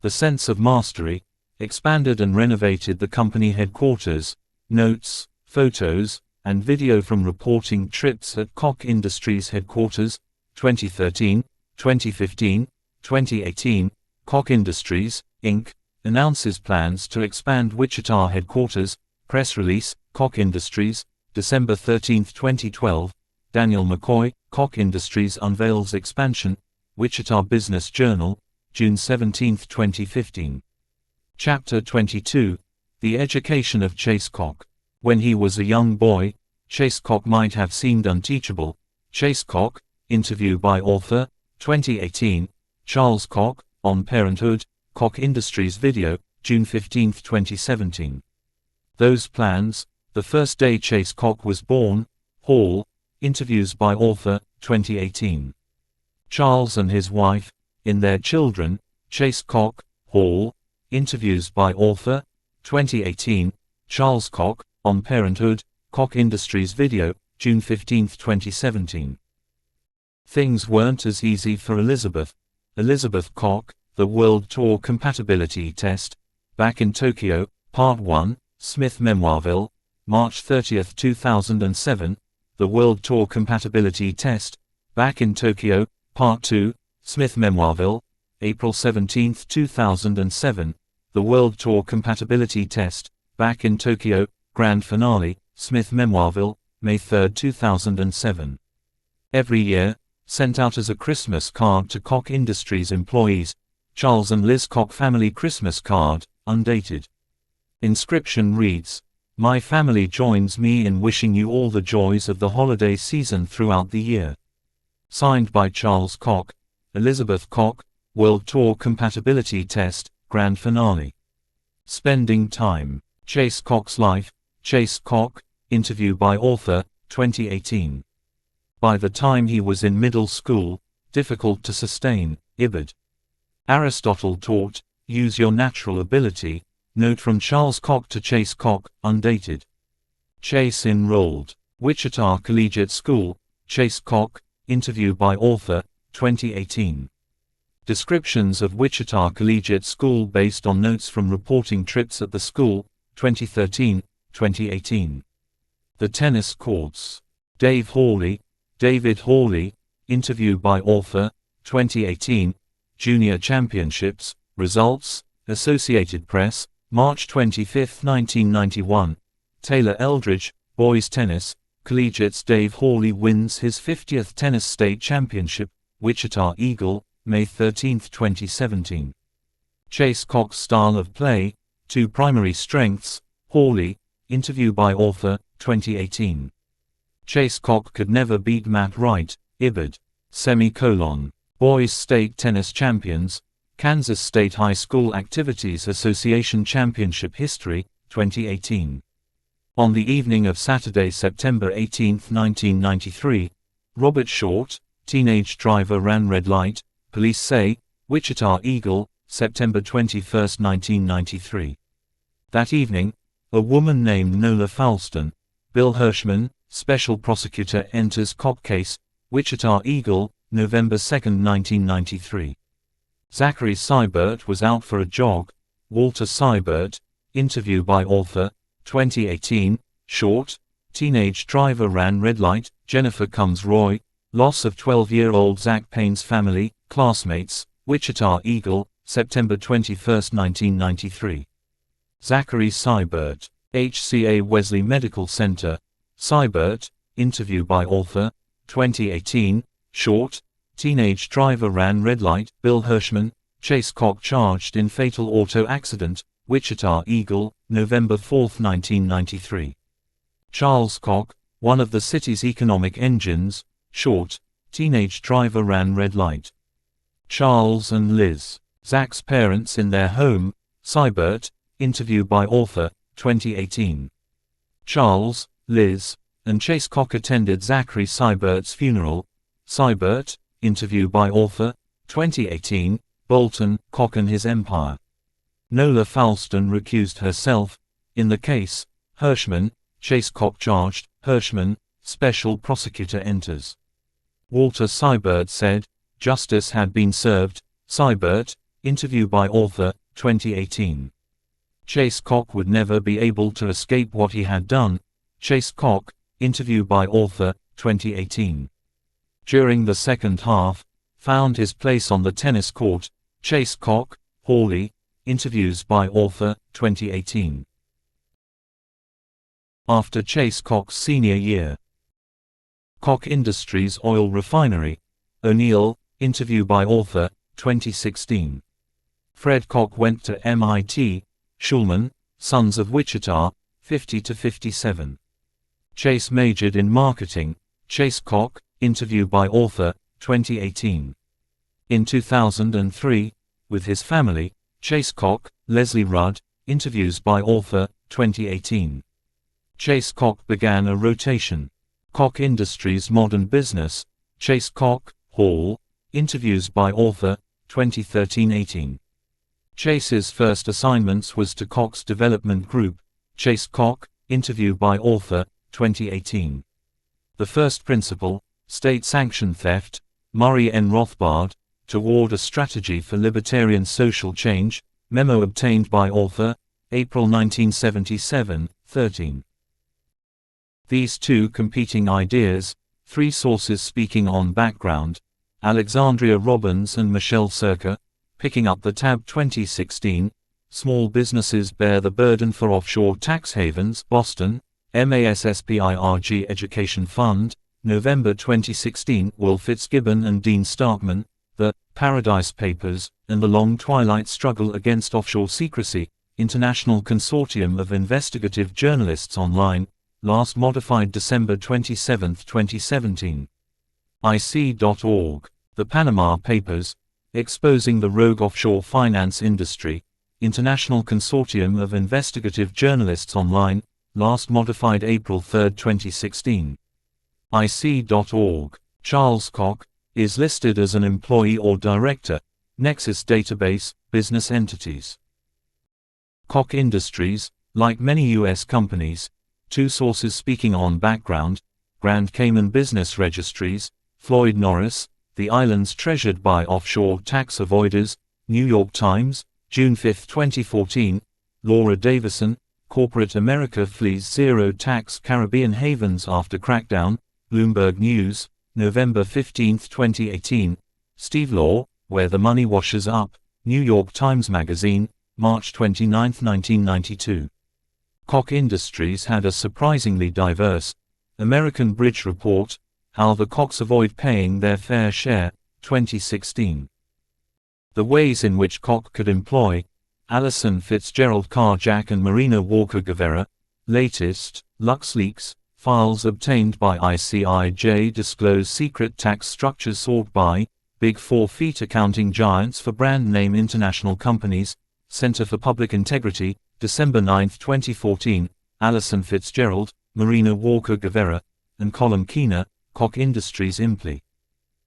The Sense of Mastery, expanded and renovated the company headquarters, notes, photos, and video from reporting trips at Koch Industries headquarters, 2013, 2015, 2018, Koch Industries, Inc., announces plans to expand Wichita headquarters, press release, Koch Industries, December 13, 2012, Daniel McCoy, Koch Industries unveils expansion, Wichita Business Journal, June 17, 2015. Chapter 22, The Education of Chase Koch. When he was a young boy, Chase Koch might have seemed unteachable. Chase Koch, interview by author, 2018, Charles Koch, on Parenthood, Koch Industries video, June 15, 2017. Those plans, the first day Chase Koch was born, Hall, interviews by author, 2018. Charles and his wife, in their children, Chase Koch, Hall, interviews by author, 2018, Charles Koch, on Parenthood, Koch Industries video, June 15, 2017. Things weren't as easy for Elizabeth. Elizabeth Koch, The World Tour Compatibility Test, Back in Tokyo, Part 1, Smith Memoirville, March 30, 2007, The World Tour Compatibility Test, Back in Tokyo, Part 2, Smith Memoirville, April 17, 2007, The World Tour Compatibility Test, Back in Tokyo, Grand Finale, Smith Memoirville, May 3, 2007. Every year, sent out as a Christmas card to Koch Industries employees, Charles and Liz Koch family Christmas card, undated. Inscription reads, "My family joins me in wishing you all the joys of the holiday season throughout the year." Signed by Charles Koch, Elizabeth Koch, World Tour Compatibility Test, Grand Finale. Spending time. Chase Koch's life, Chase Koch, interview by author, 2018. By the time he was in middle school, difficult to sustain, Ibid. Aristotle taught, use your natural ability, note from Charles Koch to Chase Koch, undated. Chase enrolled. Wichita Collegiate School, Chase Koch, interview by author, 2018. Descriptions of Wichita Collegiate School based on notes from reporting trips at the school, 2013, 2018. The Tennis Courts. David Hawley, interview by author, 2018, Junior Championships, Results, Associated Press, March 25, 1991, Taylor Eldridge, Boys Tennis, Collegiates. Dave Hawley wins his 50th Tennis State Championship, Wichita Eagle, May 13, 2017. Chase Koch's style of play, two primary strengths, Hawley, interview by author, 2018. Chase Koch could never beat Matt Wright, Ibid. Boys State Tennis Champions, Kansas State High School Activities Association Championship History, 2018. On the evening of Saturday, September 18, 1993, Robert Short, teenage driver ran red light, police say, Wichita Eagle, September 21, 1993. That evening, a woman named Nola Falston, Bill Hirschman, special prosecutor enters Koch case, Wichita Eagle, November 2, 1993. Zachary Sibert was out for a jog. Walter Sibert, interview by author, 2018, short, teenage driver ran red light, Jennifer Combs Roy, loss of 12-year-old Zach Payne's family, classmates, Wichita Eagle, September 21, 1993. Zachary Sibert, HCA Wesley Medical Center, Sibert, interview by author, 2018, short, teenage driver ran red light, Bill Hirschman, Chase Koch charged in fatal auto accident, Wichita Eagle, November 4, 1993. Charles Koch, one of the city's economic engines, short, teenage driver ran red light. Charles and Liz, Zach's parents in their home, Sibert, interview by author, 2018. Charles, Liz, and Chase Koch attended Zachary Sibert's funeral. Sibert, interview by author, 2018, Bolton, Koch and his empire. Nola Falston recused herself. In the case, Hirschman, Chase Koch charged, Hirschman, special prosecutor enters. Walter Sibert said, justice had been served. Sibert, interview by author, 2018. Chase Koch would never be able to escape what he had done. Chase Koch, interview by author, 2018. During the second half, found his place on the tennis court. Chase Koch, Hawley, interviews by author, 2018. After Chase Koch's senior year. Koch Industries Oil Refinery, O'Neill, interview by author, 2016. Fred Koch went to MIT, Schulman, Sons of Wichita, 50-57. Chase majored in marketing. Chase Koch, interview by author, 2018. In 2003, with his family, Chase Koch, Leslie Rudd, interviews by author, 2018. Chase Koch began a rotation. Koch Industries Modern Business, Chase Koch, Hall, interviews by author, 2013-18. Chase's first assignments was to Koch's development group. Chase Koch, interview by author, 2018. The first principle, state-sanctioned theft, Murray N. Rothbard, Toward a Strategy for Libertarian Social Change, memo obtained by author, April 1977, 13. These two competing ideas, three sources speaking on background, Alexandria Robbins and Michelle Circa, picking up the tab 2016, Small Businesses Bear the Burden for Offshore Tax Havens, Boston, MASSPIRG Education Fund, November 2016, Will Fitzgibbon and Dean Starkman, The Paradise Papers, and the Long Twilight Struggle Against Offshore Secrecy, International Consortium of Investigative Journalists Online, last modified December 27, 2017. IC.org. The Panama Papers, Exposing the Rogue Offshore Finance Industry, International Consortium of Investigative Journalists Online, last modified April 3, 2016. IC.org. Charles Koch is listed as an employee or director, Nexus Database, Business Entities. Koch Industries, like many U.S. companies, two sources speaking on background, Grand Cayman Business Registries, Floyd Norris, The Islands Treasured by Offshore Tax Avoiders, New York Times, June 5, 2014, Laura Davison, Corporate America Flees Zero Tax Caribbean Havens After Crackdown, Bloomberg News, November 15, 2018, Steve Law, Where the Money Washes Up, New York Times Magazine, March 29, 1992. Koch Industries had a surprisingly diverse, American Bridge Report, How the Kochs Avoid Paying Their Fair Share, 2016. The ways in which Koch could employ, Allison Fitzgerald Carjack and Marina Walker Guevara, latest, LuxLeaks, files obtained by ICIJ disclose secret tax structures sought by, Big Four feet accounting giants for brand name international companies, Center for Public Integrity, December 9, 2014, Allison Fitzgerald, Marina Walker Guevara, and Colin Keener, Koch Industries Imply.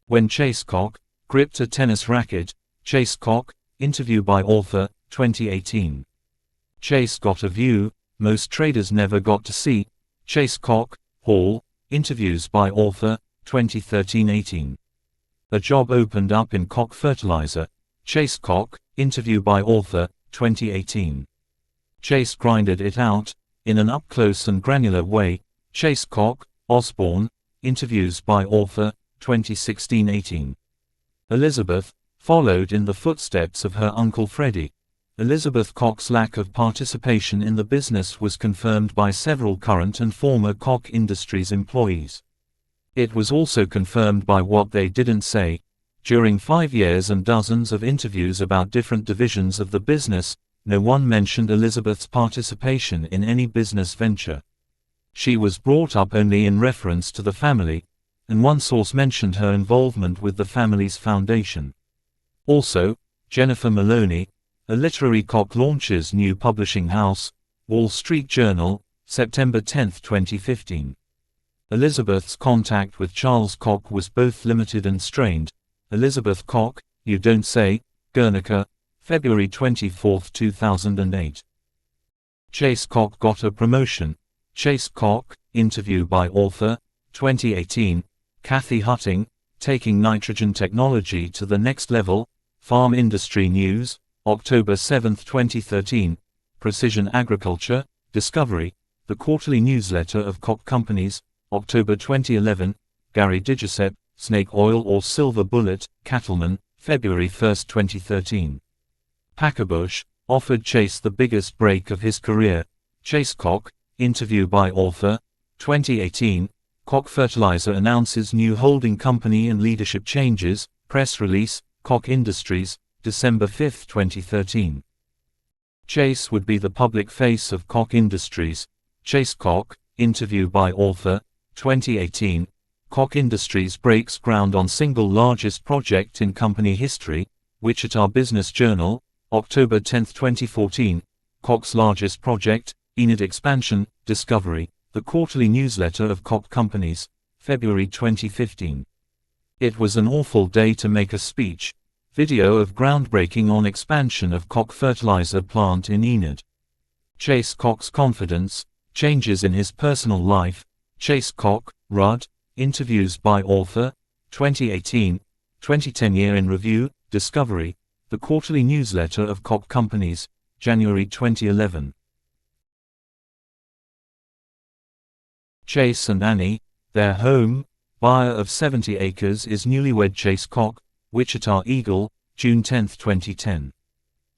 When Chase Koch gripped a tennis racket, Chase Koch, interview by author, 2018. Chase got a view most traders never got to see. Chase Koch, Hall, interviews by author, 2013-18. A job opened up in Koch Fertilizer. Chase Koch, interview by author, 2018. Chase grinded it out, in an up-close and granular way. Chase Koch, Osborne, interviews by author, 2016-18. Elizabeth, followed in the footsteps of her uncle Freddie. Elizabeth Koch's lack of participation in the business was confirmed by several current and former Koch Industries employees. It was also confirmed by what they didn't say. During 5 years and dozens of interviews about different divisions of the business, no one mentioned Elizabeth's participation in any business venture. She was brought up only in reference to the family, and one source mentioned her involvement with the family's foundation. Also, Jennifer Maloney, a literary Koch launches new publishing house, Wall Street Journal, September 10, 2015. Elizabeth's contact with Charles Koch was both limited and strained. Elizabeth Koch, You Don't Say, Guernica, February 24, 2008. Chase Koch got a promotion. Chase Koch, interview by author, 2018. Kathy Hutting, taking nitrogen technology to the next level. Farm Industry News, October 7, 2013. Precision Agriculture, Discovery, the quarterly newsletter of Koch Companies, October 2011. Gary Digisep, Snake Oil or Silver Bullet, Cattleman, February 1, 2013. Packerbush, offered Chase the biggest break of his career. Chase Koch, interview by author, 2018. Koch Fertilizer announces new holding company and leadership changes. Press release, Koch Industries, December 5, 2013. Chase would be the public face of Koch Industries. Chase Koch, interview by author, 2018. Koch Industries breaks ground on single largest project in company history. Wichita Business Journal, October 10, 2014. Koch's largest project, Enid Expansion, Discovery, the quarterly newsletter of Koch Companies, February 2015. It was an awful day to make a speech. Video of groundbreaking on expansion of Koch Fertilizer plant in Enid. Chase Koch's confidence, changes in his personal life. Chase Koch, Rudd, interviews by author, 2018. 2010 Year in Review, Discovery, the quarterly newsletter of Koch Companies, January 2011. Chase and Annie, their home, buyer of 70 acres is newlywed Chase Koch, Wichita Eagle, June 10, 2010.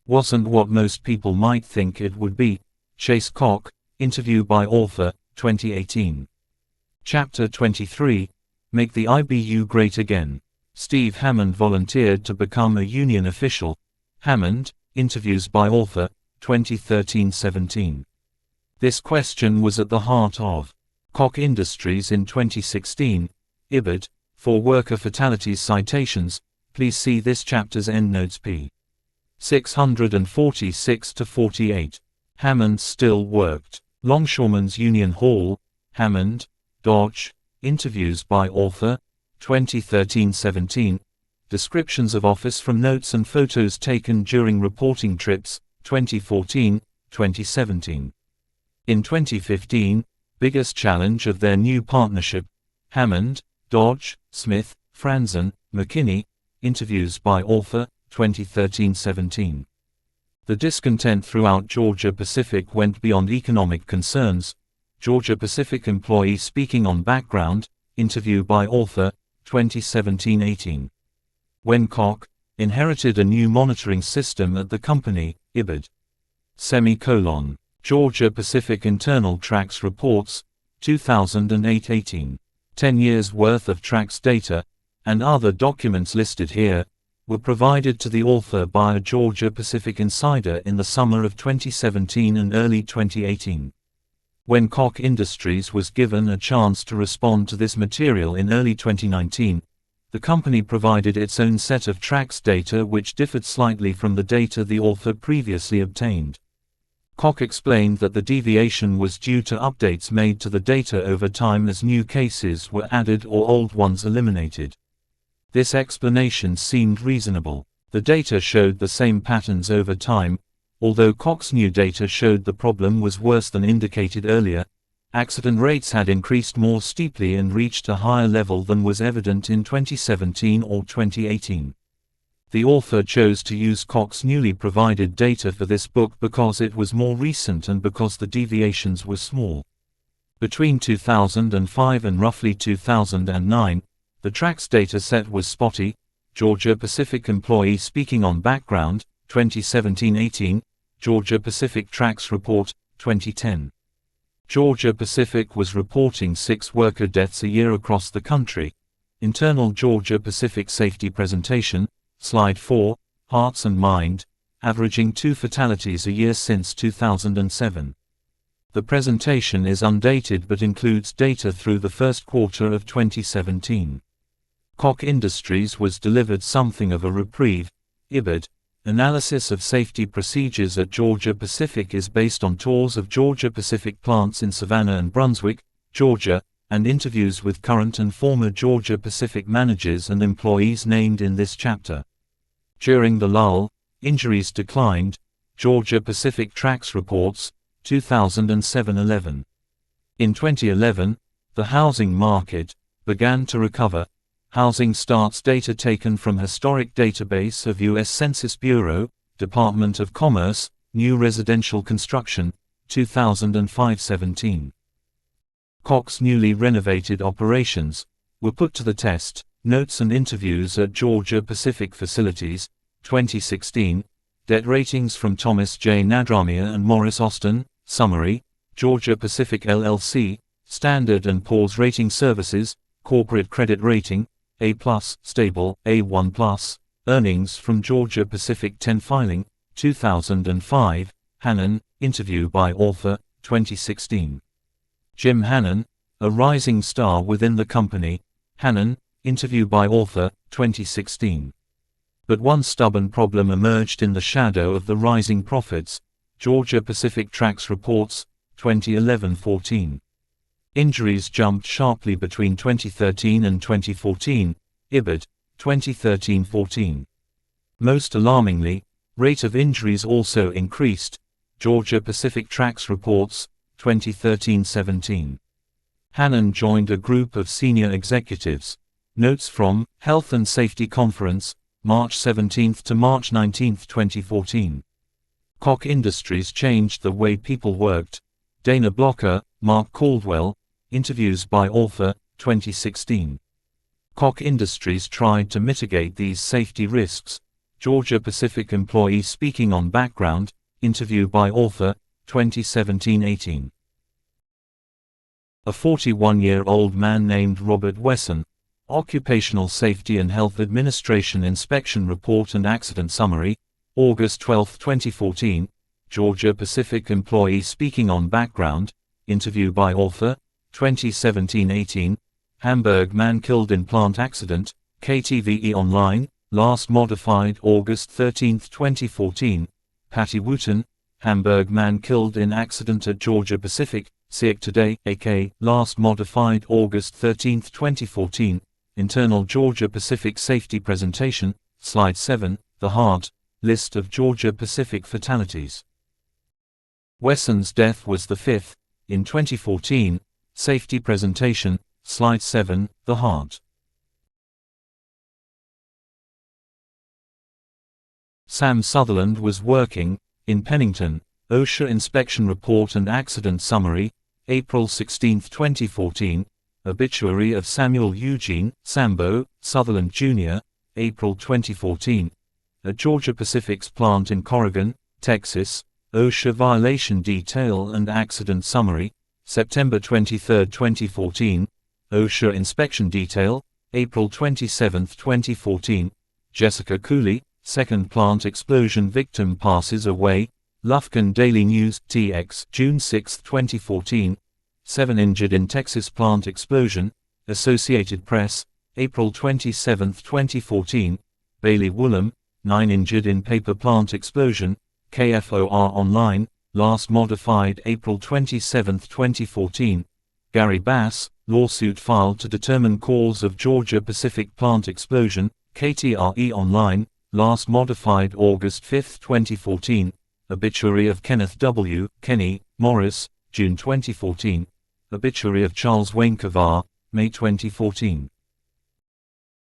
Wasn't what most people might think it would be. Chase Koch, interview by author, 2018. Chapter 23, Make the IBU Great Again. Steve Hammond volunteered to become a union official. Hammond, interviews by author, 2013-17. This question was at the heart of Koch Industries in 2016. Ibid, for worker fatalities citations, please see this chapter's endnotes p. 646-48. Hammond still worked. Longshoremen's Union Hall, Hammond, Dodge, interviews by author, 2013-17. Descriptions of office from notes and photos taken during reporting trips, 2014, 2017. In 2015, biggest challenge of their new partnership. Hammond, Dodge, Smith, Franzen, McKinney, interviews by author, 2013-17. The discontent throughout Georgia Pacific went beyond economic concerns. Georgia Pacific employee speaking on background, interview by author, 2017-18. When Koch inherited a new monitoring system at the company, Ibid. Georgia Pacific Internal Tracks Reports, 2008-18. 10 years worth of tracks data, and other documents listed here, were provided to the author by a Georgia Pacific insider in the summer of 2017 and early 2018. When Koch Industries was given a chance to respond to this material in early 2019, the company provided its own set of tracks data which differed slightly from the data the author previously obtained. Koch explained that the deviation was due to updates made to the data over time as new cases were added or old ones eliminated. This explanation seemed reasonable. The data showed the same patterns over time. Although Koch's new data showed the problem was worse than indicated earlier, accident rates had increased more steeply and reached a higher level than was evident in 2017 or 2018. The author chose to use Koch's newly provided data for this book because it was more recent and because the deviations were small. Between 2005 and roughly 2009, the TRACS data set was spotty. Georgia Pacific employee speaking on background, 2017-18, Georgia Pacific TRACS report, 2010. Georgia Pacific was reporting 6 worker deaths a year across the country. Internal Georgia Pacific Safety Presentation, Slide 4, Hearts and Mind, averaging 2 fatalities a year since 2007. The presentation is undated but includes data through the first quarter of 2017. Koch Industries was delivered something of a reprieve. IBID, Analysis of Safety Procedures at Georgia Pacific, is based on tours of Georgia Pacific plants in Savannah and Brunswick, Georgia, and interviews with current and former Georgia Pacific managers and employees named in this chapter. During the lull, injuries declined. Georgia Pacific TRACS reports, 2007-11. In 2011, the housing market began to recover. Housing starts data taken from historic database of U.S. Census Bureau, Department of Commerce, New Residential Construction, 2005-17. Koch's newly renovated operations were put to the test. Notes and interviews at Georgia Pacific facilities, 2016. Debt ratings from Thomas J. Nadramia and Morris Austin. Summary: Georgia Pacific LLC, Standard & Poor's Rating Services, Corporate Credit Rating, A+, Stable, A1+. Earnings from Georgia Pacific 10 filing, 2005. Hannon, interview by author, 2016. Jim Hannon, a rising star within the company. Hannon, interview by author, 2016. But one stubborn problem emerged in the shadow of the rising profits. Georgia Pacific TRACS reports, 2011-14. Injuries jumped sharply between 2013 and 2014, IBID, 2013-14. Most alarmingly, rate of injuries also increased. Georgia Pacific TRACS reports, 2013-17. Hannon joined a group of senior executives. Notes from Health and Safety Conference, March 17 to March 19, 2014. Koch Industries changed the way people worked. Dana Blocker, Mark Caldwell, interviews by author, 2016. Koch Industries tried to mitigate these safety risks. Georgia Pacific employee speaking on background, interview by author, 2017-18. A 41-year-old man named Robert Wesson, Occupational Safety and Health Administration Inspection Report and Accident Summary, August 12, 2014, Georgia Pacific employee speaking on background, interview by author, 2017-18, Hamburg man killed in plant accident, KTVE Online, last modified August 13, 2014, Patty Wooten, Hamburg man killed in accident at Georgia Pacific, SEAC Today, AK, last modified August 13, 2014, Internal Georgia Pacific Safety Presentation, Slide 7, The Heart, List of Georgia Pacific fatalities. Wesson's death was the 5th, in 2014, Safety Presentation, Slide 7, The Heart. Sam Sutherland was working, in Pennington, OSHA Inspection Report and Accident Summary, April 16, 2014, Obituary of Samuel Eugene, Sambo, Sutherland Jr., April 2014, at Georgia Pacific's plant in Corrigan, Texas, OSHA Violation Detail and Accident Summary, September 23, 2014, OSHA Inspection Detail, April 27, 2014, Jessica Cooley, second plant explosion victim passes away, Lufkin Daily News, TX, June 6, 2014, 7 injured in Texas plant explosion, Associated Press, April 27, 2014, Bailey Woolham, 9 injured in paper plant explosion, KFOR Online, last modified April 27, 2014, Gary Bass, lawsuit filed to determine cause of Georgia Pacific plant explosion, KTRE Online, last modified August 5, 2014, Obituary of Kenneth W. Kenny Morris, June 2014, Obituary of Charles Wayne Kavar, May 2014.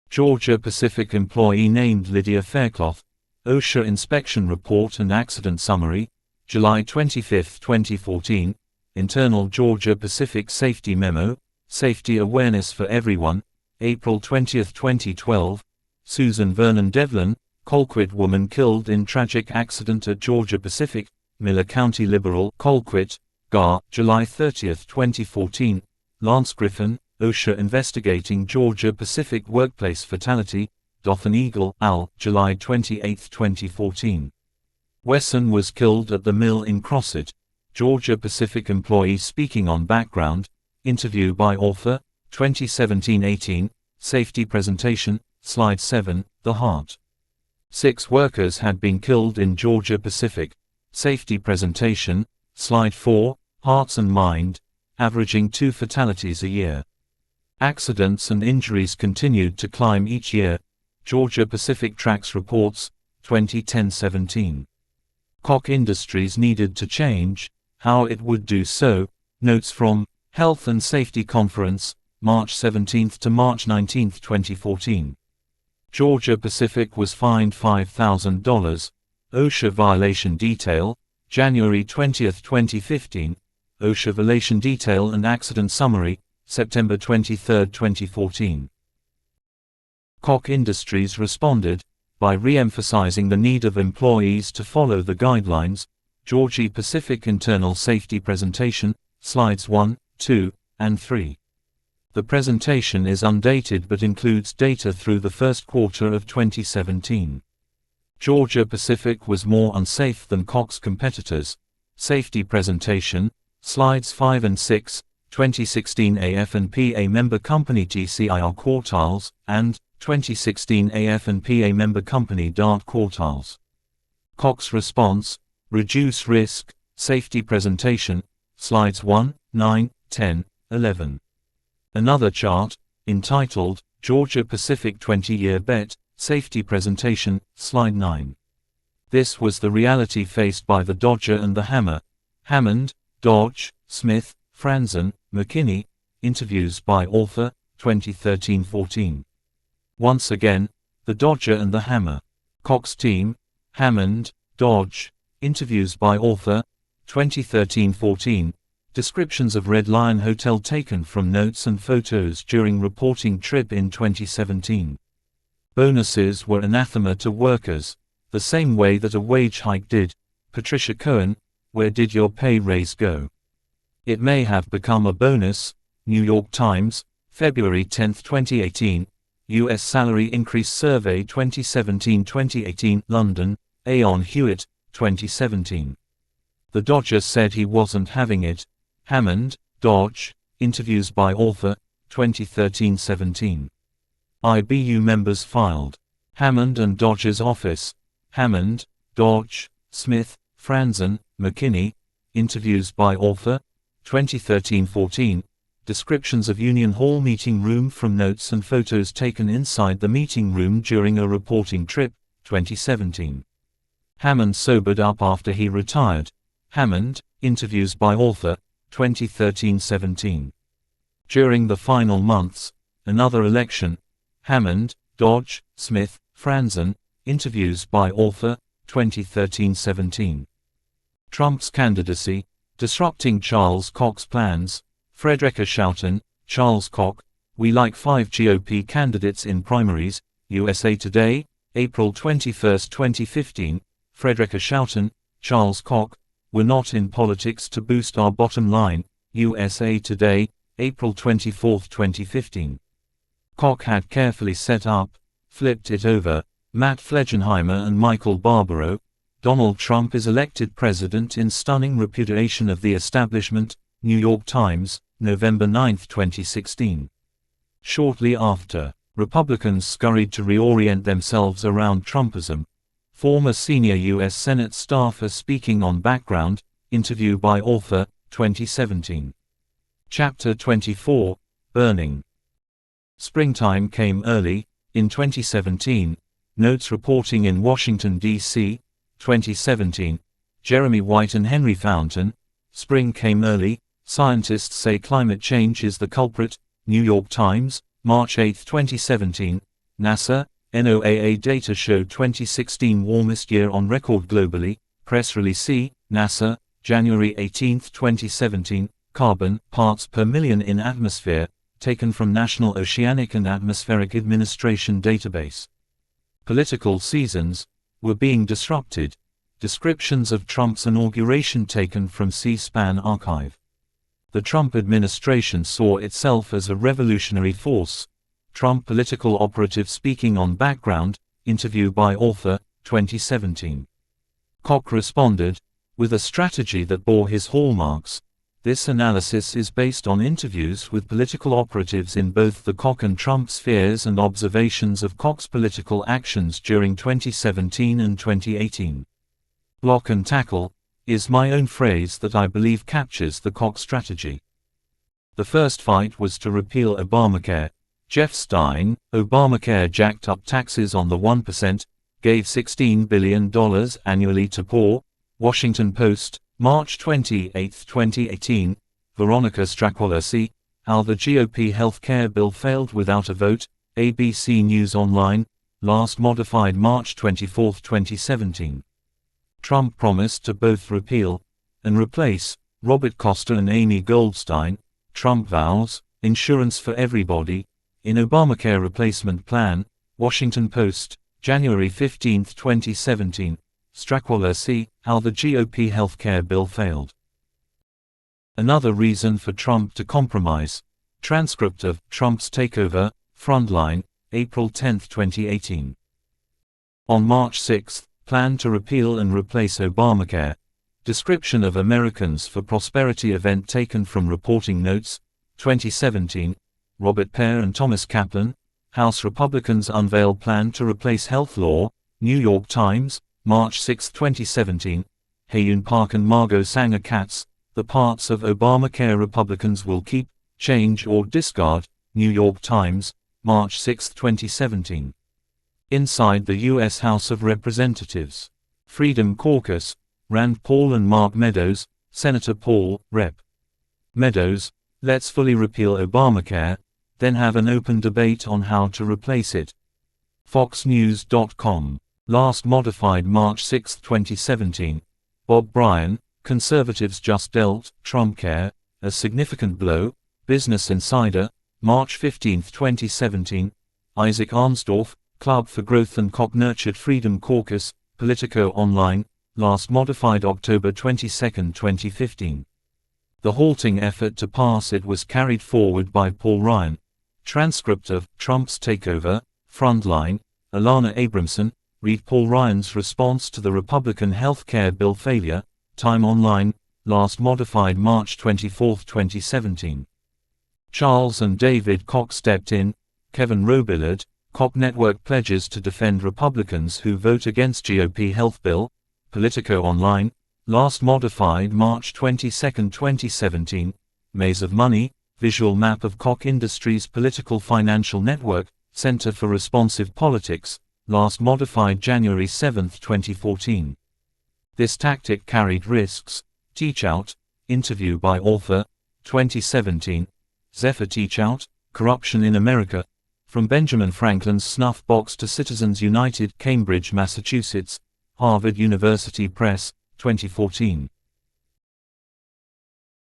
Georgia Pacific employee named Lydia Faircloth, OSHA Inspection Report and Accident Summary, July 25, 2014, Internal Georgia Pacific Safety Memo, Safety Awareness for Everyone, April 20, 2012, Susan Vernon Devlin, Colquitt woman killed in tragic accident at Georgia Pacific, Miller County Liberal, Colquitt, GAR, July 30, 2014, Lance Griffin, OSHA investigating Georgia Pacific workplace fatality, Dothan Eagle, Al, July 28, 2014. Wesson was killed at the mill in Crossett, Georgia Pacific employee speaking on background, interview by author, 2017-18, safety presentation, slide 7, the heart. 6 workers had been killed in Georgia Pacific, safety presentation, slide 4, hearts and mind, averaging 2 fatalities a year. Accidents and injuries continued to climb each year, Georgia Pacific Tracks reports, 2010-17. Koch Industries needed to change, how it would do so, notes from Health and Safety Conference, March 17 to March 19, 2014. Georgia Pacific was fined $5,000, OSHA violation detail, January 20, 2015, OSHA violation detail and accident summary, September 23, 2014. Koch Industries responded by re-emphasizing the need of employees to follow the guidelines, Georgia Pacific Internal Safety Presentation, slides 1, 2, and 3. The presentation is undated but includes data through the first quarter of 2017. Georgia Pacific was more unsafe than Koch's competitors. Safety presentation, slides 5 and 6, 2016 AF&PA member company GCIR quartiles, and 2016 AF&PA member company DART quartiles. Koch's response, reduce risk, safety presentation, slides 1, 9, 10, 11. Another chart, entitled, Georgia Pacific 20-Year Bet, Safety Presentation, slide 9. This was the reality faced by the Dodger and the Hammer. Hammond, Dodge, Smith, Franzen, McKinney, interviews by author, 2013-14. Once again, the Dodger and the Hammer. Koch's team, Hammond, Dodge, interviews by author, 2013-14. Descriptions of Red Lion Hotel taken from notes and photos during reporting trip in 2017. Bonuses were anathema to workers, the same way that a wage hike did. Patricia Cohen, where did your pay raise go? It may have become a bonus. New York Times, February 10, 2018. U.S. Salary Increase Survey 2017-2018, London, Aon Hewitt, 2017. The Dodger said he wasn't having it. Hammond, Dodge, interviews by author, 2013-17. IBU members filed. Hammond and Dodge's office. Hammond, Dodge, Smith, Franzen, McKinney, interviews by author, 2013-14. Descriptions of Union Hall meeting room from notes and photos taken inside the meeting room during a reporting trip, 2017. Hammond sobered up after he retired. Hammond, interviews by author, 2013-17. During the final months, another election. Hammond, Dodge, Smith, Franzen, interviews by author, 2013-17. Trump's candidacy, disrupting Charles Koch's plans. Frederica Schouten, Charles Koch, we like 5 GOP candidates in primaries. USA Today, April 21, 2015. Frederica Schouten, Charles Koch, we're not in politics to boost our bottom line. USA Today, April 24, 2015. Koch had carefully set up, flipped it over, Matt Flegenheimer and Michael Barbaro. Donald Trump is elected president in stunning repudiation of the establishment. New York Times, November 9, 2016. Shortly after, Republicans scurried to reorient themselves around Trumpism. Former senior U.S. Senate staffer speaking on background, interview by author, 2017. Chapter 24, Burning. Springtime came early, in 2017, notes reporting in Washington, D.C., 2017, Jeremy White and Henry Fountain, spring came early, Scientists say climate change is the culprit. New York Times, March 8, 2017. NASA, NOAA data show 2016 warmest year on record globally. Press release C, NASA, January 18, 2017. Carbon parts per million in atmosphere, taken from National Oceanic and Atmospheric Administration database. Political seasons were being disrupted. Descriptions of Trump's inauguration taken from C-SPAN archive. The Trump administration saw itself as a revolutionary force. Trump political operative speaking on background, interview by author, 2017. Koch responded, with a strategy that bore his hallmarks. This analysis is based on interviews with political operatives in both the Koch and Trump spheres and observations of Koch's political actions during 2017 and 2018. Block and tackle is my own phrase that I believe captures the Koch strategy. The first fight was to repeal Obamacare. Jeff Stein, Obamacare jacked up taxes on the 1%, gave $16 billion annually to poor. Washington Post, March 28, 2018. Veronica Strachwallercy, how the GOP health care bill failed without a vote. ABC News Online, last modified March 24, 2017. Trump promised to both repeal and replace. Robert Costa and Amy Goldstein, Trump vows insurance for everybody in Obamacare replacement plan. Washington Post, January 15, 2017. Strachwallercy, how the GOP health care bill failed. Another reason for Trump to compromise. Transcript of Trump's takeover, Frontline, April 10, 2018. On March 6, plan to repeal and replace Obamacare. Description of Americans for Prosperity event taken from Reporting Notes, 2017. Robert Pear and Thomas Kaplan, House Republicans unveil plan to replace health law. New York Times, March 6, 2017. Hayoon Park and Margot Sanger Katz, the parts of Obamacare Republicans will keep, change or discard. New York Times, March 6, 2017. Inside the U.S. House of Representatives. Freedom Caucus, Rand Paul and Mark Meadows, Senator Paul, Rep. Meadows, let's fully repeal Obamacare, then have an open debate on how to replace it. FoxNews.com. Last modified March 6, 2017. Bob Bryan, conservatives just dealt Trumpcare a significant blow. Business Insider, March 15, 2017. Isaac Arnsdorf, Club for Growth and Koch nurtured Freedom Caucus. Politico Online, last modified October 22, 2015. The halting effort to pass it was carried forward by Paul Ryan. Transcript of Trump's takeover, Frontline, Alana Abramson. Read Paul Ryan's response to the Republican health care bill failure. Time Online, last modified March 24, 2017. Charles and David Koch stepped in. Kevin Robillard, Koch network pledges to defend Republicans who vote against GOP health bill. Politico Online, last modified March 22, 2017. Maze of Money, visual map of Koch Industries' political financial network, Center for Responsive Politics. Last modified January 7, 2014. This tactic carried risks. Teachout, interview by author, 2017. Zephyr Teachout, Corruption in America. From Benjamin Franklin's snuff box to Citizens United, Cambridge, Massachusetts. Harvard University Press, 2014.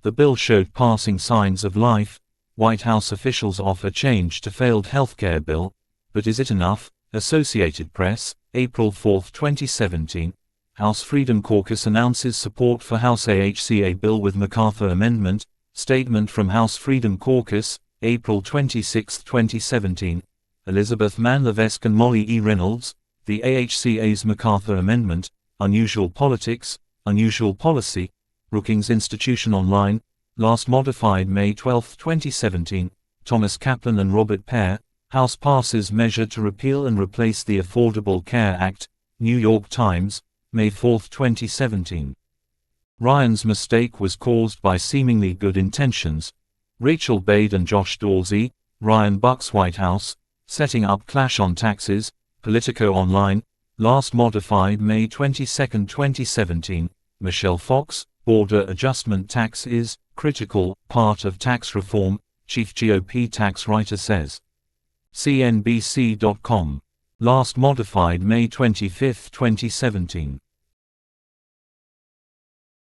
The bill showed passing signs of life. White House officials offer change to failed healthcare bill, but is it enough? Associated Press, April 4, 2017. House Freedom Caucus announces support for House AHCA bill with MacArthur amendment. Statement from House Freedom Caucus, April 26, 2017. Elizabeth Mann Levesque and Molly E. Reynolds, the AHCA's MacArthur amendment, Unusual Politics, Unusual Policy. Brookings Institution Online, last modified May 12, 2017. Thomas Kaplan and Robert Pear, House passes measure to repeal and replace the Affordable Care Act. New York Times, May 4, 2017. Ryan's mistake was caused by seemingly good intentions. Rachel Bade and Josh Dorsey, Ryan bucks White House, setting up clash on taxes. Politico Online, last modified May 22, 2017. Michelle Fox, border adjustment tax is critical part of tax reform, chief GOP tax writer says. CNBC.com. Last modified May 25, 2017.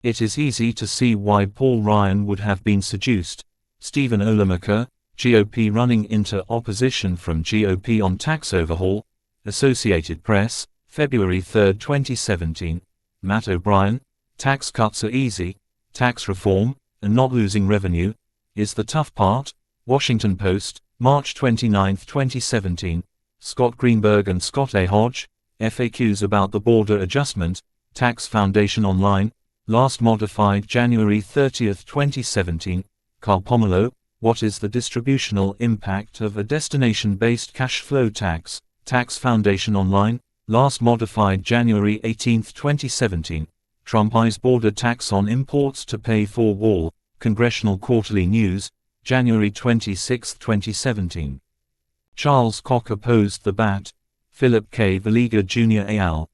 It is easy to see why Paul Ryan would have been seduced. Stephen Olemaker, GOP running into opposition from GOP on tax overhaul. Associated Press, February 3, 2017. Matt O'Brien, tax cuts are easy, tax reform, and not losing revenue, is the tough part. Washington Post, March 29, 2017. Scott Greenberg and Scott A. Hodge, FAQs about the border adjustment, Tax Foundation Online, last modified January 30, 2017. Carl Pomelo, what is the distributional impact of a destination-based cash flow tax, Tax Foundation Online, last modified January 18, 2017. Trump eyes border tax on imports to pay for wall, Congressional Quarterly News, January 26, 2017. Charles Koch opposed the BAT, Philip K. Valiga Jr. al.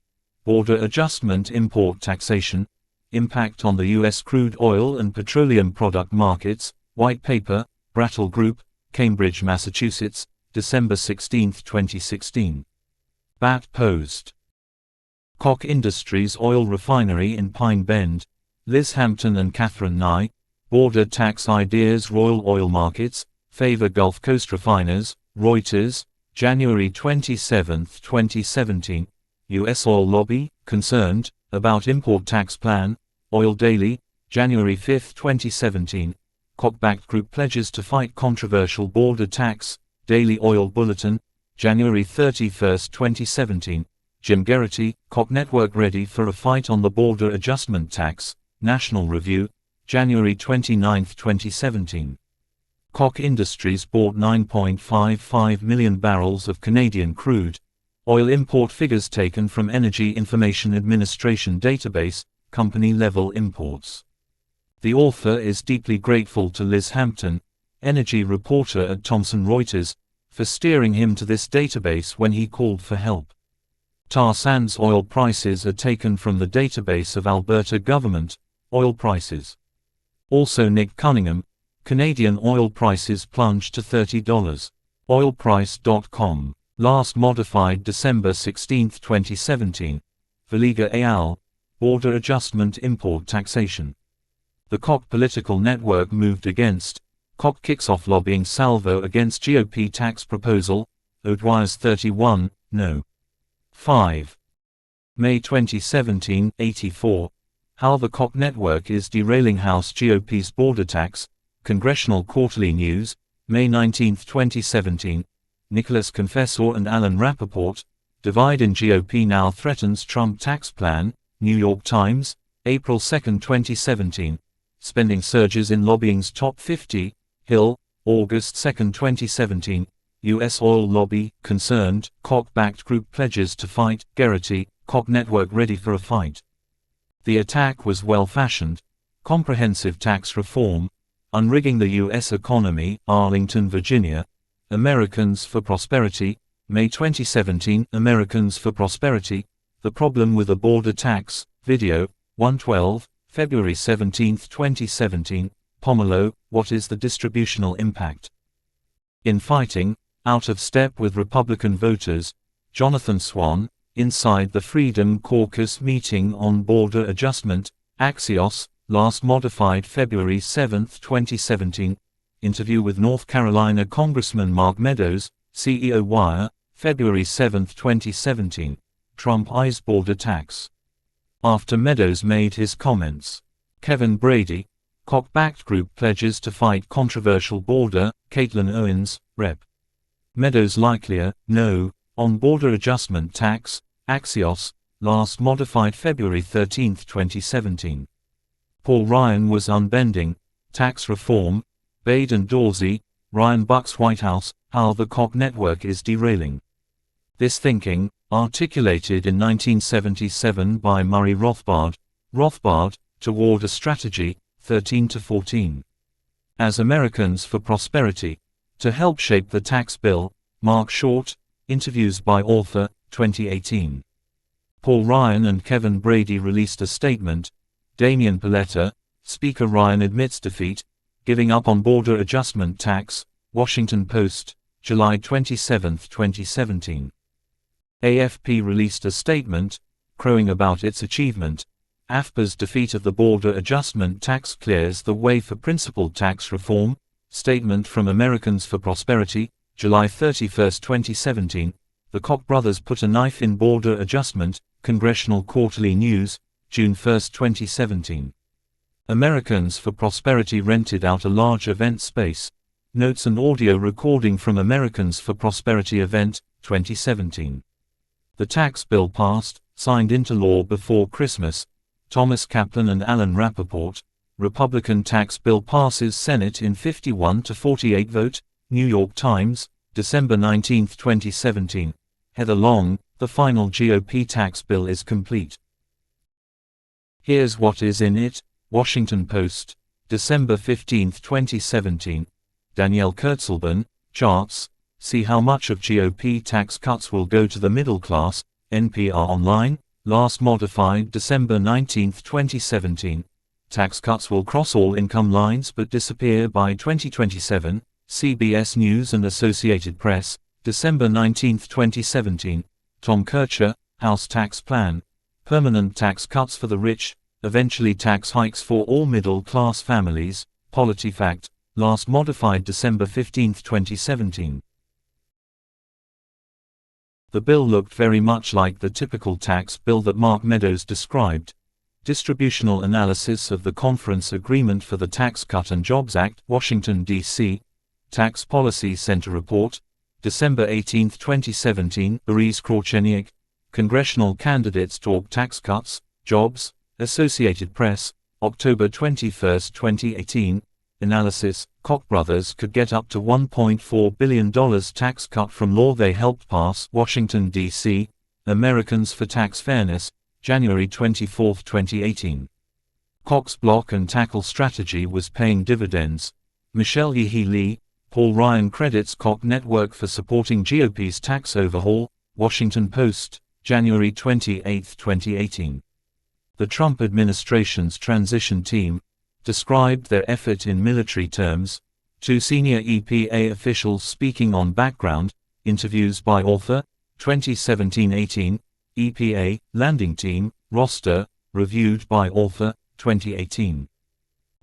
Border Adjustment Import Taxation, Impact on the U.S. Crude Oil and Petroleum Product Markets, White Paper, Brattle Group, Cambridge, Massachusetts, December 16, 2016. BAT Post. Koch Industries Oil Refinery in Pine Bend, Liz Hampton and Catherine Nye, Border Tax Ideas Royal Oil Markets, Favor Gulf Coast Refiners, Reuters, January 27, 2017. U.S. Oil Lobby, Concerned, about Import Tax Plan, Oil Daily, January 5, 2017. Koch-backed group pledges to fight controversial border tax, Daily Oil Bulletin, January 31, 2017. Jim Geraghty, Koch network ready for a fight on the border adjustment tax, National Review, January 29, 2017. Koch Industries bought 9.55 million barrels of Canadian crude oil import figures taken from Energy Information Administration database, company-level imports. The author is deeply grateful to Liz Hampton, energy reporter at Thomson Reuters, for steering him to this database when he called for help. Tar sands oil prices are taken from the database of Alberta government oil prices. Also Nick Cunningham, Canadian oil prices plunged to $30. Oilprice.com. Last modified December 16, 2017. Valiga al. Border Adjustment Import Taxation. The Koch political network moved against. Koch kicks off lobbying salvo against GOP tax proposal. O'Dwyer's 31, no. 5. May 2017, 84. How the Koch network is derailing House GOP's border tax. Congressional Quarterly News, May 19, 2017. Nicholas Confessor and Alan Rappaport, divide in GOP now threatens Trump tax plan. New York Times, April 2, 2017. Spending surges in lobbying's top 50. Hill, August 2, 2017. U.S. oil lobby, concerned, Koch-backed group pledges to fight. Geraghty, Koch network ready for a fight. The attack was well-fashioned. Comprehensive tax reform, unrigging the U.S. economy. Arlington, Virginia. Americans for Prosperity, May 2017. Americans for Prosperity, The Problem with a Border Tax, video, 112, February 17, 2017. Pomelo, what is the distributional impact? In fighting, out of step with Republican voters. Jonathan Swan, inside the Freedom Caucus meeting on border adjustment, Axios, last modified February 7, 2017. Interview with North Carolina Congressman Mark Meadows, CEO Wire, February 7, 2017. Trump eyes border tax. After Meadows made his comments. Kevin Brady, Koch-backed group pledges to fight controversial border. Caitlin Owens, Rep. Meadows likelier, no, on border adjustment tax. Axios, last modified February 13, 2017. Paul Ryan was unbending. Tax reform. Bade and Dorsey, Ryan Buck's White House, how the Koch network is derailing. This thinking, articulated in 1977 by Murray Rothbard, Toward a Strategy, 13-14. As Americans for Prosperity, to help shape the tax bill. Mark Short, interviews by author, 2018. Paul Ryan and Kevin Brady released a statement, Damian Paletta, Speaker Ryan admits defeat, giving up on border adjustment tax, Washington Post, July 27, 2017. AFP released a statement, crowing about its achievement. AFPA's defeat of the border adjustment tax clears the way for principal tax reform. Statement from Americans for Prosperity, July 31, 2017. The Koch brothers put a knife in border adjustment. Congressional Quarterly News, June 1, 2017. Americans for Prosperity rented out a large event space. Notes and audio recording from Americans for Prosperity event, 2017. The tax bill passed, signed into law before Christmas. Thomas Kaplan and Alan Rappaport. Republican tax bill passes Senate in 51 to 48 vote. New York Times, December 19, 2017. Heather Long, the final GOP tax bill is complete. Here's what is in it. Washington Post, December 15, 2017. Danielle Kurtzleben, charts, see how much of GOP tax cuts will go to the middle class. NPR Online, last modified December 19, 2017. Tax cuts will cross all income lines but disappear by 2027. CBS News and Associated Press, December 19, 2017. Tom Kircher, House Tax Plan. Permanent tax cuts for the rich, eventually tax hikes for all middle-class families. PolitiFact, last modified December 15, 2017. The bill looked very much like the typical tax bill that Mark Meadows described. Distributional analysis of the Conference Agreement for the Tax Cut and Jobs Act, Washington, D.C. Tax Policy Center Report, December 18, 2017. Boris Krochenyak, Congressional Candidates Talk Tax Cuts, Jobs, Associated Press, October 21, 2018. Analysis, Koch brothers could get up to $1.4 billion tax cut from law they helped pass. Washington, D.C. Americans for Tax Fairness, January 24, 2018. Koch's block and tackle strategy was paying dividends. Michelle Yeehee Lee, Paul Ryan credits Koch network for supporting GOP's tax overhaul. Washington Post, January 28, 2018. The Trump administration's transition team described their effort in military terms. Two senior EPA officials speaking on background, interviews by author, 2017-18, EPA, Landing Team, Roster, reviewed by author, 2018.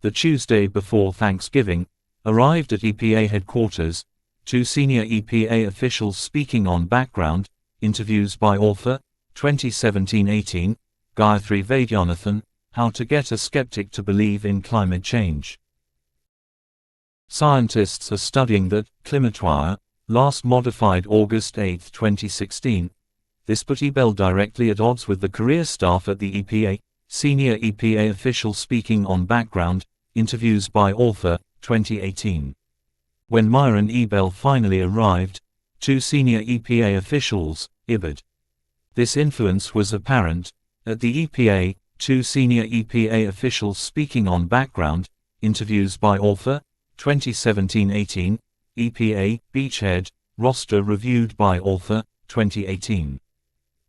The Tuesday before Thanksgiving, arrived at EPA headquarters, two senior EPA officials speaking on background, interviews by author, 2017-18, Gayatri Vaidyanathan, How to Get a Skeptic to Believe in Climate Change. Scientists are studying that, ClimateWire, last modified August 8, 2016. This put EPA directly at odds with the career staff at the EPA, senior EPA official speaking on background, interviews by author, 2018. When Myron Ebell finally arrived, two senior EPA officials, IBID. This influence was apparent. At the EPA, two senior EPA officials speaking on background, interviews by author, 2017-18, EPA, Beachhead, Roster reviewed by author, 2018.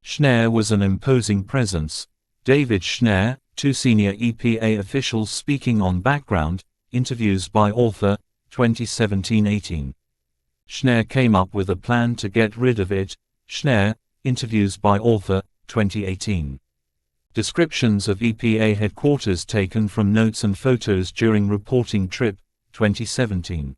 Schnee was an imposing presence. David Schnee, two senior EPA officials speaking on background, interviews by author, 2017-18. Schnee came up with a plan to get rid of it. Schnee, interviews by author, 2018. Descriptions of EPA headquarters taken from notes and photos during reporting trip, 2017.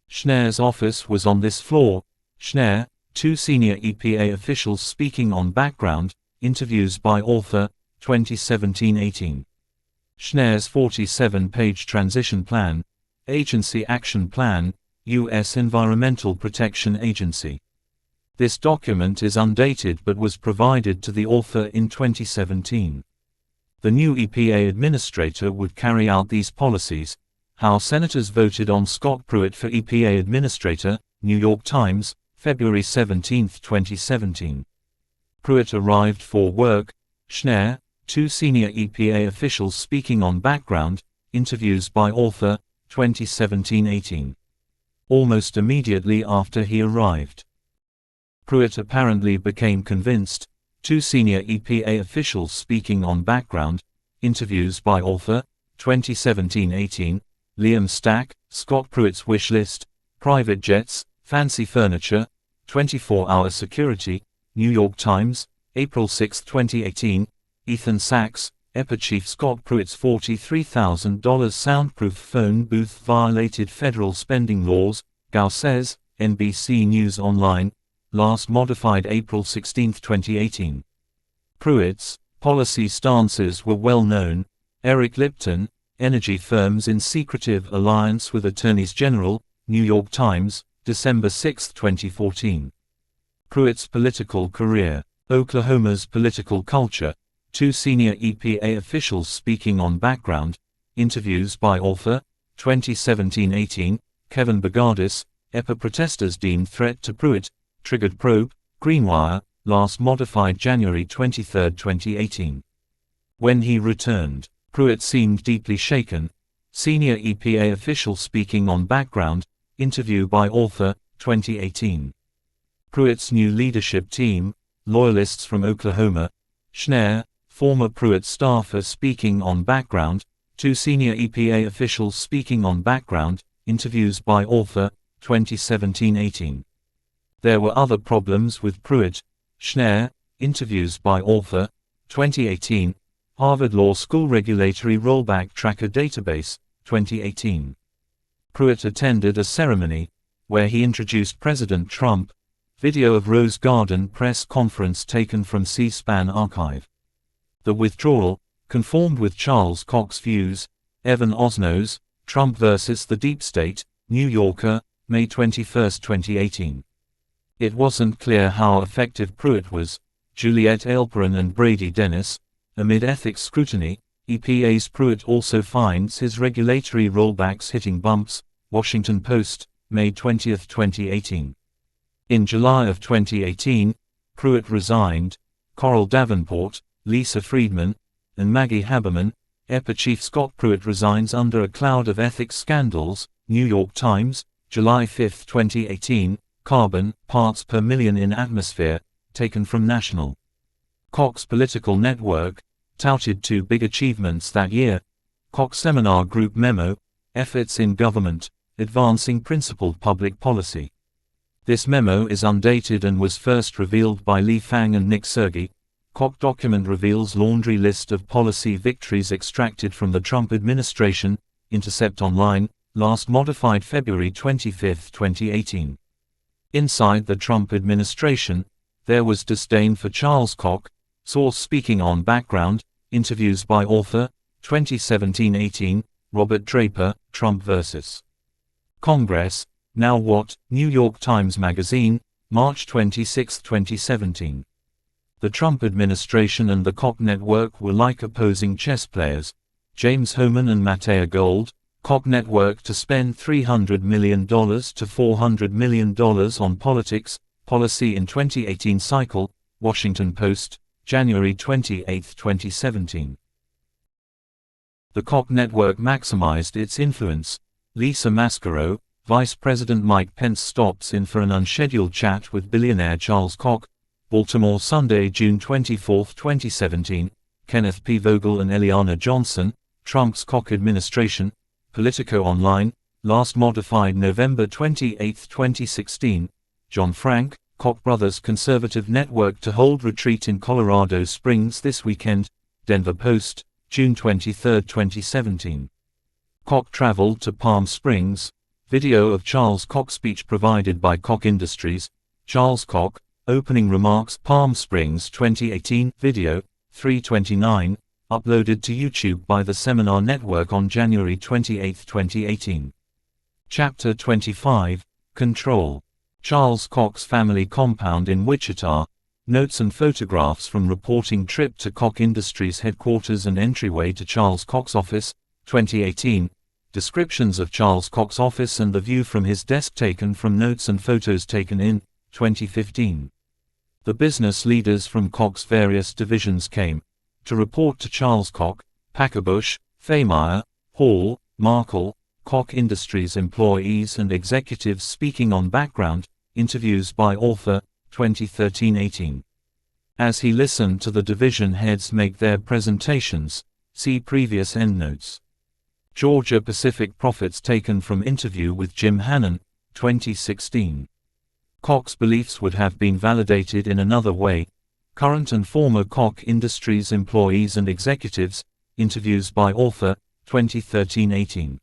Schnee's office was on this floor. Schnee, two senior EPA officials speaking on background, interviews by author, 2017-18. Schnee's 47-page transition plan, Agency Action Plan, U.S. Environmental Protection Agency. This document is undated but was provided to the author in 2017. The new EPA administrator would carry out these policies. How Senators voted on Scott Pruitt for EPA administrator, New York Times, February 17, 2017. Pruitt arrived for work. Schnee, two senior EPA officials speaking on background, interviews by author, 2017-18. Almost immediately after he arrived, Pruitt apparently became convinced. Two senior EPA officials speaking on background, interviews by author, 2017-18, Liam Stack, Scott Pruitt's wish list, private jets, fancy furniture, 24-hour security, New York Times, April 6, 2018, Ethan Sachs, EPA Chief Scott Pruitt's $43,000 soundproof phone booth violated federal spending laws, Gao says, NBC News Online, last modified April 16, 2018. Pruitt's policy stances were well known. Eric Lipton, energy firms in secretive alliance with attorneys general, New York Times, December 6, 2014. Pruitt's political career. Oklahoma's political culture. Two senior EPA officials speaking on background. Interviews by author, 2017-18, Kevin Bogardus, EPA protesters deemed threat to Pruitt, triggered probe, Greenwire, last modified January 23, 2018. When he returned, Pruitt seemed deeply shaken. Senior EPA official speaking on background, interview by author, 2018. Pruitt's new leadership team, loyalists from Oklahoma. Schneier, former Pruitt staffer speaking on background, two senior EPA officials speaking on background, interviews by author, 2017-18. There were other problems with Pruitt. Schneier, interviews by author, 2018, Harvard Law School Regulatory Rollback Tracker Database, 2018. Pruitt attended a ceremony, where he introduced President Trump. Video of Rose Garden press conference taken from C-SPAN archive. The withdrawal conformed with Charles Koch's views. Evan Osnos, Trump versus the Deep State, New Yorker, May 21, 2018. It wasn't clear how effective Pruitt was. Juliette Eilperin and Brady Dennis. Amid ethics scrutiny, EPA's Pruitt also finds his regulatory rollbacks hitting bumps. Washington Post, May 20, 2018. In July of 2018, Pruitt resigned. Coral Davenport, Lisa Friedman, and Maggie Haberman. EPA Chief Scott Pruitt resigns under a cloud of ethics scandals. New York Times, July 5, 2018. Carbon, parts per million in atmosphere, taken from National. Koch's political network touted two big achievements that year. Koch Seminar Group memo, Efforts in Government, Advancing Principled Public Policy. This memo is undated and was first revealed by Li Fang and Nick Sergey. Koch document reveals laundry list of policy victories extracted from the Trump administration. Intercept Online, last modified February 25, 2018. Inside the Trump administration, there was disdain for Charles Koch. Source speaking on background, interviews by author, 2017-18, Robert Draper, Trump vs. Congress. Now What? New York Times Magazine, March 26, 2017. The Trump administration and the Koch network were like opposing chess players. James Hohmann and Mattea Gold. Koch network to spend $300 million to $400 million on politics, policy in 2018 cycle. Washington Post, January 28, 2017. The Koch network maximized its influence. Lisa Mascaro, Vice President Mike Pence stops in for an unscheduled chat with billionaire Charles Koch. Baltimore Sunday, June 24, 2017. Kenneth P. Vogel and Eliana Johnson, Trump's Koch administration. Politico Online, last modified November 28, 2016. John Frank, Koch brothers conservative network to hold retreat in Colorado Springs this weekend. Denver Post, June 23, 2017. Koch traveled to Palm Springs. Video of Charles Koch speech provided by Koch Industries. Charles Koch, opening remarks. Palm Springs 2018 video, 329, uploaded to YouTube by the Seminar Network on January 28, 2018. Chapter 25, Control. Charles Koch's family compound in Wichita. Notes and photographs from reporting trip to Koch Industries headquarters and entryway to Charles Koch's office, 2018. Descriptions of Charles Koch's office and the view from his desk taken from notes and photos taken in 2015. The business leaders from Koch's various divisions came to report to Charles Koch. Packerbush, Fehmeyer, Hall, Markle, Koch Industries employees and executives speaking on background, interviews by author, 2013-18. As he listened to the division heads make their presentations, see previous endnotes. Georgia Pacific profits taken from interview with Jim Hannon, 2016. Koch's beliefs would have been validated in another way. Current and former Koch Industries employees and executives, interviews by author, 2013-18.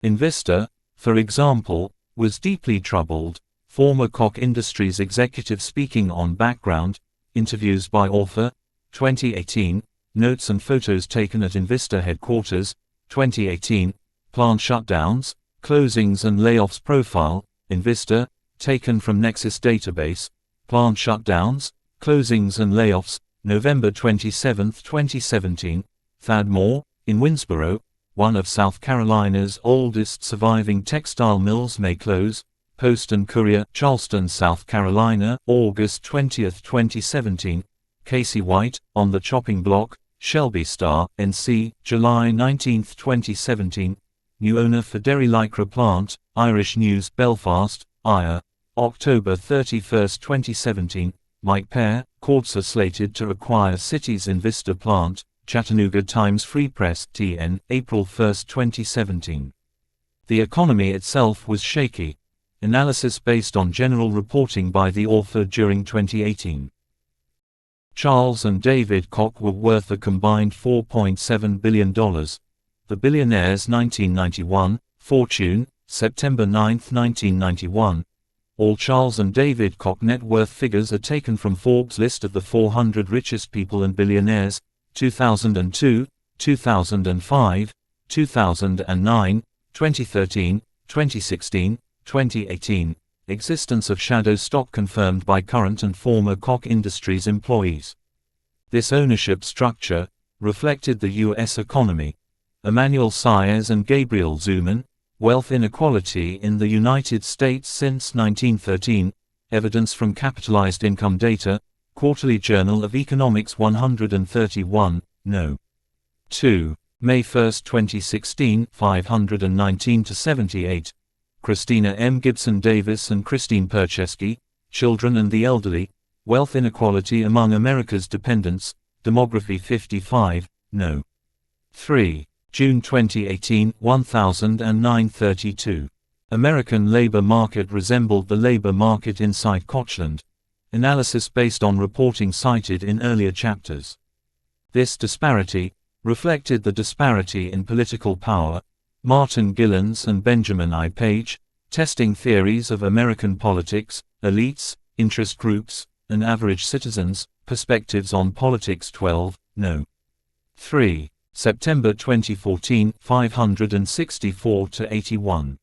Invista, for example, was deeply troubled. Former Koch Industries executive speaking on background, interviews by author, 2018, notes and photos taken at Invista headquarters, 2018, plant shutdowns, closings and layoffs profile, Invista, taken from Nexus database, plant shutdowns, closings and layoffs, November 27, 2017, Thad Moore, in Winsboro, one of South Carolina's oldest surviving textile mills may close, Post and Courier, Charleston, South Carolina, August 20, 2017, Casey White, on the chopping block, Shelby Star, NC, July 19, 2017, new owner for Derry Lycra plant, Irish News, Belfast, IRE, October 31, 2017, Mike Pear, Cordsa slated to acquire City's Invista plant, Chattanooga Times Free Press, TN, April 1, 2017. The economy itself was shaky. Analysis based on general reporting by the author during 2018. Charles and David Koch were worth a combined $4.7 billion. The Billionaires 1991, Fortune, September 9, 1991. All Charles and David Koch net worth figures are taken from Forbes' list of the 400 richest people and billionaires, 2002, 2005, 2009, 2013, 2016, 2018. Existence of shadow stock confirmed by current and former Koch Industries employees. This ownership structure reflected the U.S. economy. Emmanuel Saez and Gabriel Zuman, Wealth Inequality in the United States since 1913, Evidence from Capitalized Income Data, Quarterly Journal of Economics 131, No. 2. May 1, 2016, 519-78. Christina M. Gibson Davis and Christine Percheski, Children and the Elderly, Wealth Inequality Among America's Dependents, Demography 55, No. 3. June 2018, 1009-32. American labor market resembled the labor market inside Kochland. Analysis based on reporting cited in earlier chapters. This disparity reflected the disparity in political power. Martin Gillens and Benjamin I. Page, Testing Theories of American Politics, Elites, Interest Groups, and Average Citizens, Perspectives on Politics 12, No. 3. September 2014, 564-81.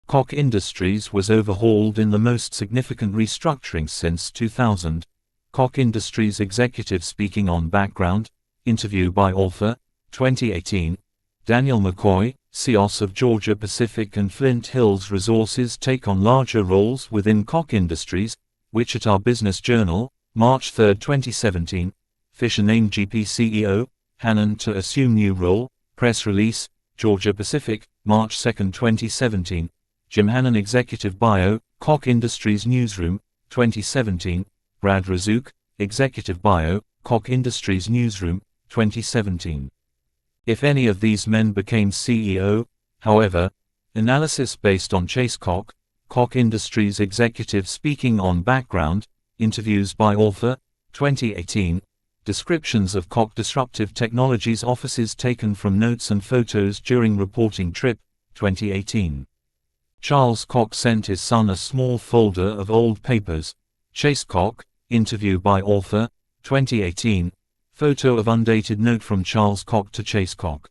Koch Industries was overhauled in the most significant restructuring since 2000. Koch Industries executive speaking on background, interview by author, 2018. Daniel McCoy, CEOs of Georgia Pacific and Flint Hills Resources take on larger roles within Koch Industries, Wichita Business Journal, March 3, 2017. Fisher named GP CEO, Hannon to assume new role, press release, Georgia Pacific, March 2, 2017. Jim Hannon executive bio, Koch Industries Newsroom, 2017. Brad Razuk, executive bio, Koch Industries Newsroom, 2017. If any of these men became CEO, however, analysis based on Chase Koch, Koch Industries executive speaking on background, interviews by author, 2018, descriptions of Koch Disruptive Technologies offices taken from notes and photos during reporting trip, 2018. Charles Koch sent his son a small folder of old papers. Chase Koch, interview by author, 2018. Photo of undated note from Charles Koch to Chase Koch.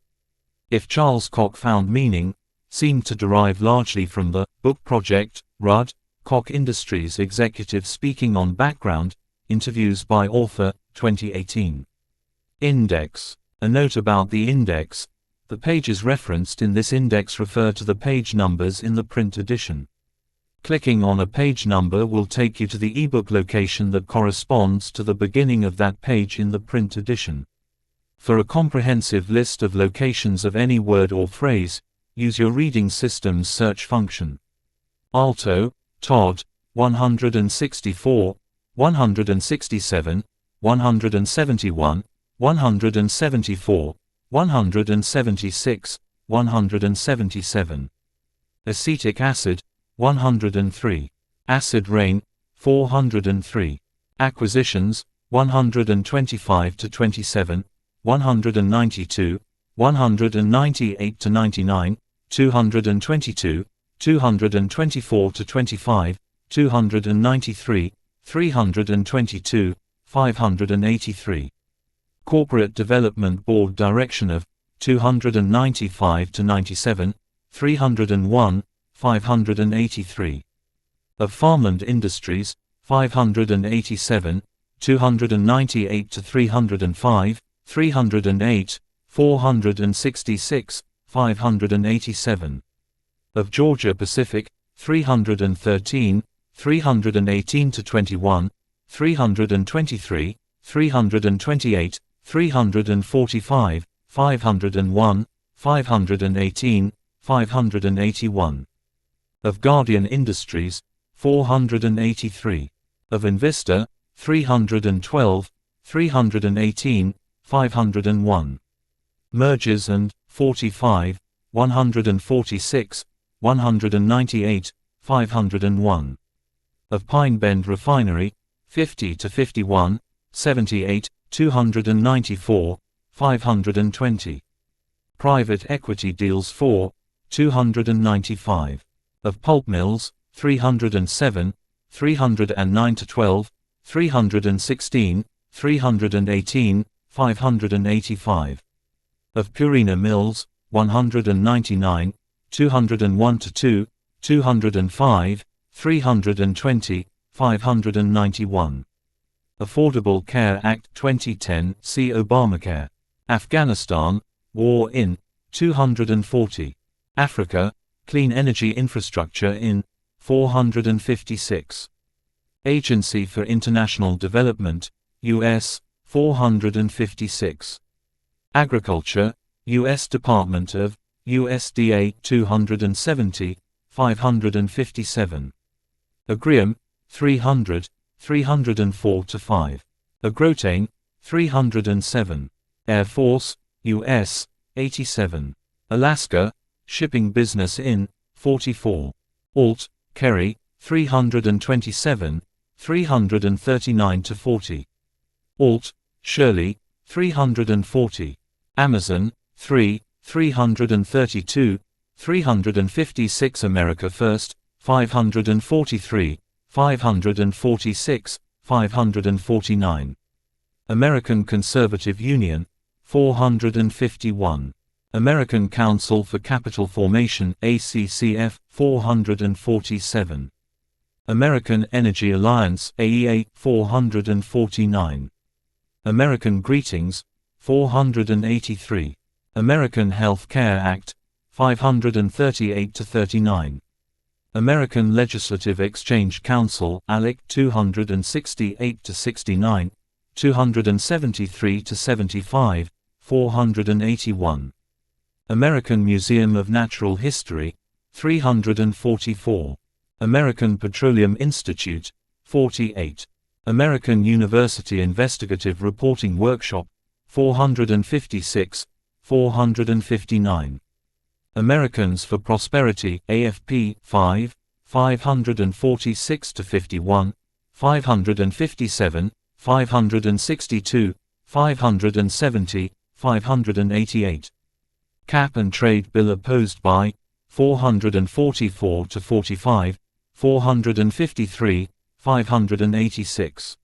If Charles Koch found meaning, seemed to derive largely from the book project, Rudd, Koch Industries executive speaking on background, interviews by author, 2018. Index. A note about the index. The pages referenced in this index refer to the page numbers in the print edition. Clicking on a page number will take you to the ebook location that corresponds to the beginning of that page in the print edition. For a comprehensive list of locations of any word or phrase, use your reading system's search function. Alto, Todd, 164, 167, 171, 174, 176, 177. Acetic acid, 103. Acid rain, 403. Acquisitions, 125 to 27, 192, 198 to 99, 222, 224 to 25, 293, 322, 583. Corporate Development Board direction of 295 to 97, 301, 583. Of Farmland Industries, 587, 298 to 305, 308, 466, 587. Of Georgia Pacific, 313, 318 to 21, 323, 328, 345, 501, 518, 581. Of Guardian Industries, 483. Of Invista, 312, 318, 501. Mergers and 45, 146, 198, 501. Of Pine Bend Refinery, 50 to 51, 78, 294, 520. Private equity deals for 295. Of pulp mills, 307, 309 to 12, 316, 318, 585. Of Purina mills, 199, 201 to 2, 205, 320, 591. Affordable Care Act 2010, see Obamacare. Afghanistan, War in, 240. Africa, Clean Energy Infrastructure in, 456. Agency for International Development, U.S., 456. Agriculture, U.S. Department of, USDA 270, 557. Agrium, 300, 304 to 5. Agrotane, 307. Air Force, U.S., 87. Alaska, Shipping Business in, 44. Alt, Kerry, 327, 339 to 40. Alt, Shirley, 340. Amazon, 332, 356. America First, 543, 546, 549. American Conservative Union, 451. American Council for Capital Formation, ACCF, 447. American Energy Alliance, AEA, 449. American Greetings, 483. American Health Care Act, 538 to 39. American Legislative Exchange Council, ALEC, 268 to 69, 273 to 75, 481. American Museum of Natural History, 344. American Petroleum Institute, 48. American University Investigative Reporting Workshop, 456, 459. Americans for Prosperity, AFP, 5, 546 to 51, 557, 562, 570, 588. Cap and Trade Bill opposed by 444 to 45, 453, 586.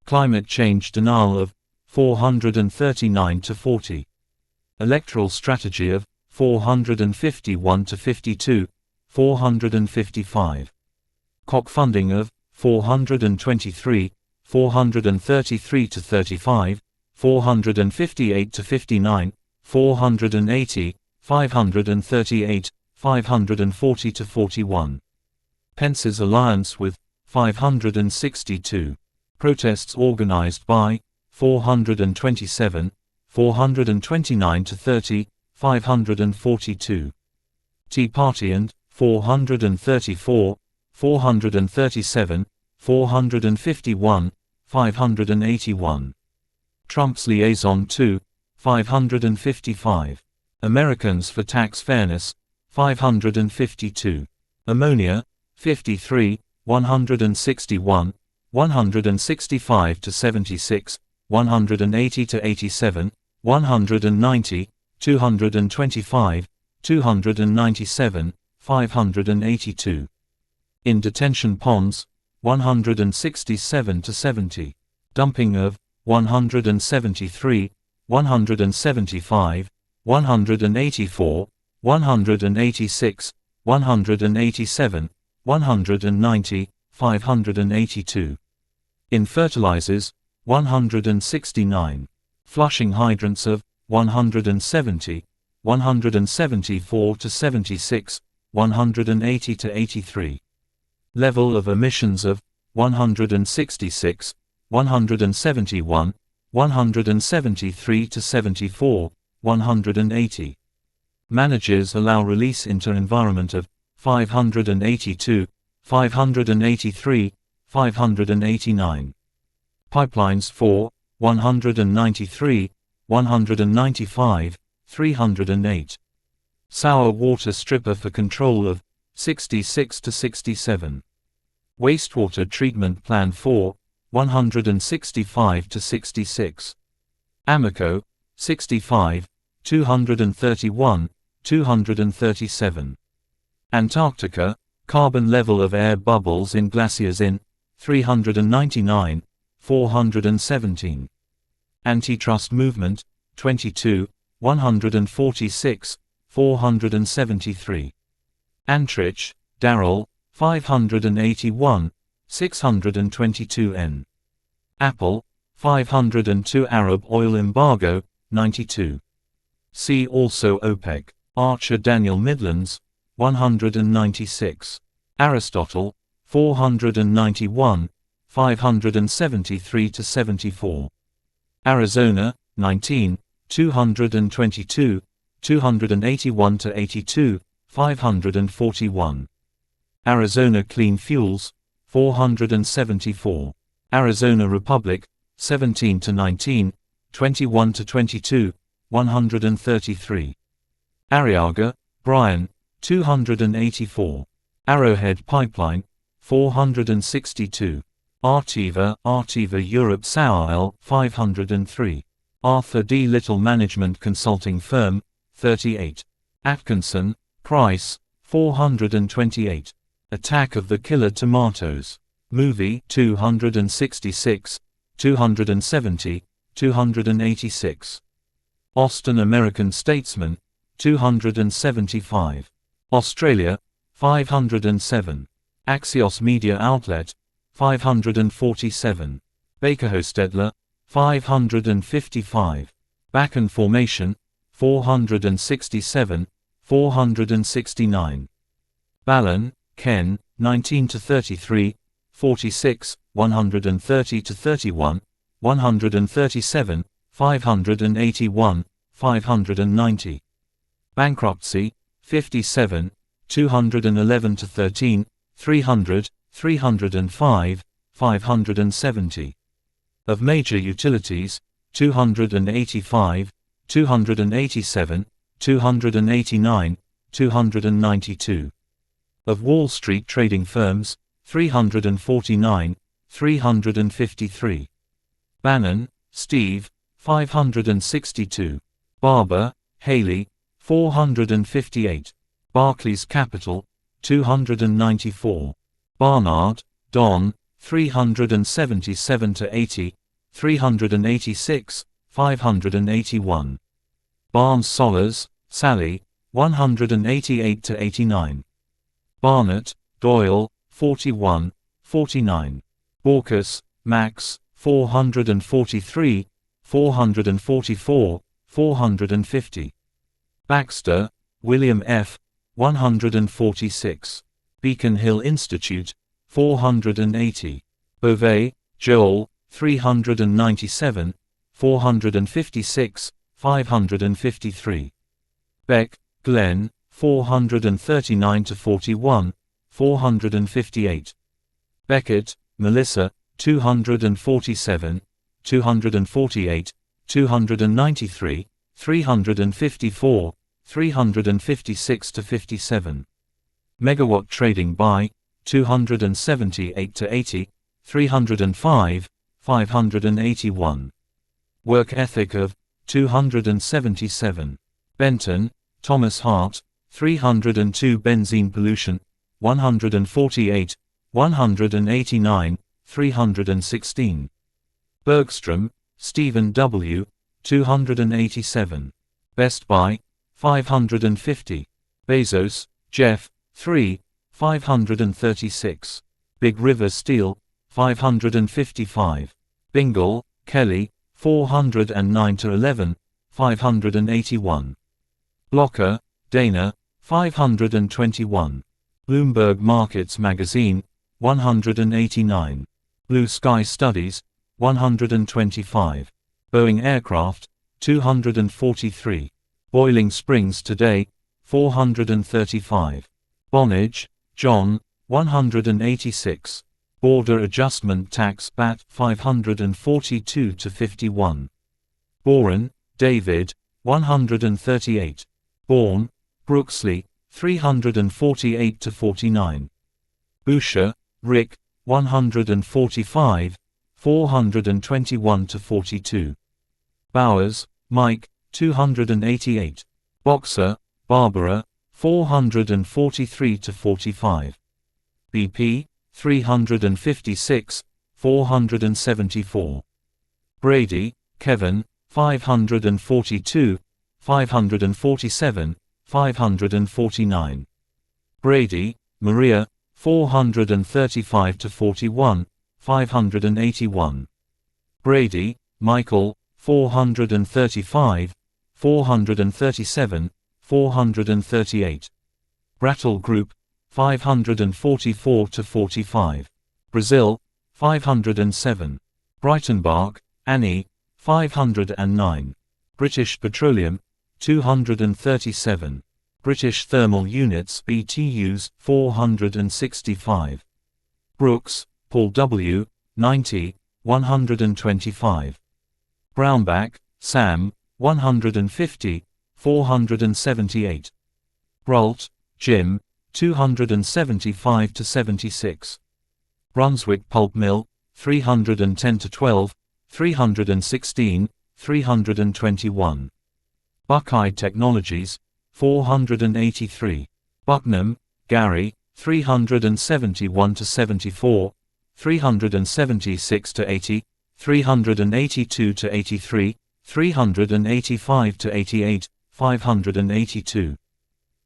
Climate change denial of 439 to 40. Electoral strategy of 451 to 52, 455. Koch funding of 423, 433 to 35, 458 to 59, 480, 538, 540 to 41. Pence's alliance with 562. Protests organized by 427, 429 to 30, 542. Tea Party and 434, 437, 451, 581. Trump's Liaison 2, 555. Americans for Tax Fairness, 552. Ammonia, 53, 161, 165 to 76, 180 to 87, 190, 225, 297, 582. In detention ponds, 167 to 70. Dumping of, 173, 175, 184, 186, 187, 190, 582. In fertilizers, 169. Flushing hydrants of, 170, 174 to 76, 180 to 83. Level of emissions of, 166, 171, 173 to 74, 180. Managers allow release into environment of, 582, 583, 589. Pipelines for, 193, 195, 308. Sour water stripper for control of, 66 to 67. Wastewater treatment plan for, 165 to 66. Amoco, 65, 231, 237. Antarctica, carbon level of air bubbles in glaciers in, 399, 417. Antitrust movement, 22, 146, 473. Antrich, Darrell, 581, 622 N. Apple, 502. Arab oil embargo, 92. See also OPEC. Archer Daniel Midlands, 196. Aristotle, 491, 573 to 74. Arizona, 19, 222, 281 to 82, 541. Arizona Clean Fuels, 474. Arizona Republic, 17 to 19, 21 to 22, 133. Arriaga, Brian, 284. Arrowhead Pipeline, 462. Artiva Europe Sauerl, 503. Arthur D. Little Management Consulting Firm, 38. Atkinson, Price, 428. Attack of the Killer Tomatoes. Movie, 266, 270, 286. Austin American Statesman, 275. Australia, 507. Axios Media Outlet, 547. Baker-Hostetler, 555. Bakken Formation, 467, 469. Ballon, Ken, 19 to 33, 46, 130 to 31, 137, 581, 590. Bankruptcy, 57, 211 to 13, 300, 305, 570. Of major utilities, 285, 287, 289, 292. Of Wall Street trading firms, 349, 353. Bannon, Steve, 562. Barber, Haley, 458. Barclays Capital, 294. Barnard, Don, 377 to 80, 386, 581. Barnes Sollers, Sally, 188 to 89. Barnett, Doyle, 41, 49. Borkus, Max, 443, 444, 450. Baxter, William F., 146. Beacon Hill Institute, 480. Beauvais, Joel, 397, 456, 553. Beck, Glenn, 439 to 41, 458. Beckett, Melissa, 247, 248, 293, 354, 356 to 57. Megawatt trading by 278 to 80, 305, 581. Work ethic of 277. Benton, Thomas Hart, 302. Benzene pollution 148, 189, 316. Bergstrom, Stephen W., 287. Best Buy, 550. Bezos, Jeff, 3, 536. Big River Steel, 555. Bingle, Kelly, 409 to 11, 581. Blocker, Dana, 521. Bloomberg Markets Magazine, 189. Blue Sky Studies, 125. Boeing Aircraft, 243. Boiling Springs Today, 435. Bonage, John, 186. Border Adjustment Tax BAT 542 to 51. Boren, David, 138. Bourne, Brooksley, 348 to 49. Boucher, Rick, 145, 421 to 42. Bowers, Mike, 288. Boxer, Barbara, 443 to 45. BP, 356, 474. Brady, Kevin, 542, 547, 549. Brady, Maria, 435 to 41, 581. Brady, Michael, 435, 437, 438. Brattle Group, 544 to 45. Brazil, 507. Breitenbach, Annie, 509. British Petroleum, 237. British Thermal Units BTUs, 465. Brooks, Paul W., 90, 125. Brownback, Sam, 150, 478. Brault, Jim, 275 to 76. Brunswick Pulp Mill, 310 to 12, 316, 321. Buckeye Technologies, 483. Bucknam, Gary, 371 to 74, 376 to 80, 382 to 83, 385 to 88, 582.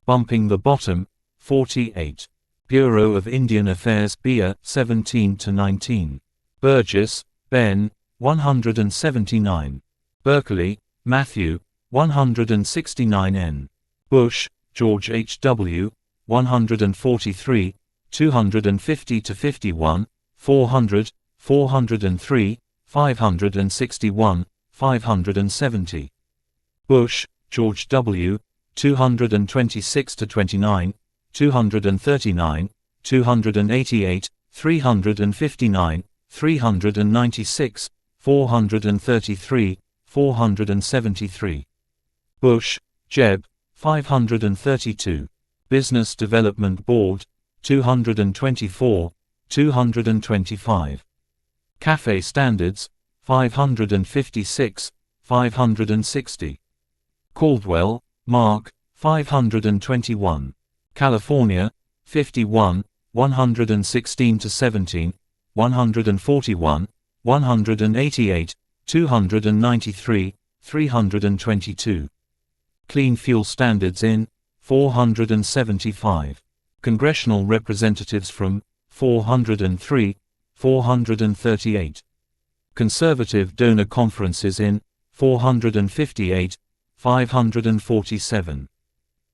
Bumping the Bottom, 48. Bureau of Indian Affairs Beer, 17 to 19. Burgess, Ben, 179. Berkeley, Matthew, 169N. Bush, George H. W., 143, 250 to 51, 400, 403, 561, 570. Bush, George W., 226 to 29, 239, 288, 359, 396, 433, 473. Bush, Jeb, 532. Business Development Board, 224, 225. Cafe Standards, 556, 560. Caldwell, Mark, 521. California, 51, 116 to 17, 141, 188, 293, 322. Clean Fuel Standards in, 475. Congressional representatives from, 403, 438. Conservative donor conferences in, 458, 547.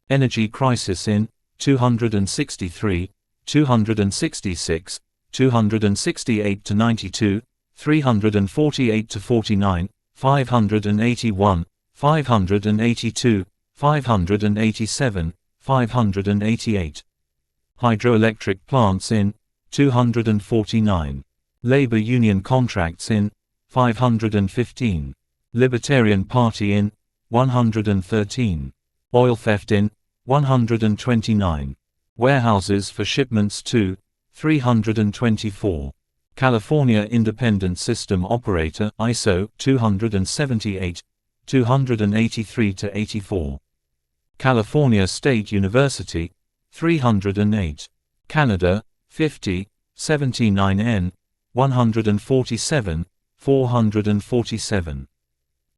Energy crisis in, 263, 266, 268 to 92, 348 to 49, 581, 582, 587, 588. Hydroelectric plants in, 249. Labor Union Contracts in, 515. Libertarian Party in, 113. Oil theft in, 129. Warehouses for shipments to, 324. California Independent System Operator ISO 278, 283-84. California State University, 308. Canada, 50, 79N, 147, 447.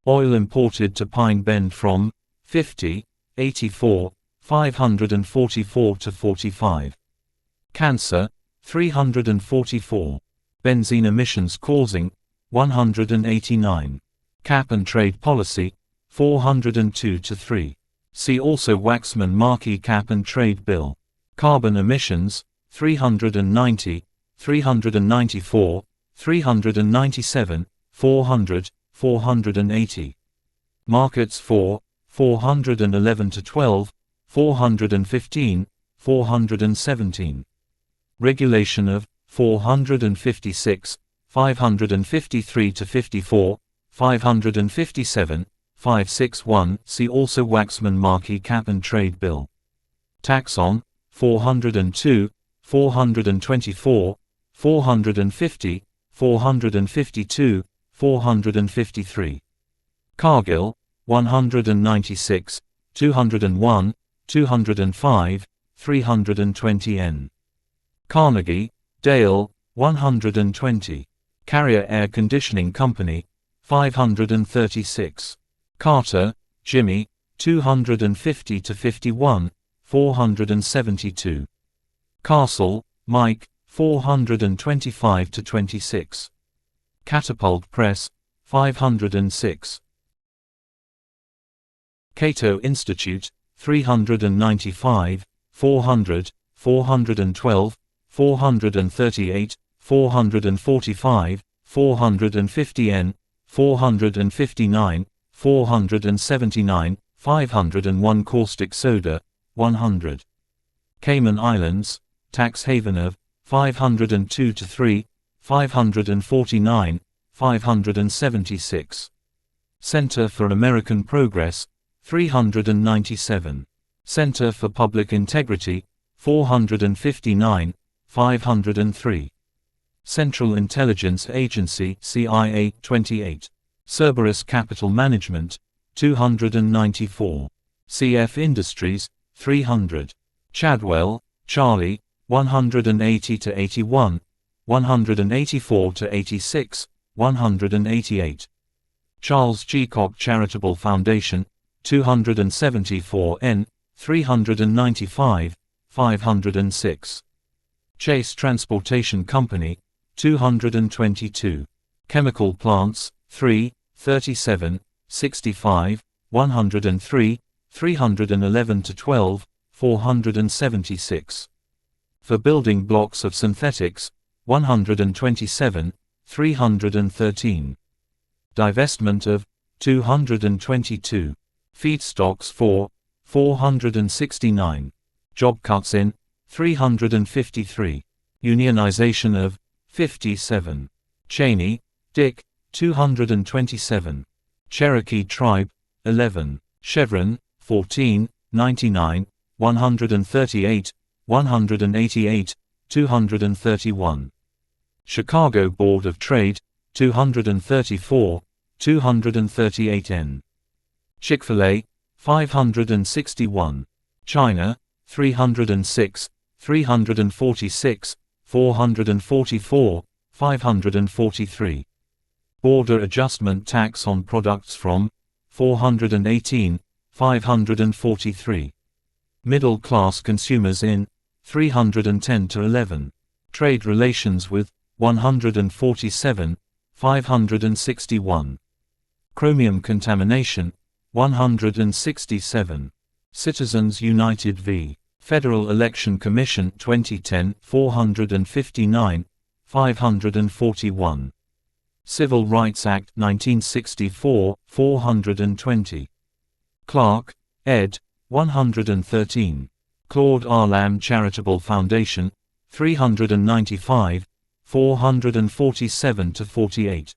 Oil imported to Pine Bend from, 50, 84, 544-45. Cancer, 344. Benzene emissions causing, 189. Cap and trade policy, 402-3. See also Waxman-Markey Cap and Trade Bill. Carbon emissions, 390, 394, 397, 400, 480. Markets for, 411-12, 415, 417. Regulation of, 456, 553-54, 557, 561. See also Waxman-Markey Cap and Trade Bill. Tax on, 402, 424, 450, 452, 453. Cargill, 196, 201, 205, 320 N. Carnegie, Dale, 120. Carrier Air Conditioning Company, 536. Carter, Jimmy, 250-51, 472. Castle, Mike, 425-26. Catapult Press, 506. Cato Institute, 395, 400, 412, 438, 445, 450 N, 459, 479, 501. Caustic soda, 100. Cayman Islands, tax haven of, 502-3, 549, 576. Center for American Progress, 397. Center for Public Integrity, 459, 503. Central Intelligence Agency CIA, 28. Cerberus Capital Management, 294. CF Industries, 300. Chadwell, Charlie, 180-81, 184-86, 188. Charles G. Koch Charitable Foundation, 274 N, 395, 506. Chase Transportation Company, 222. Chemical Plants, 3, 37, 65, 103, 311-12, 476. For building blocks of synthetics, 127, 313. Divestment of, 222. Feedstocks for, 469. Job cuts in, 353. Unionization of, 57. Cheney, Dick, 227. Cherokee Tribe, 11. Chevron, 14, 99, 138, 188, 231. Chicago Board of Trade, 234, 238 N. Chick-fil-A, 561. China, 306, 346, 444, 543. Border Adjustment Tax on Products from, 418, 543. Middle Class Consumers in, 310-11. Trade Relations with, 147, 561. Chromium Contamination, 167. Citizens United v. Federal Election Commission 2010, 459, 541. Civil Rights Act 1964, 420. Clark, ed. 113. Claude R. Lamb Charitable Foundation, 395, 447 to 48.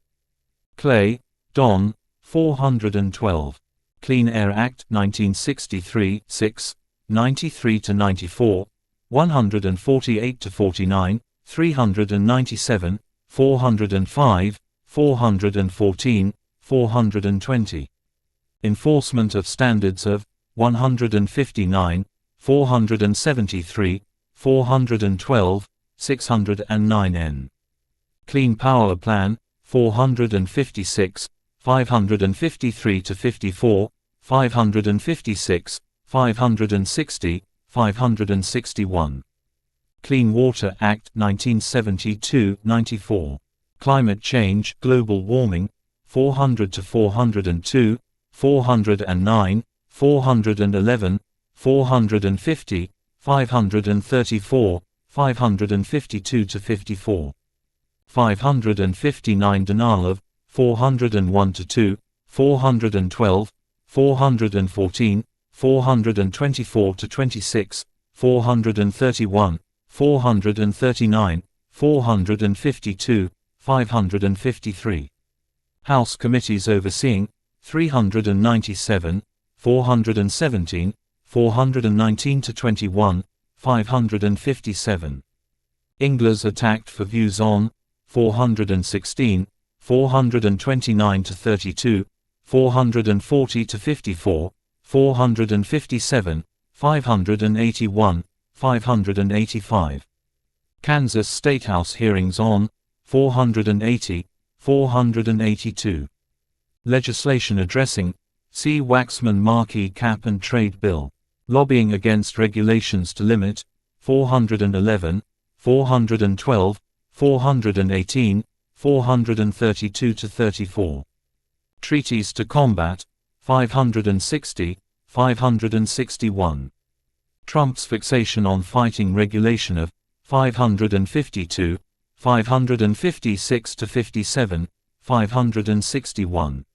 Clay, Don, 412. Clean Air Act 1963, 6, 93 to 94, 148 to 49, 397, 405, 414, 420. Enforcement of standards of 159, 473, 412, 609 N. Clean Power Plan 456, 553 to 54, 556, 560, 561. Clean Water Act 1972, 94. Climate Change, Global Warming 400 to 402, 409, 411, 450, 534, 552 to 54. 559 Denial of 401 to 2, 412, 414, 424 to 26, 431, 439, 452, 553. House Committees Overseeing 397, 417, 419 to 21, 557. Englers attacked for views on 416, 429 to 32, 440 to 54, 457, 581, 585. Kansas State House hearings on 480, 482. Legislation addressing C. Waxman Markey Cap and Trade Bill. Lobbying against regulations to limit 411, 412, 418, 432 to 34. Treaties to combat 560, 561. Trump's fixation on fighting regulation of 552, 556 to 57, 561.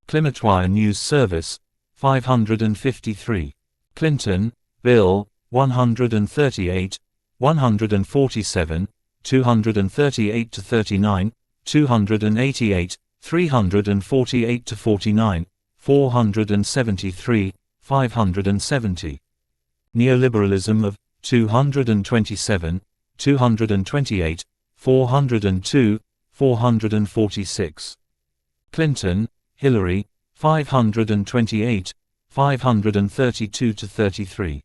Climatewire News Service 553. Clinton, Bill 138, 147, 238 to 39, 288, 348 to 49, 473, 570. Neoliberalism of 227, 228, 402, 446. Clinton, Hillary, 528, 532 to 33.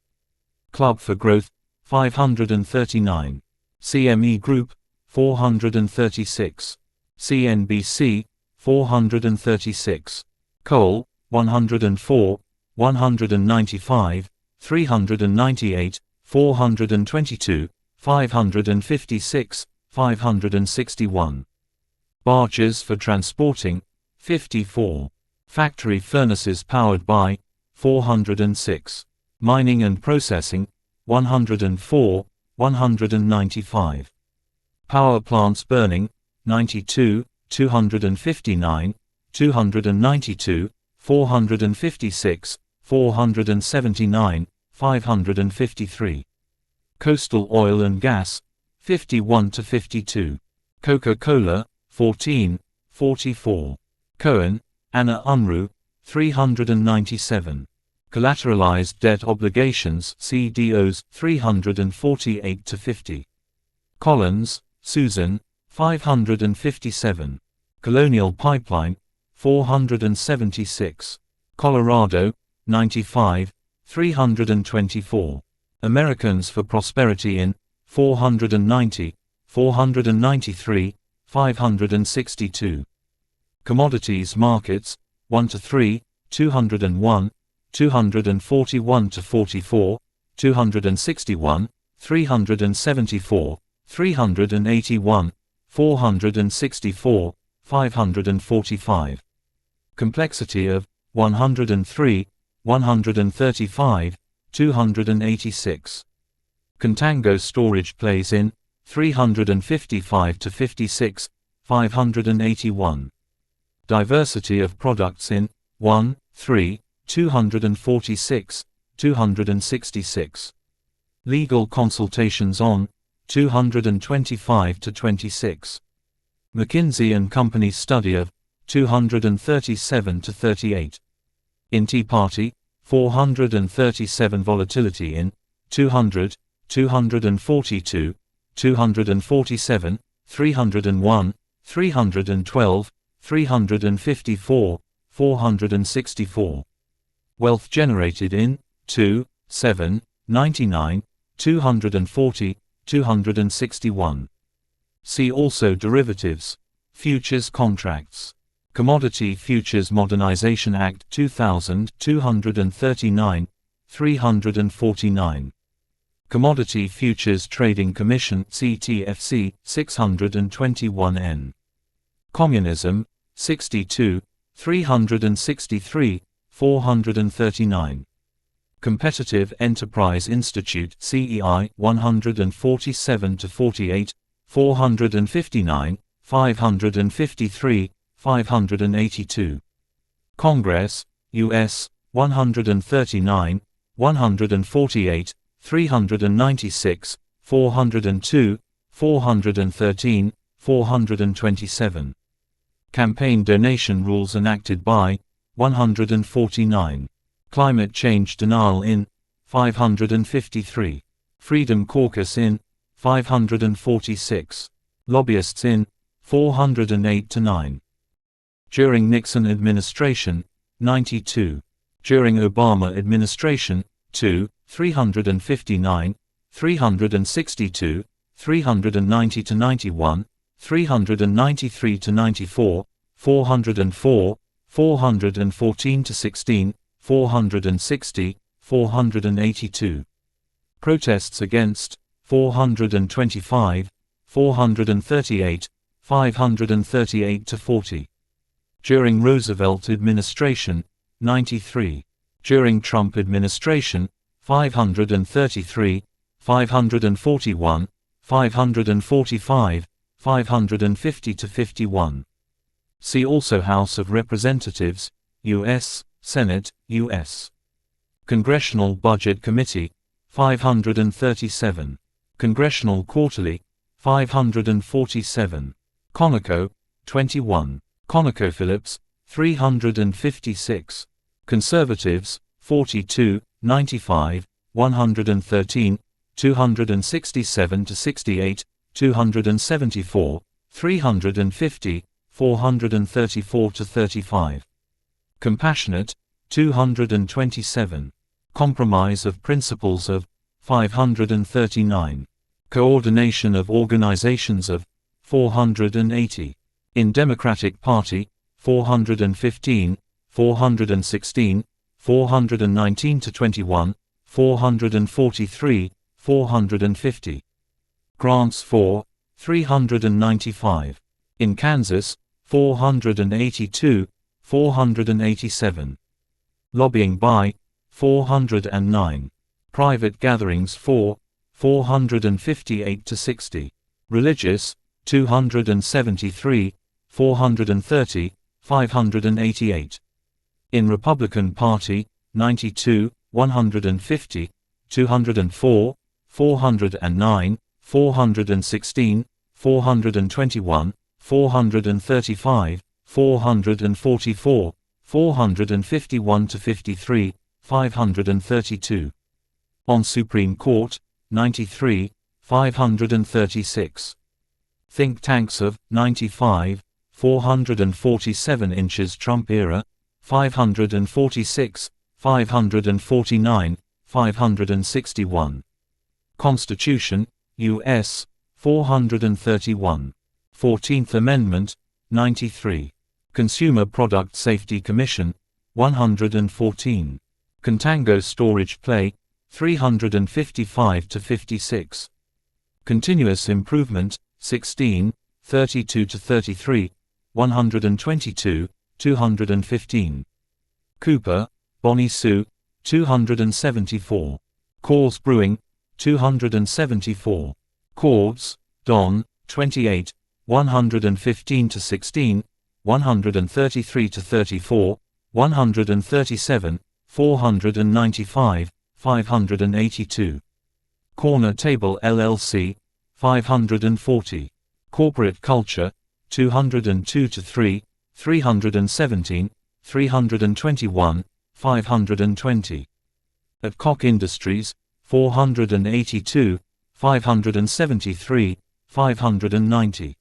Club for Growth, 539. CME Group, 436. CNBC, 436. Coal, 104, 195, 398, 422, 556, 561. Barges for transporting, 54. Factory furnaces powered by, 406. Mining and processing, 104, 195. Power plants burning, 92, 259, 292, 456, 479, 553. Coastal oil and gas, 51 to 52. Coca-Cola, 14, 44. Cohen, Anna Unruh, 397. Collateralized debt obligations CDOs 348 to 50. Collins, Susan, 557. Colonial Pipeline, 476. Colorado, 95, 324. Americans for Prosperity in 490, 493, 562. Commodities Markets 1 to 3, 201, 241 to 44, 261, 374, 381, 464, 545. Complexity of 103, 135, 286. Contango Storage Plays in 355 to 56, 581. Diversity of products in 1, 3, 246, 266. Legal consultations on 225 to 26. McKinsey & Company's study of 237 to 38. In Tea Party, 437. Volatility in 200, 242, 247, 301, 312, 354, 464. Wealth generated in 2, 7, 99, 240, 261. See also derivatives, futures contracts. Commodity Futures Modernization Act 2000 239, 349. Commodity Futures Trading Commission CTFC 621N. Communism 62, 363, 439. Competitive Enterprise Institute CEI 147 to 48, 459, 553, 582. Congress, U.S., 139, 148, 396, 402, 413, 427. Campaign donation rules enacted by 149. Climate change denial in 553. Freedom Caucus in 546. Lobbyists in 408 to 9. During Nixon administration 92. During Obama administration 2, 359, 362, 390 to 91, 393 to 94, 404, 414 to 16, 460, 482. Protests against 425, 438, 538 to 40. During Roosevelt administration 93. During Trump administration 533, 541, 545, 550 to 51. See also House of Representatives, U.S., Senate, U.S. Congressional Budget Committee, 537. Congressional Quarterly, 547. Conoco, 21. ConocoPhillips, 356. Conservatives, 42, 95, 113, 267 to 68, 274, 350, 434 to 35. Compassionate, 227. Compromise of Principles of 539. Coordination of Organizations of 480. In Democratic Party 415, 416, 419 to 21, 443, 450. Grants for 395. In Kansas 482, 487. Lobbying by 409. Private gatherings for 458 to 60. Religious 273, 430, 588. In Republican Party 92, 150, 204, 409, 416, 421, 435, 444, 451 to 53, 532. On Supreme Court 93, 536. Think tanks of 95, 447 inches Trump era 546, 549, 561. Constitution, U.S., 431. 14th Amendment, 93. Consumer Product Safety Commission, 114. Contango Storage Play, 355 to 56. Continuous Improvement, 16, 32 to 33, 122, 215. Cooper, Bonnie Sue, 274. Coors Brewing, 274. Corbs, Don, 28, 115 to 16, 133 to 34, 137, 495, 582. Corner Table LLC, 540. Corporate culture, 202-3, 317, 321, 520. At Koch Industries, 482, 573, 590.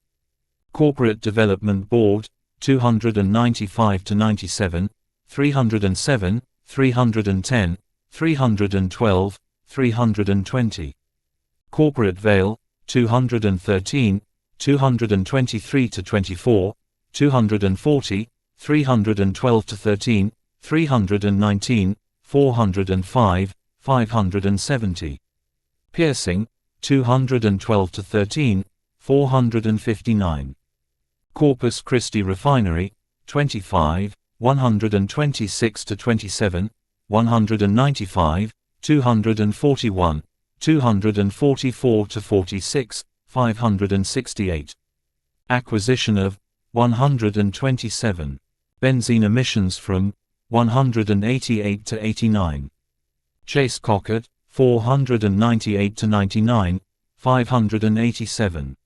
Corporate Development Board, 295-97, 307, 310, 312, 320. Corporate Veil, 213, 223-24, 240, 312-13, 319, 405, 570. Piercing, 212-13, 459. Corpus Christi Refinery, 25, 126-27, 195, 241, 244-46, 568. Acquisition of 127. Benzene emissions from 188 to 89. Chase Cockett, 498 to 99, 587.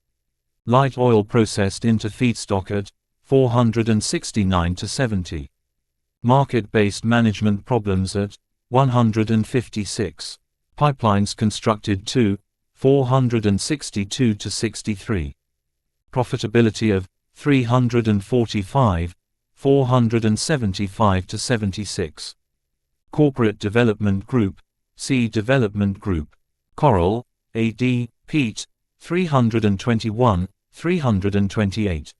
Light oil processed into feedstock at 469 to 70. Market-based management problems at 156. Pipelines constructed to 462 to 63. Profitability of 345, 475 to 76. Corporate Development Group, C Development Group. Coral, A.D., Pete, 321, 328.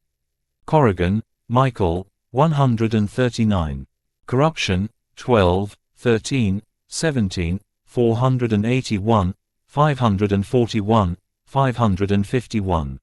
Corrigan, Michael, 139. Corruption, 12, 13, 17, 481, 541, 551.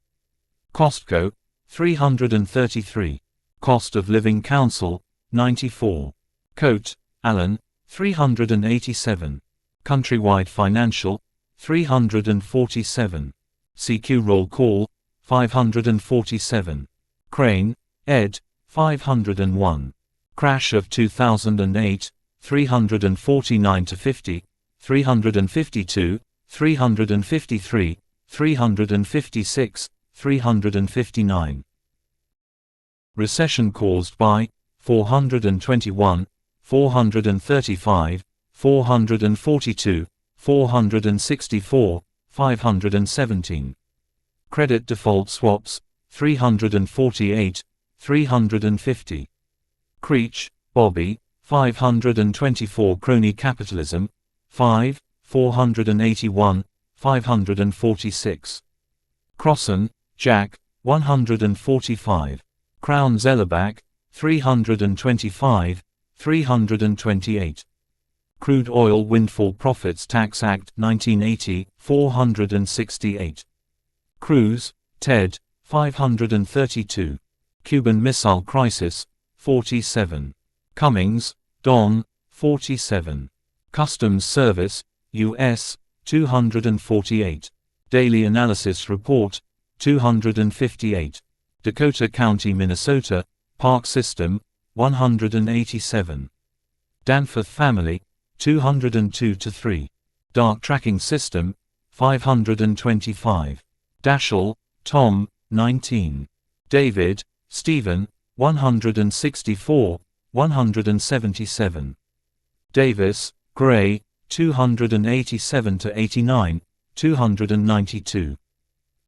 Costco, 333. Cost of Living Council, 94. Coate, Alan, 387. Countrywide Financial, 347. CQ Roll Call, 547. Crane, Ed, 501. Crash of 2008, 349 to 50, 352, 353, 356, 359. Recession caused by 421, 435, 442, 464, 517. Credit default swaps, 348, 350. Creech, Bobby, 524. Crony capitalism, 5, 481, 546. Crossan, Jack, 145. Crown Zellerbach, 325, 328. Crude Oil Windfall Profits Tax Act 1980, 468. Cruz, Ted, 532. Cuban Missile Crisis, 47. Cummings, Don, 47. Customs Service, U.S., 248. Daily Analysis Report, 258. Dakota County, Minnesota, Park System, 187. Danforth Family, 202-3. Dark Tracking System, 525. Daschle, Tom, 19. David, Stephen, 164, 177. Davis, Gray, 287-89, 292.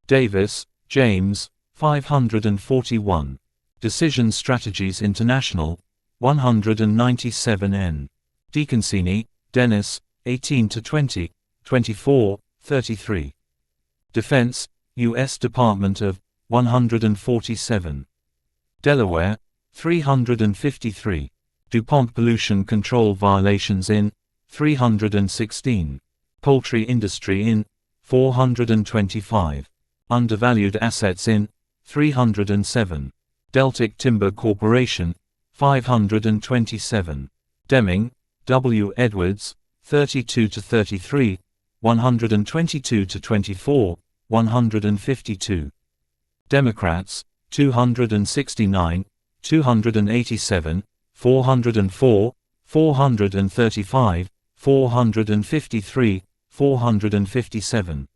Davis, James, 541. Decision Strategies International, 197N. DeConcini, Dennis, 18-20, 24, 33. Defense, U.S. Department of, 147. Delaware, 353. DuPont Pollution Control Violations in, 316. Poultry Industry in, 425. Undervalued Assets in, 307. Deltic Timber Corporation, 527. Deming, W. Edwards, 32-33, 122-24, 152. Democrats, 269, 287, 404, 435, 453, 457.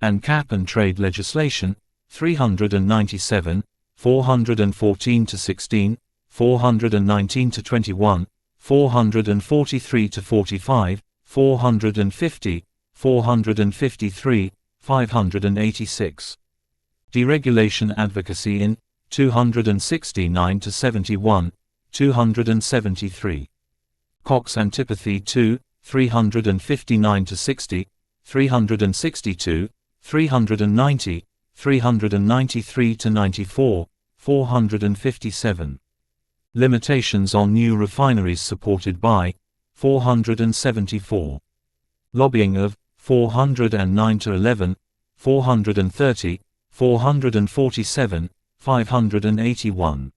and cap and trade legislation, 397, 414 to 16, 419 to 21, 443 to 45, 450, 453, 586. Deregulation advocacy in 269 to 71, 273. Cox antipathy 2, 359 to 60, 362, 390, 393 to 94, 457. Limitations on new refineries supported by 474. Lobbying of 409 to 11, 430, 447, 581.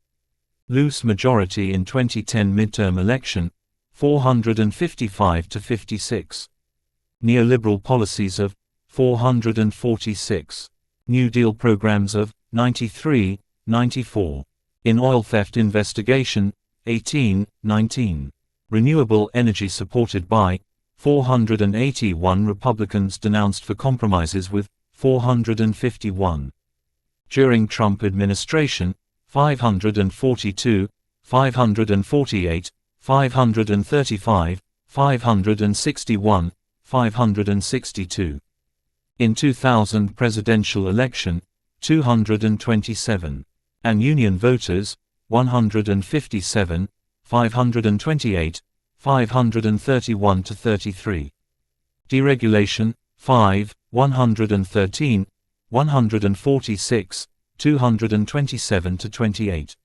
Loose majority in 2010 midterm election, 455 to 56. Neoliberal policies of 446. New Deal programs of 93, 94. In oil theft investigation, 18, 19. Renewable energy supported by 481. Republicans denounced for compromises with 451. During Trump administration, 542, 548, 535, 561, 562. In 2000 presidential election, 227. And Union voters, 157, 528, 531 to 33. Deregulation, 5, 113, 146, 227 to 28.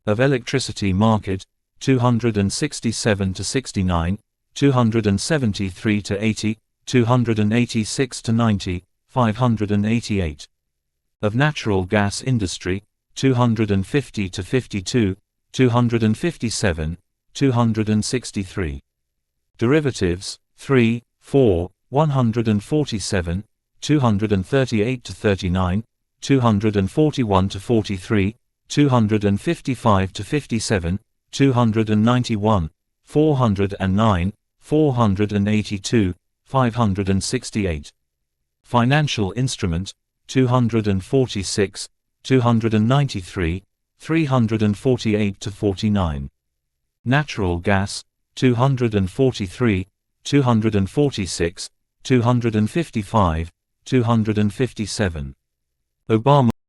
Of electricity market, 267 to 69, 273 to 80, 286 to 90, 588. Of natural gas industry, 250 to 52, 257, 263. Derivatives, 3, 4, 147, 238 to 39, 241 to 43, 255 to 57, 291, 409, 482, 568. Financial instrument, 246, 293, 348 to 49. Natural gas, 243, 246, 255, 257. Obama